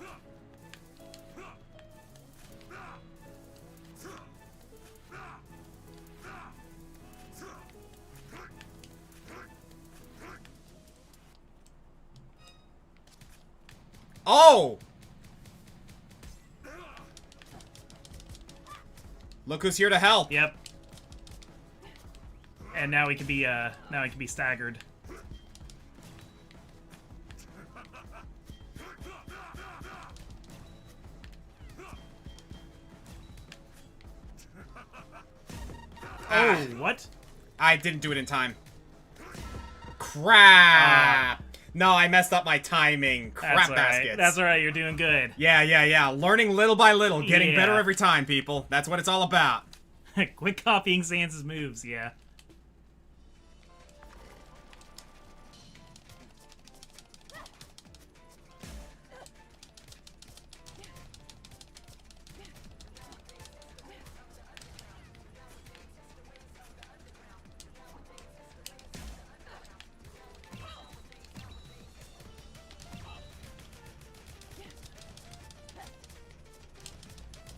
Oh! Look who's here to help. Yep. And now he can be staggered. Oh, what? I didn't do it in time. Crap! No, I messed up my timing. Crap That's all right. baskets. That's alright, you're doing good. Yeah. Learning little by little, getting Yeah. better every time, people. That's what it's all about. Quit copying Sans' moves, yeah.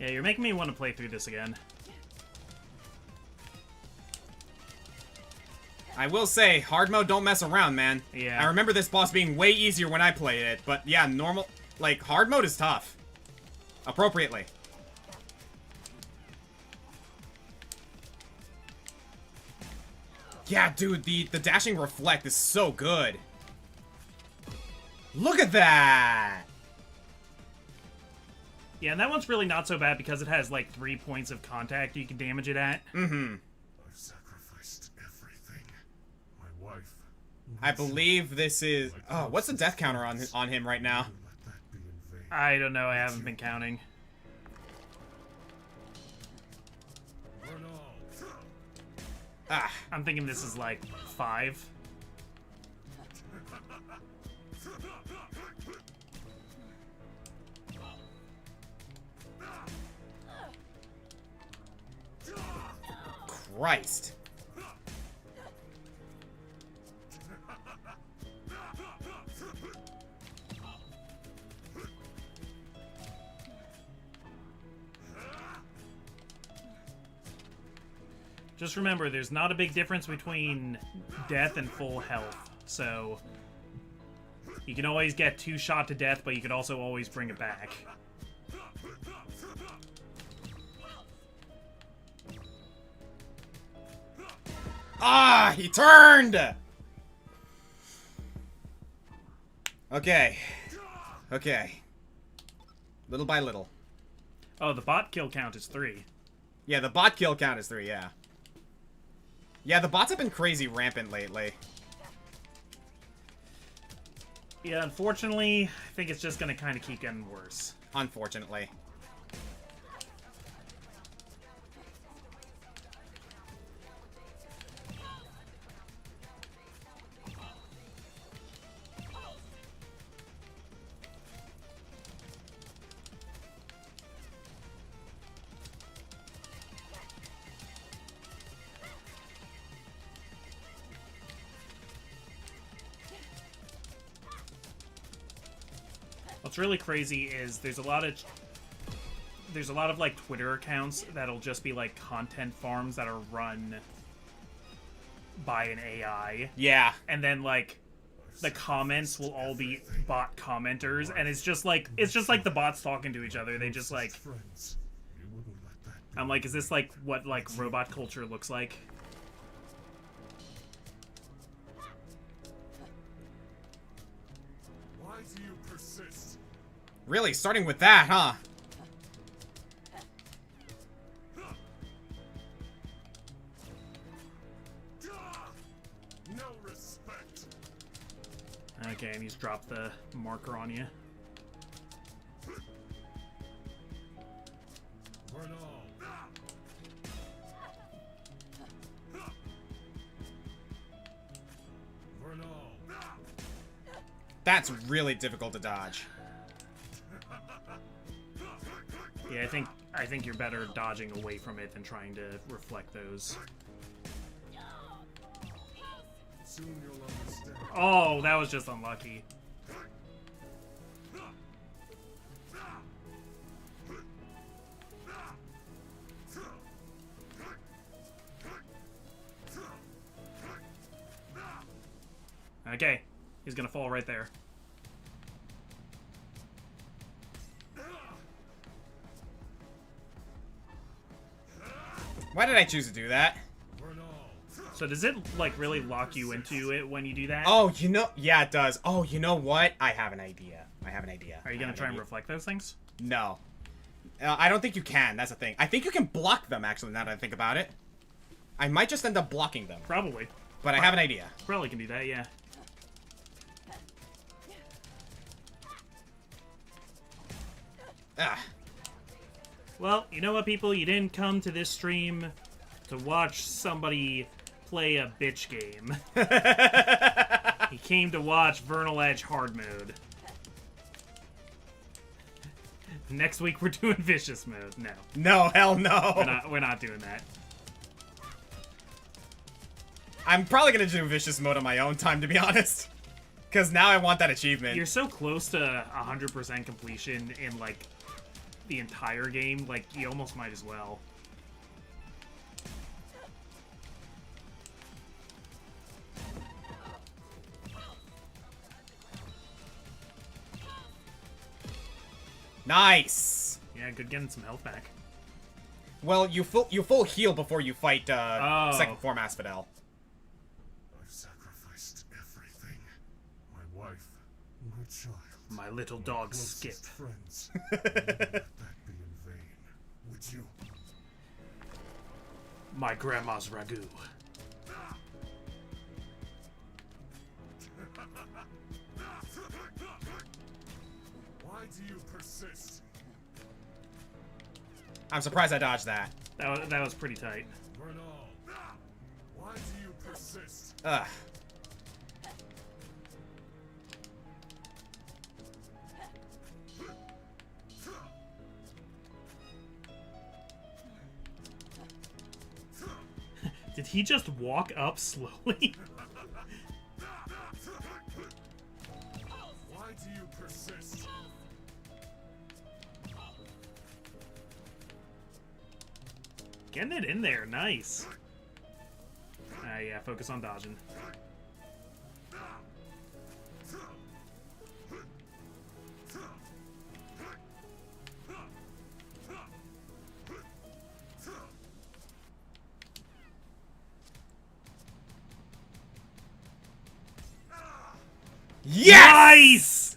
Yeah, you're making me want to play through this again. I will say, hard mode don't mess around, man. Yeah. I remember this boss being way easier when I played it, but yeah, normal... Like, hard mode is tough. Appropriately. Yeah, dude, the dashing reflect is so good. Look at that! Yeah, and that one's really not so bad because it has, like, 3 points of contact you can damage it at. Mm-hmm. I've sacrificed everything. My wife. I believe this is... Oh, what's the death counter on him right now? Let that be in vain. I don't know, I haven't been counting. Vernal. Ah, I'm thinking this is, like, 5. Christ. Just remember, there's not a big difference between death and full health, so... You can always get 2 shot to death, but you could also always bring it back. Ah, he turned! Okay. Okay. Little by little. Oh, the bot kill count is 3. Yeah, the bot kill count is 3, yeah. Yeah, the bots have been crazy rampant lately. Yeah, unfortunately, I think it's just gonna kind of keep getting worse. Unfortunately. What's really crazy is there's a lot of like Twitter accounts that'll just be like content farms that are run by an AI. Yeah. And then like the comments will all be bot commenters, and it's just like the bots talking to each other. They just like, Friends. You wouldn't let that be. I'm like, is this like what like robot culture looks like? Why do you persist? Really, starting with that, huh? No respect. Okay, and he's dropped the marker on you. Vernal. Vernal. That's really difficult to dodge. Yeah, I think you're better dodging away from it than trying to reflect those. Soon you'll understand. Oh, that was just unlucky. Okay, he's gonna fall right there. Why did I choose to do that? Vernal. So does it like really lock you into it when you do that? Oh, you know, yeah, it does. Oh, you know what? I have an idea. Are you gonna try and reflect those things? No. I don't think you can. That's the thing. I think you can block them, actually, now that I think about it. I might just end up blocking them. Probably. But I have an idea. Probably can do that, yeah. Ah. Well, you know what, people? You didn't come to this stream to watch somebody play a bitch game. He came to watch Vernal Edge hard mode. Next week we're doing vicious mode. No, No, hell no. we're not doing that. I'm probably gonna do vicious mode on my own time, to be honest. Because now I want that achievement. You're so close to 100% completion in like the entire game, like you almost might as well. Nice. Yeah, good getting some health back. Well, you full heal before you fight Oh. second form Asphodel. I've sacrificed everything. My wife, my child. My little dog Skip. Closest friends. You wouldn't let that be in vain, would you? My grandma's ragu. Why do you persist? I'm surprised I dodged that. That was pretty tight. Vernal. Why do you persist? Ugh. Did he just walk up slowly? Why do you persist? Getting it in there, nice. Yeah, focus on dodging. Yes! Nice!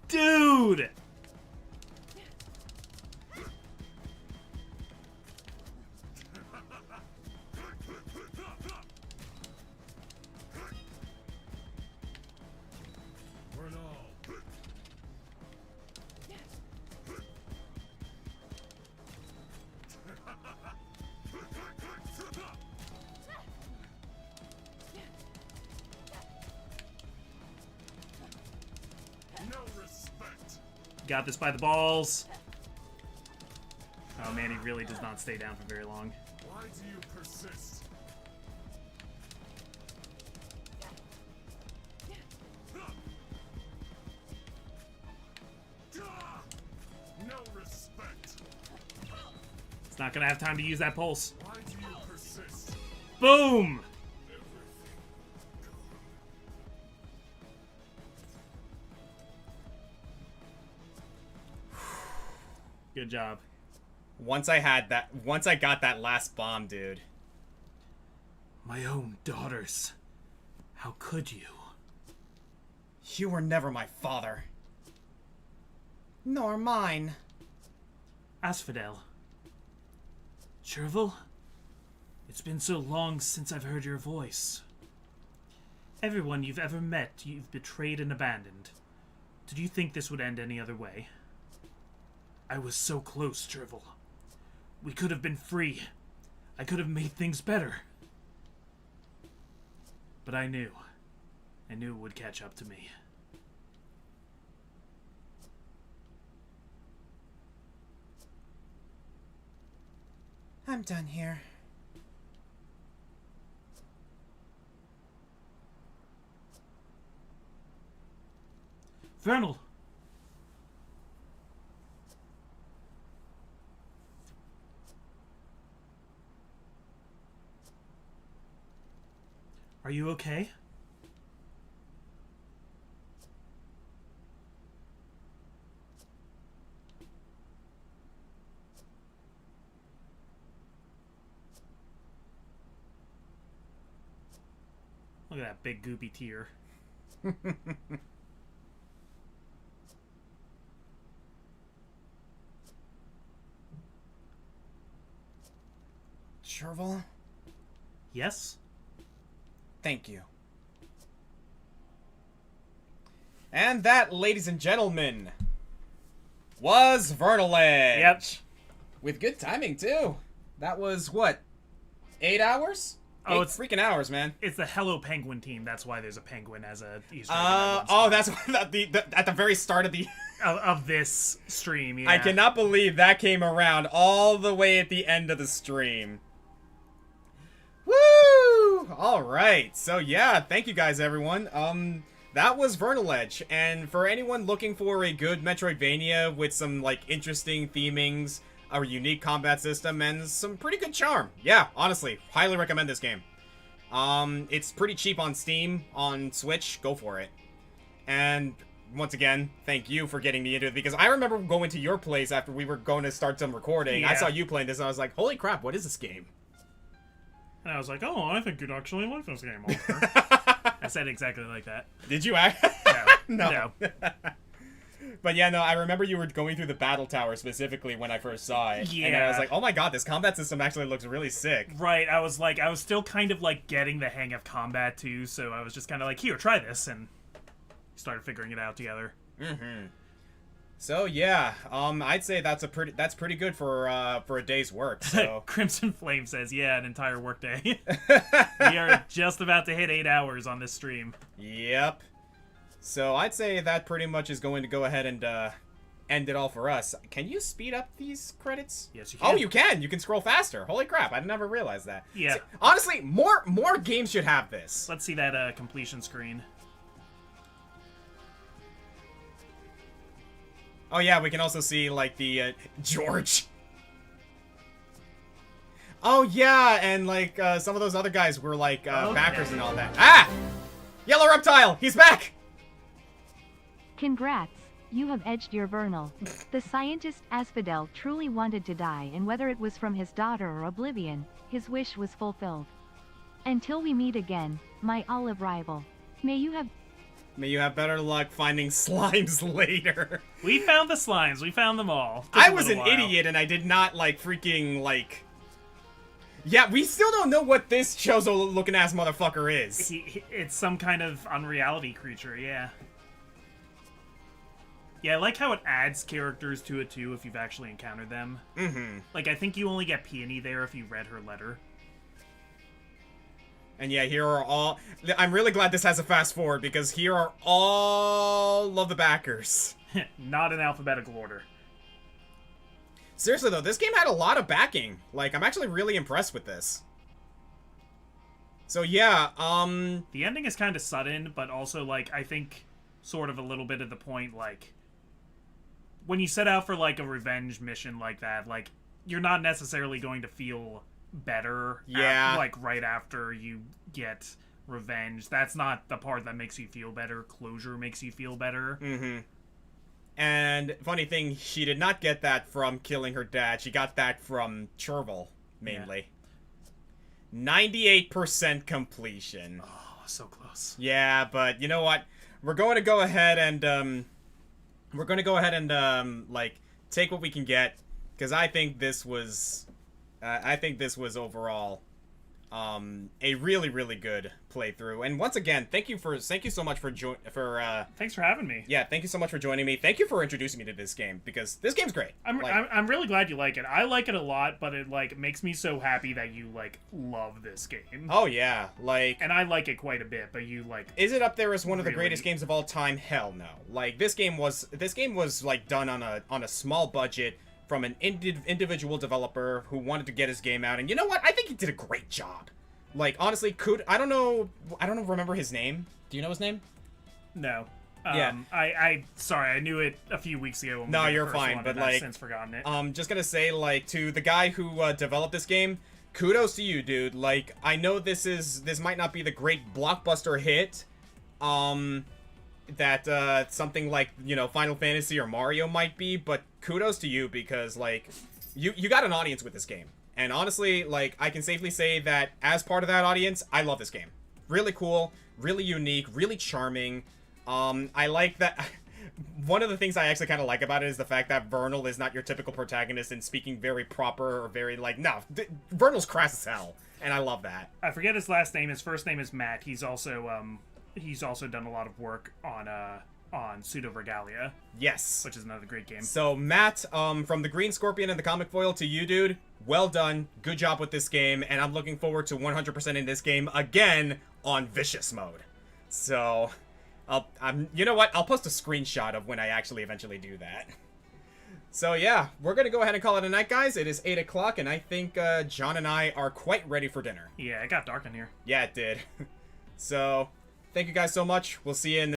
Dude! Vernal. No respect. Got this by the balls. Oh man, he really does not stay down for very long. Why do you persist? No respect. It's not gonna have time to use that pulse. Why do you persist? Boom! Good job. Once I got that last bomb, dude. My own daughters. How could you? You were never my father. Nor mine. Asphodel. Chervil? It's been so long since I've heard your voice. Everyone you've ever met, you've betrayed and abandoned. Did you think this would end any other way? I was so close, Chervil. We could have been free. I could have made things better. But I knew. I knew it would catch up to me. I'm done here. Vernal! Are you okay? Look at that big goopy tear. Chervil, Yes? thank you. And that, ladies and gentlemen, was Vernal Edge. Yep. With good timing, too. That was, what, 8 hours? Oh, 8 it's- freaking hours, man. It's the Hello Penguin team. That's why there's a penguin as a Easter egg. in that one Oh, spot. that's at the very start of the... Of this stream, yeah. I cannot believe that came around all the way at the end of the stream. Woo! All right. So yeah, thank you guys, everyone. That was Vernal Edge, and for anyone looking for a good Metroidvania with some like interesting themings, a unique combat system, and some pretty good charm, yeah, honestly, highly recommend this game. It's pretty cheap on Steam, on Switch. Go for it. And once again, thank you for getting me into it, because I remember going to your place after we were going to start some recording. I Yeah. saw you playing this, and I was like, holy crap, what is this game? And I was like, oh, I think you'd actually like this game, Oliver. I said exactly like that. Did you act? No. But yeah, no, I remember you were going through the battle tower specifically when I first saw it. And I was Yeah. like, oh my god, this combat system actually looks really sick. Right, I was still kind of like getting the hang of combat too, so I was just kind of like, here, try this, and started figuring it out together. Mm-hmm. So yeah, I'd say that's pretty good for a day's work. So Crimson Flame says, yeah, an entire workday. We are just about to hit 8 hours on this stream. Yep. So I'd say that pretty much is going to go ahead and end it all for us. Can you speed up these credits? Yes, you can. Oh, you can. You can scroll faster. Holy crap! I never realized that. Yeah. See, honestly, more games should have this. Let's see that completion screen. Oh yeah, we can also see like the George. Oh yeah, and like some of those other guys were like backers and all that. Ah! Yellow Reptile! He's back! Congrats, you have edged your Vernal. The scientist Asphodel truly wanted to die, and whether it was from his daughter or oblivion, his wish was fulfilled. Until we meet again, my olive rival. May you have May you have better luck finding slimes later. We found the slimes. We found them all. Took I a was an little while. idiot and I did not, like, freaking, like... Yeah, we still don't know what this Chozo-looking ass motherfucker is. It's some kind of unreality creature, yeah. Yeah, I like how it adds characters to it, too, if you've actually encountered them. Mm-hmm. Like, I think you only get Peony there if you read her letter. And yeah, here are all... I'm really glad this has a fast forward, because here are all of the backers. Not in alphabetical order. Seriously, though, this game had a lot of backing. Like, I'm actually really impressed with this. So, yeah, The ending is kind of sudden, but also, like, I think sort of a little bit at the point, like... When you set out for, like, a revenge mission like that, like, you're not necessarily going to feel better, Yeah. like, right after you get revenge. That's not the part that makes you feel better. Closure makes you feel better. Mm-hmm. And, funny thing, she did not get that from killing her dad. She got that from Chervil, mainly. 98% completion. Oh, so close. Yeah, but you know what? We're going to go ahead and, like, take what we can get. Because I think this was... overall... a really, really good playthrough. And once again, thank you so much for Thanks for having me. yeah, thank you so much for joining me. Thank you for introducing me to this game, because this game's great. I'm really glad you like it. I like it a lot, but it, like, makes me so happy that you, like, love this game. Oh yeah, like, And I like it quite a bit, but you, like... is it up there as one of the Really? greatest games of all time? Hell no. Like, this game was like done on a small budget from an individual developer who wanted to get his game out, and you know what? I think he did a great job. Like, honestly, I don't remember his name. Do you know his name? No. Yeah. Sorry, I knew it a few weeks ago. When we No, did the you're first fine, one, but, and I've like, since forgotten it. Just gonna say, like, to the guy who developed this game, kudos to you, dude. Like, I know this might not be the great blockbuster hit, that something like, you know, Final Fantasy or Mario might be, but kudos to you, because, like, you got an audience with this game. And honestly, like, I can safely say that as part of that audience, I love this game. Really cool, really unique, really charming. I like that... One of the things I actually kind of like about it is the fact that Vernal is not your typical protagonist and speaking very proper or very, like, no. Vernal's crass as hell, and I love that. I forget his last name. His first name is Matt. He's also done a lot of work on Pseudo Regalia, Yes. which is another great game. So, Matt, from the Green Scorpion and the ComicFoil to you, dude, well done. Good job with this game, and I'm looking forward to 100% in this game again on Vicious Mode. So, you know what? I'll post a screenshot of when I actually eventually do that. So, yeah, we're going to go ahead and call it a night, guys. It is 8 o'clock, and I think John and I are quite ready for dinner. Yeah, it got dark in here. Yeah, it did. So, thank you guys so much. We'll see you in the